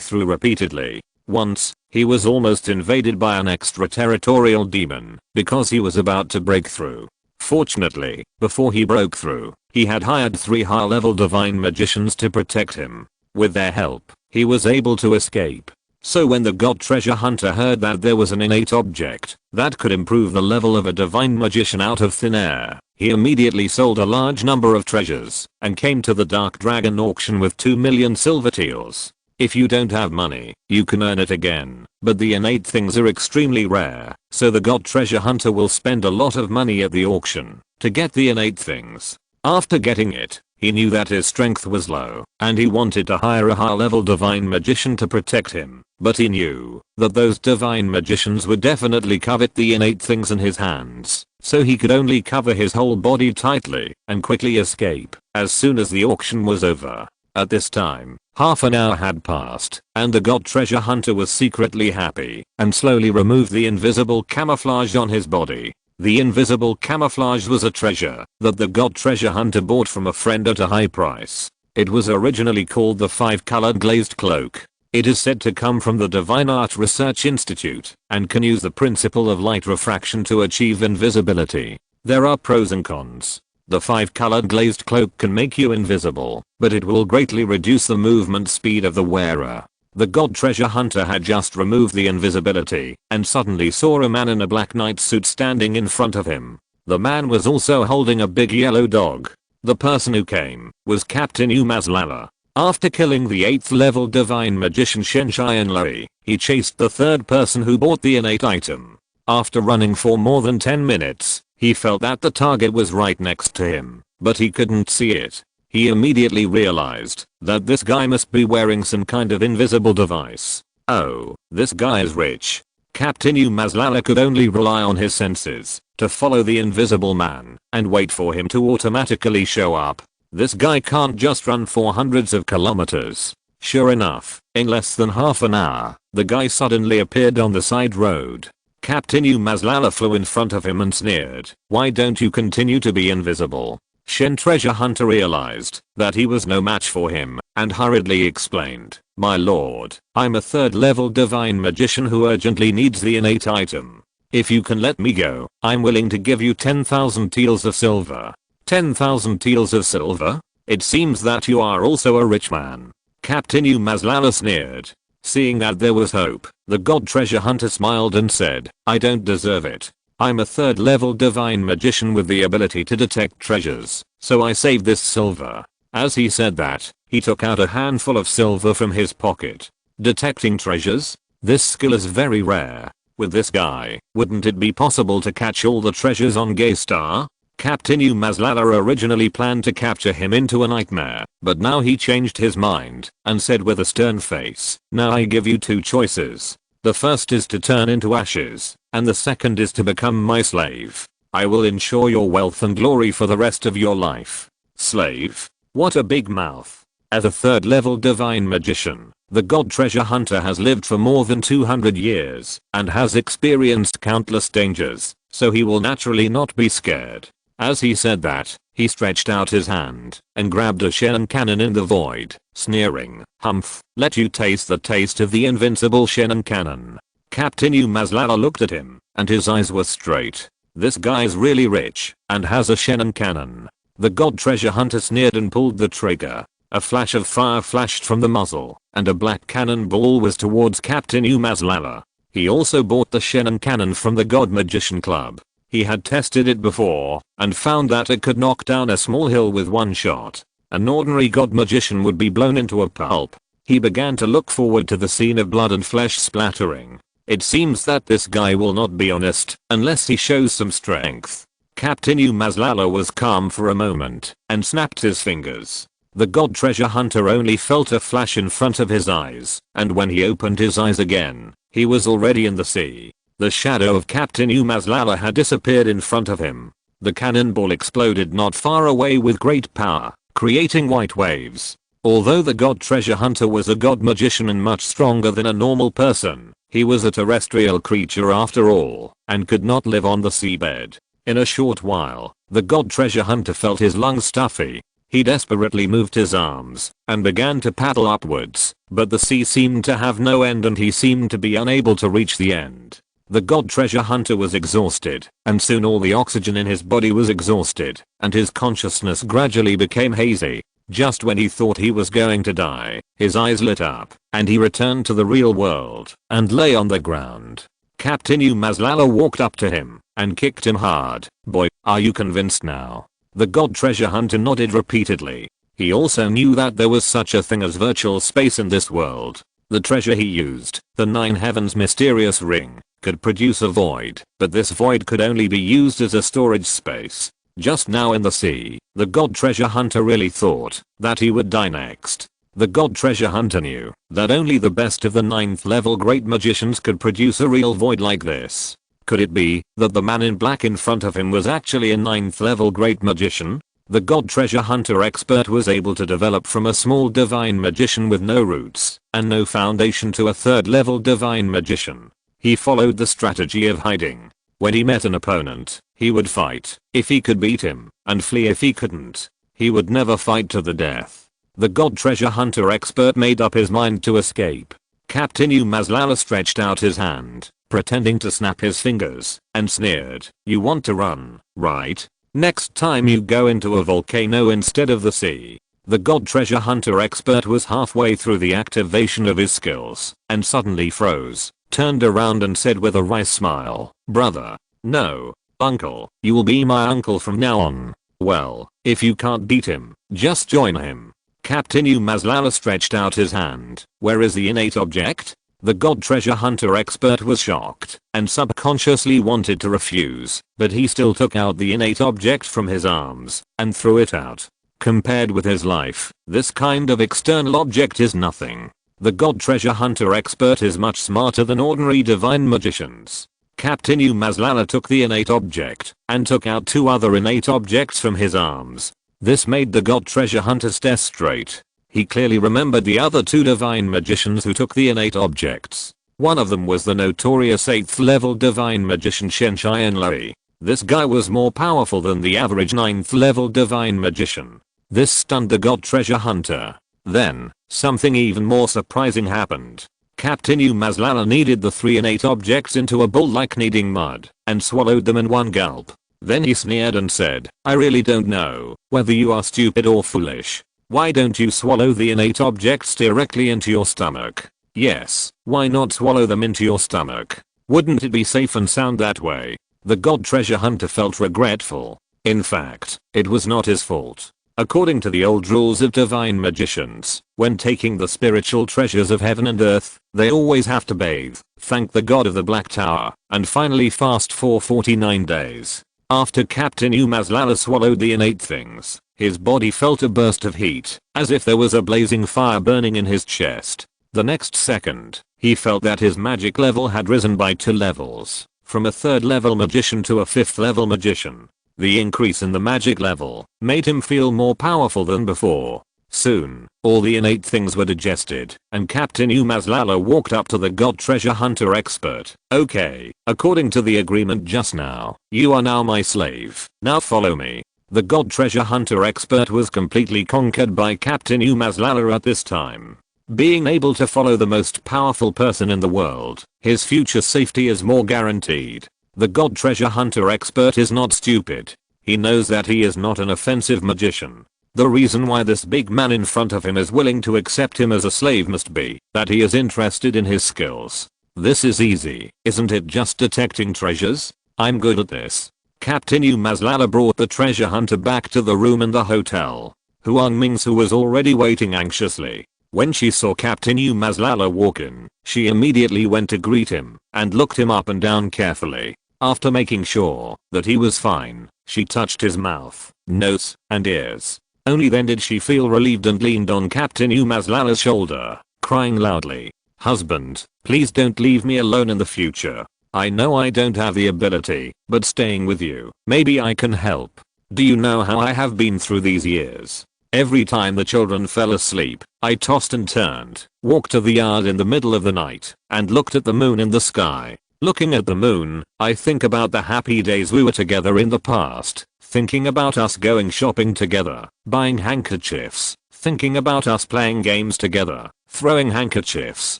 through repeatedly. Once, he was almost invaded by an extraterritorial demon because he was about to break through. Fortunately, before he broke through, he had hired 3 high-level divine magicians to protect him. With their help, he was able to escape. So when the God Treasure Hunter heard that there was an innate object that could improve the level of a divine magician out of thin air, he immediately sold a large number of treasures and came to the Dark Dragon auction with 2 million silver taels. If you don't have money, you can earn it again, but the innate things are extremely rare, so the God Treasure Hunter will spend a lot of money at the auction to get the innate things. After getting it, he knew that his strength was low, and he wanted to hire a high-level divine magician to protect him, but he knew that those divine magicians would definitely covet the innate things in his hands, so he could only cover his whole body tightly and quickly escape as soon as the auction was over. At this time, half an hour had passed, and the God Treasure Hunter was secretly happy and slowly removed the invisible camouflage on his body. The invisible camouflage was a treasure that the God Treasure Hunter bought from a friend at a high price. It was originally called the 5-colored glazed cloak. It is said to come from the Divine Art Research Institute and can use the principle of light refraction to achieve invisibility. There are pros and cons. The 5-colored glazed cloak can make you invisible, but it will greatly reduce the movement speed of the wearer. The God Treasure Hunter had just removed the invisibility and suddenly saw a man in a black knight suit standing in front of him. The man was also holding a big yellow dog. The person who came was Captain Umazlala. After killing the 8th level divine magician Chen Shuxian, he chased the 3rd person who bought the innate item. After running for more than 10 minutes, he felt that the target was right next to him, but he couldn't see it. He immediately realized that this guy must be wearing some kind of invisible device. Oh, this guy is rich. Captain Umazlala could only rely on his senses to follow the invisible man and wait for him to automatically show up. This guy can't just run for hundreds of kilometers. Sure enough, in less than half an hour, the guy suddenly appeared on the side road. Captain Umazlala flew in front of him and sneered, "Why don't you continue to be invisible? Shen Treasure Hunter realized that he was no match for him and hurriedly explained, "My lord, I'm a 3rd level divine magician who urgently needs the innate item. If you can let me go, I'm willing to give you 10,000 taels of silver." 10,000 taels of silver? It seems that you are also a rich man. Captain Umazlala sneered. Seeing that there was hope, the god treasure hunter smiled and said, "I don't deserve it. I'm a 3rd level divine magician with the ability to detect treasures, so I save this silver." As he said that, he took out a handful of silver from his pocket. Detecting treasures? This skill is very rare. With this guy, wouldn't it be possible to catch all the treasures on Gay Star? Captain Umazlala originally planned to capture him into a nightmare, but now he changed his mind and said with a stern face, "Now I give you 2 choices. The first is to turn into ashes, and the second is to become my slave. I will ensure your wealth and glory for the rest of your life." Slave? What a big mouth. As a 3rd level divine magician, the god treasure hunter has lived for more than 200 years and has experienced countless dangers, so he will naturally not be scared. As he said that, he stretched out his hand and grabbed a Shen cannon in the void, sneering, "Humph, let you taste the taste of the invincible Shen cannon." Captain Umazlala looked at him, and his eyes were straight. This guy's really rich and has a Shen cannon. The god treasure hunter sneered and pulled the trigger. A flash of fire flashed from the muzzle, and a black cannonball was towards Captain Umazlala. He also bought the Shen cannon from the God Magician Club. He had tested it before and found that it could knock down a small hill with one shot. An ordinary god magician would be blown into a pulp. He began to look forward to the scene of blood and flesh splattering. It seems that this guy will not be honest unless he shows some strength. Captain Umazlala was calm for a moment and snapped his fingers. The god treasure hunter only felt a flash in front of his eyes, and when he opened his eyes again, he was already in the sea. The shadow of Captain Umazlala had disappeared in front of him. The cannonball exploded not far away with great power, creating white waves. Although the god treasure hunter was a god magician and much stronger than a normal person, he was a terrestrial creature after all, and could not live on the seabed. In a short while, the god treasure hunter felt his lungs stuffy. He desperately moved his arms and began to paddle upwards, but the sea seemed to have no end and he seemed to be unable to reach the end. The god treasure hunter was exhausted, and soon all the oxygen in his body was exhausted, and his consciousness gradually became hazy. Just when he thought he was going to die, his eyes lit up, and he returned to the real world and lay on the ground. Captain Umazlala walked up to him and kicked him hard. "Boy, are you convinced now?" The god treasure hunter nodded repeatedly. He also knew that there was such a thing as virtual space in this world. The treasure he used, the 9 Heavens mysterious ring, could produce a void, but this void could only be used as a storage space. Just now in the sea, the god treasure hunter really thought that he would die next. The god treasure hunter knew that only the best of the 9th level great magicians could produce a real void like this. Could it be that the man in black in front of him was actually a 9th level great magician? The god treasure hunter expert was able to develop from a small divine magician with no roots and no foundation to a 3rd level divine magician. He followed the strategy of hiding. When he met an opponent, he would fight if he could beat him and flee if he couldn't. He would never fight to the death. The god treasure hunter expert made up his mind to escape. Captain Umazlala stretched out his hand, pretending to snap his fingers, and sneered, "You want to run, right? Next time you go into a volcano instead of the sea." The god treasure hunter expert was halfway through the activation of his skills and suddenly froze, turned around and said with a wry smile, "Brother. No. Uncle. You will be my uncle from now on. Well, if you can't beat him, just join him." Captain Umazlala stretched out his hand. "Where is the innate object?" The god treasure hunter expert was shocked and subconsciously wanted to refuse, but he still took out the innate object from his arms and threw it out. Compared with his life, this kind of external object is nothing. The god treasure hunter expert is much smarter than ordinary divine magicians. Captain Umazlala took the innate object and took out 2 other innate objects from his arms. This made the god treasure hunter stare straight. He clearly remembered the other 2 divine magicians who took the innate objects. One of them was the notorious 8th level divine magician Chen Shuxian. This guy was more powerful than the average 9th level divine magician. This stunned the god treasure hunter. Then, something even more surprising happened. Captain Umazlala kneaded the 3 and 8 objects into a bowl like kneading mud, and swallowed them in one gulp. Then he sneered and said, I really don't know whether you are stupid or foolish. Why don't you swallow the innate objects directly into your stomach? Yes, why not swallow them into your stomach? Wouldn't it be safe and sound that way? The god treasure hunter felt regretful. In fact, it was not his fault. According to the old rules of divine magicians, when taking the spiritual treasures of heaven and earth, they always have to bathe, thank the god of the Black Tower, and finally fast for 49 days. After Captain Umazlala swallowed the innate things, his body felt a burst of heat, as if there was a blazing fire burning in his chest. The next second, he felt that his magic level had risen by 2 levels, from a 3rd level magician to a 5th level magician. The increase in the magic level made him feel more powerful than before. Soon, all the innate things were digested, and Captain Umazlala walked up to the god treasure hunter expert. Okay, according to the agreement just now, you are now my slave. Now follow me. The god treasure hunter expert was completely conquered by Captain Umazlala at this time. Being able to follow the most powerful person in the world, his future safety is more guaranteed. The god treasure hunter expert is not stupid. He knows that he is not an offensive magician. The reason why this big man in front of him is willing to accept him as a slave must be that he is interested in his skills. This is easy, isn't it? Just detecting treasures? I'm good at this. Captain Umazlala brought the treasure hunter back to the room in the hotel. Huang Mingsu was already waiting anxiously. When she saw Captain Umazlala walk in, she immediately went to greet him and looked him up and down carefully. After making sure that he was fine, she touched his mouth, nose, and ears. Only then did she feel relieved and leaned on Captain Umazlala's shoulder, crying loudly, "Husband, please don't leave me alone in the future. I know I don't have the ability, but staying with you, maybe I can help. Do you know how I have been through these years? Every time the children fell asleep, I tossed and turned, walked to the yard in the middle of the night, and looked at the moon in the sky. Looking at the moon, I think about the happy days we were together in the past, thinking about us going shopping together, buying handkerchiefs, thinking about us playing games together, throwing handkerchiefs,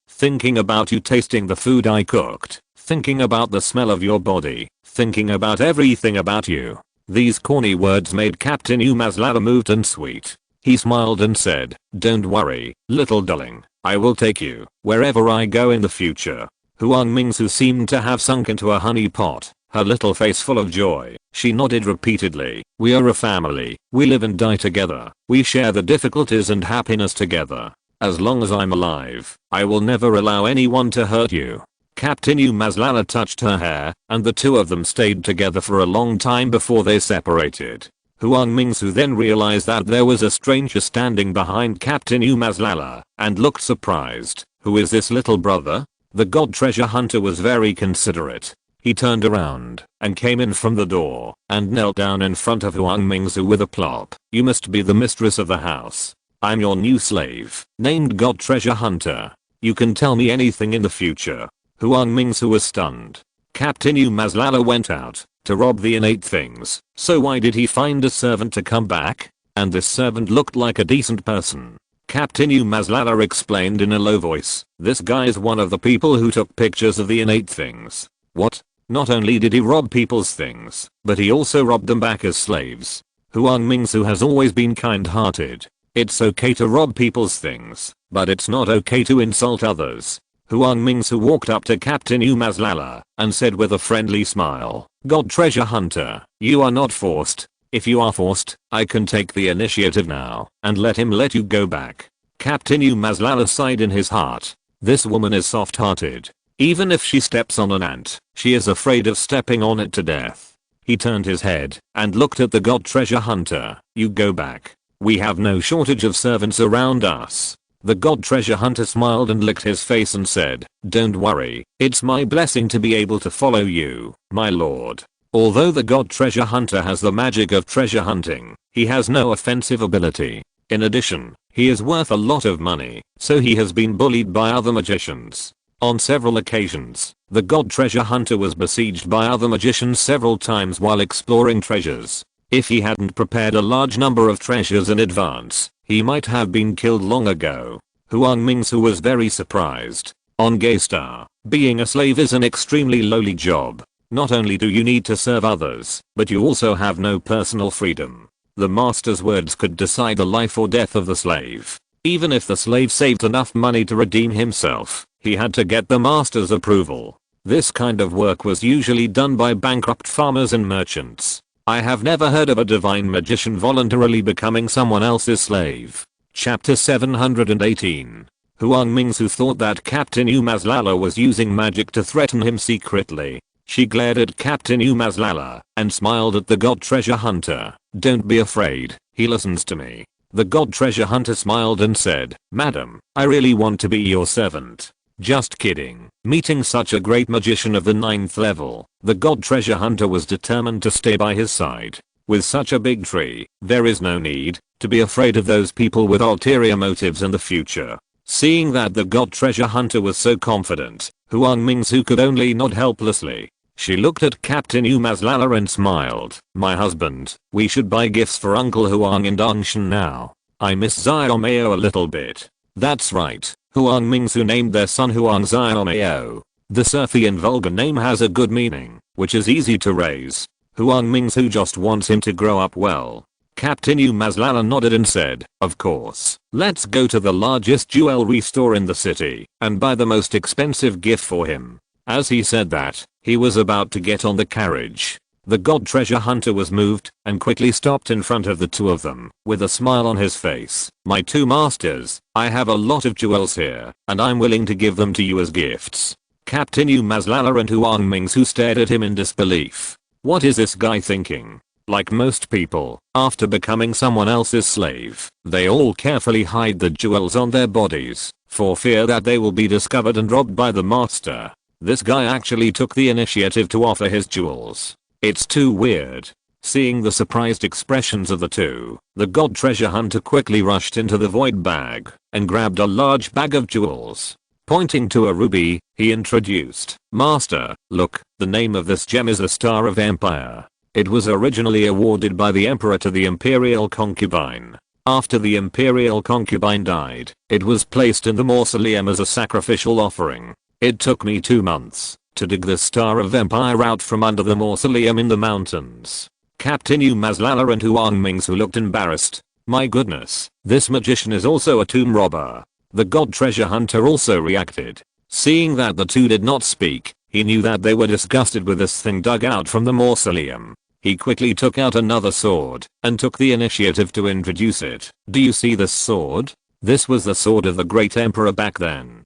thinking about you tasting the food I cooked, thinking about the smell of your body, thinking about everything about you." These corny words made Captain Umazlala moved and sweet. He smiled and said, "Don't worry, little darling, I will take you wherever I go in the future." Huang Mingsu seemed to have sunk into a honey pot, her little face full of joy. She nodded repeatedly. "We are a family, we live and die together, we share the difficulties and happiness together. As long as I'm alive, I will never allow anyone to hurt you." Captain Umazlala touched her hair, and the two of them stayed together for a long time before they separated. Huang Mingsu then realized that there was a stranger standing behind Captain Umazlala, and looked surprised. "Who is this little brother?" The god treasure hunter was very considerate. He turned around and came in from the door and knelt down in front of Huang Mingsu with a plop. "You must be the mistress of the house. I'm your new slave, named God Treasure Hunter. You can tell me anything in the future." Huang Mingsu was stunned. Captain Umazlala went out to rob the innate things, so why did he find a servant to come back? And this servant looked like a decent person. Captain Umazlala explained in a low voice, "This guy is one of the people who took pictures of the innate things." What? Not only did he rob people's things, but he also robbed them back as slaves. Huang Mingsu has always been kind-hearted. It's okay to rob people's things, but it's not okay to insult others. Huang Mingsu walked up to Captain Umazlala and said with a friendly smile, "God Treasure Hunter, you are not forced. If you are forced, I can take the initiative now and let him let you go back." Captain Umazlala sighed in his heart. This woman is soft-hearted. Even if she steps on an ant, she is afraid of stepping on it to death. He turned his head and looked at the God Treasure Hunter. "You go back. We have no shortage of servants around us." The God Treasure Hunter smiled and licked his face and said, "Don't worry, it's my blessing to be able to follow you, my lord." Although the God Treasure Hunter has the magic of treasure hunting, he has no offensive ability. In addition, he is worth a lot of money, so he has been bullied by other magicians. On several occasions, the god treasure hunter was besieged by other magicians several times while exploring treasures. If he hadn't prepared a large number of treasures in advance, he might have been killed long ago. Huang Mingsu was very surprised. On Gaystar, being a slave is an extremely lowly job. Not only do you need to serve others, but you also have no personal freedom. The master's words could decide the life or death of the slave. Even if the slave saved enough money to redeem himself, he had to get the master's approval. This kind of work was usually done by bankrupt farmers and merchants. I have never heard of a divine magician voluntarily becoming someone else's slave. Chapter 718. Huang Mingsu thought that Captain Umazlala was using magic to threaten him secretly. She glared at Captain Umazlala and smiled at the god treasure hunter. Don't be afraid, he listens to me. The god treasure hunter smiled and said, Madam, I really want to be your servant. Just kidding. Meeting such a great magician of the 9th level, the god treasure hunter was determined to stay by his side. With such a big tree, there is no need to be afraid of those people with ulterior motives in the future. Seeing that the god treasure hunter was so confident, Huang Mingsu could only nod helplessly. She looked at Captain Umazlala and smiled. My husband, we should buy gifts for Uncle Huang in Dongshan now. I miss Xiaomao a little bit. That's right. Huang Mingsu named their son Huang Xiaomao. The surfy and vulgar name has a good meaning, which is easy to raise. Huang Mingsu just wants him to grow up well. Captain Umazlala nodded and said, of course. Let's go to the largest jewelry store in the city and buy the most expensive gift for him. As he said that, he was about to get on the carriage. The god treasure hunter was moved and quickly stopped in front of the two of them with a smile on his face. My two masters, I have a lot of jewels here and I'm willing to give them to you as gifts. Captain Umazlala and Huang Mingsu stared at him in disbelief. What is this guy thinking? Like most people, after becoming someone else's slave, they all carefully hide the jewels on their bodies for fear that they will be discovered and robbed by the master. This guy actually took the initiative to offer his jewels. It's too weird. Seeing the surprised expressions of the two, the god treasure hunter quickly rushed into the void bag and grabbed a large bag of jewels. Pointing to a ruby, he introduced, Master, look, the name of this gem is a Star of Empire. It was originally awarded by the emperor to the imperial concubine. After the imperial concubine died, it was placed in the mausoleum as a sacrificial offering. It took me 2 months to dig the Star of Empire out from under the mausoleum in the mountains. Captain Umazlala and Huang Mingsu looked embarrassed. My goodness, this magician is also a tomb robber. The god treasure hunter also reacted. Seeing that the two did not speak, he knew that they were disgusted with this thing dug out from the mausoleum. He quickly took out another sword and took the initiative to introduce it. Do you see this sword? This was the sword of the great emperor back then.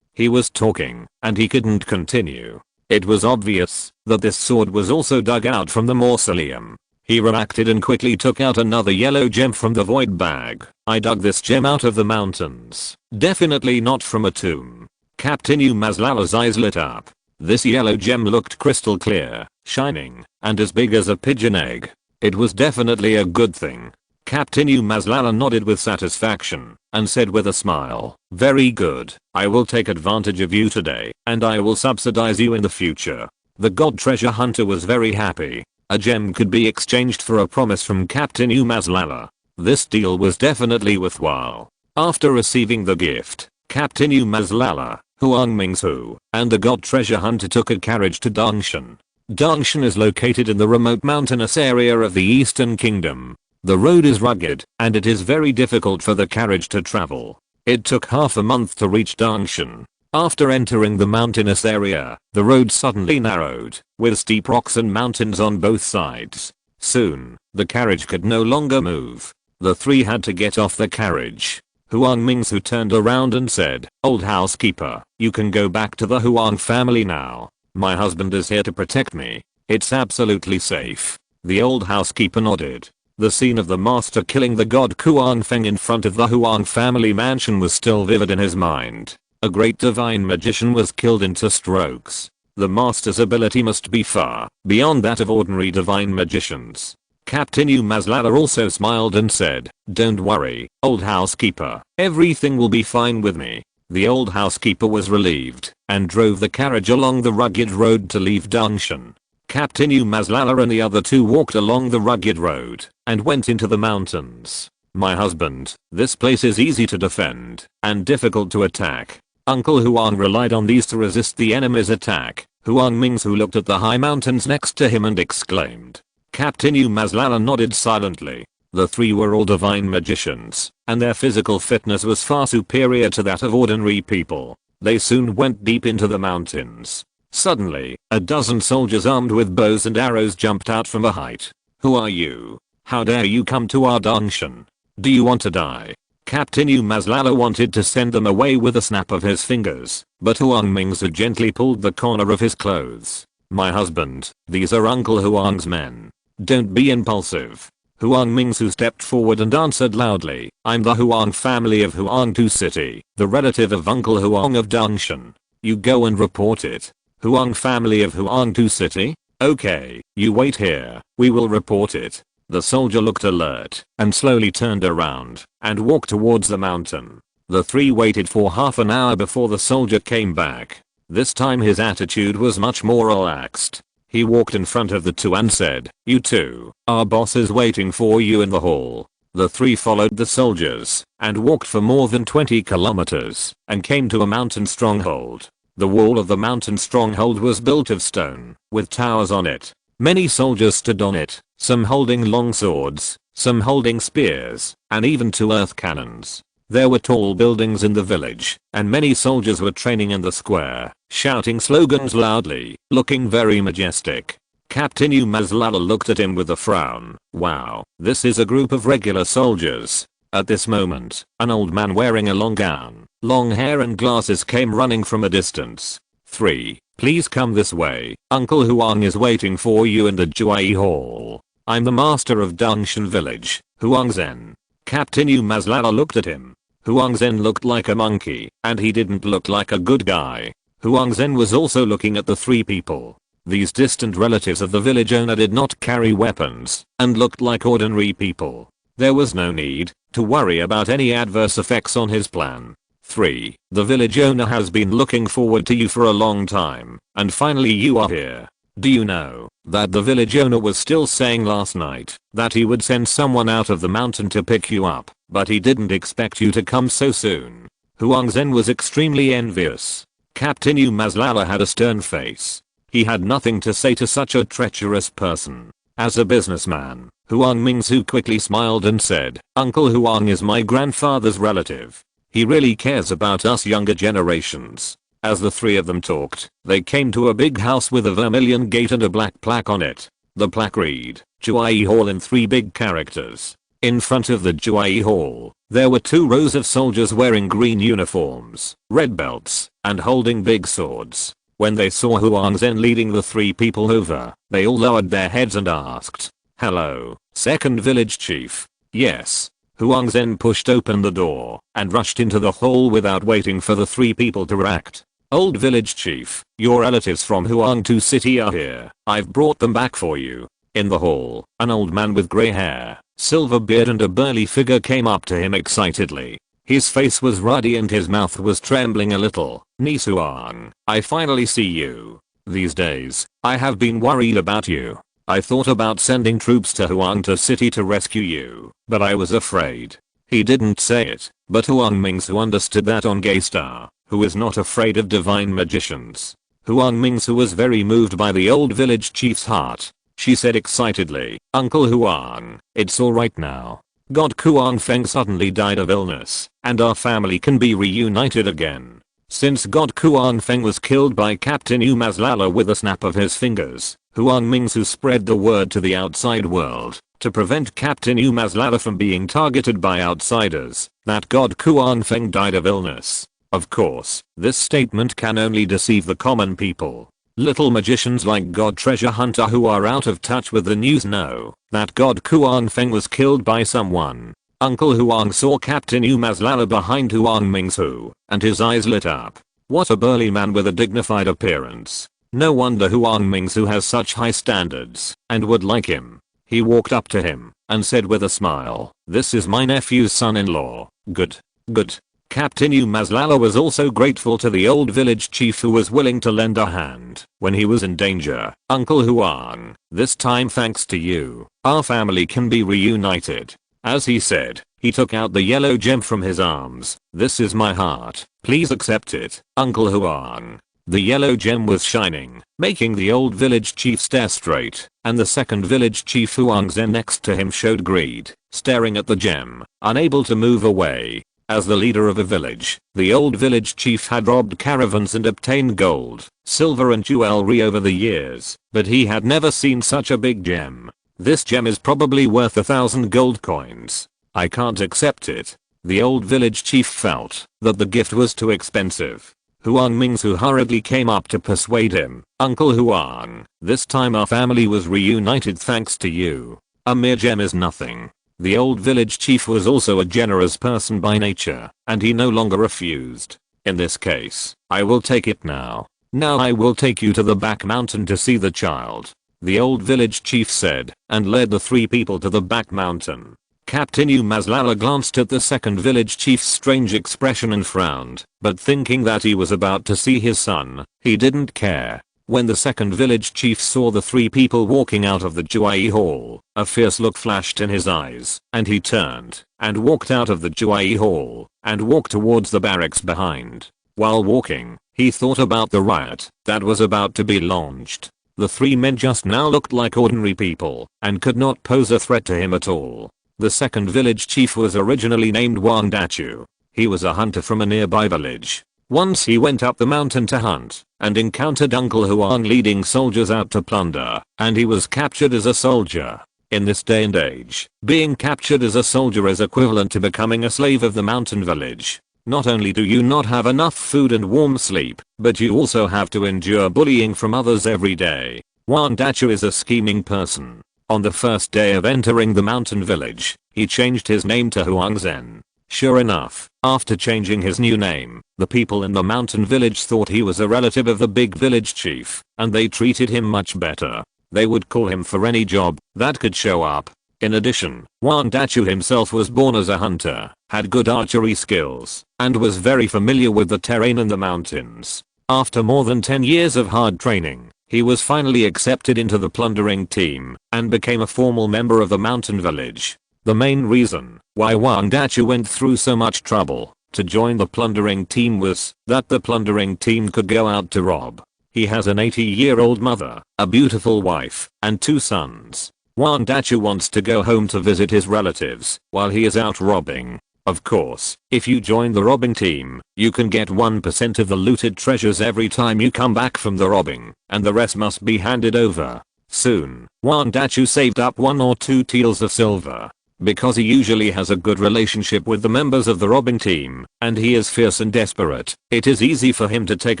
He was talking, and he couldn't continue. It was obvious that this sword was also dug out from the mausoleum. He reacted and quickly took out another yellow gem from the void bag. I dug this gem out of the mountains. Definitely not from a tomb. Captain Umazlala's eyes lit up. This yellow gem looked crystal clear, shining, and as big as a pigeon egg. It was definitely a good thing. Captain Umazlala nodded with satisfaction and said with a smile, very good. I will take advantage of you today and I will subsidize you in the future. The god treasure hunter was very happy. A gem could be exchanged for a promise from Captain Umazlala. This deal was definitely worthwhile. After receiving the gift, Captain Umazlala, Huang Mingsu, and the god treasure hunter took a carriage to Dongshan. Dongshan is located in the remote mountainous area of the Eastern Kingdom. The road is rugged, and it is very difficult for the carriage to travel. It took half a month to reach Dongshan. After entering the mountainous area, the road suddenly narrowed, with steep rocks and mountains on both sides. Soon, the carriage could no longer move. The three had to get off the carriage. Huang Mingsu turned around and said, Old housekeeper, you can go back to the Huang family now. My husband is here to protect me. It's absolutely safe. The old housekeeper nodded. The scene of the master killing the god Kuang Feng in front of the Huang family mansion was still vivid in his mind. A great divine magician was killed in 2 strokes. The master's ability must be far beyond that of ordinary divine magicians. Captain Umazlala also smiled and said, Don't worry, old housekeeper, everything will be fine with me. The old housekeeper was relieved and drove the carriage along the rugged road to leave Dangshan. Captain Umazlala and the other two walked along the rugged road and went into the mountains. My husband, this place is easy to defend and difficult to attack. Uncle Huang relied on these to resist the enemy's attack. Huang Mingsu looked at the high mountains next to him and exclaimed. Captain Umazlala nodded silently. The three were all divine magicians, and their physical fitness was far superior to that of ordinary people. They soon went deep into the mountains. Suddenly, a dozen soldiers armed with bows and arrows jumped out from a height. Who are you? How dare you come to our Dangshan? Do you want to die? Captain Umazlala wanted to send them away with a snap of his fingers, but Huang Mingsu gently pulled the corner of his clothes. My husband, these are Uncle Huang's men. Don't be impulsive. Huang Mingsu stepped forward and answered loudly, I'm the Huang family of Huangtu City, the relative of Uncle Huang of Dangshan. You go and report it. Huang family of Huangtu City? Okay, you wait here, we will report it. The soldier looked alert and slowly turned around and walked towards the mountain. The three waited for half an hour before the soldier came back. This time his attitude was much more relaxed. He walked in front of the two and said, you two, our boss is waiting for you in the hall. The three followed the soldiers and walked for more than 20 kilometers and came to a mountain stronghold. The wall of the mountain stronghold was built of stone with towers on it. Many soldiers stood on it, some holding long swords, some holding spears, and even 2 earth cannons. There were tall buildings in the village, and many soldiers were training in the square, shouting slogans loudly, looking very majestic. Captain Umazlala looked at him with a frown. Wow, this is a group of regular soldiers. At this moment, an old man wearing a long gown, long hair and glasses came running from a distance. 3. Please come this way. Uncle Huang is waiting for you in the Juai Hall. I'm the master of Dangshan village, Huang Zhen. Captain Umazlala looked at him. Huang Zhen looked like a monkey, and he didn't look like a good guy. Huang Zhen was also looking at the three people. These distant relatives of the village owner did not carry weapons and looked like ordinary people. There was no need to worry about any adverse effects on his plan. 3. The village owner has been looking forward to you for a long time, and finally you are here. Do you know that the village owner was still saying last night that he would send someone out of the mountain to pick you up, but he didn't expect you to come so soon. Huang Zhen was extremely envious. Captain Umazlala had a stern face. He had nothing to say to such a treacherous person. As a businessman, Huang Mingsu quickly smiled and said, Uncle Huang is my grandfather's relative. He really cares about us younger generations. As the three of them talked, they came to a big house with a vermilion gate and a black plaque on it. The plaque read, Juai Hall in 3 big characters. In front of the Juai Hall, there were 2 rows of soldiers wearing green uniforms, red belts, and holding big swords. When they saw Huang Zhen leading the 3 people over, they all lowered their heads and asked, Hello, second village chief. Yes. Huang Zhen pushed open the door and rushed into the hall without waiting for the 3 people to react. Old village chief, your relatives from Huangtu City are here. I've brought them back for you. In the hall, an old man with grey hair, silver beard and a burly figure came up to him excitedly. His face was ruddy and his mouth was trembling a little. Nisuang, I finally see you. These days, I have been worried about you. I thought about sending troops to Huangtu City to rescue you, but I was afraid. He didn't say it, but Huang Mingsu understood that on Gaystar, who is not afraid of divine magicians. Huang Mingsu was very moved by the old village chief's heart. She said excitedly, Uncle Huang, it's alright now. God Kuang Feng suddenly died of illness, and our family can be reunited again. Since God Kuang Feng was killed by Captain Umazlala with a snap of his fingers, Huang Mingsu spread the word to the outside world to prevent Captain Umazlala from being targeted by outsiders that God Kuang Feng died of illness. Of course, this statement can only deceive the common people. Little magicians like God Treasure Hunter who are out of touch with the news know that God Kuang Feng was killed by someone. Uncle Huang saw Captain Umazlala behind Huang Mingsu, and his eyes lit up. What a burly man with a dignified appearance. No wonder Huang Mingsu has such high standards and would like him. He walked up to him and said with a smile, This is my nephew's son-in-law. Good. Good. Captain Mazlala was also grateful to the old village chief who was willing to lend a hand when he was in danger. Uncle Huang, this time thanks to you, our family can be reunited. As he said, he took out the yellow gem from his arms. This is my heart. Please accept it, Uncle Huang. The yellow gem was shining, making the old village chief stare straight, and the second village chief Huang Zhen next to him showed greed, staring at the gem, unable to move away. As the leader of a village, the old village chief had robbed caravans and obtained gold, silver and jewelry over the years, but he had never seen such a big gem. This gem is probably worth 1,000 gold coins. I can't accept it. The old village chief felt that the gift was too expensive. Huang Mingsu hurriedly came up to persuade him. Uncle Huang, this time our family was reunited thanks to you. A mere gem is nothing. The old village chief was also a generous person by nature, and he no longer refused. In this case, I will take it now. Now I will take you to the back mountain to see the child. The old village chief said, and led the three people to the back mountain. Captain Mazlala glanced at the second village chief's strange expression and frowned, but thinking that he was about to see his son, he didn't care. When the second village chief saw the three people walking out of the Juai hall, a fierce look flashed in his eyes, and he turned and walked out of the Juai hall and walked towards the barracks behind. While walking, he thought about the riot that was about to be launched. The three men just now looked like ordinary people and could not pose a threat to him at all. The second village chief was originally named Wang Dachu. He was a hunter from a nearby village. Once he went up the mountain to hunt and encountered Uncle Huang leading soldiers out to plunder, and he was captured as a soldier. In this day and age, being captured as a soldier is equivalent to becoming a slave of the mountain village. Not only do you not have enough food and warm sleep, but you also have to endure bullying from others every day. Wang Dachu is a scheming person. On the first day of entering the mountain village, he changed his name to Huang Zhen. Sure enough, after changing his new name, the people in the mountain village thought he was a relative of the big village chief, and they treated him much better. They would call him for any job that could show up. In addition, Wang Dachu himself was born as a hunter, had good archery skills, and was very familiar with the terrain in the mountains. After more than 10 years of hard training, he was finally accepted into the plundering team and became a formal member of the mountain village. The main reason why Wang Dachu went through so much trouble to join the plundering team was that the plundering team could go out to rob. He has an 80-year-old mother, a beautiful wife, and 2 sons. Wang Dachu wants to go home to visit his relatives while he is out robbing. Of course, if you join the robbing team, you can get 1% of the looted treasures every time you come back from the robbing, and the rest must be handed over. Soon, Wang Dachu saved up 1 or 2 taels of silver. Because he usually has a good relationship with the members of the robbing team, and he is fierce and desperate, it is easy for him to take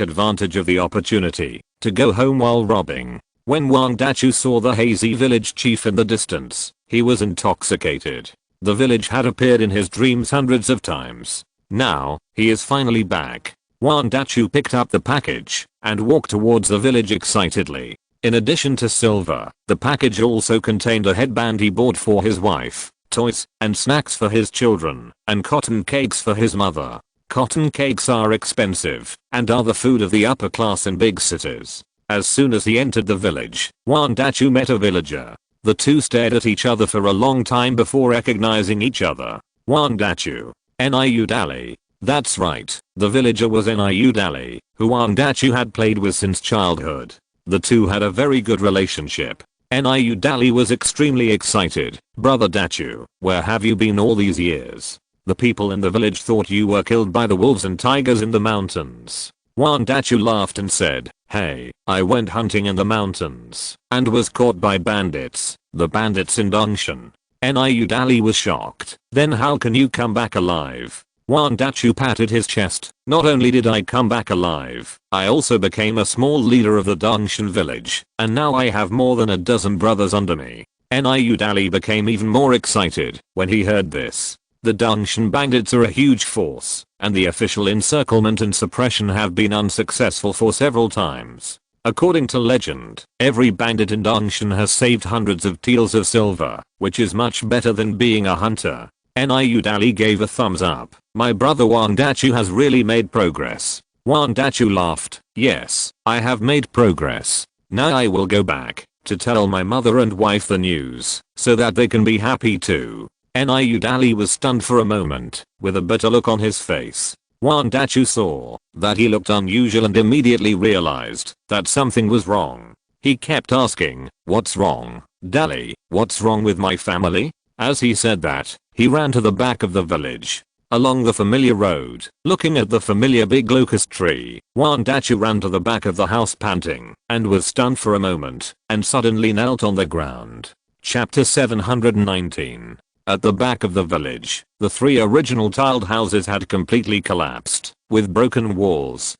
advantage of the opportunity to go home while robbing. When Wang Dachu saw the hazy village chief in the distance, he was intoxicated. The village had appeared in his dreams hundreds of times. Now, he is finally back. Wang Dachu picked up the package and walked towards the village excitedly. In addition to silver, the package also contained a headband he bought for his wife, toys, and snacks for his children, and cotton cakes for his mother. Cotton cakes are expensive and are the food of the upper class in big cities. As soon as he entered the village, Wang Dachu met a villager. The two stared at each other for a long time before recognizing each other. Wang Dachu. Niu Dali. That's right, the villager was Niu Dali, who Wang Dachu had played with since childhood. The two had a very good relationship. Niu Dali was extremely excited. Brother Dachu, where have you been all these years? The people in the village thought you were killed by the wolves and tigers in the mountains. Wang Dachu laughed and said, hey, I went hunting in the mountains and was caught by bandits. The bandits in Dongshan. Niu Dali was shocked. Then how can you come back alive? Wang Dachu patted his chest. Not only did I come back alive, I also became a small leader of the Dongshan village, and now I have more than a dozen brothers under me. Niu Dali became even more excited when he heard this. The Dongshan bandits are a huge force, and the official encirclement and suppression have been unsuccessful for several times. According to legend, every bandit in Dongshan has saved hundreds of taels of silver, which is much better than being a hunter. Niu Dali gave a thumbs up. My brother Wang Dachu has really made progress. Wang Dachu laughed. Yes, I have made progress. Now I will go back to tell my mother and wife the news so that they can be happy too. Niu Dali was stunned for a moment with a bitter look on his face. Wang Dachu saw that he looked unusual and immediately realized that something was wrong. He kept asking, "What's wrong, Dali? What's wrong with my family?" As he said that, he ran to the back of the village. Along the familiar road, looking at the familiar big locust tree, Wang Dachu ran to the back of the house panting and was stunned for a moment and suddenly knelt on the ground. Chapter 719. At the back of the village, the 3 original tiled houses had completely collapsed, with broken walls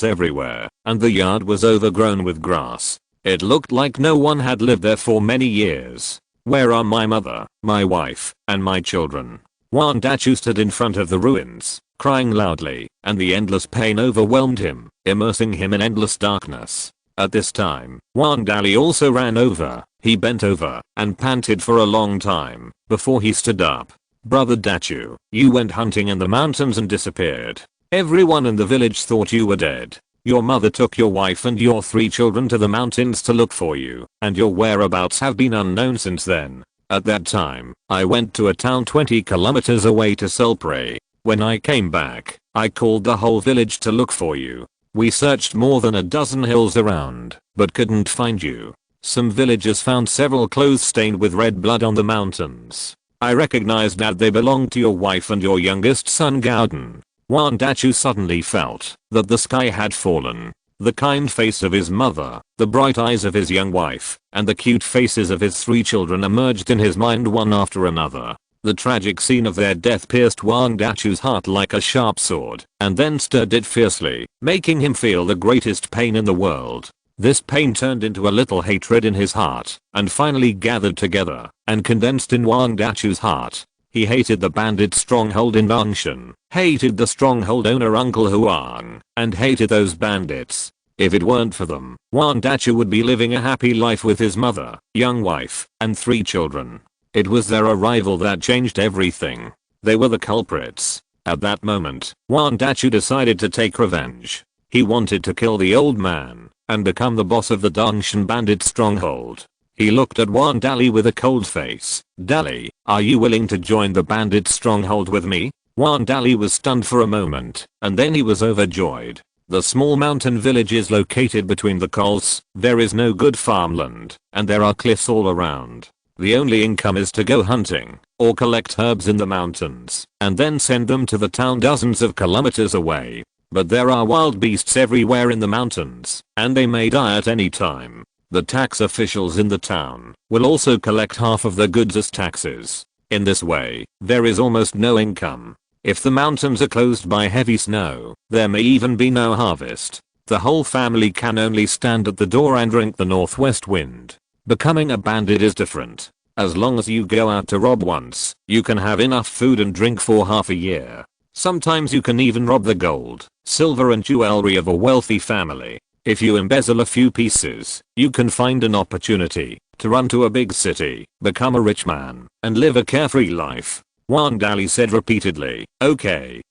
everywhere, and the yard was overgrown with grass. It looked like no one had lived there for many years. Where are my mother, my wife, and my children? Wang Dachu stood in front of the ruins, crying loudly, and the endless pain overwhelmed him, immersing him in endless darkness. At this time, Wang Dali also ran over. He bent over and panted for a long time before he stood up. Brother Dachu, you went hunting in the mountains and disappeared. Everyone in the village thought you were dead. Your mother took your wife and your 3 children to the mountains to look for you, and your whereabouts have been unknown since then. At that time, I went to a town 20 kilometers away to sell prey. When I came back, I called the whole village to look for you. We searched more than a dozen hills around, but couldn't find you. Some villagers found several clothes stained with red blood on the mountains. I recognized that they belonged to your wife and your youngest son Gauden. Wang Dachu suddenly felt that the sky had fallen. The kind face of his mother, the bright eyes of his young wife, and the cute faces of his 3 children emerged in his mind one after another. The tragic scene of their death pierced Wang Dachu's heart like a sharp sword, and then stirred it fiercely, making him feel the greatest pain in the world. This pain turned into a little hatred in his heart, and finally gathered together, and condensed in Wang Dachu's heart. He hated the bandit stronghold in Dongshan, hated the stronghold owner Uncle Huang, and hated those bandits. If it weren't for them, Wang Dachu would be living a happy life with his mother, young wife, and 3 children. It was their arrival that changed everything. They were the culprits. At that moment, Wang Dachu decided to take revenge. He wanted to kill the old man and become the boss of the Dongshan bandit stronghold. He looked at Wang Dali with a cold face. "Dali, are you willing to join the bandit stronghold with me?" Wang Dali was stunned for a moment, and then he was overjoyed. The small mountain village is located between the cols, there is no good farmland, and there are cliffs all around. The only income is to go hunting, or collect herbs in the mountains, and then send them to the town dozens of kilometers away. But there are wild beasts everywhere in the mountains, and they may die at any time. The tax officials in the town will also collect half of the goods as taxes. In this way, there is almost no income. If the mountains are closed by heavy snow, there may even be no harvest. The whole family can only stand at the door and drink the northwest wind. Becoming a bandit is different. As long as you go out to rob once, you can have enough food and drink for half a year. Sometimes you can even rob the gold, silver and jewelry of a wealthy family. If you embezzle a few pieces, you can find an opportunity to run to a big city, become a rich man, and live a carefree life. Wang Dali said repeatedly, okay,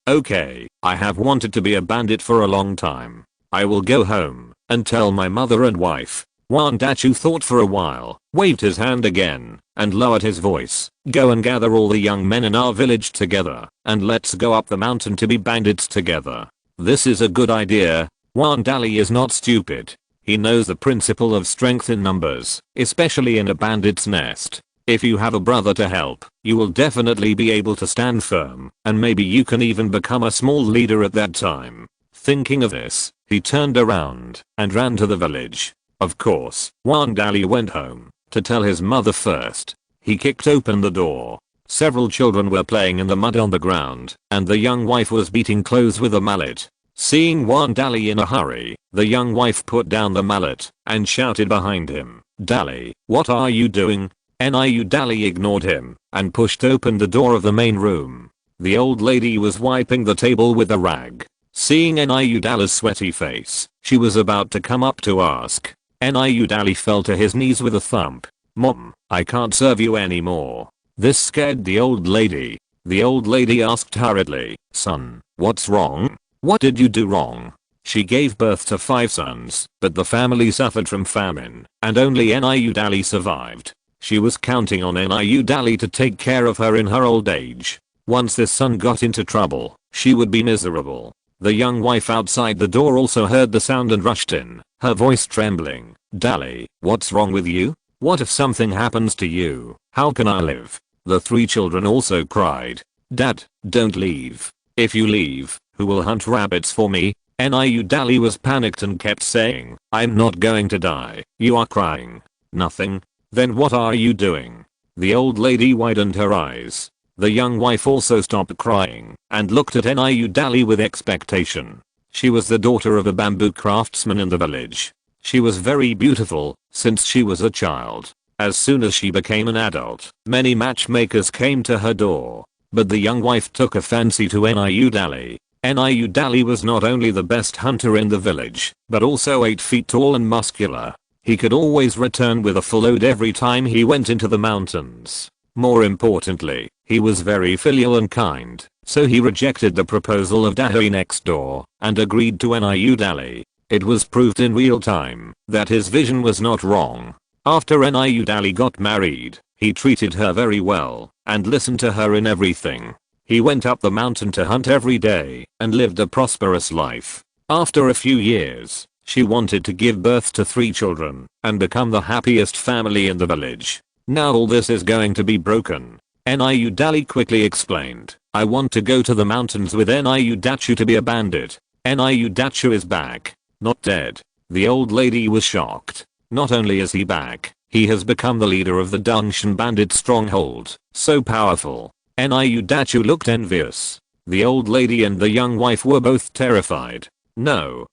I have wanted to be a bandit for a long time. I will go home and tell my mother and wife. Wang Dachu thought for a while, waved his hand again, and lowered his voice. Go and gather all the young men in our village together, and let's go up the mountain to be bandits together. This is a good idea. Wang Dali is not stupid. He knows the principle of strength in numbers, especially in a bandit's nest. If you have a brother to help, you will definitely be able to stand firm, and maybe you can even become a small leader at that time. Thinking of this, he turned around and ran to the village. Of course, Wang Dali went home to tell his mother first. He kicked open the door. Several children were playing in the mud on the ground, and the young wife was beating clothes with a mallet. Seeing Wang Dali in a hurry, the young wife put down the mallet and shouted behind him, "Dali, what are you doing?" Niu Dali ignored him and pushed open the door of the main room. The old lady was wiping the table with a rag. Seeing Niu Dali's sweaty face, she was about to come up to ask. Niu Dali fell to his knees with a thump. "Mom, I can't serve you anymore. This scared the old lady. The old lady asked hurriedly, "Son, what's wrong? What did you do wrong?" She gave birth to 5 sons, but the family suffered from famine, and only Niu Dali survived. She was counting on Niu Dali to take care of her in her old age. Once this son got into trouble, she would be miserable. The young wife outside the door also heard the sound and rushed in, her voice trembling. "Dali, what's wrong with you? What if something happens to you? How can I live?" The 3 children also cried. "Dad, don't leave. If you leave, who will hunt rabbits for me?" Niu Dali was panicked and kept saying, "I'm not going to die." "You are crying." "Nothing." "Then what are you doing?" The old lady widened her eyes. The young wife also stopped crying and looked at Niu Dali with expectation. She was the daughter of a bamboo craftsman in the village. She was very beautiful since she was a child. As soon as she became an adult, many matchmakers came to her door. But the young wife took a fancy to Niu Dali. Niu Dali was not only the best hunter in the village, but also 8 feet tall and muscular. He could always return with a full load every time he went into the mountains. More importantly, he was very filial and kind, so he rejected the proposal of Dahui next door and agreed to Niu Dali. It was proved in real time that his vision was not wrong. After Niu Dali got married, he treated her very well and listened to her in everything. He went up the mountain to hunt every day and lived a prosperous life. After a few years, she wanted to give birth to 3 children and become the happiest family in the village. Now all this is going to be broken. Niu Dali quickly explained, "I want to go to the mountains with Niu Dachu to be a bandit." Niu Dachu is back, not dead. The old lady was shocked. Not only is he back, he has become the leader of the Dongshan bandit stronghold. So powerful. Niu Dachu looked envious. The old lady and the young wife were both terrified. No,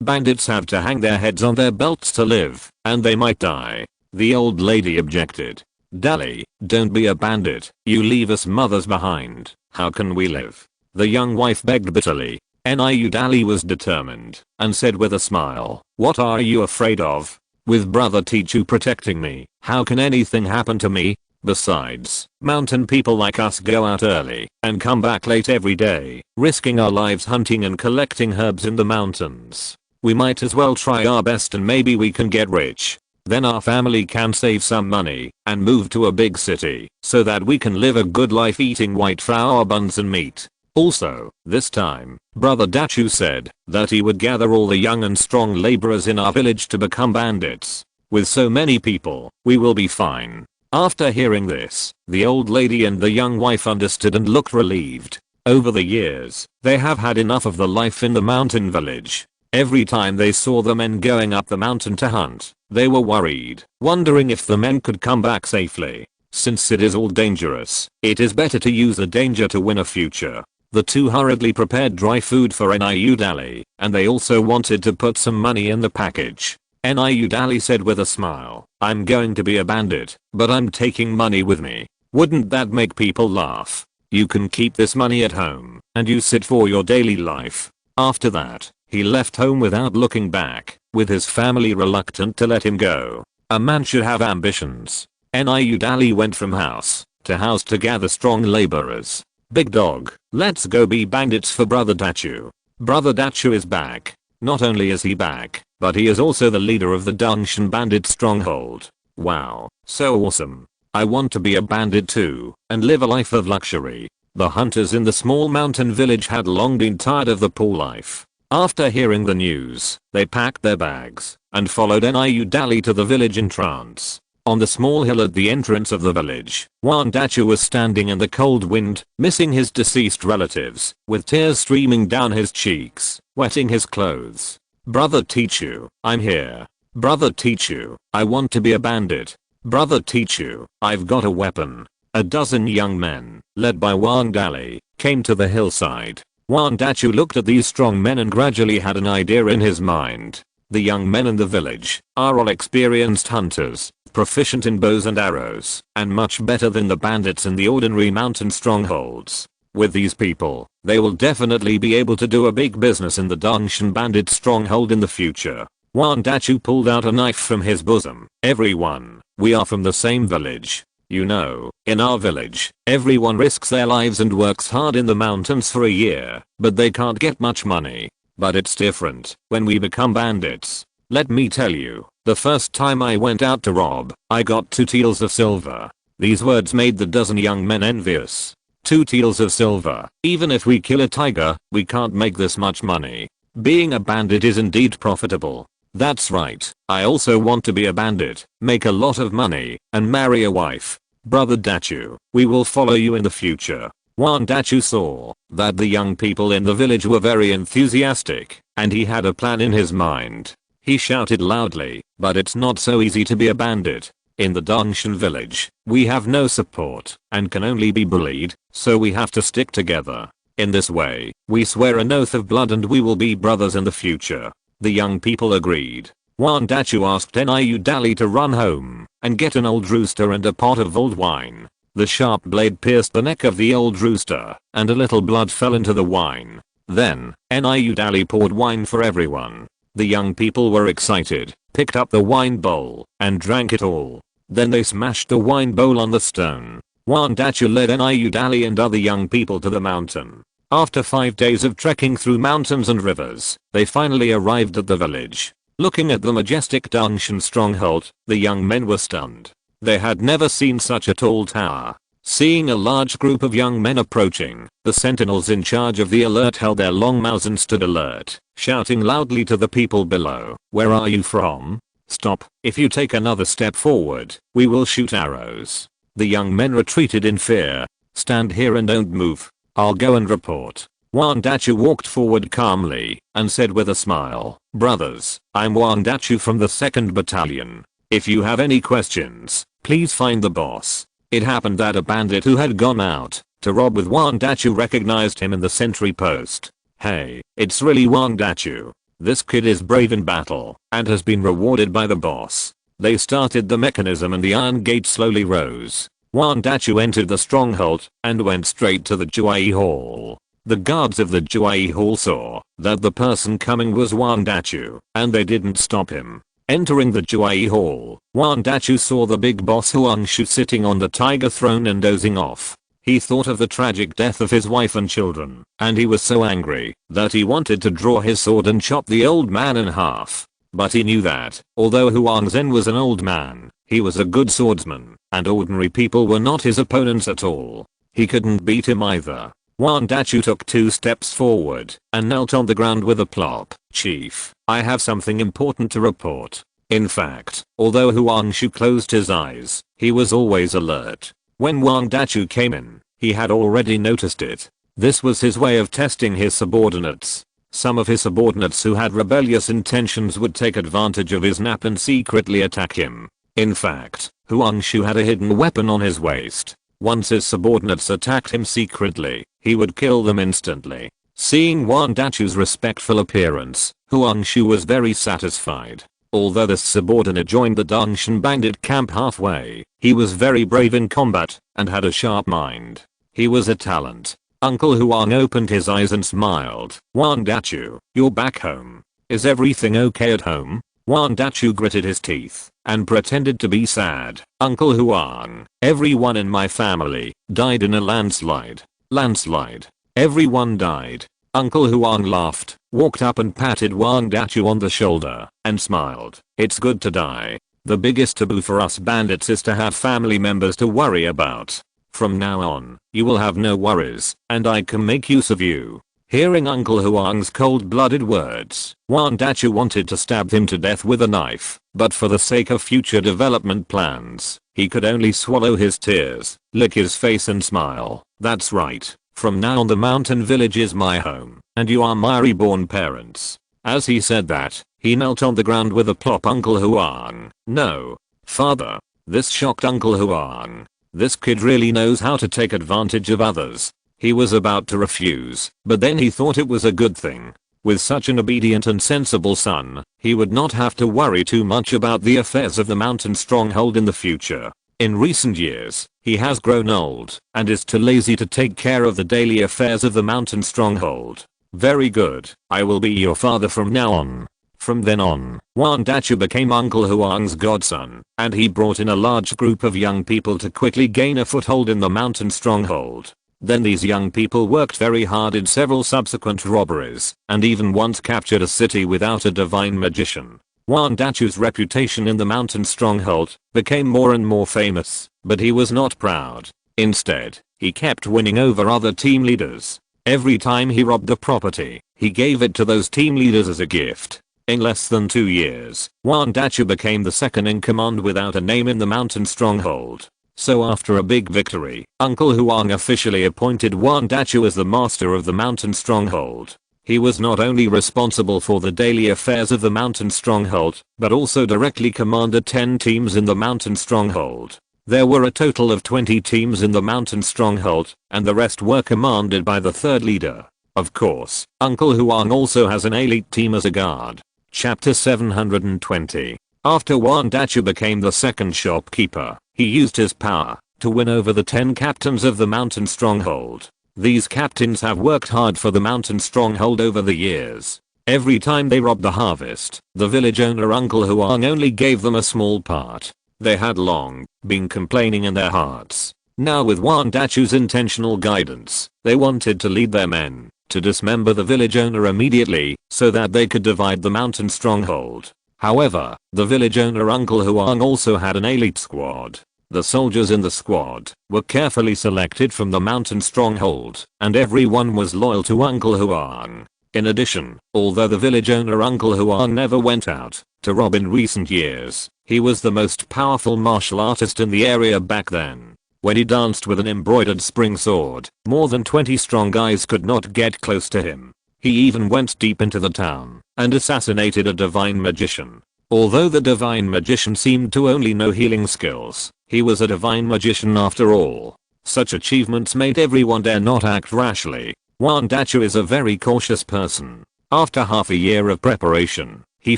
bandits have to hang their heads on their belts to live, and they might die. The old lady objected. "Dali, don't be a bandit, you leave us mothers behind. How can we live?" The young wife begged bitterly. Niu Dali was determined, and said with a smile, "What are you afraid of? With brother Tichu protecting me, how can anything happen to me? Besides, mountain people like us go out early and come back late every day, risking our lives hunting and collecting herbs in the mountains. We might as well try our best and maybe we can get rich. Then our family can save some money and move to a big city so that we can live a good life eating white flour buns and meat." Also, this time, Brother Dachu said that he would gather all the young and strong laborers in our village to become bandits. With so many people, we will be fine. After hearing this, the old lady and the young wife understood and looked relieved. Over the years, they have had enough of the life in the mountain village. Every time they saw the men going up the mountain to hunt, they were worried, wondering if the men could come back safely. Since it is all dangerous, it is better to use the danger to win a future. The 2 hurriedly prepared dry food for Niu Dali, and they also wanted to put some money in the package. Niu Dali said with a smile, "I'm going to be a bandit, but I'm taking money with me. Wouldn't that make people laugh? You can keep this money at home and use it for your daily life." After that, he left home without looking back, with his family reluctant to let him go. A man should have ambitions. Niu Dali went from house to gather strong laborers. "Big dog, let's go be bandits for Brother Dachu." Brother Dachu is back. Not only is he back, but he is also the leader of the Dongshan bandit stronghold. Wow, so awesome. I want to be a bandit too, and live a life of luxury. The hunters in the small mountain village had long been tired of the poor life. After hearing the news, they packed their bags and followed Niu Dali to the village in trance. On the small hill at the entrance of the village, Wan Dachu was standing in the cold wind, missing his deceased relatives, with tears streaming down his cheeks, wetting his clothes. "Brother Tichu, I'm here. Brother Tichu, I want to be a bandit. Brother Tichu, I've got a weapon." A dozen young men, led by Wan Dali, came to the hillside. Wan Dachu looked at these strong men and gradually had an idea in his mind. The young men in the village are all experienced hunters, proficient in bows and arrows, and much better than the bandits in the ordinary mountain strongholds. With these people, they will definitely be able to do a big business in the Dongshan bandit stronghold in the future. Wan Dachu pulled out a knife from his bosom. "Everyone, we are from the same village. You know, in our village, everyone risks their lives and works hard in the mountains for a year, but they can't get much money. But it's different when we become bandits. Let me tell you, the first time I went out to rob, I got 2 taels of silver. These words made the dozen young men envious. 2 taels of silver. Even if we kill a tiger, we can't make this much money. Being a bandit is indeed profitable. That's right, I also want to be a bandit, make a lot of money, and marry a wife. Brother Dachu, we will follow you in the future. Wan Dachu saw that the young people in the village were very enthusiastic, and he had a plan in his mind. He shouted loudly, but it's not so easy to be a bandit. In the Dongshan village, we have no support, and can only be bullied, so we have to stick together. In this way, we swear an oath of blood and we will be brothers in the future. The young people agreed. Wan Dachu asked Niu Dali to run home and get an old rooster and a pot of old wine. The sharp blade pierced the neck of the old rooster, and a little blood fell into the wine. Then, Niu Dali poured wine for everyone. The young people were excited, picked up the wine bowl, and drank it all. Then they smashed the wine bowl on the stone. Wan Dachu led Niu Dali and other young people to the mountain. After 5 days of trekking through mountains and rivers, they finally arrived at the village. Looking at the majestic Dongshan stronghold, the young men were stunned. They had never seen such a tall tower. Seeing a large group of young men approaching, the sentinels in charge of the alert held their long mouths and stood alert, shouting loudly to the people below, "Where are you from? Stop, if you take another step forward, we will shoot arrows." The young men retreated in fear. "Stand here and don't move. I'll go and report." Wan Dachu walked forward calmly and said with a smile, "Brothers, I'm Wan Dachu from the 2nd Battalion. If you have any questions, please find the boss." It happened that a bandit who had gone out to rob with Wan Dachu recognized him in the sentry post. "Hey, it's really Wan Dachu. This kid is brave in battle and has been rewarded by the boss." They started the mechanism and the iron gate slowly rose. Wan Dachu entered the stronghold and went straight to the Juai Hall. The guards of the Juai Hall saw that the person coming was Wan Dachu, and they didn't stop him. Entering the Juai Hall, Wan Dachu saw the big boss Huangshu sitting on the tiger throne and dozing off. He thought of the tragic death of his wife and children, and he was so angry that he wanted to draw his sword and chop the old man in half. But he knew that, although Huang Zhen was an old man, he was a good swordsman, and ordinary people were not his opponents at all. He couldn't beat him either. Wan Dachu took 2 steps forward and knelt on the ground with a plop. "Chief, I have something important to report." In fact, although Huangshu closed his eyes, he was always alert. When Wan Dachu came in, he had already noticed it. This was his way of testing his subordinates. Some of his subordinates who had rebellious intentions would take advantage of his nap and secretly attack him. In fact, Huangshu had a hidden weapon on his waist. Once his subordinates attacked him secretly, he would kill them instantly. Seeing Wan Dachu's respectful appearance, Huangshu was very satisfied. Although this subordinate joined the Dongshan bandit camp halfway, he was very brave in combat and had a sharp mind. He was a talent. Uncle Huang opened his eyes and smiled. "Wan Dachu, you're back home. Is everything okay at home?" Wan Dachu gritted his teeth and pretended to be sad. "Uncle Huang, everyone in my family died in a landslide." "Landslide? Everyone died?" Uncle Huang laughed, walked up and patted Wan Dachu on the shoulder, and smiled. "It's good to die. The biggest taboo for us bandits is to have family members to worry about. From now on, you will have no worries, and I can make use of you." Hearing Uncle Huang's cold-blooded words, Wan Dachu wanted to stab him to death with a knife, but for the sake of future development plans, he could only swallow his tears, lick his face and smile. "That's right. From now on the mountain village is my home, and you are my reborn parents." As he said that, he knelt on the ground with a plop. "Uncle Huang, no. Father." This shocked Uncle Huang. This kid really knows how to take advantage of others. He was about to refuse, but then he thought it was a good thing. With such an obedient and sensible son, he would not have to worry too much about the affairs of the mountain stronghold in the future. In recent years, he has grown old and is too lazy to take care of the daily affairs of the mountain stronghold. "Very good, I will be your father from now on." From then on, Wan Dachu became Uncle Huang's godson, and he brought in a large group of young people to quickly gain a foothold in the mountain stronghold. Then these young people worked very hard in several subsequent robberies, and even once captured a city without a divine magician. Wan Dachu's reputation in the mountain stronghold became more and more famous, but he was not proud. Instead, he kept winning over other team leaders. Every time he robbed the property, he gave it to those team leaders as a gift. In less than 2 years, Wan Dachu became the second in command without a name in the mountain stronghold. So after a big victory, Uncle Huang officially appointed Wan Dachu as the master of the mountain stronghold. He was not only responsible for the daily affairs of the mountain stronghold, but also directly commanded 10 teams in the mountain stronghold. There were a total of 20 teams in the mountain stronghold, and the rest were commanded by the third leader. Of course, Uncle Huang also has an elite team as a guard. Chapter 720. After Wan Dachu became the second shopkeeper, he used his power to win over the 10 captains of the mountain stronghold. These captains have worked hard for the mountain stronghold over the years. Every time they robbed the harvest, the village owner Uncle Huang only gave them a small part. They had long been complaining in their hearts. Now with Wan Dachu's intentional guidance, they wanted to lead their men to dismember the village owner immediately so that they could divide the mountain stronghold. However, the village owner Uncle Huang also had an elite squad. The soldiers in the squad were carefully selected from the mountain stronghold, and everyone was loyal to Uncle Huang. In addition, although the village owner Uncle Huang never went out to rob in recent years, he was the most powerful martial artist in the area back then. When he danced with an embroidered spring sword, more than 20 strong guys could not get close to him. He even went deep into the town and assassinated a divine magician. Although the divine magician seemed to only know healing skills, he was a divine magician after all. Such achievements made everyone dare not act rashly. Wan Dachu is a very cautious person. After half a year of preparation, he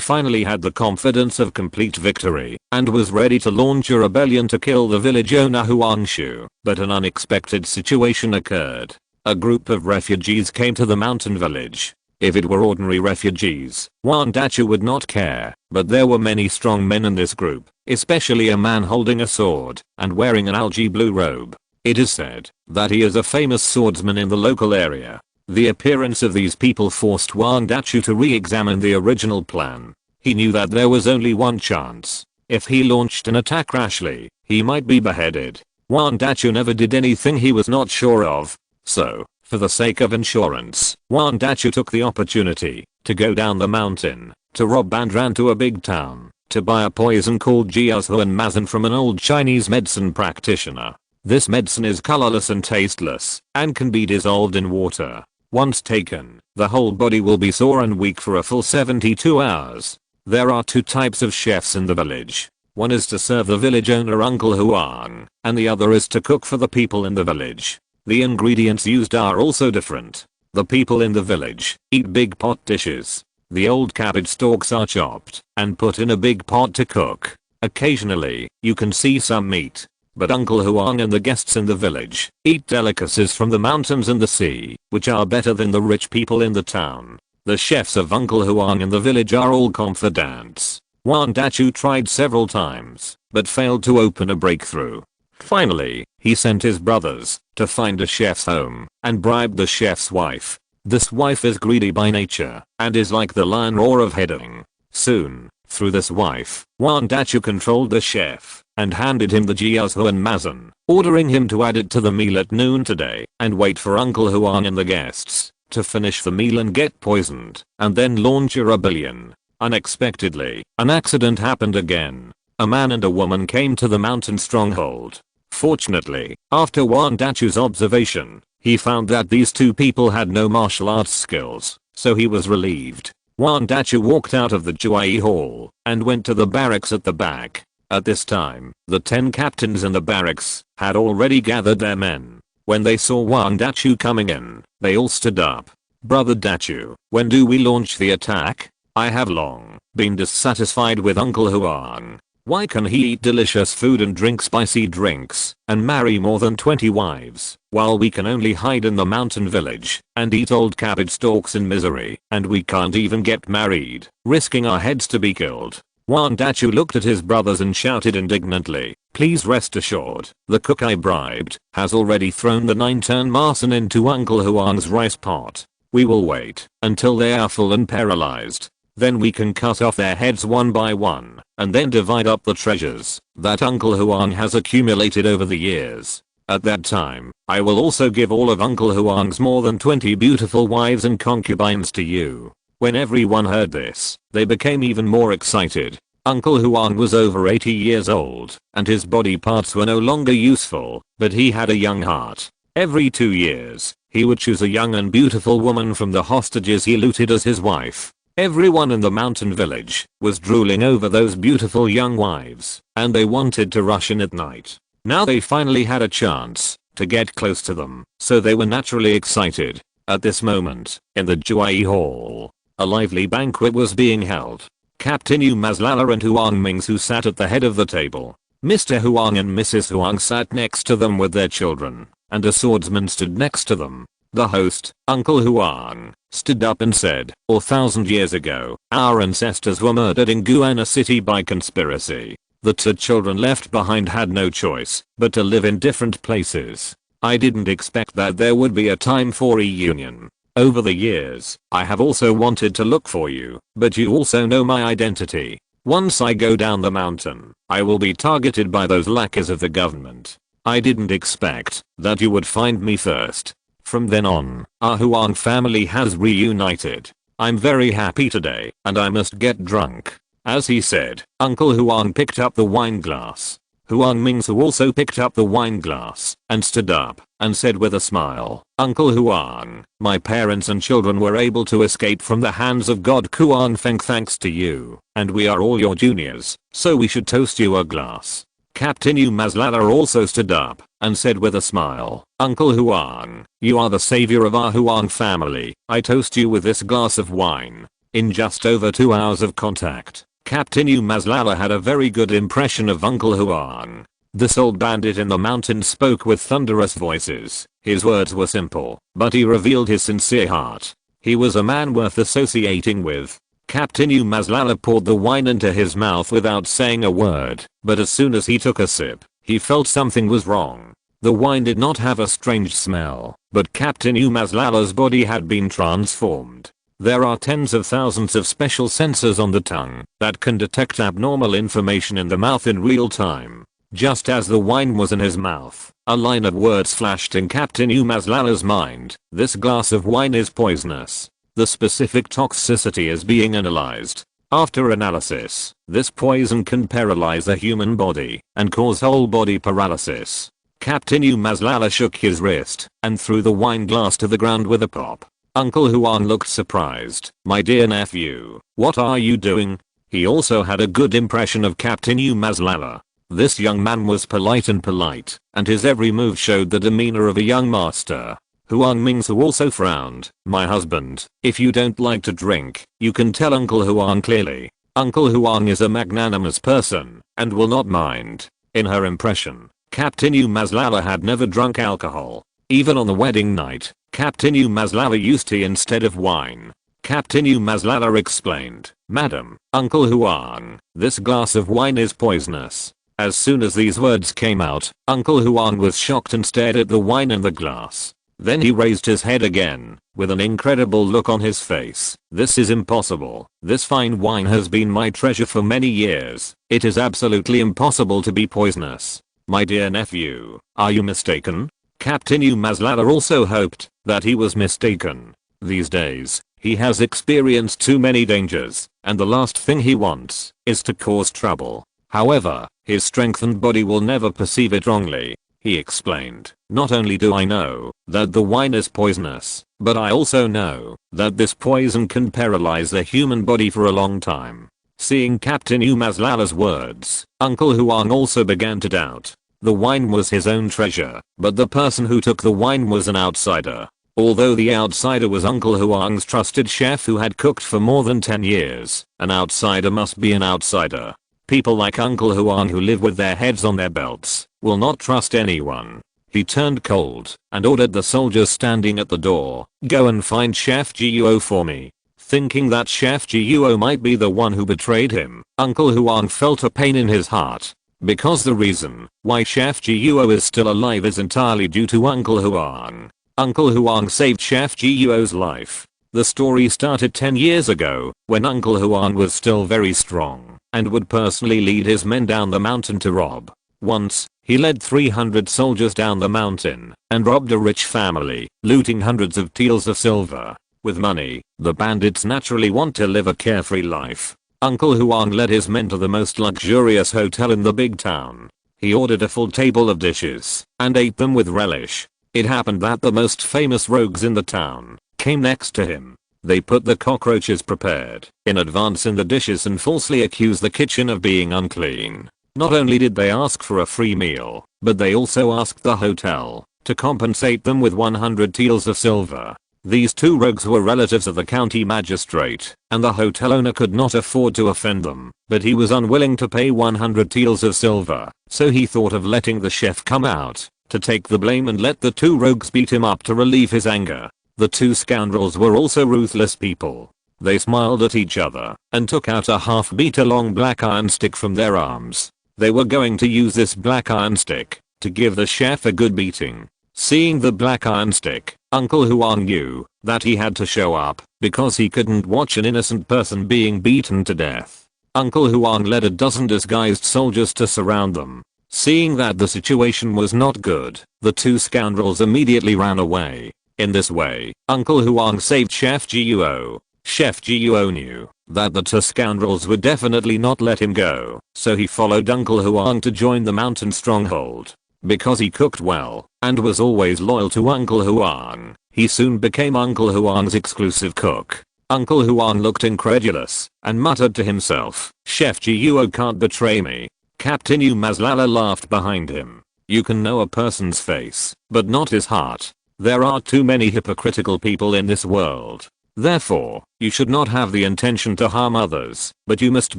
finally had the confidence of complete victory and was ready to launch a rebellion to kill the village owner Huangshu. But an unexpected situation occurred. A group of refugees came to the mountain village. If it were ordinary refugees, Wan Dachu would not care, but there were many strong men in this group, especially a man holding a sword and wearing an algae blue robe. It is said that he is a famous swordsman in the local area. The appearance of these people forced Wan Dachu to re-examine the original plan. He knew that there was only one chance. If he launched an attack rashly, he might be beheaded. Wan Dachu never did anything he was not sure of. So, for the sake of insurance, Wan Dachu took the opportunity to go down the mountain, to rob and ran to a big town, to buy a poison called jiaozuan mazan from an old Chinese medicine practitioner. This medicine is colorless and tasteless, and can be dissolved in water. Once taken, the whole body will be sore and weak for a full 72 hours. There are 2 types of chefs in the village. One is to serve the village owner Uncle Huang, and the other is to cook for the people in the village. The ingredients used are also different. The people in the village eat big pot dishes. The old cabbage stalks are chopped and put in a big pot to cook. Occasionally, you can see some meat. But Uncle Huang and the guests in the village eat delicacies from the mountains and the sea, which are better than the rich people in the town. The chefs of Uncle Huang in the village are all confidants. Wan Dachu tried several times, but failed to open a breakthrough. Finally, he sent his brothers to find a chef's home and bribed the chef's wife. This wife is greedy by nature and is like the lion roar of heading. Soon, through this wife, Wan Dachu controlled the chef and handed him the jiaozuan mazan, ordering him to add it to the meal at noon today and wait for Uncle Huang and the guests to finish the meal and get poisoned, and then launch a rebellion. Unexpectedly, an accident happened again. A man and a woman came to the mountain stronghold. Fortunately, after Wan Dachu's observation, he found that these 2 people had no martial arts skills, so he was relieved. Wan Dachu walked out of the Juai hall and went to the barracks at the back. At this time, the 10 captains in the barracks had already gathered their men. When they saw Wan Dachu coming in, they all stood up. "Brother Dachu, when do we launch the attack? I have long been dissatisfied with Uncle Huang. Why can he eat delicious food and drink spicy drinks and marry more than 20 wives while we can only hide in the mountain village and eat old cabbage stalks in misery, and we can't even get married, risking our heads to be killed? Wan Dachu looked at his brothers and shouted indignantly, "Please rest assured, the cook I bribed has already thrown the 9-turn Marson into Uncle Huang's rice pot. We will wait until they are full and paralyzed. Then we can cut off their heads one by one and then divide up the treasures that Uncle Huang has accumulated over the years. At that time, I will also give all of Uncle Huang's more than 20 beautiful wives and concubines to you." When everyone heard this, they became even more excited. Uncle Huang was over 80 years old, and his body parts were no longer useful, but he had a young heart. Every 2 years, he would choose a young and beautiful woman from the hostages he looted as his wife. Everyone in the mountain village was drooling over those beautiful young wives, and they wanted to rush in at night. Now they finally had a chance to get close to them, so they were naturally excited. At this moment, in the Juai Hall, a lively banquet was being held. Captain Yu Maslala and Huang Mingsu sat at the head of the table. Mr. Huang and Mrs. Huang sat next to them with their children, and a swordsman stood next to them. The host, Uncle Huang, stood up and said, 4,000 years ago, our ancestors were murdered in Guana City by conspiracy. The 2 children left behind had no choice but to live in different places. I didn't expect that there would be a time for reunion. Over the years, I have also wanted to look for you, but you also know my identity. Once I go down the mountain, I will be targeted by those lackeys of the government. I didn't expect that you would find me first. From then on, our Huang family has reunited. I'm very happy today, and I must get drunk." As he said, Uncle Huang picked up the wine glass. Huang Mingsu also picked up the wine glass and stood up and said with a smile, "Uncle Huang, my parents and children were able to escape from the hands of God Kuan Feng thanks to you, and we are all your juniors, so we should toast you a glass." Captain Yu Maslala also stood up and said with a smile, "Uncle Huang, you are the savior of our Huang family. I toast you with this glass of wine." In just over 2 hours of contact, Captain Yu Maslala had a very good impression of Uncle Huang. This old bandit in the mountains spoke with thunderous voices. His words were simple, but he revealed his sincere heart. He was a man worth associating with. Captain Yu Maslala poured the wine into his mouth without saying a word, but as soon as he took a sip, he felt something was wrong. The wine did not have a strange smell, but Captain Yu Maslala's body had been transformed. There are tens of thousands of special sensors on the tongue that can detect abnormal information in the mouth in real time. Just as the wine was in his mouth, a line of words flashed in Captain Yu Maslala's mind. This glass of wine is poisonous. The specific toxicity is being analyzed. After analysis, this poison can paralyze the human body and cause whole body paralysis. Captain Yu Maslala shook his wrist and threw the wine glass to the ground with a pop. Uncle Huang looked surprised. "My dear nephew, what are you doing?" He also had a good impression of Captain Yu Maslala. This young man was polite, and his every move showed the demeanor of a young master. Huang Mingsu also frowned. "My husband, if you don't like to drink, you can tell Uncle Huang clearly. Uncle Huang is a magnanimous person and will not mind." In her impression, Captain Yu Maslala had never drunk alcohol. Even on the wedding night, Captain Yu Maslala used tea instead of wine. Captain Yu Maslala explained, "Madam, Uncle Huang, this glass of wine is poisonous." As soon as these words came out, Uncle Huang was shocked and stared at the wine in the glass. Then he raised his head again, with an incredible look on his face. "This is impossible. This fine wine has been my treasure for many years. It is absolutely impossible to be poisonous. My dear nephew, are you mistaken?" Captain Yu Maslala also hoped that he was mistaken. These days, he has experienced too many dangers, and the last thing he wants is to cause trouble. However, his strengthened body will never perceive it wrongly. He explained, "Not only do I know that the wine is poisonous, but I also know that this poison can paralyze the human body for a long time." Seeing Captain Yu Maslala's words, Uncle Huang also began to doubt. The wine was his own treasure, but the person who took the wine was an outsider. Although the outsider was Uncle Huang's trusted chef who had cooked for more than 10 years, an outsider must be an outsider. People like Uncle Huang who live with their heads on their belts will not trust anyone. He turned cold and ordered the soldiers standing at the door, "Go and find Chef Guo for me." Thinking that Chef Guo might be the one who betrayed him, Uncle Huang felt a pain in his heart. Because the reason why Chef Guo is still alive is entirely due to Uncle Huang. Uncle Huang saved Chef Guo's life. The story started 10 years ago, when Uncle Huang was still very strong and would personally lead his men down the mountain to rob. Once, he led 300 soldiers down the mountain and robbed a rich family, looting hundreds of taels of silver. With money, the bandits naturally want to live a carefree life. Uncle Huang led his men to the most luxurious hotel in the big town. He ordered a full table of dishes and ate them with relish. It happened that the most famous rogues in the town came next to him. They put the cockroaches prepared in advance in the dishes and falsely accused the kitchen of being unclean. Not only did they ask for a free meal, but they also asked the hotel to compensate them with 100 taels of silver. These two rogues were relatives of the county magistrate, and the hotel owner could not afford to offend them, but he was unwilling to pay 100 taels of silver, so he thought of letting the chef come out to take the blame and let the two rogues beat him up to relieve his anger. The two scoundrels were also ruthless people. They smiled at each other and took out a half-meter-long black iron stick from their arms. They were going to use this black iron stick to give the chef a good beating. Seeing the black iron stick, Uncle Huang knew that he had to show up because he couldn't watch an innocent person being beaten to death. Uncle Huang led a dozen disguised soldiers to surround them. Seeing that the situation was not good, the two scoundrels immediately ran away. In this way, Uncle Huang saved Chef Guo. Chef Guo knew that the two scoundrels would definitely not let him go, so he followed Uncle Huang to join the mountain stronghold. Because he cooked well and was always loyal to Uncle Huang, he soon became Uncle Huang's exclusive cook. Uncle Huang looked incredulous and muttered to himself, "Chef Guo can't betray me." Captain Umazlala laughed behind him. You can know a person's face, but not his heart. There are too many hypocritical people in this world. Therefore, you should not have the intention to harm others, but you must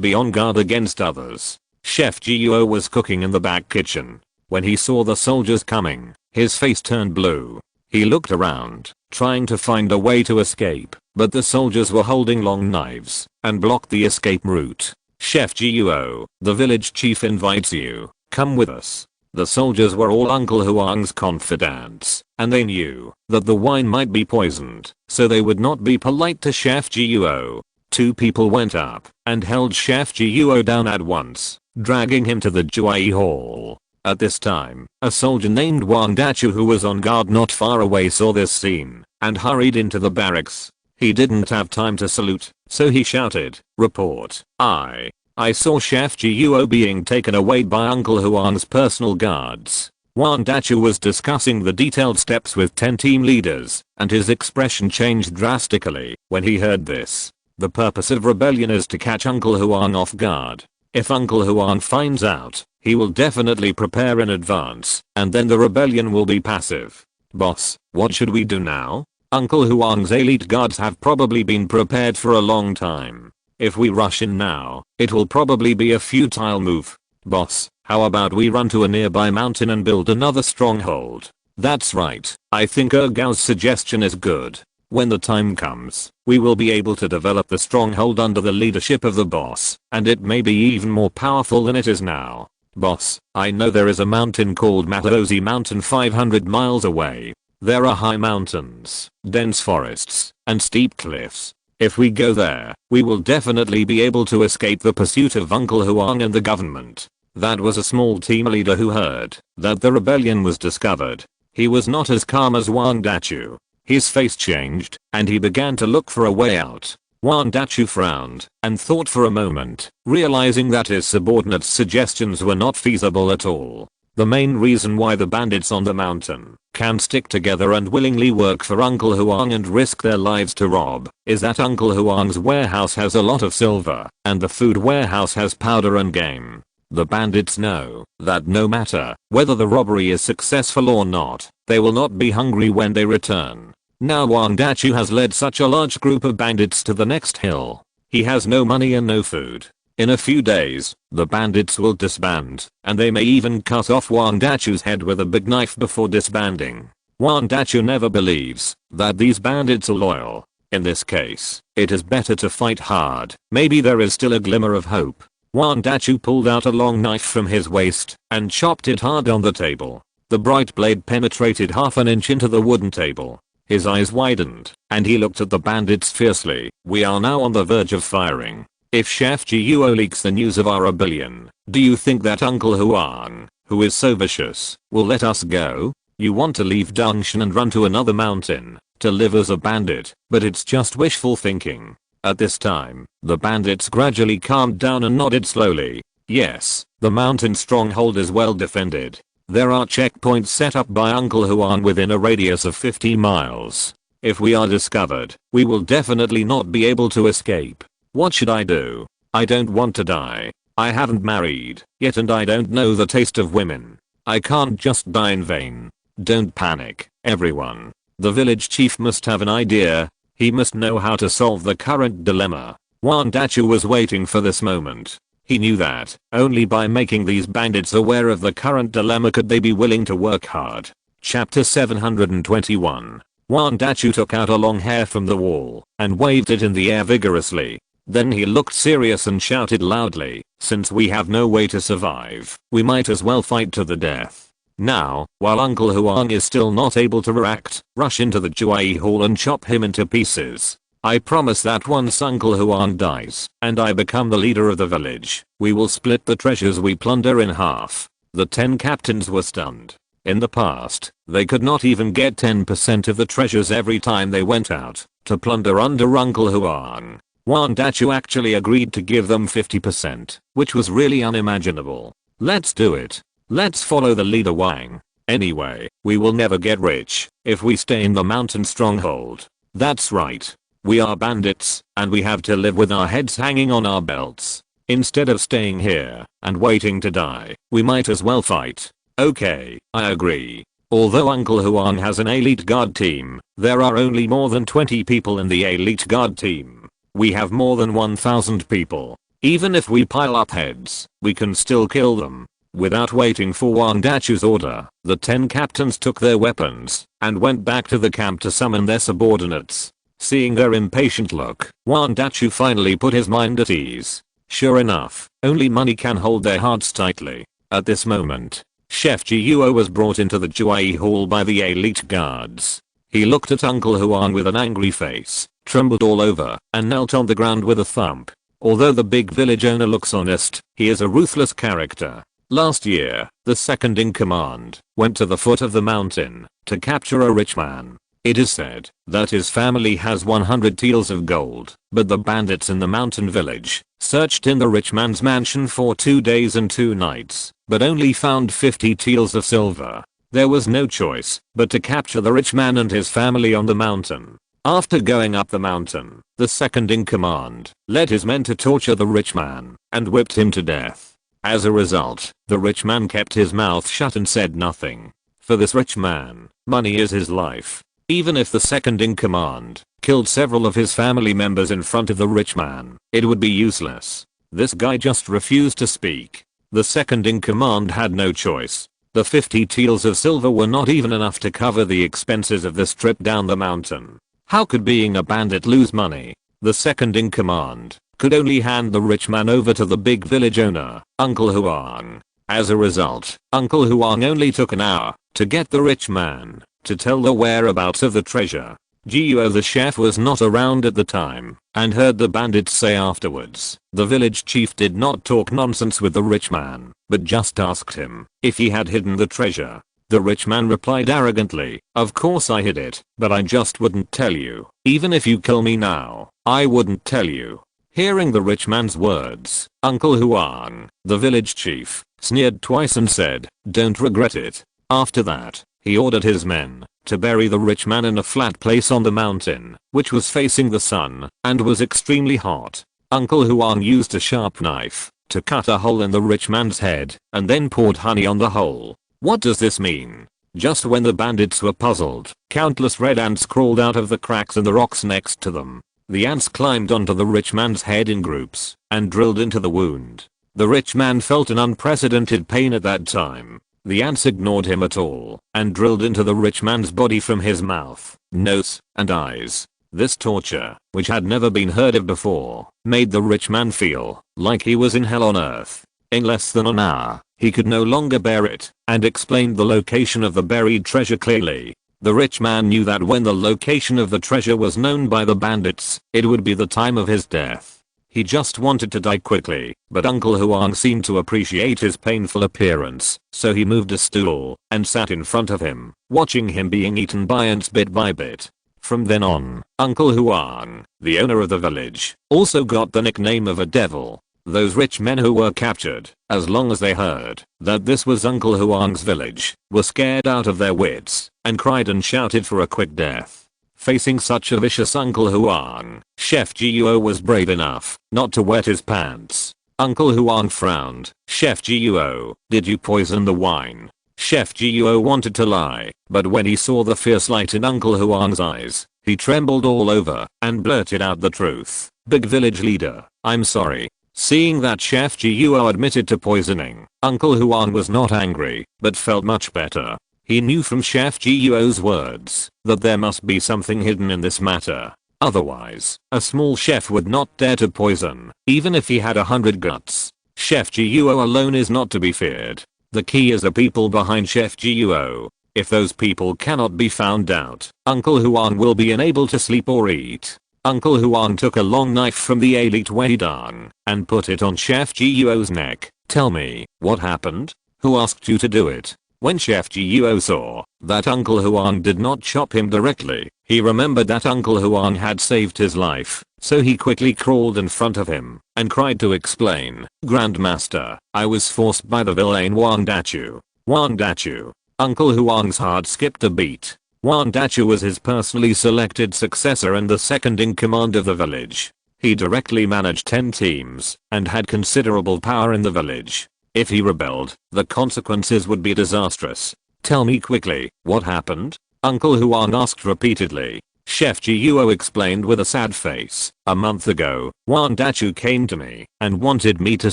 be on guard against others. Chef Guo was cooking in the back kitchen. When he saw the soldiers coming, his face turned blue. He looked around, trying to find a way to escape, but the soldiers were holding long knives and blocked the escape route. "Chef Guo, the village chief invites you. Come with us." The soldiers were all Uncle Huang's confidants, and they knew that the wine might be poisoned, so they would not be polite to Chef Guo. Two people went up and held Chef Guo down at once, dragging him to the Juai Hall. At this time, a soldier named Wang Dachu who was on guard not far away saw this scene and hurried into the barracks. He didn't have time to salute, so he shouted, "Report, I saw Chef Guo being taken away by Uncle Huang's personal guards." Wang Dachu was discussing the detailed steps with 10 team leaders, and his expression changed drastically when he heard this. The purpose of rebellion is to catch Uncle Huang off guard. If Uncle Huang finds out, he will definitely prepare in advance, and then the rebellion will be passive. "Boss, what should we do now? Uncle Huang's elite guards have probably been prepared for a long time. If we rush in now, it will probably be a futile move. Boss, how about we run to a nearby mountain and build another stronghold?" "That's right, I think Gao's suggestion is good. When the time comes, we will be able to develop the stronghold under the leadership of the boss, and it may be even more powerful than it is now. Boss, I know there is a mountain called Mataozi Mountain 500 miles away. There are high mountains, dense forests, and steep cliffs. If we go there, we will definitely be able to escape the pursuit of Uncle Huang and the government." That was a small team leader who heard that the rebellion was discovered. He was not as calm as Wang Dachu. His face changed, and he began to look for a way out. Wang Dachu frowned and thought for a moment, realizing that his subordinates' suggestions were not feasible at all. The main reason why the bandits on the mountain can stick together and willingly work for Uncle Huang and risk their lives to rob is that Uncle Huang's warehouse has a lot of silver, and the food warehouse has powder and game. The bandits know that no matter whether the robbery is successful or not, they will not be hungry when they return. Now Wang Dachu has led such a large group of bandits to the next hill. He has no money and no food. In a few days, the bandits will disband, and they may even cut off Wang Dachu's head with a big knife before disbanding. Wang Dachu never believes that these bandits are loyal. In this case, it is better to fight hard. Maybe there is still a glimmer of hope. Wang Dachu pulled out a long knife from his waist and chopped it hard on the table. The bright blade penetrated half an inch into the wooden table. His eyes widened, and he looked at the bandits fiercely. We are now on the verge of firing. If Chef Guo leaks the news of our rebellion, do you think that Uncle Huang, who is so vicious, will let us go? You want to leave Dongshan and run to another mountain to live as a bandit, but it's just wishful thinking. At this time, the bandits gradually calmed down and nodded slowly. Yes, the mountain stronghold is well defended. There are checkpoints set up by Uncle Huang within a radius of 50 miles. If we are discovered, we will definitely not be able to escape. What should I do? I don't want to die. I haven't married yet and I don't know the taste of women. I can't just die in vain. Don't panic, everyone. The village chief must have an idea. He must know how to solve the current dilemma. Wang Dachu was waiting for this moment. He knew that only by making these bandits aware of the current dilemma could they be willing to work hard. Chapter 721. Wang Dachu took out a long hair from the wall and waved it in the air vigorously. Then he looked serious and shouted loudly, since we have no way to survive, we might as well fight to the death. Now, while Uncle Huang is still not able to react, rush into the Juai Hall and chop him into pieces. I promise that once Uncle Huang dies, and I become the leader of the village, we will split the treasures we plunder in half. The 10 captains were stunned. In the past, they could not even get 10% of the treasures every time they went out to plunder under Uncle Huang. Wang Dachu actually agreed to give them 50%, which was really unimaginable. Let's do it. Let's follow the leader Wang. Anyway, we will never get rich if we stay in the mountain stronghold. That's right. We are bandits, and we have to live with our heads hanging on our belts. Instead of staying here and waiting to die, we might as well fight. Okay, I agree. Although Uncle Huang has an elite guard team, there are only more than 20 people in the elite guard team. We have more than 1,000 people. Even if we pile up heads, we can still kill them. Without waiting for Wang Dachu's order, the 10 captains took their weapons and went back to the camp to summon their subordinates. Seeing their impatient look, Wang Dachu finally put his mind at ease. Sure enough, only money can hold their hearts tightly. At this moment, Chef Guo was brought into the Juai Hall by the elite guards. He looked at Uncle Huang with an angry face, trembled all over, and knelt on the ground with a thump. Although the big village owner looks honest, he is a ruthless character. Last year, the second in command went to the foot of the mountain to capture a rich man. It is said that his family has 100 taels of gold, but the bandits in the mountain village searched in the rich man's mansion for 2 days and 2 nights, but only found 50 taels of silver. There was no choice but to capture the rich man and his family on the mountain. After going up the mountain, the second in command led his men to torture the rich man and whipped him to death. As a result, the rich man kept his mouth shut and said nothing. For this rich man, money is his life. Even if the second in command killed several of his family members in front of the rich man, it would be useless. This guy just refused to speak. The second in command had no choice. The 50 taels of silver were not even enough to cover the expenses of this trip down the mountain. How could being a bandit lose money? The second in command could only hand the rich man over to the big village owner, Uncle Huang. As a result, Uncle Huang only took an hour to get the rich man to tell the whereabouts of the treasure. Guo the chef was not around at the time and heard the bandits say afterwards. The village chief did not talk nonsense with the rich man, but just asked him if he had hidden the treasure. The rich man replied arrogantly, "Of course I hid it, but I just wouldn't tell you. Even if you kill me now, I wouldn't tell you." Hearing the rich man's words, Uncle Huang, the village chief, sneered twice and said, "Don't regret it." After that, he ordered his men to bury the rich man in a flat place on the mountain, which was facing the sun and was extremely hot. Uncle Huang used a sharp knife to cut a hole in the rich man's head and then poured honey on the hole. What does this mean? Just when the bandits were puzzled, countless red ants crawled out of the cracks in the rocks next to them. The ants climbed onto the rich man's head in groups and drilled into the wound. The rich man felt an unprecedented pain at that time. The ants ignored him at all and drilled into the rich man's body from his mouth, nose, and eyes. This torture, which had never been heard of before, made the rich man feel like he was in hell on earth. In less than an hour, he could no longer bear it and explained the location of the buried treasure clearly. The rich man knew that when the location of the treasure was known by the bandits, it would be the time of his death. He just wanted to die quickly, but Uncle Huang seemed to appreciate his painful appearance, so he moved a stool and sat in front of him, watching him being eaten by ants bit by bit. From then on, Uncle Huang, the owner of the village, also got the nickname of a devil. Those rich men who were captured, as long as they heard that this was Uncle Huang's village, were scared out of their wits and cried and shouted for a quick death. Facing such a vicious Uncle Huang, Chef Guo was brave enough not to wet his pants. Uncle Huang frowned. Chef Guo, did you poison the wine? Chef Guo wanted to lie, but when he saw the fierce light in Uncle Huang's eyes, he trembled all over and blurted out the truth. Big village leader, I'm sorry. Seeing that Chef Guo admitted to poisoning, Uncle Huang was not angry, but felt much better. He knew from Chef Guo's words that there must be something hidden in this matter. Otherwise, a small chef would not dare to poison, even if he had 100 guts. Chef Guo alone is not to be feared. The key is the people behind Chef Guo. If those people cannot be found out, Uncle Huang will be unable to sleep or eat. Uncle Huang took a long knife from the elite Weidang and put it on Chef Guo's neck. Tell me, what happened? Who asked you to do it? When Chef Guo saw that Uncle Huang did not chop him directly, he remembered that Uncle Huang had saved his life, so he quickly crawled in front of him and cried to explain. Grandmaster, I was forced by the villain Wang Dachu. Wang Dachu. Uncle Huang's heart skipped a beat. Wang Dachu was his personally selected successor and the second in command of the village. He directly managed 10 teams and had considerable power in the village. If he rebelled, the consequences would be disastrous. Tell me quickly, what happened? Uncle Huang asked repeatedly. Chef Guo explained with a sad face. A month ago, Wang Dachu came to me and wanted me to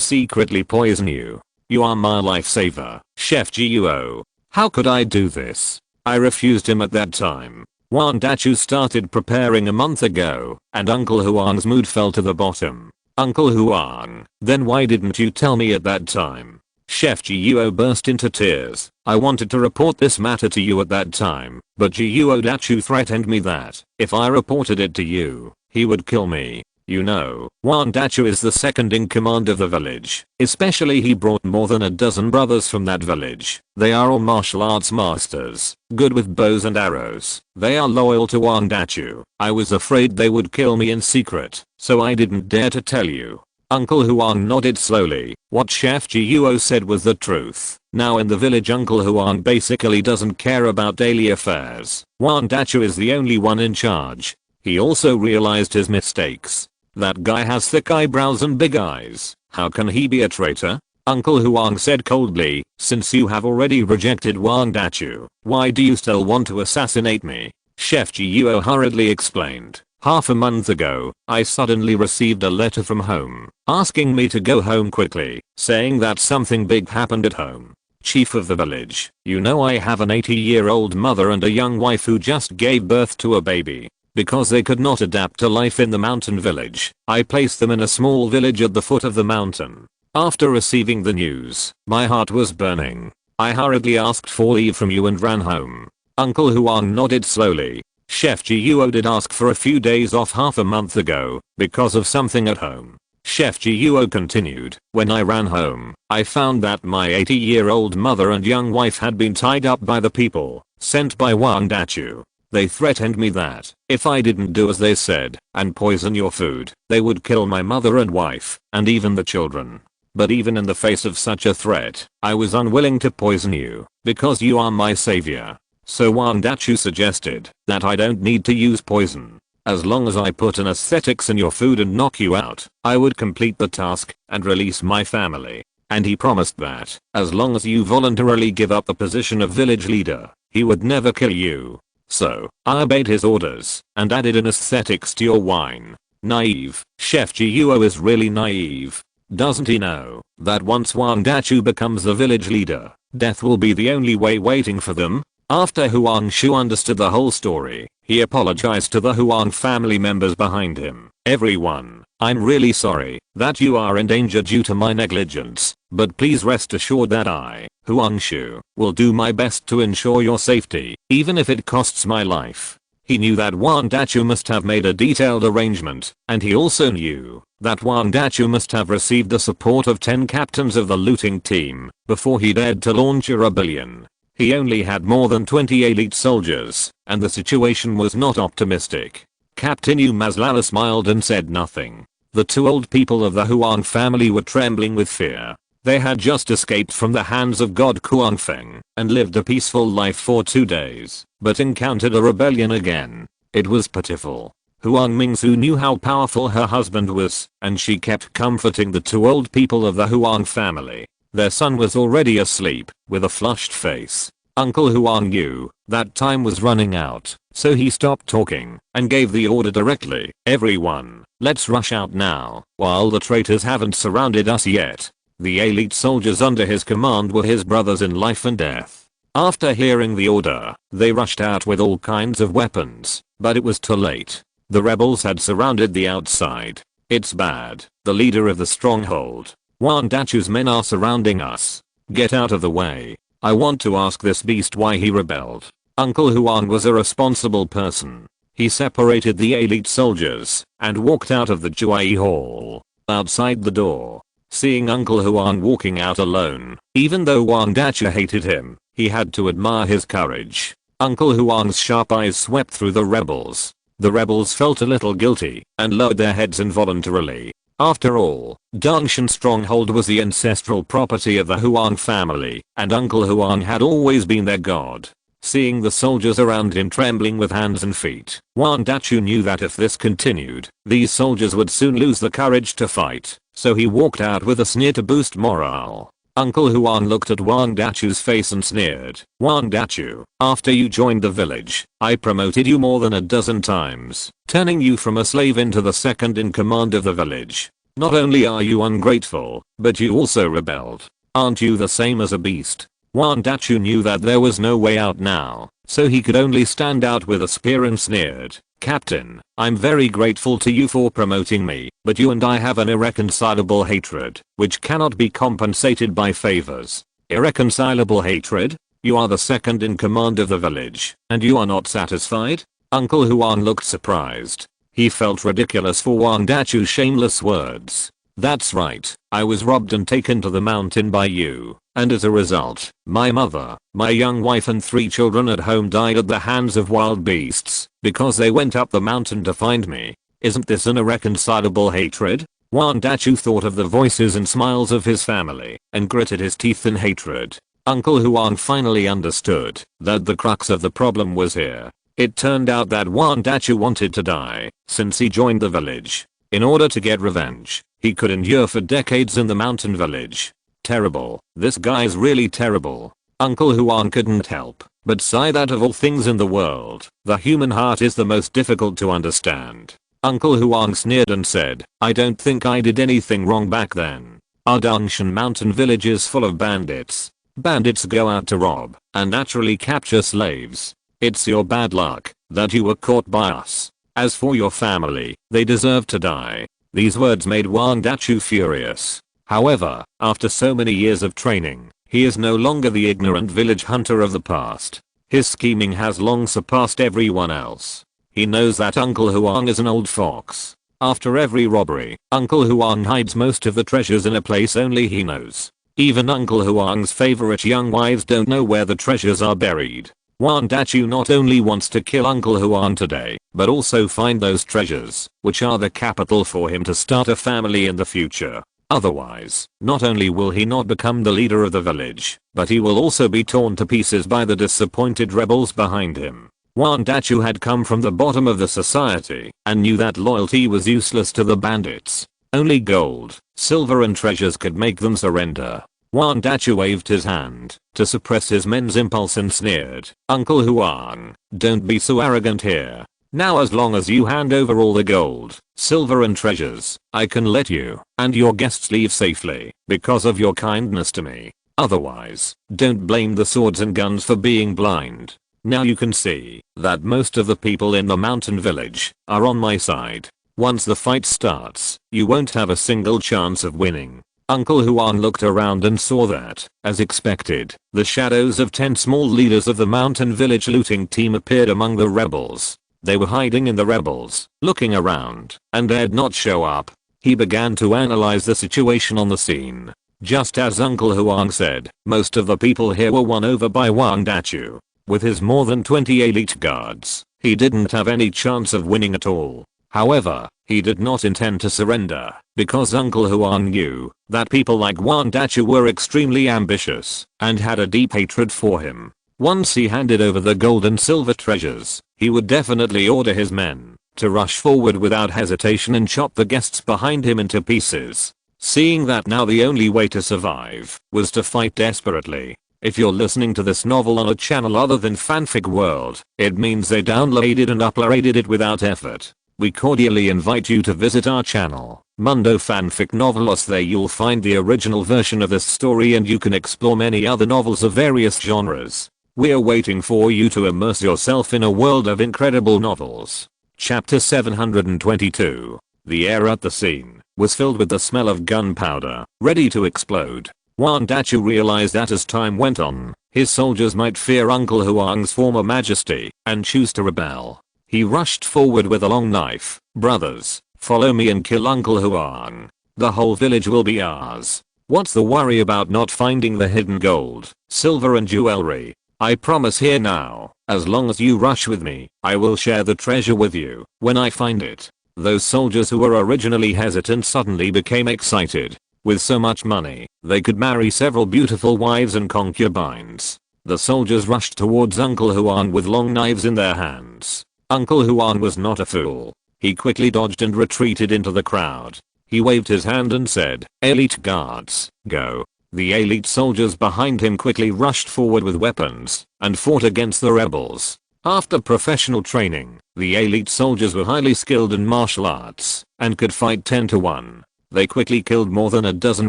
secretly poison you. You are my lifesaver, Chef Guo. How could I do this? I refused him at that time. Wang Dachu started preparing a month ago, and Uncle Huang's mood fell to the bottom. Uncle Huang, then why didn't you tell me at that time? Chef Guo burst into tears. I wanted to report this matter to you at that time, but Guo Dachu threatened me that if I reported it to you, he would kill me. You know, Wang Dachu is the second in command of the village. Especially he brought more than a dozen brothers from that village. They are all martial arts masters, good with bows and arrows. They are loyal to Wang Dachu. I was afraid they would kill me in secret, so I didn't dare to tell you. Uncle Huang nodded slowly. What Chef Guo said was the truth. Now in the village Uncle Huang basically doesn't care about daily affairs. Wang Dachu is the only one in charge. He also realized his mistakes. That guy has thick eyebrows and big eyes. How can he be a traitor? Uncle Huang said coldly, since you have already rejected Wang Dachu, why do you still want to assassinate me? Chef Guo hurriedly explained. Half a month ago, I suddenly received a letter from home, asking me to go home quickly, saying that something big happened at home. Chief of the village, you know I have an 80-year-old mother and a young wife who just gave birth to a baby. Because they could not adapt to life in the mountain village, I placed them in a small village at the foot of the mountain. After receiving the news, my heart was burning. I hurriedly asked for leave from you and ran home. Uncle Huang nodded slowly. Chef Guo did ask for a few days off half a month ago, because of something at home. Chef Guo continued, when I ran home, I found that my 80-year-old mother and young wife had been tied up by the people sent by Wang Dachu. They threatened me that if I didn't do as they said and poison your food, they would kill my mother and wife, and even the children. But even in the face of such a threat, I was unwilling to poison you, because you are my savior. So Wang Dachu suggested that I don't need to use poison. As long as I put anesthetics in your food and knock you out, I would complete the task and release my family. And he promised that, as long as you voluntarily give up the position of village leader, he would never kill you. So, I obeyed his orders and added anesthetics to your wine. Naive. Chef Jiuo is really naive. Doesn't he know that once Huang Dachu becomes the village leader, death will be the only way waiting for them? After Huang Shu understood the whole story, he apologized to the Huang family members behind him. Everyone, I'm really sorry that you are in danger due to my negligence, but please rest assured that I, Huang Shu, will do my best to ensure your safety, even if it costs my life. He knew that Huang Dachu must have made a detailed arrangement, and he also knew that Huang Dachu must have received the support of 10 captains of the looting team before he dared to launch a rebellion. He only had more than 20 elite soldiers, and the situation was not optimistic. Captain Umazlala smiled and said nothing. The 2 old people of the Huang family were trembling with fear. They had just escaped from the hands of God Kuangfeng and lived a peaceful life for 2 days, but encountered a rebellion again. It was pitiful. Huang Mingsu knew how powerful her husband was, and she kept comforting the 2 old people of the Huang family. Their son was already asleep, with a flushed face. Uncle Huang knew that time was running out, so he stopped talking and gave the order directly. Everyone, let's rush out now, while the traitors haven't surrounded us yet. The elite soldiers under his command were his brothers in life and death. After hearing the order, they rushed out with all kinds of weapons, but it was too late. The rebels had surrounded the outside. It's bad. The leader of the stronghold, Huang Dachu's men, are surrounding us. Get out of the way. I want to ask this beast why he rebelled. Uncle Huang was a responsible person. He separated the elite soldiers and walked out of the Juai hall. Outside the door, seeing Uncle Huang walking out alone, even though Huang Dachu hated him, he had to admire his courage. Uncle Huang's sharp eyes swept through the rebels. The rebels felt a little guilty and lowered their heads involuntarily. After all, Dongshan Stronghold was the ancestral property of the Huang family, and Uncle Huang had always been their god. Seeing the soldiers around him trembling with hands and feet, Huang Dachu knew that if this continued, these soldiers would soon lose the courage to fight, so he walked out with a sneer to boost morale. Uncle Huang looked at Huang Dachu's face and sneered. Huang Dachu, after you joined the village, I promoted you more than a dozen times, turning you from a slave into the second in command of the village. Not only are you ungrateful, but you also rebelled. Aren't you the same as a beast? Huang Dachu knew that there was no way out now, so he could only stand out with a spear and sneered. Captain, I'm very grateful to you for promoting me, but you and I have an irreconcilable hatred, which cannot be compensated by favors. Irreconcilable hatred? You are the second in command of the village, and you are not satisfied? Uncle Huang looked surprised. He felt ridiculous for Huang Dachu's shameless words. That's right, I was robbed and taken to the mountain by you, and as a result, my mother, my young wife and 3 children at home died at the hands of wild beasts, because they went up the mountain to find me. Isn't this an irreconcilable hatred? Huang Dachu thought of the voices and smiles of his family, and gritted his teeth in hatred. Uncle Huang finally understood that the crux of the problem was here. It turned out that Huang Dachu wanted to die, since he joined the village. In order to get revenge, he could endure for decades in the mountain village. Terrible. This guy's really terrible. Uncle Huang couldn't help but sigh that of all things in the world, the human heart is the most difficult to understand. Uncle Huang sneered and said, I don't think I did anything wrong back then. Our Dongshan mountain village is full of bandits. Bandits go out to rob and naturally capture slaves. It's your bad luck that you were caught by us. As for your family, they deserve to die. These words made Huang Dachu furious. However, after so many years of training, he is no longer the ignorant village hunter of the past. His scheming has long surpassed everyone else. He knows that Uncle Huang is an old fox. After every robbery, Uncle Huang hides most of the treasures in a place only he knows. Even Uncle Huang's favorite young wives don't know where the treasures are buried. Huang Dachu not only wants to kill Uncle Huang today, but also find those treasures, which are the capital for him to start a family in the future. Otherwise, not only will he not become the leader of the village, but he will also be torn to pieces by the disappointed rebels behind him. Huang Dachu had come from the bottom of the society and knew that loyalty was useless to the bandits. Only gold, silver and treasures could make them surrender. Huang Dachu waved his hand to suppress his men's impulse and sneered, Uncle Huang, don't be so arrogant here. Now as long as you hand over all the gold, silver and treasures, I can let you and your guests leave safely because of your kindness to me. Otherwise, don't blame the swords and guns for being blind. Now you can see that most of the people in the mountain village are on my side. Once the fight starts, you won't have a single chance of winning. Uncle Huang looked around and saw that, as expected, the shadows of 10 small leaders of the mountain village looting team appeared among the rebels. They were hiding in the rebels, looking around, and dared not show up. He began to analyze the situation on the scene. Just as Uncle Huang said, most of the people here were won over by Wang Dachu. With his more than 20 elite guards, he didn't have any chance of winning at all. However, he did not intend to surrender, because Uncle Huang knew that people like Wang Dachu were extremely ambitious and had a deep hatred for him. Once he handed over the gold and silver treasures, he would definitely order his men to rush forward without hesitation and chop the guests behind him into pieces. Seeing that now the only way to survive was to fight desperately. If you're listening to this novel on a channel other than Fanfic World, it means they downloaded and uploaded it without effort. We cordially invite you to visit our channel, Mundo Fanfic Novelos. There you'll find the original version of this story and you can explore many other novels of various genres. We're waiting for you to immerse yourself in a world of incredible novels. Chapter 722. The air at the scene was filled with the smell of gunpowder, ready to explode. Wang Dachu realized that as time went on, his soldiers might fear Uncle Huang's former majesty and choose to rebel. He rushed forward with a long knife. Brothers, follow me and kill Uncle Huang. The whole village will be ours. What's the worry about not finding the hidden gold, silver and jewelry? I promise here now, as long as you rush with me, I will share the treasure with you when I find it. Those soldiers who were originally hesitant suddenly became excited. With so much money, they could marry several beautiful wives and concubines. The soldiers rushed towards Uncle Huang with long knives in their hands. Uncle Huang was not a fool. He quickly dodged and retreated into the crowd. He waved his hand and said, "Elite guards, go." The elite soldiers behind him quickly rushed forward with weapons and fought against the rebels. After professional training, the elite soldiers were highly skilled in martial arts and could fight 10 to 1. They quickly killed more than a dozen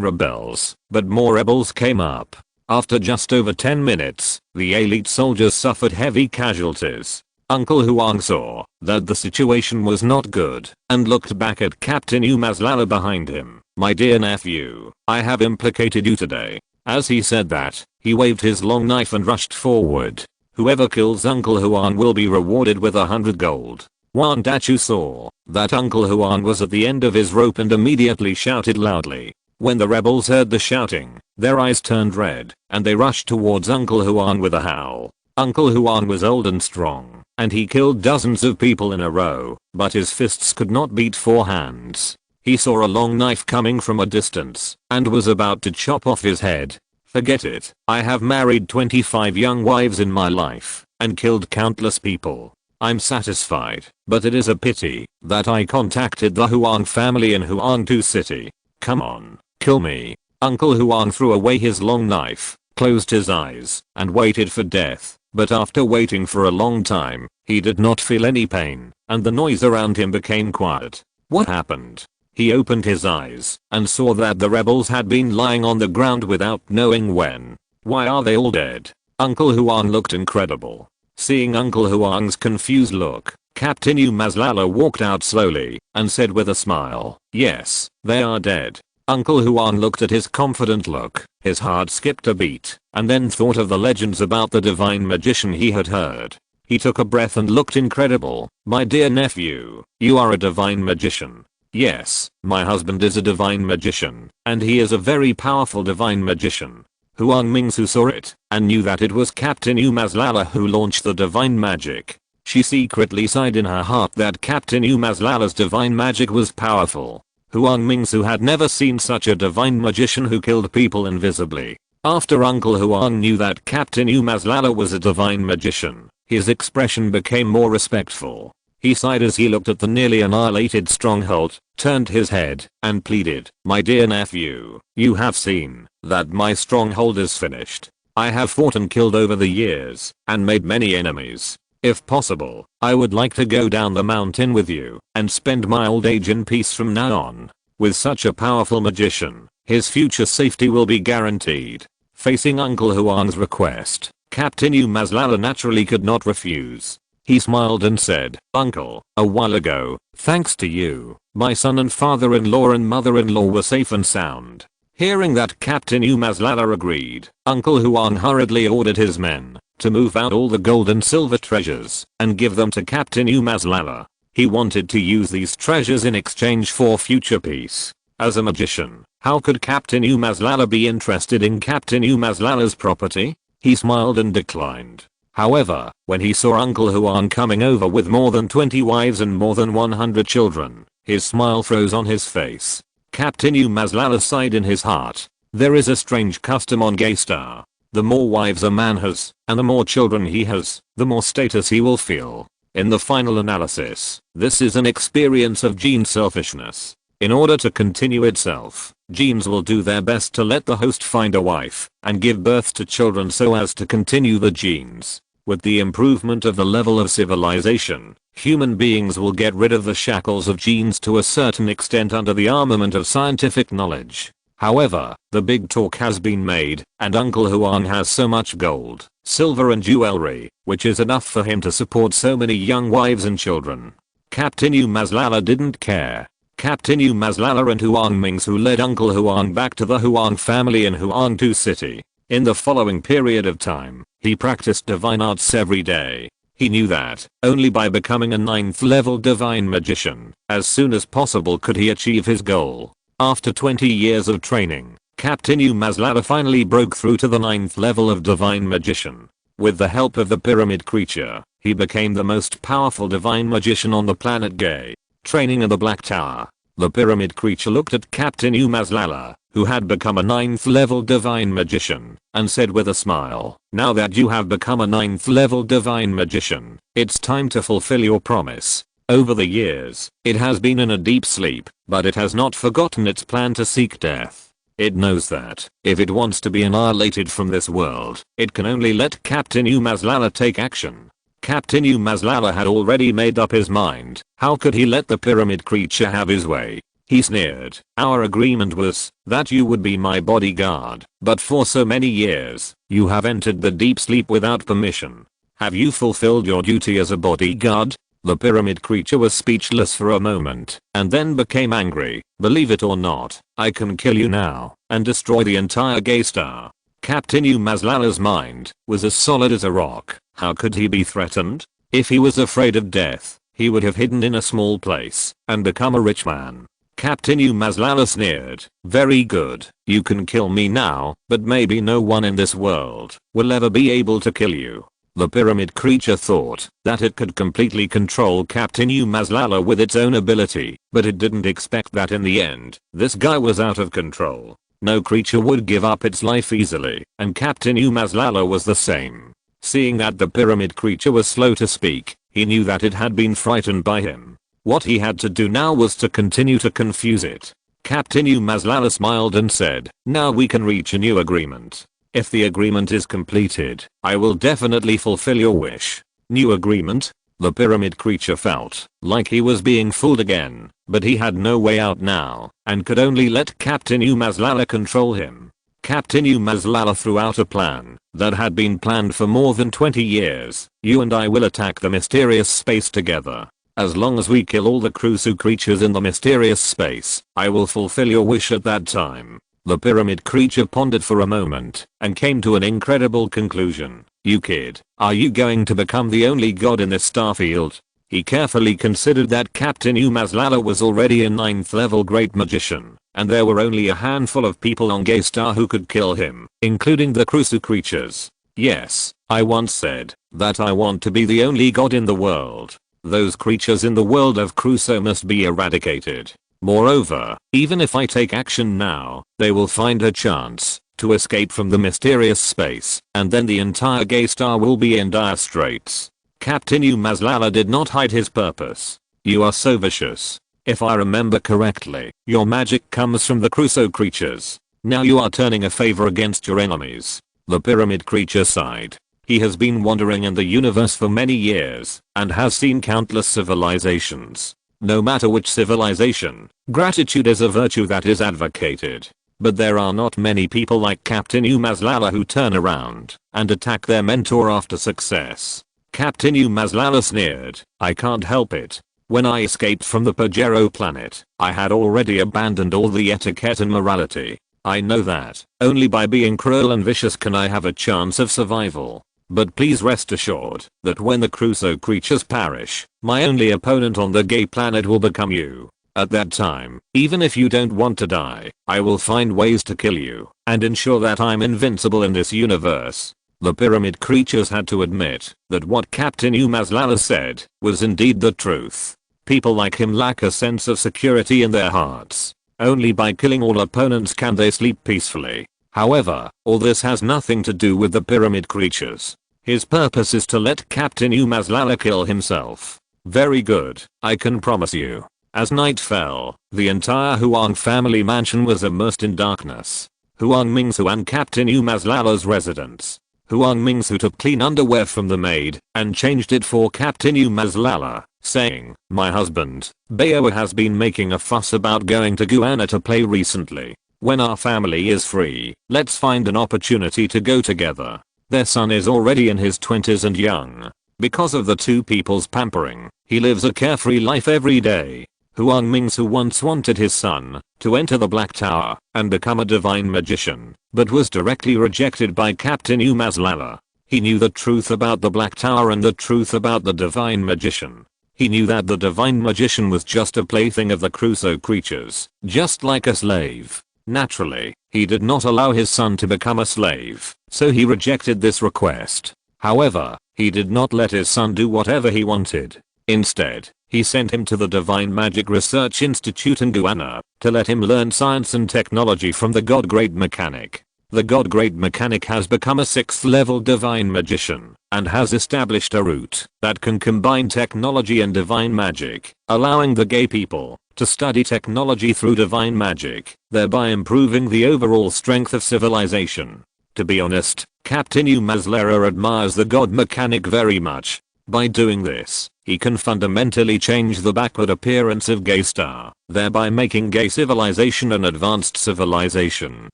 rebels, but more rebels came up. After just over 10 minutes, the elite soldiers suffered heavy casualties. Uncle Huang saw that the situation was not good and looked back at Captain Umazlala behind him. "My dear nephew, I have implicated you today." As he said that, he waved his long knife and rushed forward. Whoever kills Uncle Huang will be rewarded with 100 gold. Wang Dachu saw that Uncle Huang was at the end of his rope and immediately shouted loudly. When the rebels heard the shouting, their eyes turned red and they rushed towards Uncle Huang with a howl. Uncle Huang was old and strong, and he killed dozens of people in a row, but his fists could not beat 4 hands. He saw a long knife coming from a distance and was about to chop off his head. "Forget it. I have married 25 young wives in my life and killed countless people. I'm satisfied, but it is a pity that I contacted the Huang family in Huangtu City. Come on, kill me." Uncle Huang threw away his long knife, closed his eyes, and waited for death. But after waiting for a long time, he did not feel any pain, and the noise around him became quiet. What happened? He opened his eyes and saw that the rebels had been lying on the ground without knowing when. Why are they all dead? Uncle Huang looked incredible. Seeing Uncle Huang's confused look, Captain Umazlala walked out slowly and said with a smile, "Yes, they are dead." Uncle Huang looked at his confident look. His heart skipped a beat and then thought of the legends about the divine magician he had heard. He took a breath and looked incredible. "My dear nephew, you are a divine magician." "Yes, my husband is a divine magician, and he is a very powerful divine magician." Huang Mingsu saw it and knew that it was Captain Umazlala who launched the divine magic. She secretly sighed in her heart that Captain Umazlala's divine magic was powerful. Huang Mingsu had never seen such a divine magician who killed people invisibly. After Uncle Huang knew that Captain Umazlala was a divine magician, his expression became more respectful. He sighed as he looked at the nearly annihilated stronghold, turned his head, and pleaded, "My dear nephew, you have seen that my stronghold is finished. I have fought and killed over the years, and made many enemies. If possible, I would like to go down the mountain with you and spend my old age in peace from now on. With such a powerful magician, his future safety will be guaranteed. Facing Uncle Huang's request, Captain Umazlala naturally could not refuse. He smiled and said, "Uncle, a while ago, thanks to you, my son and father-in-law and mother-in-law were safe and sound." Hearing that, Captain Umazlala agreed. Uncle Huang hurriedly ordered his men to move out all the gold and silver treasures and give them to Captain Umazlala. He wanted to use these treasures in exchange for future peace. As a magician, how could Captain Umazlala be interested in Captain Umazlala's property? He smiled and declined. However, when he saw Uncle Huang coming over with more than 20 wives and more than 100 children, his smile froze on his face. Captain Umazlala sighed in his heart. There is a strange custom on Gaystar. The more wives a man has, and the more children he has, the more status he will feel. In the final analysis, this is an experience of gene selfishness. In order to continue itself, genes will do their best to let the host find a wife and give birth to children so as to continue the genes. With the improvement of the level of civilization, human beings will get rid of the shackles of genes to a certain extent under the armament of scientific knowledge. However, the big talk has been made, and Uncle Huang has so much gold, silver and jewelry, which is enough for him to support so many young wives and children. Captain Umazlala didn't care. Captain Umazlala and Huang Mingsu led Uncle Huang back to the Huang family in Huangtu City. In the following period of time, he practiced divine arts every day. He knew that only by becoming a 9th level divine magician, as soon as possible could he achieve his goal. After 20 years of training, Captain Umazlala finally broke through to the 9th level of divine magician. With the help of the pyramid creature, he became the most powerful divine magician on the planet Gay. Training in the Black Tower, the pyramid creature looked at Captain Umazlala, who had become a 9th level divine magician, and said with a smile, "Now that you have become a 9th level divine magician, it's time to fulfill your promise." Over the years, it has been in a deep sleep, but it has not forgotten its plan to seek death. It knows that, if it wants to be annihilated from this world, it can only let Captain Umazlala take action. Captain Umazlala had already made up his mind. How could he let the pyramid creature have his way? He sneered. "Our agreement was that you would be my bodyguard, but for so many years, you have entered the deep sleep without permission. Have you fulfilled your duty as a bodyguard?" The pyramid creature was speechless for a moment, and then became angry. "Believe it or not, I can kill you now, and destroy the entire Gaystar." Captain Umazlala's mind was as solid as a rock. How could he be threatened? If he was afraid of death, he would have hidden in a small place and become a rich man. Captain Umazlala sneered. "Very good, you can kill me now, but maybe no one in this world will ever be able to kill you." The pyramid creature thought that it could completely control Captain Umazlala with its own ability, but it didn't expect that in the end, this guy was out of control. No creature would give up its life easily, and Captain Umazlala was the same. Seeing that the pyramid creature was slow to speak, he knew that it had been frightened by him. What he had to do now was to continue to confuse it. Captain Umazlala smiled and said, "Now we can reach a new agreement. If the agreement is completed, I will definitely fulfill your wish." New agreement? The pyramid creature felt like he was being fooled again, but he had no way out now, and could only let Captain Umazlala control him. Captain Umazlala threw out a plan that had been planned for more than 20 years. "You and I will attack the mysterious space together. As long as we kill all the Crusoe creatures in the mysterious space, I will fulfill your wish at that time." The pyramid creature pondered for a moment and came to an incredible conclusion. "You kid, are you going to become the only god in this starfield?" He carefully considered that Captain Umazlala was already a 9th level great magician, and there were only a handful of people on Gaystar who could kill him, including the Crusoe creatures. "Yes, I once said that I want to be the only god in the world. Those creatures in the world of Crusoe must be eradicated. Moreover, even if I take action now, they will find a chance to escape from the mysterious space, and then the entire Gaystar will be in dire straits." Captain Umazlala did not hide his purpose. "You are so vicious. If I remember correctly, your magic comes from the Crusoe creatures. Now you are turning a favor against your enemies." The pyramid creature sighed. He has been wandering in the universe for many years and has seen countless civilizations. No matter which civilization, gratitude is a virtue that is advocated. But there are not many people like Captain Umazlala who turn around and attack their mentor after success. Captain Umazlala sneered, "I can't help it. When I escaped from the Pajero planet, I had already abandoned all the etiquette and morality. I know that only by being cruel and vicious can I have a chance of survival. But please rest assured that when the Crusoe creatures perish, my only opponent on the gay planet will become you. At that time, even if you don't want to die, I will find ways to kill you and ensure that I'm invincible in this universe." The pyramid creatures had to admit that what Captain Umazlala said was indeed the truth. People like him lack a sense of security in their hearts. Only by killing all opponents can they sleep peacefully. However, all this has nothing to do with the pyramid creatures. His purpose is to let Captain Umazlala kill himself. Very good, I can promise you. As night fell, the entire Huang family mansion was immersed in darkness. Huang Mingsu and Captain Umazlala's residence. Huang Mingsu took clean underwear from the maid and changed it for Captain Umazlala, saying, "My husband, Bao has been making a fuss about going to Guyana to play recently. When our family is free, let's find an opportunity to go together." Their son is already in his 20s and young. Because of the two people's pampering, he lives a carefree life every day. Huang Mingsu once wanted his son to enter the Black Tower and become a divine magician, but was directly rejected by Captain Umazlala. He knew the truth about the Black Tower and the truth about the divine magician. He knew that the divine magician was just a plaything of the Crusoe creatures, just like a slave. Naturally, he did not allow his son to become a slave, so he rejected this request. However, he did not let his son do whatever he wanted. Instead, he sent him to the Divine Magic Research Institute in Guyana to let him learn science and technology from the God-grade mechanic. The God-grade mechanic has become a 6th level divine magician and has established a route that can combine technology and divine magic, allowing the gay people to study technology through divine magic, thereby improving the overall strength of civilization. To be honest, Captain Umazlala admires the God mechanic very much. By doing this, he can fundamentally change the backward appearance of Gay Star, thereby making gay civilization an advanced civilization.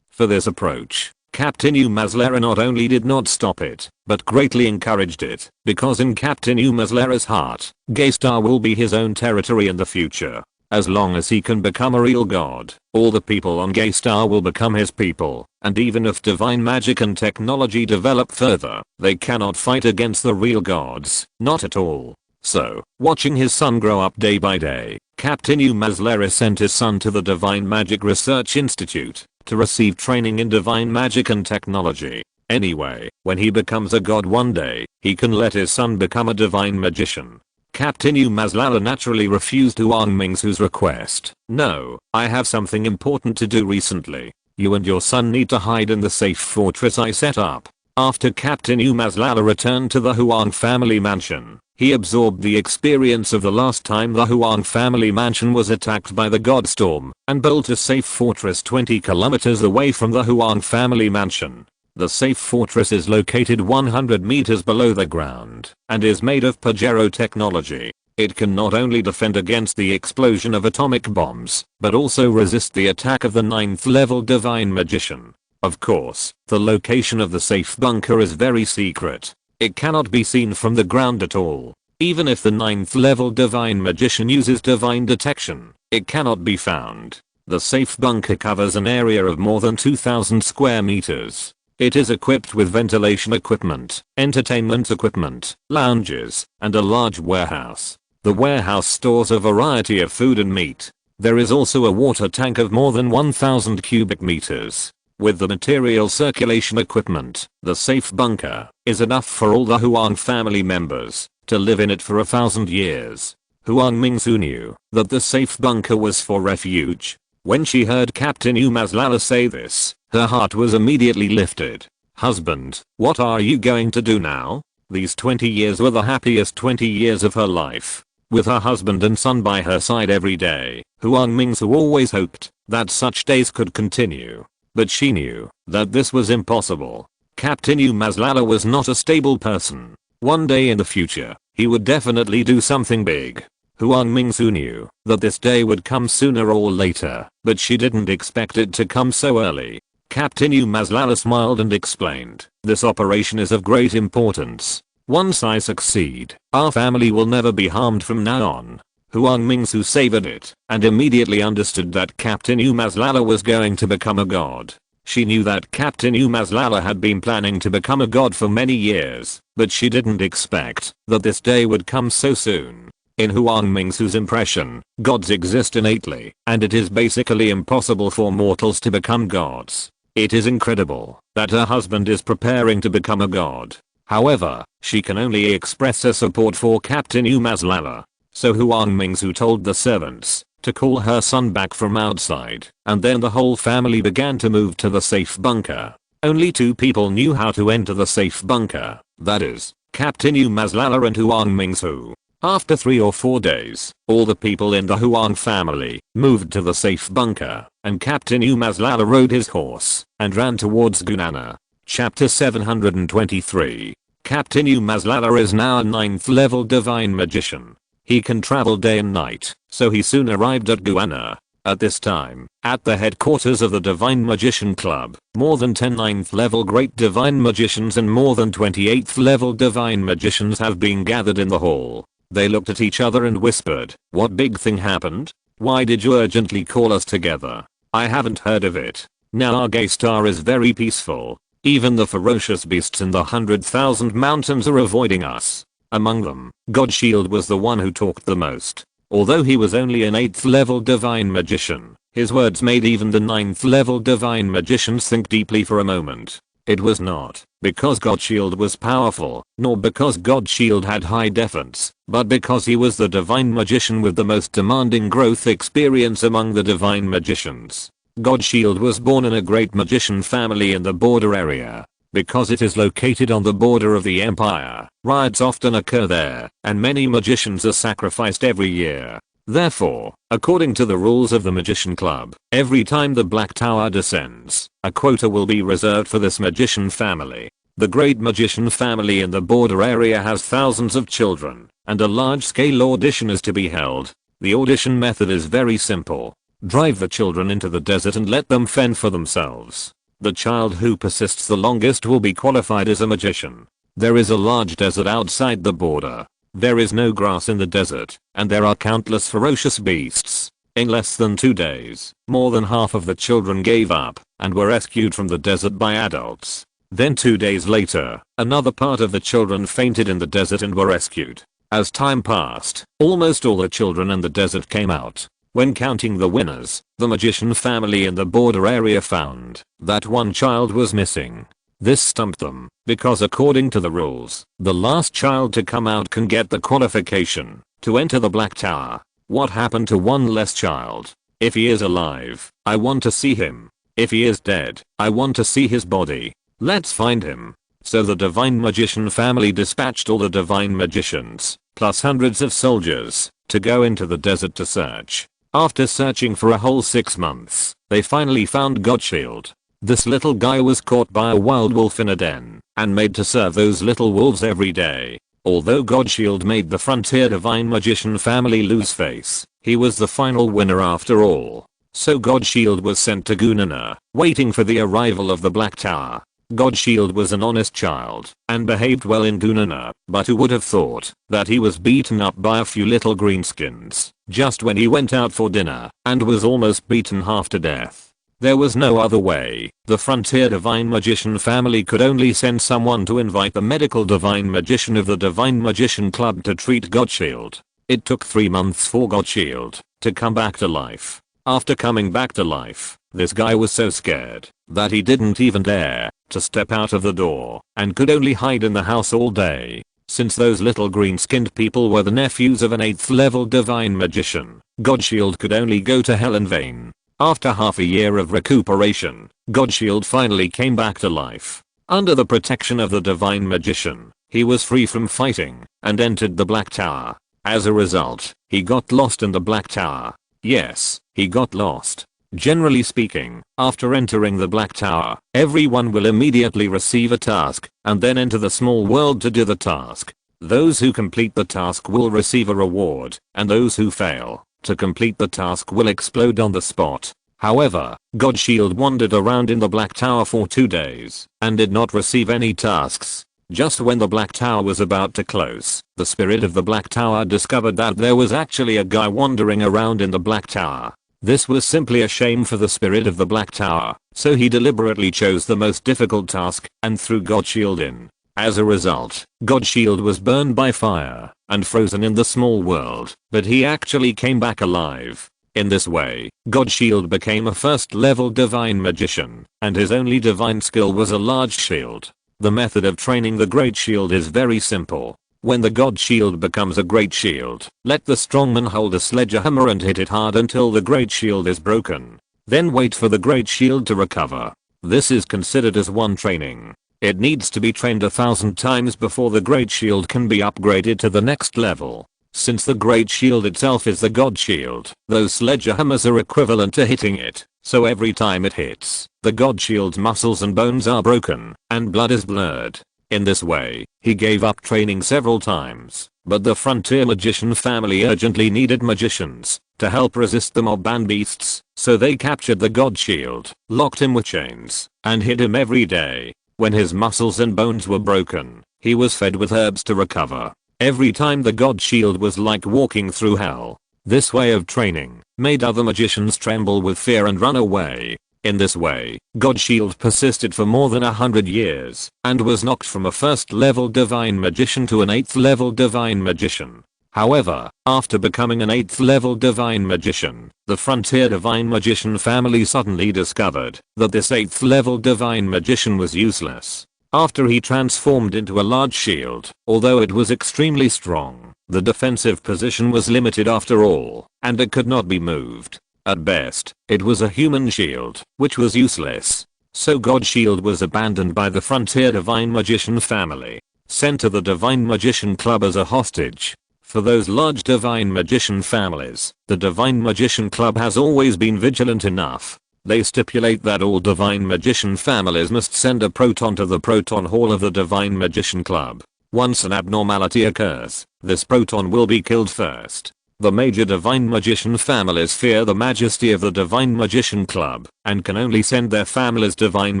For this approach, Captain Umazlala not only did not stop it, but greatly encouraged it, because in Captain Umazlala's heart, Gay Star will be his own territory in the future. As long as he can become a real god, all the people on Gay Star will become his people, and even if divine magic and technology develop further, they cannot fight against the real gods, not at all. So, watching his son grow up day by day, Captain Umazlala sent his son to the Divine Magic Research Institute to receive training in divine magic and technology. Anyway, when he becomes a god one day, he can let his son become a divine magician. Captain Umazlala naturally refused Huang Mingsu's request. "No, I have something important to do recently. You and your son need to hide in the safe fortress I set up." After Captain Umazlala returned to the Huang family mansion, he absorbed the experience of the last time the Huang family mansion was attacked by the God Storm and built a safe fortress 20 kilometers away from the Huang family mansion. The safe fortress is located 100 meters below the ground and is made of Pajero technology. It can not only defend against the explosion of atomic bombs, but also resist the attack of the 9th level divine magician. Of course, the location of the safe bunker is very secret. It cannot be seen from the ground at all. Even if the 9th level divine magician uses divine detection, it cannot be found. The safe bunker covers an area of more than 2,000 square meters. It is equipped with ventilation equipment, entertainment equipment, lounges, and a large warehouse. The warehouse stores a variety of food and meat. There is also a water tank of more than 1,000 cubic meters. With the material circulation equipment, the safe bunker is enough for all the Huang family members to live in it for 1,000 years. Huang Mingsu knew that the safe bunker was for refuge. When she heard Captain Umazlala say this, her heart was immediately lifted. "Husband, what are you going to do now?" These 20 years were the happiest 20 years of her life. With her husband and son by her side every day, Huang Mingsu always hoped that such days could continue. But she knew that this was impossible. Captain Umaslala was not a stable person. One day in the future, he would definitely do something big. Huang Mingsu knew that this day would come sooner or later, but she didn't expect it to come so early. Captain Umaslala smiled and explained, "This operation is of great importance. Once I succeed, our family will never be harmed from now on." Huang Mingsu savored it and immediately understood that Captain Umaslala was going to become a god. She knew that Captain Umaslala had been planning to become a god for many years, but she didn't expect that this day would come so soon. In Huang Mingsu's impression, gods exist innately, and it is basically impossible for mortals to become gods. It is incredible that her husband is preparing to become a god. However, she can only express her support for Captain Umaslala. So Huang Mingsu told the servants to call her son back from outside, and then the whole family began to move to the safe bunker. Only 2 people knew how to enter the safe bunker, that is, Captain Umaslala and Huang Mingsu. After 3 or 4 days, all the people in the Huang family moved to the safe bunker, and Captain Umaslala rode his horse and ran towards Gunana. Chapter 723. Captain Umaslala is now a 9th level divine magician. He can travel day and night, so he soon arrived at Guana. At this time, at the headquarters of the Divine Magician Club, more than 10 9th level great divine magicians and more than 28th level divine magicians have been gathered in the hall. They looked at each other and whispered, "What big thing happened? Why did you urgently call us together? I haven't heard of it. Now our gay star is very peaceful. Even the ferocious beasts in the 100,000 mountains are avoiding us." Among them, Godshield was the one who talked the most. Although he was only an 8th level divine magician, his words made even the 9th level divine magicians think deeply for a moment. It was not because Godshield was powerful, nor because Godshield had high defense, but because he was the divine magician with the most demanding growth experience among the divine magicians. Godshield was born in a great magician family in the border area. Because it is located on the border of the empire, riots often occur there, and many magicians are sacrificed every year. Therefore, according to the rules of the Magician Club, every time the Black Tower descends, a quota will be reserved for this magician family. The great magician family in the border area has thousands of children, and a large-scale audition is to be held. The audition method is very simple. Drive the children into the desert and let them fend for themselves. The child who persists the longest will be qualified as a magician. There is a large desert outside the border. There is no grass in the desert, and there are countless ferocious beasts. In less than 2 days, more than half of the children gave up, and were rescued from the desert by adults. Then 2 days later, another part of the children fainted in the desert and were rescued. As time passed, almost all the children in the desert came out. When counting the winners, the magician family in the border area found that one child was missing. This stumped them, because according to the rules, the last child to come out can get the qualification to enter the Black Tower. What happened to one less child? If he is alive, I want to see him. If he is dead, I want to see his body. Let's find him. So the divine magician family dispatched all the divine magicians, plus hundreds of soldiers, to go into the desert to search. After searching for a whole 6 months, they finally found Godshield. This little guy was caught by a wild wolf in a den, and made to serve those little wolves every day. Although Godshield made the frontier divine magician family lose face, he was the final winner after all. So Godshield was sent to Gunana, waiting for the arrival of the Black Tower. Godshield was an honest child, and behaved well in Gunana, but who would have thought that he was beaten up by a few little greenskins, just when he went out for dinner, and was almost beaten half to death. There was no other way. The frontier divine magician family could only send someone to invite the medical divine magician of the Divine Magician Club to treat Godshield. It took 3 months for Godshield to come back to life. After coming back to life, this guy was so scared that he didn't even dare to step out of the door, and could only hide in the house all day. Since those little green-skinned people were the nephews of an 8th level divine magician, Godshield could only go to hell in vain. After half a year of recuperation, Godshield finally came back to life. Under the protection of the divine magician, he was free from fighting, and entered the Black Tower. As a result, he got lost in the Black Tower. Yes, he got lost. Generally speaking, after entering the Black Tower, everyone will immediately receive a task, and then enter the small world to do the task. Those who complete the task will receive a reward, and those who fail to complete the task will explode on the spot. However, Godshield wandered around in the Black Tower for 2 days, and did not receive any tasks. Just when the Black Tower was about to close, the spirit of the Black Tower discovered that there was actually a guy wandering around in the Black Tower. This was simply a shame for the spirit of the Black Tower, so he deliberately chose the most difficult task and threw Godshield in. As a result, Godshield was burned by fire and frozen in the small world, but he actually came back alive. In this way, Godshield became a first-level divine magician, and his only divine skill was a large shield. The method of training the Great Shield is very simple. When the God Shield becomes a Great Shield, let the strongman hold a sledgehammer and hit it hard until the Great Shield is broken. Then wait for the Great Shield to recover. This is considered as one training. It needs to be trained 1,000 times before the Great Shield can be upgraded to the next level. Since the Great Shield itself is the God Shield, those sledgehammers are equivalent to hitting it, so every time it hits, the God Shield's muscles and bones are broken, and blood is blurred. In this way, he gave up training several times, but the Frontier Magician family urgently needed magicians to help resist the mob and beasts, so they captured the God Shield, locked him with chains, and hit him every day. When his muscles and bones were broken, he was fed with herbs to recover. Every time the God Shield was like walking through hell. This way of training made other magicians tremble with fear and run away. In this way, God Shield persisted for more than 100 years, and was knocked from a first-level divine magician to an 8th-level divine magician. However, after becoming an 8th-level divine magician, the Frontier Divine Magician family suddenly discovered that this 8th-level divine magician was useless. After he transformed into a large shield, although it was extremely strong, the defensive position was limited after all, and it could not be moved. At best, it was a human shield, which was useless. So God Shield was abandoned by the Frontier Divine Magician family, sent to the Divine Magician Club as a hostage. For those large Divine Magician families, the Divine Magician Club has always been vigilant enough. They stipulate that all Divine Magician families must send a proton to the Proton Hall of the Divine Magician Club. Once an abnormality occurs, this proton will be killed first. The major Divine Magician families fear the majesty of the Divine Magician Club, and can only send their families' Divine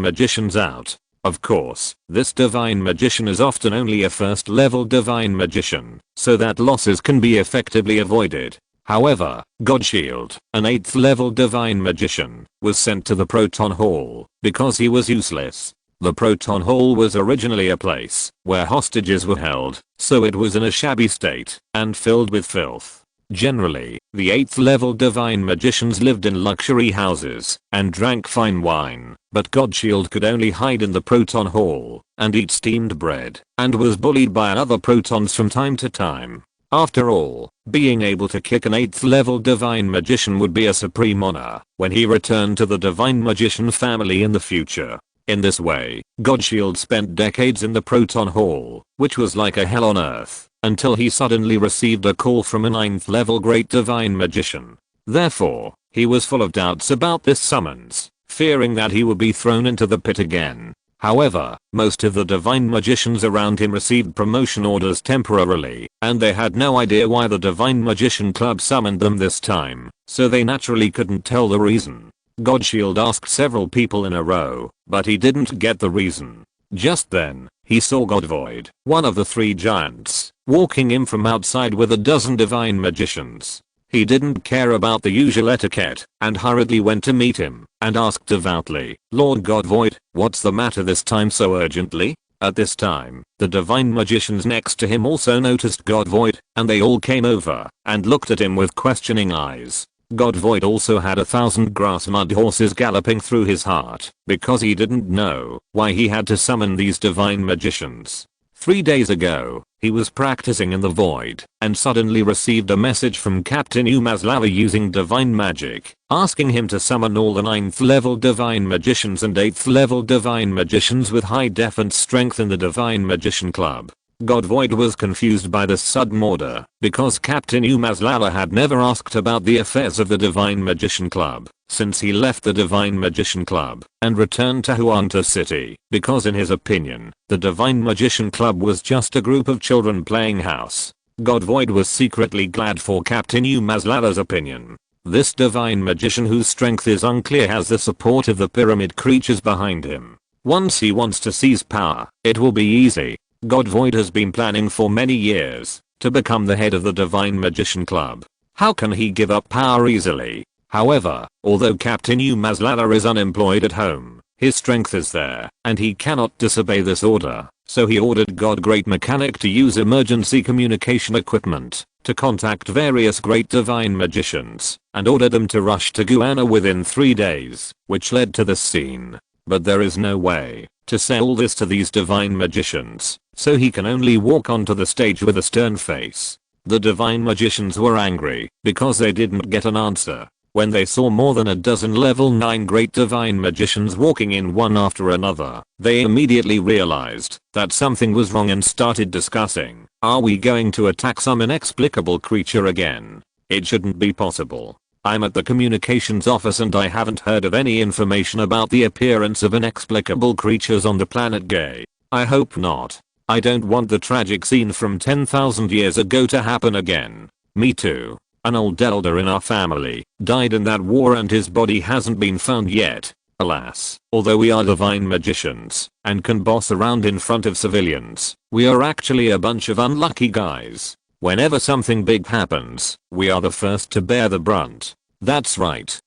Magicians out. Of course, this Divine Magician is often only a first-level Divine Magician, so that losses can be effectively avoided. However, Godshield, an 8th-level Divine Magician, was sent to the Proton Hall because he was useless. The Proton Hall was originally a place where hostages were held, so it was in a shabby state and filled with filth. Generally, the 8th-level Divine Magicians lived in luxury houses and drank fine wine, but Godshield could only hide in the Proton Hall and eat steamed bread, and was bullied by other Protons from time to time. After all, being able to kick an 8th-level Divine Magician would be a supreme honor when he returned to the Divine Magician family in the future. In this way, Godshield spent decades in the Proton Hall, which was like a hell on earth, until he suddenly received a call from a 9th-level Great Divine Magician. Therefore, he was full of doubts about this summons, fearing that he would be thrown into the pit again. However, most of the Divine Magicians around him received promotion orders temporarily, and they had no idea why the Divine Magician Club summoned them this time, so they naturally couldn't tell the reason. Godshield asked several people in a row, but he didn't get the reason. Just then, he saw Godvoid, one of the 3 giants, walking in from outside with a dozen Divine Magicians. He didn't care about the usual etiquette, and hurriedly went to meet him, and asked devoutly, "Lord Godvoid, what's the matter this time so urgently?" At this time, the Divine Magicians next to him also noticed Godvoid, and they all came over, and looked at him with questioning eyes. Godvoid also had 1,000 grass mud horses galloping through his heart, because he didn't know why he had to summon these Divine Magicians. 3 days ago, he was practicing in the void, and suddenly received a message from Captain Umazlava using divine magic, asking him to summon all the 9th-level Divine Magicians and 8th-level Divine Magicians with high def and strength in the Divine Magician Club. God Void was confused by this sudden order because Captain Umazlala had never asked about the affairs of the Divine Magician Club since he left the Divine Magician Club and returned to Huanta City because in his opinion, the Divine Magician Club was just a group of children playing house. God Void was secretly glad for Captain Umazlala's opinion. This divine magician whose strength is unclear has the support of the pyramid creatures behind him. Once he wants to seize power, it will be easy. God Void has been planning for many years to become the head of the Divine Magician Club. How can he give up power easily? However, although Captain Umazlala is unemployed at home, his strength is there, and he cannot disobey this order, so he ordered God Great Mechanic to use emergency communication equipment to contact various great divine magicians and order them to rush to Guyana within 3 days, which led to this scene. But there is no way to say all this to these divine magicians, so he can only walk onto the stage with a stern face. The divine magicians were angry because they didn't get an answer. When they saw more than a dozen level 9 great divine magicians walking in one after another, they immediately realized that something was wrong and started discussing, are we going to attack some inexplicable creature again? It shouldn't be possible. I'm at the communications office and I haven't heard of any information about the appearance of inexplicable creatures on the planet Gay. I hope not. I don't want the tragic scene from 10,000 years ago to happen again. Me too. An old elder in our family died in that war and his body hasn't been found yet. Alas, although we are divine magicians and can boss around in front of civilians, we are actually a bunch of unlucky guys. Whenever something big happens, we are the first to bear the brunt. That's right.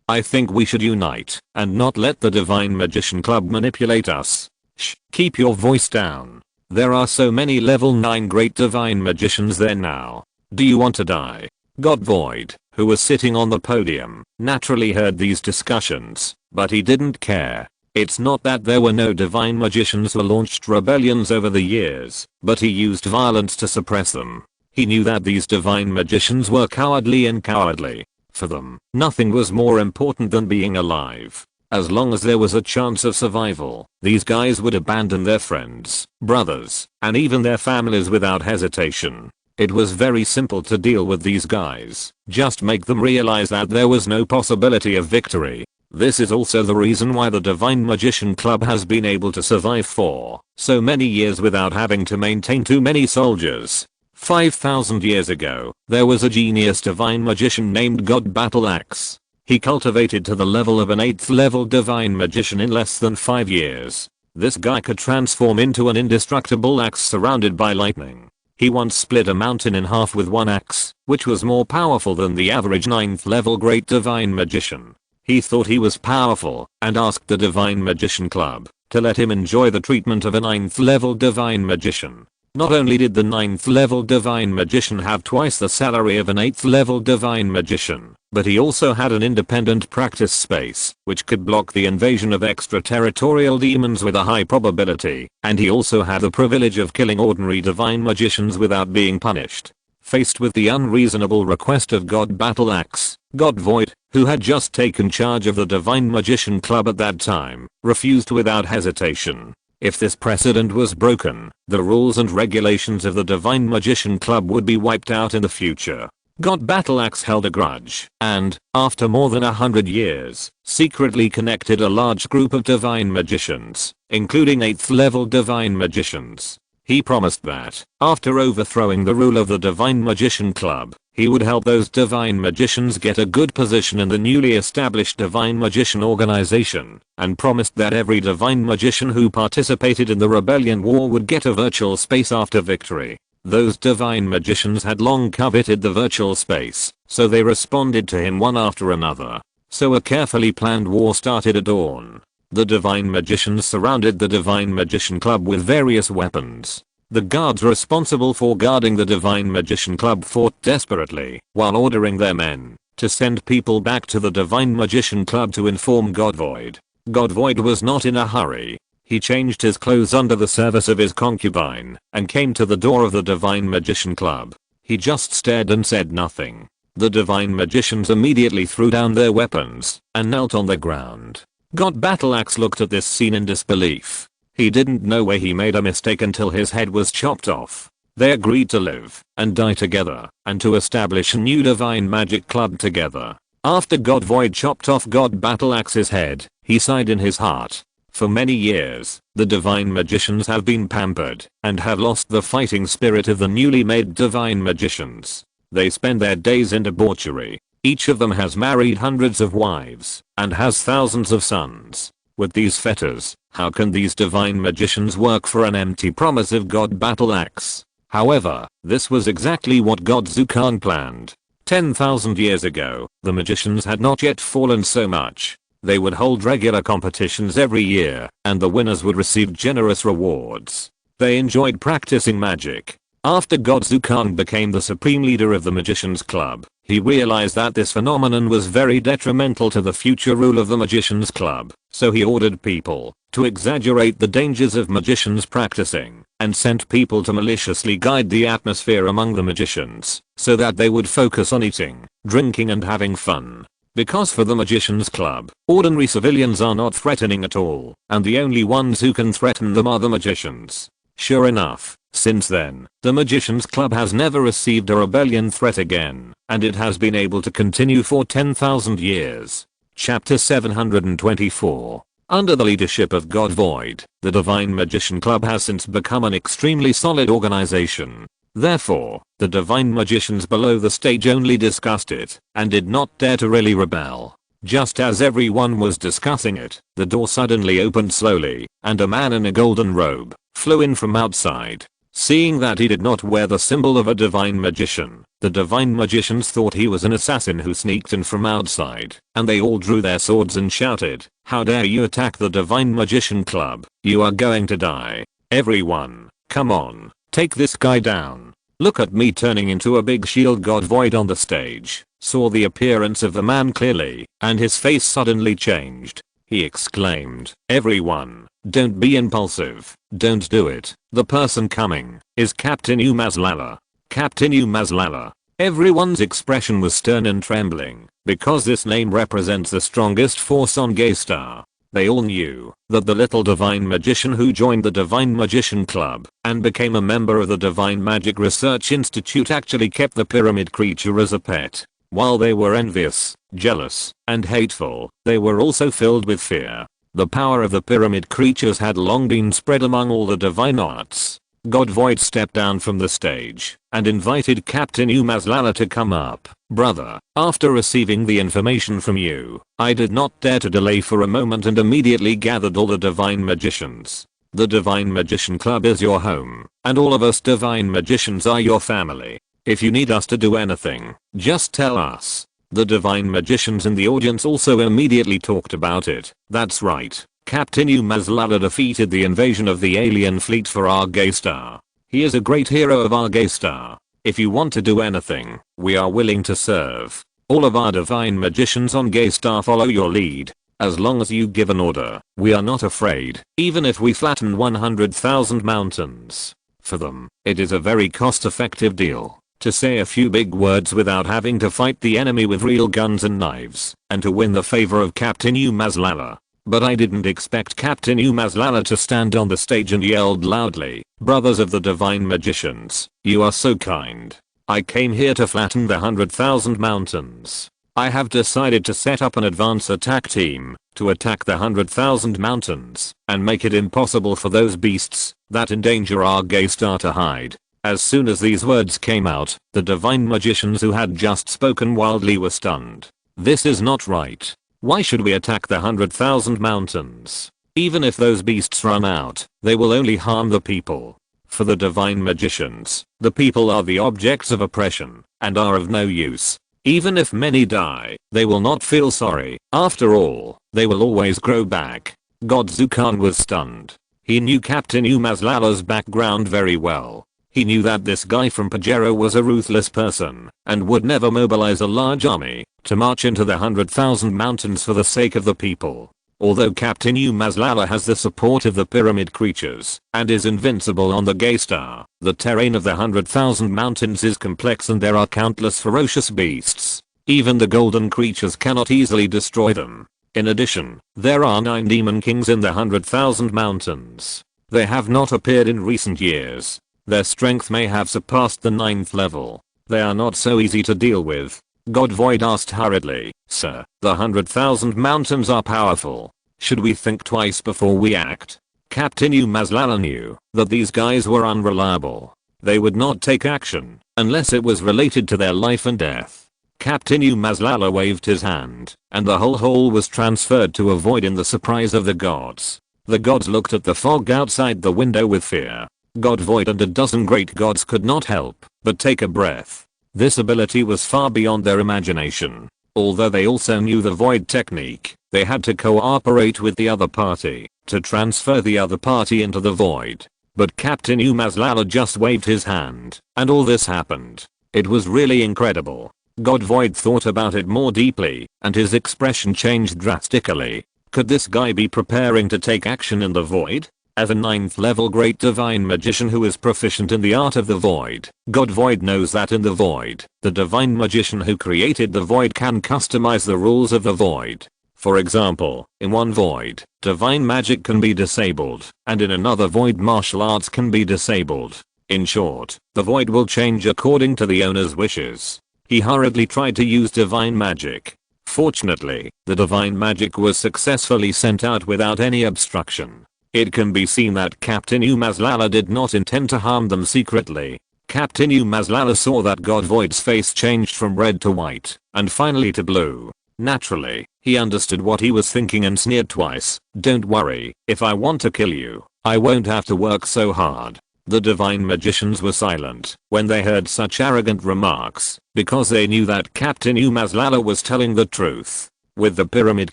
I think we should unite and not let the Divine Magician Club manipulate us. Shh, keep your voice down. There are so many level 9 great divine magicians there now. Do you want to die? God Void, who was sitting on the podium, naturally heard these discussions, but he didn't care. It's not that there were no divine magicians who launched rebellions over the years, but he used violence to suppress them. He knew that these divine magicians were cowardly and cowardly. For them, nothing was more important than being alive. As long as there was a chance of survival, these guys would abandon their friends, brothers, and even their families without hesitation. It was very simple to deal with these guys. Just make them realize that there was no possibility of victory. This is also the reason why the Divine Magician Club has been able to survive for so many years without having to maintain too many soldiers. 5,000 years ago, there was a genius divine magician named God Battle Axe. He cultivated to the level of an 8th level divine magician in less than 5 years. This guy could transform into an indestructible axe surrounded by lightning. He once split a mountain in half with one axe, which was more powerful than the average 9th level great divine magician. He thought he was powerful and asked the Divine Magician Club to let him enjoy the treatment of a 9th level divine magician. Not only did the 9th level divine magician have twice the salary of an 8th level divine magician, but he also had an independent practice space, which could block the invasion of extraterritorial demons with a high probability, and he also had the privilege of killing ordinary divine magicians without being punished. Faced with the unreasonable request of God Battle Axe, God Void, who had just taken charge of the Divine Magician Club at that time, refused without hesitation. If this precedent was broken, the rules and regulations of the Divine Magician Club would be wiped out in the future. God Battle Axe held a grudge, and, after more than 100 years, secretly connected a large group of divine magicians, including 8th level divine magicians. He promised that, after overthrowing the rule of the Divine Magician Club, he would help those divine magicians get a good position in the newly established Divine Magician Organization, and promised that every divine magician who participated in the rebellion war would get a virtual space after victory. Those divine magicians had long coveted the virtual space, so they responded to him one after another. So a carefully planned war started at dawn. The divine magicians surrounded the Divine Magician Club with various weapons. The guards responsible for guarding the Divine Magician Club fought desperately while ordering their men to send people back to the Divine Magician Club to inform God Void. God Void was not in a hurry. He changed his clothes under the service of his concubine and came to the door of the Divine Magician Club. He just stared and said nothing. The divine magicians immediately threw down their weapons and knelt on the ground. God Battle Axe looked at this scene in disbelief. He didn't know where he made a mistake until his head was chopped off. They agreed to live and die together and to establish a new divine magic club together. After God Void chopped off God Battle Axe's head, he sighed in his heart. For many years, the divine magicians have been pampered and have lost the fighting spirit of the newly made divine magicians. They spend their days in debauchery. Each of them has married hundreds of wives and has thousands of sons. With these fetters, how can these divine magicians work for an empty promise of God Battle Axe? However, this was exactly what God Zukan planned. 10,000 years ago, the magicians had not yet fallen so much. They would hold regular competitions every year, and the winners would receive generous rewards. They enjoyed practicing magic. After God Zukan became the supreme leader of the Magicians Club, he realized that this phenomenon was very detrimental to the future rule of the Magicians Club, so he ordered people to exaggerate the dangers of magicians practicing, and sent people to maliciously guide the atmosphere among the magicians, so that they would focus on eating, drinking and having fun. Because for the Magicians Club, ordinary civilians are not threatening at all, and the only ones who can threaten them are the magicians. Sure enough, since then, the Magicians Club has never received a rebellion threat again, and it has been able to continue for 10,000 years. Chapter 724. Under the leadership of God Void, the Divine Magician Club has since become an extremely solid organization. Therefore, the divine magicians below the stage only discussed it, and did not dare to really rebel. Just as everyone was discussing it, the door suddenly opened slowly, and a man in a golden robe flew in from outside. Seeing that he did not wear the symbol of a divine magician, the divine magicians thought he was an assassin who sneaked in from outside, and they all drew their swords and shouted, "How dare you attack the Divine Magician Club? You are going to die. Everyone, come on, take this guy down." Look at me turning into a big shield. God Void on the stage saw the appearance of the man clearly, and his face suddenly changed. He exclaimed, "Everyone, don't be impulsive. Don't do it. The person coming is Captain Umazlala. Captain Umazlala." Everyone's expression was stern and trembling, because this name represents the strongest force on Gaystar. They all knew that the little divine magician who joined the Divine Magician Club and became a member of the Divine Magic Research Institute actually kept the pyramid creature as a pet. While they were envious, jealous, and hateful, they were also filled with fear. The power of the pyramid creatures had long been spread among all the divine arts. God Void stepped down from the stage and invited Captain Umazlala to come up. "Brother, after receiving the information from you, I did not dare to delay for a moment and immediately gathered all the divine magicians. The Divine Magician Club is your home, and all of us divine magicians are your family. If you need us to do anything, just tell us." The divine magicians in the audience also immediately talked about it. That's right. Captain Umazlala defeated the invasion of the alien fleet for our Gaystar. He is a great hero of our Gaystar. If you want to do anything, we are willing to serve. All of our divine magicians on Gaystar follow your lead. As long as you give an order, we are not afraid, even if we flatten 100,000 mountains. For them, it is a very cost-effective deal to say a few big words without having to fight the enemy with real guns and knives, and to win the favor of Captain Umazlala. But I didn't expect Captain Umazlala to stand on the stage and yelled loudly, "Brothers of the Divine Magicians, you are so kind. I came here to flatten the 100,000 mountains. I have decided to set up an advance attack team to attack the 100,000 mountains and make it impossible for those beasts that endanger our Gaystar to hide." As soon as these words came out, the divine magicians who had just spoken wildly were stunned. This is not right. Why should we attack the 100,000 mountains? Even if those beasts run out, they will only harm the people. For the divine magicians, the people are the objects of oppression and are of no use. Even if many die, they will not feel sorry. After all, they will always grow back. God Zukan was stunned. He knew Captain Umazlala's background very well. He knew that this guy from Pajero was a ruthless person and would never mobilize a large army to march into the 100,000 mountains for the sake of the people. Although Captain Umazlala has the support of the pyramid creatures and is invincible on the Gaystar, the terrain of the 100,000 mountains is complex and there are countless ferocious beasts. Even the golden creatures cannot easily destroy them. In addition, there are 9 demon kings in the 100,000 mountains. They have not appeared in recent years. Their strength may have surpassed the 9th level. They are not so easy to deal with. God Void asked hurriedly, "Sir, the 100,000 mountains are powerful. Should we think twice before we act?" Captain Umazlala knew that these guys were unreliable. They would not take action unless it was related to their life and death. Captain Umazlala waved his hand, and the whole hole was transferred to a void in the surprise of the gods. The gods looked at the fog outside the window with fear. God Void and a dozen great gods could not help but take a breath. This ability was far beyond their imagination. Although they also knew the void technique, they had to cooperate with the other party to transfer the other party into the void. But Captain Umazlala just waved his hand, and all this happened. It was really incredible. God Void thought about it more deeply, and his expression changed drastically. Could this guy be preparing to take action in the void? As a 9th level great divine magician who is proficient in the art of the void, God Void knows that in the void, the divine magician who created the void can customize the rules of the void. For example, in one void, divine magic can be disabled, and in another void martial arts can be disabled. In short, the void will change according to the owner's wishes. He hurriedly tried to use divine magic. Fortunately, the divine magic was successfully sent out without any obstruction. It can be seen that Captain Umazlala did not intend to harm them secretly. Captain Umazlala saw that God Void's face changed from red to white, and finally to blue. Naturally, he understood what he was thinking and sneered twice. "Don't worry, if I want to kill you, I won't have to work so hard." The divine magicians were silent when they heard such arrogant remarks, because they knew that Captain Umazlala was telling the truth. With the pyramid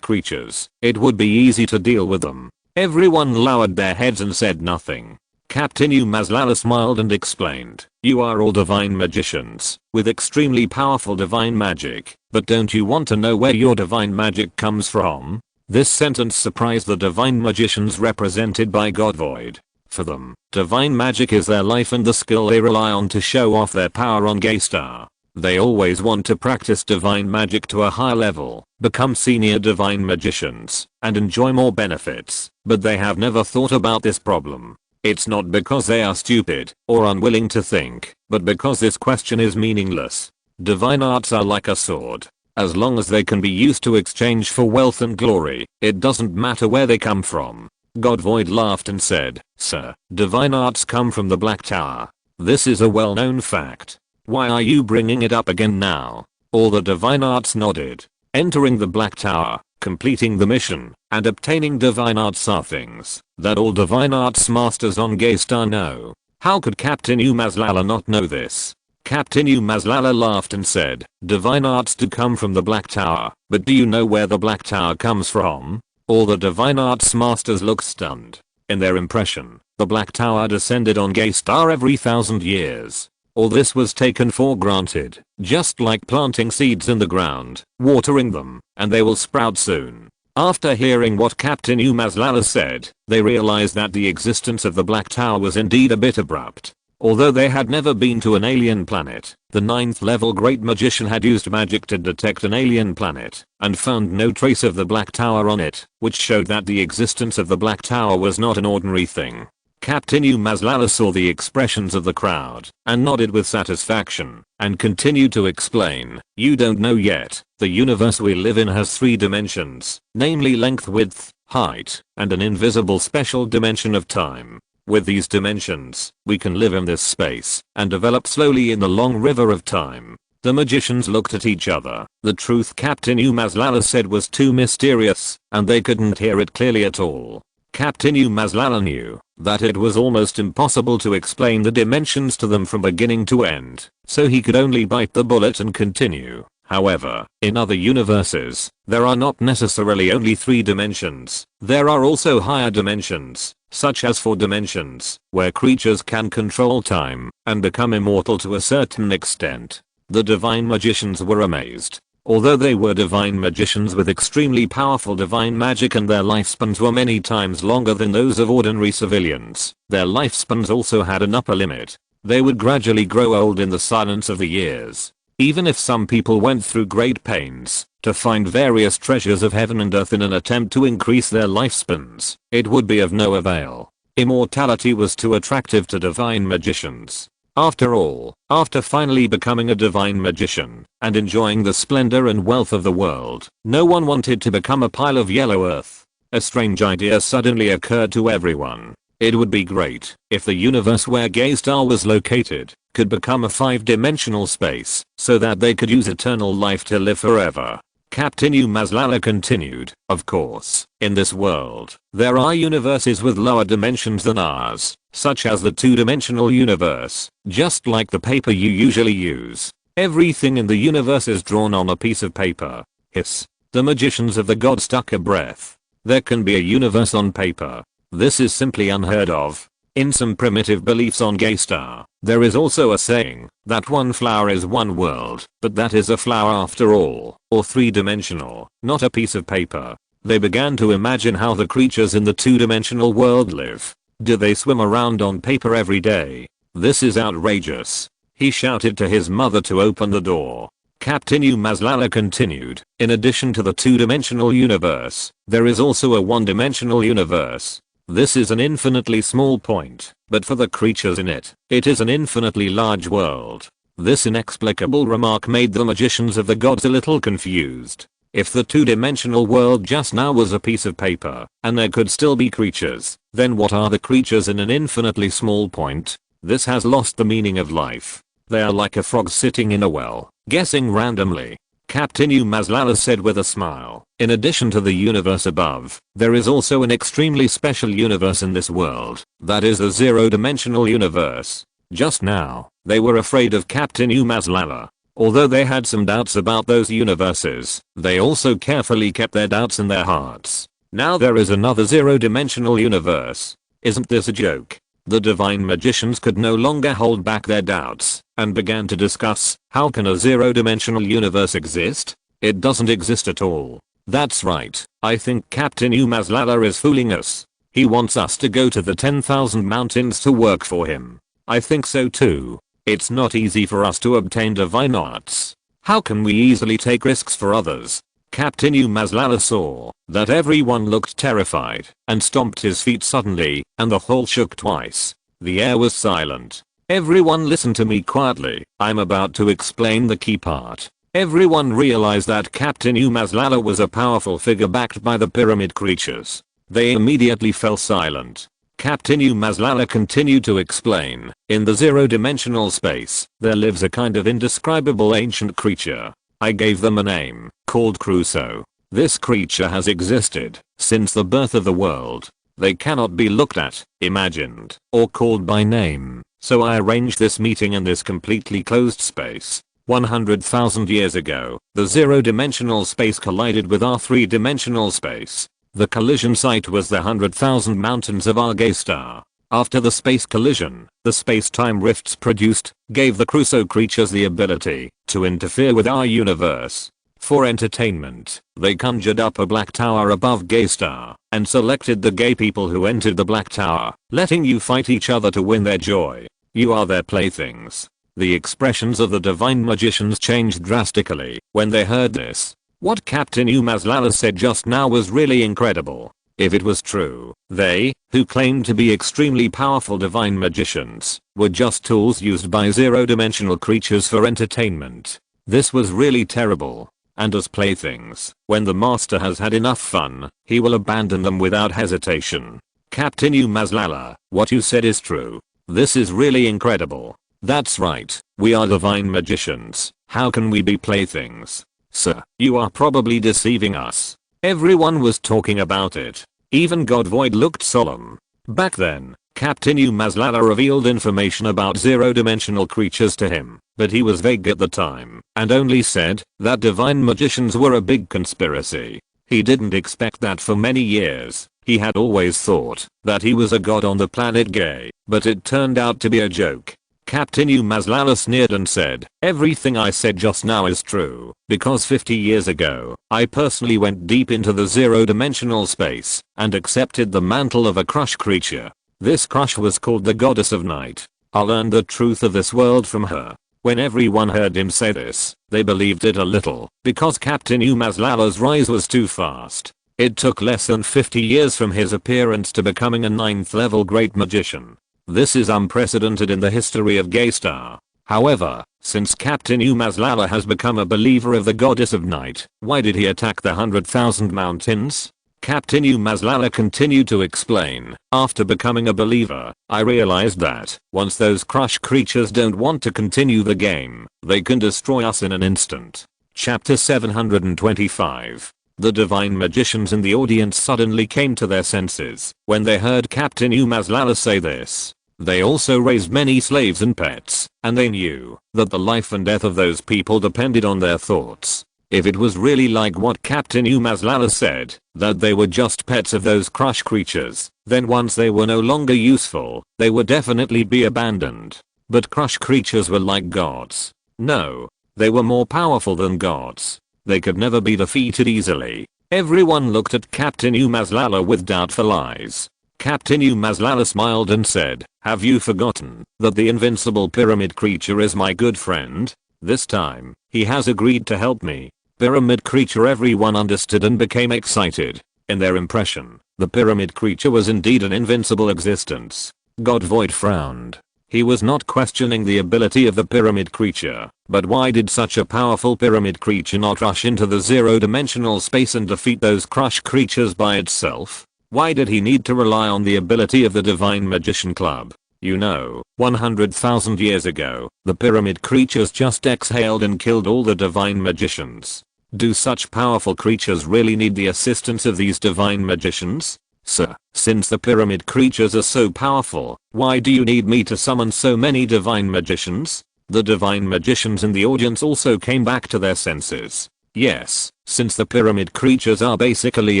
creatures, it would be easy to deal with them. Everyone lowered their heads and said nothing. Captain Umazlala smiled and explained, "You are all divine magicians, with extremely powerful divine magic, but don't you want to know where your divine magic comes from?" This sentence surprised the divine magicians represented by God Void. For them, divine magic is their life and the skill they rely on to show off their power on Gaystar. They always want to practice divine magic to a higher level, become senior divine magicians, and enjoy more benefits, but they have never thought about this problem. It's not because they are stupid or unwilling to think, but because this question is meaningless. Divine arts are like a sword. As long as they can be used to exchange for wealth and glory, it doesn't matter where they come from. God Void laughed and said, "Sir, divine arts come from the Black Tower. This is a well-known fact. Why are you bringing it up again now?" All the divine arts nodded. Entering the Black Tower, completing the mission, and obtaining divine arts are things that all divine arts masters on Gaystar know. How could Captain Umazlala not know this? Captain Umazlala laughed and said, "Divine arts do come from the Black Tower, but do you know where the Black Tower comes from?" All the divine arts masters looked stunned. In their impression, the Black Tower descended on Gaystar every 1,000 years. All this was taken for granted, just like planting seeds in the ground, watering them, and they will sprout soon. After hearing what Captain Umazlala said, they realized that the existence of the Black Tower was indeed a bit abrupt. Although they had never been to an alien planet, the 9th level great magician had used magic to detect an alien planet, and found no trace of the Black Tower on it, which showed that the existence of the Black Tower was not an ordinary thing. Captain Umazlala saw the expressions of the crowd, and nodded with satisfaction, and continued to explain, "You don't know yet, the universe we live in has 3 dimensions, namely length, width, height, and an invisible special dimension of time. With these dimensions, we can live in this space, and develop slowly in the long river of time." The magicians looked at each other. The truth Captain Umazlala said was too mysterious, and they couldn't hear it clearly at all. Captain Umazlala knew that it was almost impossible to explain the dimensions to them from beginning to end, so he could only bite the bullet and continue. However, in other universes, there are not necessarily only 3 dimensions. There are also higher dimensions, such as 4 dimensions, where creatures can control time and become immortal to a certain extent. The divine magicians were amazed. Although they were divine magicians with extremely powerful divine magic and their lifespans were many times longer than those of ordinary civilians, their lifespans also had an upper limit. They would gradually grow old in the silence of the years. Even if some people went through great pains to find various treasures of heaven and earth in an attempt to increase their lifespans, it would be of no avail. Immortality was too attractive to divine magicians. After all, after finally becoming a divine magician and enjoying the splendor and wealth of the world, no one wanted to become a pile of yellow earth. A strange idea suddenly occurred to everyone. It would be great if the universe where Gaystar was located could become a 5-dimensional space so that they could use eternal life to live forever. Captain Umazlala continued, of course, in this world, there are universes with lower dimensions than ours, such as the 2-dimensional universe, just like the paper you usually use. Everything in the universe is drawn on a piece of paper. Hiss. The magicians of the god stuck a breath. There can be a universe on paper. This is simply unheard of. In some primitive beliefs on Gaystar, there is also a saying that one flower is one world, but that is a flower after all, or 3-dimensional, not a piece of paper. They began to imagine how the creatures in the 2-dimensional world live. Do they swim around on paper every day? This is outrageous. He shouted to his mother to open the door. Captain Umazlala continued, in addition to the 2-dimensional universe, there is also a 1-dimensional universe. This is an infinitely small point, but for the creatures in it, it is an infinitely large world. This inexplicable remark made the magicians of the gods a little confused. If the 2-dimensional world just now was a piece of paper, and there could still be creatures, then what are the creatures in an infinitely small point? This has lost the meaning of life. They are like a frog sitting in a well, guessing randomly. Captain Umazlala said with a smile, in addition to the universe above, there is also an extremely special universe in this world, that is the 0-dimensional universe. Just now, they were afraid of Captain Umazlala. Although they had some doubts about those universes, they also carefully kept their doubts in their hearts. Now there is another 0-dimensional universe. Isn't this a joke? The divine magicians could no longer hold back their doubts and began to discuss, how can a 0-dimensional universe exist? It doesn't exist at all. That's right, I think Captain Umazlala is fooling us. He wants us to go to the 10,000 mountains to work for him. I think so too. It's not easy for us to obtain divine arts. How can we easily take risks for others? Captain Umazlala saw that everyone looked terrified and stomped his feet suddenly, and the hall shook twice. The air was silent. Everyone listen to me quietly. I'm about to explain the key part. Everyone realized that Captain Umazlala was a powerful figure backed by the pyramid creatures. They immediately fell silent. Captain Umazlala continued to explain, in the 0-dimensional space, there lives a kind of indescribable ancient creature. I gave them a name, called Crusoe. This creature has existed since the birth of the world. They cannot be looked at, imagined, or called by name, so I arranged this meeting in this completely closed space. 100,000 years ago, the 0-dimensional space collided with our 3-dimensional space. The collision site was the 100,000 mountains of our Gaystar. After the space collision, the space-time rifts produced gave the Crusoe creatures the ability to interfere with our universe. For entertainment, they conjured up a black tower above Gaystar and selected the gay people who entered the black tower, letting you fight each other to win their joy. You are their playthings. The expressions of the divine magicians changed drastically when they heard this. What Captain Umazlala said just now was really incredible. If it was true, they, who claimed to be extremely powerful divine magicians, were just tools used by 0-dimensional creatures for entertainment. This was really terrible. And as playthings, when the master has had enough fun, he will abandon them without hesitation. Captain Umazlala, what you said is true. This is really incredible. That's right, we are divine magicians. How can we be playthings? Sir, you are probably deceiving us. Everyone was talking about it. Even God Void looked solemn. Back then, Captain Umazlala revealed information about 0-dimensional creatures to him, but he was vague at the time and only said that divine magicians were a big conspiracy. He didn't expect that for many years. He had always thought that he was a god on the planet Gay, but it turned out to be a joke. Captain Umazlala sneered and said, everything I said just now is true, because 50 years ago, I personally went deep into the 0-dimensional space and accepted the mantle of a crush creature. This crush was called the Goddess of Night. I learned the truth of this world from her. When everyone heard him say this, they believed it a little, because Captain Umazlala's rise was too fast. It took less than 50 years from his appearance to becoming a 9th level great magician. This is unprecedented in the history of Gaystar. However, since Captain Umazlala has become a believer of the goddess of night, why did he attack the 100,000 mountains? Captain Umazlala continued to explain, after becoming a believer, I realized that, once those crush creatures don't want to continue the game, they can destroy us in an instant. Chapter 725. The divine magicians in the audience suddenly came to their senses when they heard Captain Umazlala say this. They also raised many slaves and pets, and they knew that the life and death of those people depended on their thoughts. If it was really like what Captain Umazlala said, that they were just pets of those crush creatures, then once they were no longer useful, they would definitely be abandoned. But crush creatures were like gods. No, they were more powerful than gods. They could never be defeated easily. Everyone looked at Captain Umazlala with doubtful eyes. Captain Umazlala smiled and said, have you forgotten that the invincible pyramid creature is my good friend? This time, he has agreed to help me. Pyramid creature. Everyone understood and became excited. In their impression, the pyramid creature was indeed an invincible existence. God Void frowned. He was not questioning the ability of the pyramid creature, but why did such a powerful pyramid creature not rush into the zero-dimensional space and defeat those crush creatures by itself? Why did he need to rely on the ability of the Divine Magician Club? You know, 100,000 years ago, the pyramid creatures just exhaled and killed all the divine magicians. Do such powerful creatures really need the assistance of these divine magicians? Sir, since the pyramid creatures are so powerful, why do you need me to summon so many divine magicians? The divine magicians in the audience also came back to their senses. Yes, since the pyramid creatures are basically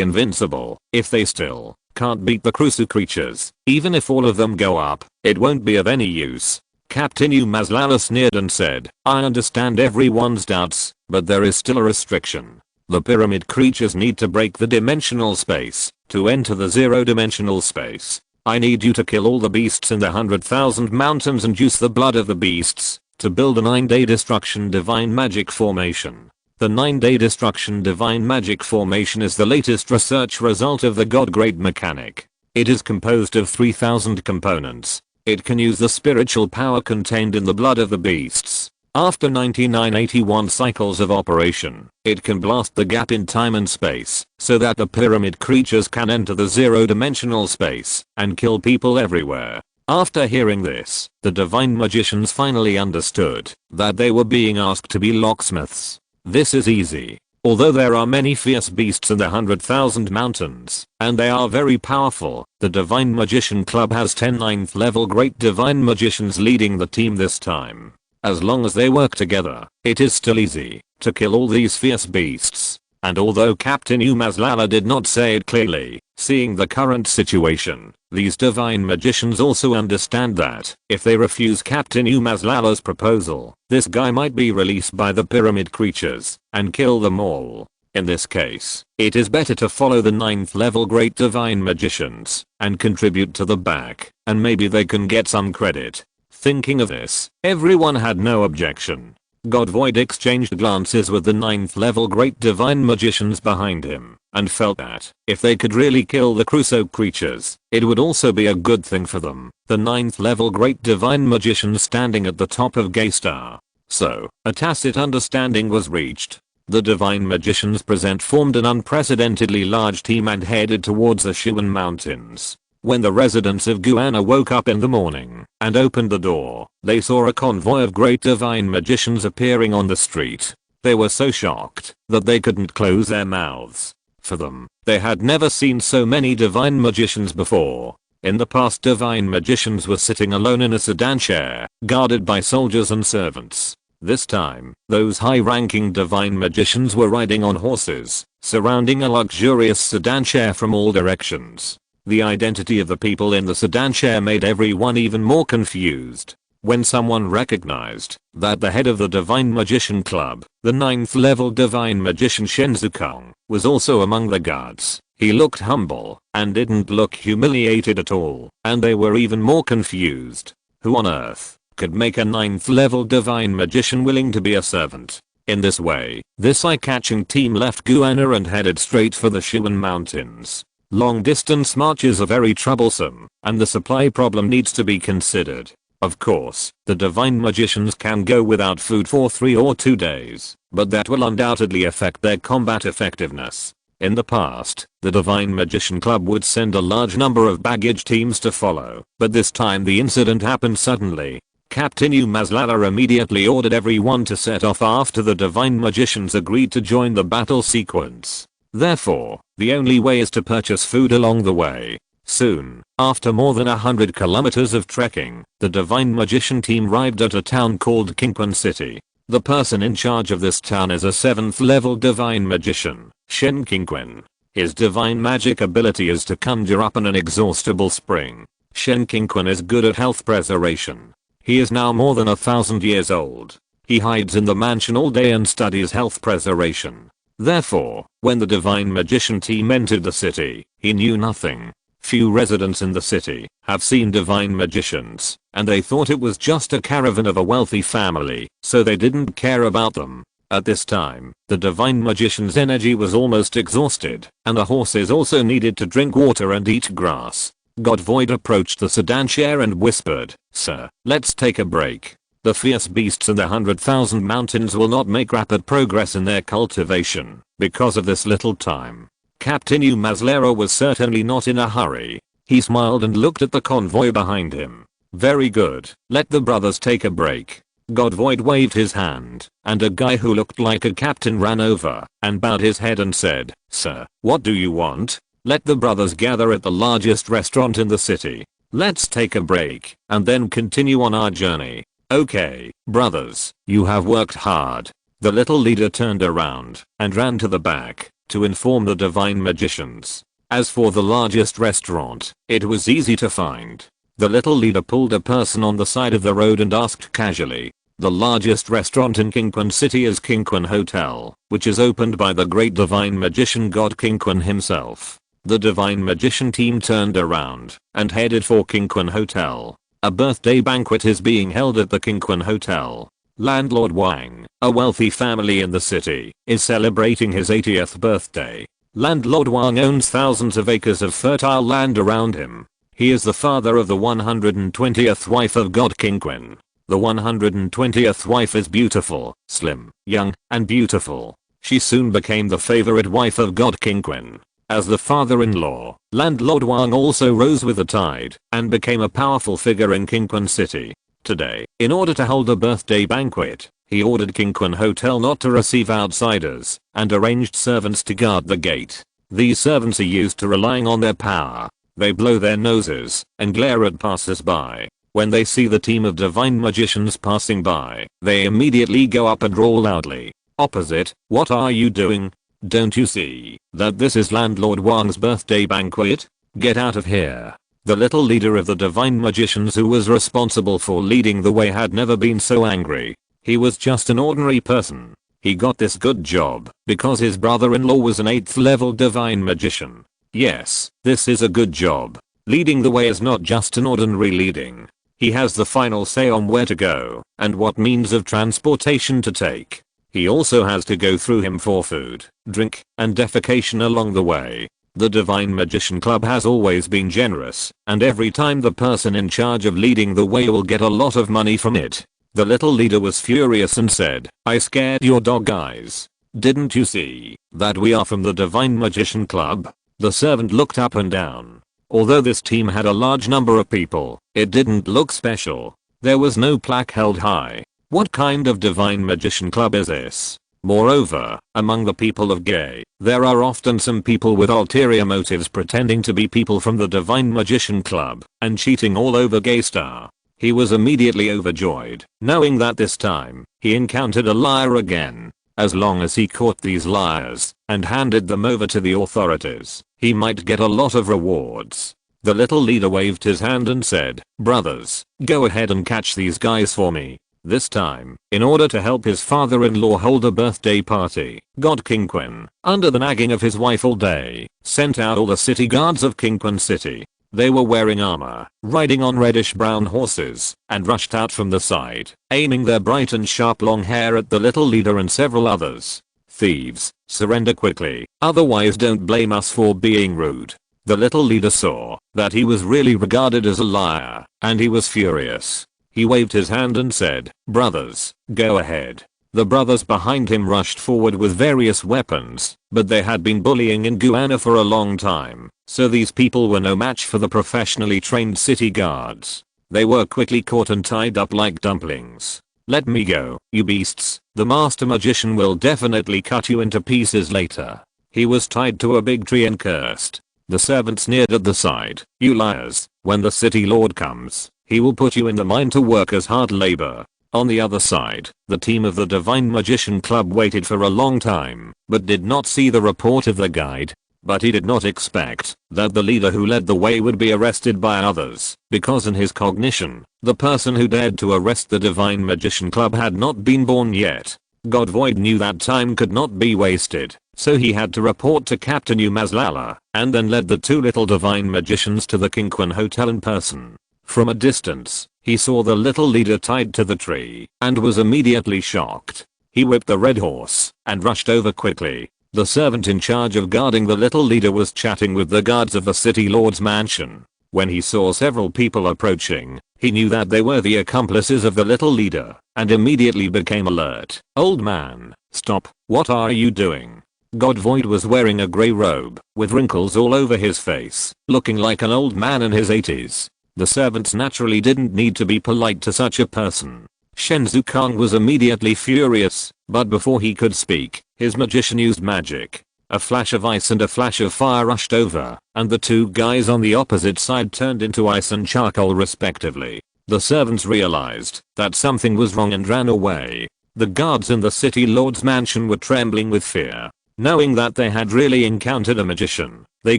invincible, if they still can't beat the Crusu creatures, even if all of them go up, it won't be of any use. Captain Umazlala sneered and said, I understand everyone's doubts, but there is still a restriction. The pyramid creatures need to break the dimensional space to enter the zero-dimensional space. I need you to kill all the beasts in the 100,000 mountains and use the blood of the beasts to build a 9-day destruction divine magic formation. The 9-day destruction divine magic formation is the latest research result of the God Great Mechanic. It is composed of 3,000 components. It can use the spiritual power contained in the blood of the beasts. After 9981 cycles of operation, it can blast the gap in time and space, so that the pyramid creatures can enter the zero-dimensional space and kill people everywhere. After hearing this, the divine magicians finally understood that they were being asked to be locksmiths. This is easy. Although there are many fierce beasts in the 100,000 mountains, and they are very powerful, the Divine Magician Club has 10 9th level great divine magicians leading the team this time. As long as they work together, it is still easy to kill all these fierce beasts. And although Captain Umazlala did not say it clearly, seeing the current situation, these divine magicians also understand that if they refuse Captain Umazlala's proposal, this guy might be released by the pyramid creatures and kill them all. In this case, it is better to follow the 9th level great divine magicians and contribute to the back, and maybe they can get some credit. Thinking of this, everyone had no objection. God Void exchanged glances with the 9th level great divine magicians behind him, and felt that if they could really kill the Crusoe creatures, it would also be a good thing for them. The 9th level great divine magicians standing at the top of Gaystar. So, a tacit understanding was reached. The divine magicians present formed an unprecedentedly large team and headed towards the Shuan Mountains. When the residents of Guana woke up in the morning and opened the door, they saw a convoy of great divine magicians appearing on the street. They were so shocked that they couldn't close their mouths. For them, they had never seen so many divine magicians before. In the past, divine magicians were sitting alone in a sedan chair, guarded by soldiers and servants. This time, those high-ranking divine magicians were riding on horses, surrounding a luxurious sedan chair from all directions. The identity of the people in the sedan chair made everyone even more confused. When someone recognized that the head of the Divine Magician Club, the 9th level divine magician Chen Shuxian, was also among the guards, he looked humble and didn't look humiliated at all, and they were even more confused. Who on earth could make a 9th level divine magician willing to be a servant? In this way, this eye-catching team left Guyana and headed straight for the Shuan Mountains. Long distance marches are very troublesome, and the supply problem needs to be considered. Of course, the divine magicians can go without food for 3 or 2 days, but that will undoubtedly affect their combat effectiveness. In the past, the Divine Magician Club would send a large number of baggage teams to follow, but this time the incident happened suddenly. Captain Umazlala immediately ordered everyone to set off after the Divine Magicians agreed to join the battle sequence. Therefore, the only way is to purchase food along the way. Soon, after more than 100 kilometers of trekking, the Divine Magician team arrived at a town called Qingquan City. The person in charge of this town is a 7th level Divine Magician, Chen Shuxian. His divine magic ability is to conjure up an inexhaustible spring. Chen Shuxian is good at health preservation. He is now more than 1,000 years old. He hides in the mansion all day and studies health preservation. Therefore, when the Divine Magician team entered the city, he knew nothing. Few residents in the city have seen divine magicians, and they thought it was just a caravan of a wealthy family, so they didn't care about them. At this time, the divine magician's energy was almost exhausted, and the horses also needed to drink water and eat grass. God Void approached the sedan chair and whispered, "Sir, let's take a break. The fierce beasts in the 100,000 mountains will not make rapid progress in their cultivation because of this little time." Captain Umazlera was certainly not in a hurry. He smiled and looked at the convoy behind him. "Very good, let the brothers take a break." God Void waved his hand, and a guy who looked like a captain ran over and bowed his head and said, "Sir, what do you want?" "Let the brothers gather at the largest restaurant in the city. Let's take a break and then continue on our journey." "Okay, brothers, you have worked hard." The little leader turned around and ran to the back to inform the divine magicians. As for the largest restaurant, it was easy to find. The little leader pulled a person on the side of the road and asked casually, "The largest restaurant in Qingquan City is Qingquan Hotel, which is opened by the great divine magician god Qingquan himself." The divine magician team turned around and headed for Qingquan Hotel. A birthday banquet is being held at the Qingquan Hotel. Landlord Wang, a wealthy family in the city, is celebrating his 80th birthday. Landlord Wang owns thousands of acres of fertile land around him. He is the father of the 120th wife of God Qingquan. The 120th wife is beautiful, slim, young, and beautiful. She soon became the favorite wife of God Qingquan. As the father-in-law, Landlord Wang also rose with the tide and became a powerful figure in Qingquan City. Today, in order to hold a birthday banquet, he ordered Qingquan Hotel not to receive outsiders and arranged servants to guard the gate. These servants are used to relying on their power. They blow their noses and glare at passers-by. When they see the team of divine magicians passing by, they immediately go up and roar loudly. "Opposite, what are you doing? Don't you see that this is Landlord Wang's birthday banquet? Get out of here." The little leader of the divine magicians who was responsible for leading the way had never been so angry. He was just an ordinary person. He got this good job because his brother-in-law was an 8th level divine magician. Yes, this is a good job. Leading the way is not just an ordinary leading. He has the final say on where to go and what means of transportation to take. He also has to go through him for food, drink, and defecation along the way. The Divine Magician Club has always been generous, and every time the person in charge of leading the way will get a lot of money from it. The little leader was furious and said, "I scared your dog eyes. Didn't you see that we are from the Divine Magician Club?" The servant looked up and down. Although this team had a large number of people, it didn't look special. There was no plaque held high. What kind of Divine Magician Club is this? Moreover, among the people of Gay, there are often some people with ulterior motives pretending to be people from the Divine Magician Club and cheating all over Gaystar. He was immediately overjoyed, knowing that this time, he encountered a liar again. As long as he caught these liars and handed them over to the authorities, he might get a lot of rewards. The little leader waved his hand and said, "Brothers, go ahead and catch these guys for me." This time, in order to help his father-in-law hold a birthday party, God Qingquan, under the nagging of his wife all day, sent out all the city guards of Qingquan City. They were wearing armor, riding on reddish-brown horses, and rushed out from the side, aiming their bright and sharp long hair at the little leader and several others. "Thieves, surrender quickly, otherwise don't blame us for being rude." The little leader saw that he was really regarded as a liar, and he was furious. He waved his hand and said, "Brothers, go ahead." The brothers behind him rushed forward with various weapons, but they had been bullying in Guyana for a long time, so these people were no match for the professionally trained city guards. They were quickly caught and tied up like dumplings. "Let me go, you beasts, the master magician will definitely cut you into pieces later." He was tied to a big tree and cursed. The servant sneered at the side, "You liars, when the city lord comes, he will put you in the mine to work as hard labor." On the other side, the team of the Divine Magician Club waited for a long time, but did not see the report of the guide. But he did not expect that the leader who led the way would be arrested by others, because in his cognition, the person who dared to arrest the Divine Magician Club had not been born yet. God Void knew that time could not be wasted, so he had to report to Captain Umazlala, and then led the two little divine magicians to the Kinquan Hotel in person. From a distance, he saw the little leader tied to the tree, and was immediately shocked. He whipped the red horse, and rushed over quickly. The servant in charge of guarding the little leader was chatting with the guards of the city lord's mansion. When he saw several people approaching, he knew that they were the accomplices of the little leader, and immediately became alert. "Old man, stop, what are you doing?" God Void was wearing a grey robe, with wrinkles all over his face, looking like an old man in his 80s. The servants naturally didn't need to be polite to such a person. Chen Shuxian was immediately furious, but before he could speak, his magician used magic. A flash of ice and a flash of fire rushed over, and the two guys on the opposite side turned into ice and charcoal respectively. The servants realized that something was wrong and ran away. The guards in the city lord's mansion were trembling with fear. Knowing that they had really encountered a magician, they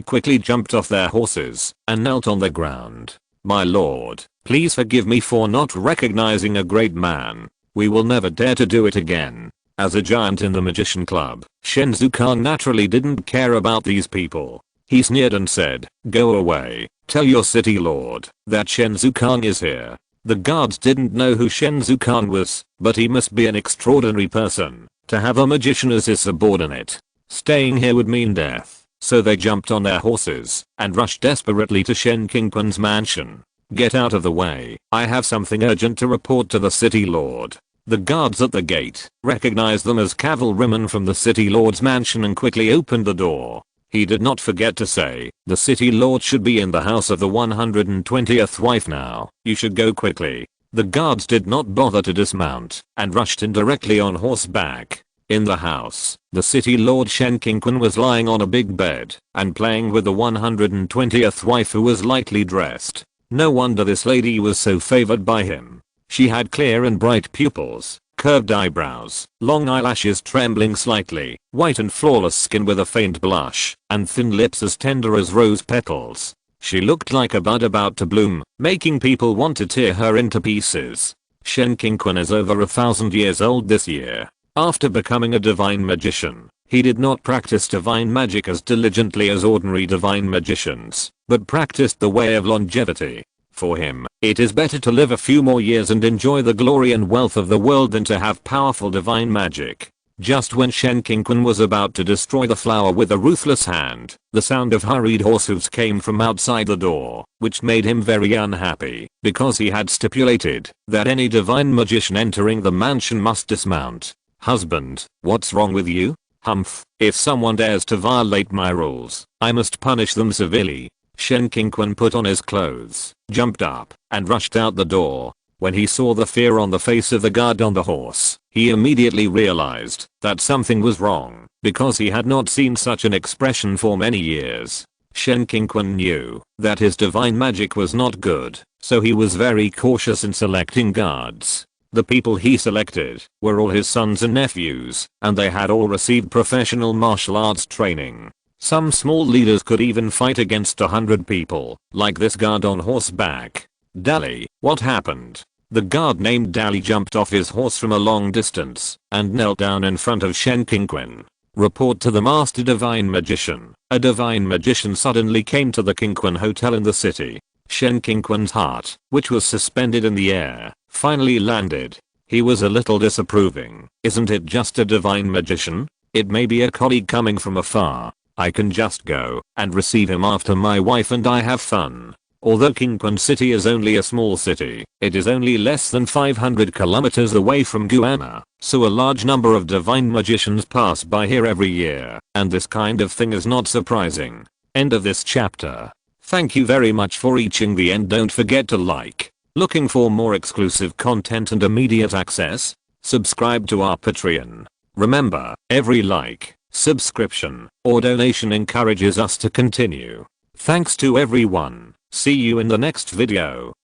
quickly jumped off their horses and knelt on the ground. "My lord, please forgive me for not recognizing a great man. We will never dare to do it again." As a giant in the Magician Club, Chen Shuxian naturally didn't care about these people. He sneered and said, "Go away, tell your city lord that Chen Shuxian is here." The guards didn't know who Chen Shuxian was, but he must be an extraordinary person to have a magician as his subordinate. Staying here would mean death, so they jumped on their horses and rushed desperately to Shen Kinquan's mansion. "Get out of the way, I have something urgent to report to the city lord." The guards at the gate recognized them as cavalrymen from the city lord's mansion and quickly opened the door. He did not forget to say, "The city lord should be in the house of the 120th wife now, you should go quickly." The guards did not bother to dismount and rushed in directly on horseback. In the house, the city lord Shen Kinquan was lying on a big bed and playing with the 120th wife who was lightly dressed. No wonder this lady was so favored by him. She had clear and bright pupils, curved eyebrows, long eyelashes trembling slightly, white and flawless skin with a faint blush, and thin lips as tender as rose petals. She looked like a bud about to bloom, making people want to tear her into pieces. Shen Kinquan is over 1,000 years old this year. After becoming a divine magician, he did not practice divine magic as diligently as ordinary divine magicians, but practiced the way of longevity. For him, it is better to live a few more years and enjoy the glory and wealth of the world than to have powerful divine magic. Just when Shen Kinquan was about to destroy the flower with a ruthless hand, the sound of hurried horse hooves came from outside the door, which made him very unhappy, because he had stipulated that any divine magician entering the mansion must dismount. "Husband, what's wrong with you?" "Humph, if someone dares to violate my rules, I must punish them severely." Shen Kinquan put on his clothes, jumped up, and rushed out the door. When he saw the fear on the face of the guard on the horse, he immediately realized that something was wrong, because he had not seen such an expression for many years. Shen Kinquan knew that his divine magic was not good, so he was very cautious in selecting guards. The people he selected were all his sons and nephews, and they had all received professional martial arts training. Some small leaders could even fight against 100 people, like this guard on horseback. "Dali, what happened?" The guard named Dali jumped off his horse from a long distance and knelt down in front of Shen Kinquan. Report to the Master Divine Magician. A divine magician suddenly came to the Qingquan Hotel in the city. Shen Qingquan's heart, which was suspended in the air, finally landed. He was a little disapproving. Isn't it just a divine magician? It may be a colleague coming from afar. I can just go and receive him after my wife and I have fun. Although Qingquan City is only a small city, it is only less than 500 kilometers away from Guama, so a large number of divine magicians pass by here every year, and this kind of thing is not surprising. End of this chapter. Thank you very much for reaching the end. Don't forget to like. Looking for more exclusive content and immediate access? Subscribe to our Patreon. Remember, every like, subscription, or donation encourages us to continue. Thanks to everyone. See you in the next video.